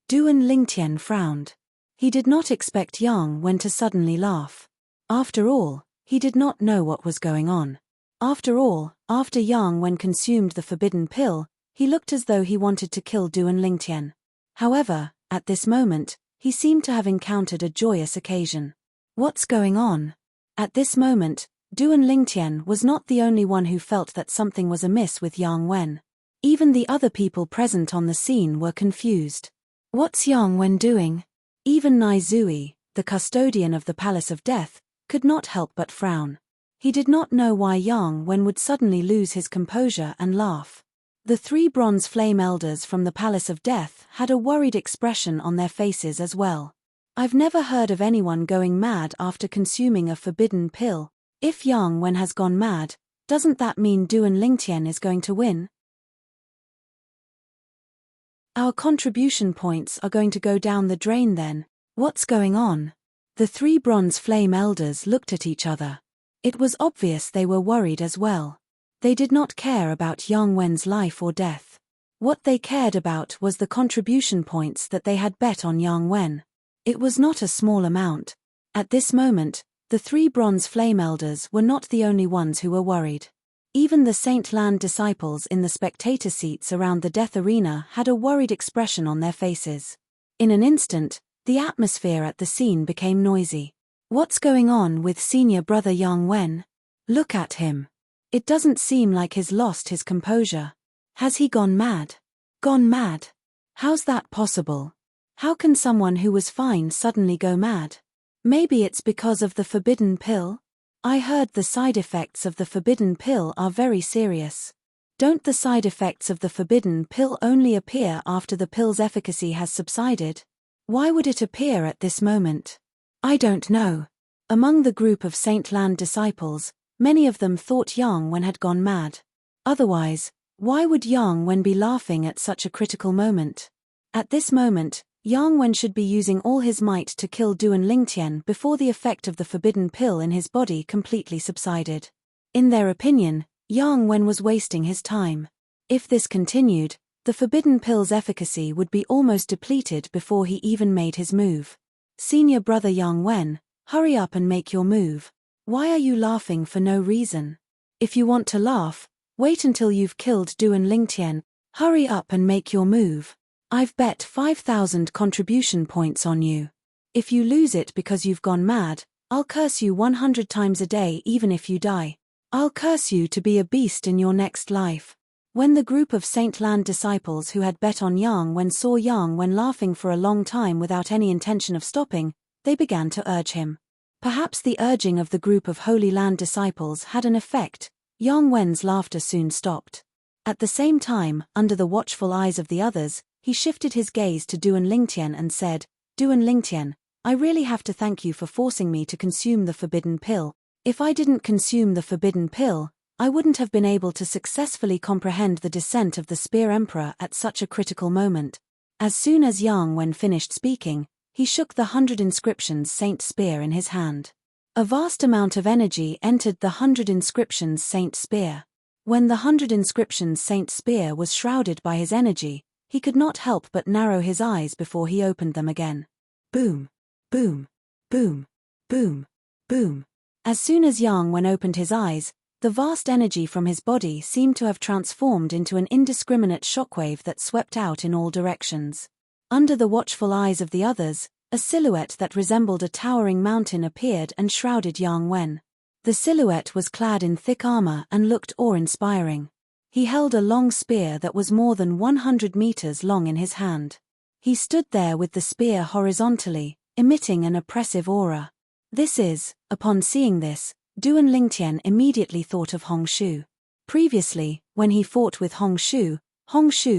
Duan Lingtian frowned. He did not expect Yang Wen to suddenly laugh. After all, he did not know what was going on. After all, after Yang Wen consumed the forbidden pill, he looked as though he wanted to kill Duan Lingtian. However, at this moment, he seemed to have encountered a joyous occasion. What's going on? At this moment, Duan Lingtian was not the only one who felt that something was amiss with Yang Wen. Even the other people present on the scene were confused. What's Yang Wen doing? Even Nai Zui, the custodian of the Palace of Death, could not help but frown. He did not know why Yang Wen would suddenly lose his composure and laugh. The three bronze flame elders from the Palace of Death had a worried expression on their faces as well. I've never heard of anyone going mad after consuming a forbidden pill. If Yang Wen has gone mad, doesn't that mean Duan Lingtian is going to win? Our contribution points are going to go down the drain then. What's going on? The three bronze flame elders looked at each other. It was obvious they were worried as well. They did not care about Yang Wen's life or death. What they cared about was the contribution points that they had bet on Yang Wen. It was not a small amount. At this moment, the three bronze flame elders were not the only ones who were worried. Even the Saint Land disciples in the spectator seats around the death arena had a worried expression on their faces. In an instant, the atmosphere at the scene became noisy. What's going on with senior brother Yang Wen? Look at him. It doesn't seem like he's lost his composure. Has he gone mad? Gone mad? How's that possible? How can someone who was fine suddenly go mad? Maybe it's because of the forbidden pill? I heard the side effects of the forbidden pill are very serious. Don't the side effects of the forbidden pill only appear after the pill's efficacy has subsided? Why would it appear at this moment? I don't know. Among the group of Saint Land disciples, many of them thought Yang Wen had gone mad. Otherwise, why would Yang Wen be laughing at such a critical moment? At this moment, Yang Wen should be using all his might to kill Duan Lingtian before the effect of the forbidden pill in his body completely subsided. In their opinion, Yang Wen was wasting his time. If this continued, the forbidden pill's efficacy would be almost depleted before he even made his move. Senior brother Yang Wen, hurry up and make your move. Why are you laughing for no reason? If you want to laugh, wait until you've killed Duan Lingtian. Hurry up and make your move. I've bet 5,000 contribution points on you. If you lose it because you've gone mad, I'll curse you 100 times a day even if you die. I'll curse you to be a beast in your next life. When the group of Saint Land disciples who had bet on Yang Wen saw Yang Wen laughing for a long time without any intention of stopping, they began to urge him. Perhaps the urging of the group of Holy Land disciples had an effect, Yang Wen's laughter soon stopped. At the same time, under the watchful eyes of the others, he shifted his gaze to Duan Lingtian and said, Duan Lingtian, I really have to thank you for forcing me to consume the forbidden pill. If I didn't consume the forbidden pill, I wouldn't have been able to successfully comprehend the descent of the Spear Emperor at such a critical moment. As soon as Yang Wen finished speaking, he shook the 100 inscriptions Saint Spear in his hand. A vast amount of energy entered the 100 inscriptions Saint Spear. When the 100 inscriptions Saint Spear was shrouded by his energy, he could not help but narrow his eyes before he opened them again. Boom. Boom. Boom. Boom. Boom. As soon as Yang Wen opened his eyes, the vast energy from his body seemed to have transformed into an indiscriminate shockwave that swept out in all directions. Under the watchful eyes of the others, a silhouette that resembled a towering mountain appeared and shrouded Yang Wen. The silhouette was clad in thick armor and looked awe-inspiring. He held a long spear that was more than 100 meters long in his hand. He stood there with the spear horizontally, emitting an oppressive aura. Upon seeing this, Duan Lingtian immediately thought of Hong Shu. Previously, when he fought with Hong Shu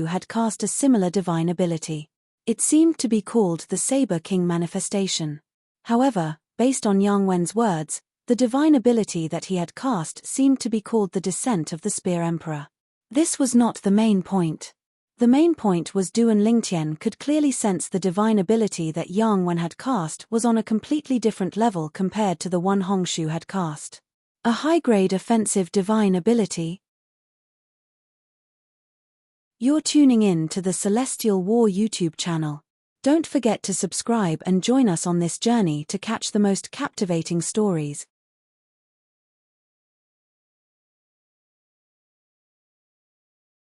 had cast a similar divine ability. It seemed to be called the Saber King manifestation. However, based on Yang Wen's words, the divine ability that he had cast seemed to be called the Descent of the Spear Emperor. This was not the main point. The main point was Duan Lingtian could clearly sense the divine ability that Yang Wen had cast was on a completely different level compared to the one Hong Shu had cast. A high-grade offensive divine ability. You're tuning in to the Celestial War YouTube channel. Don't forget to subscribe and join us on this journey to catch the most captivating stories.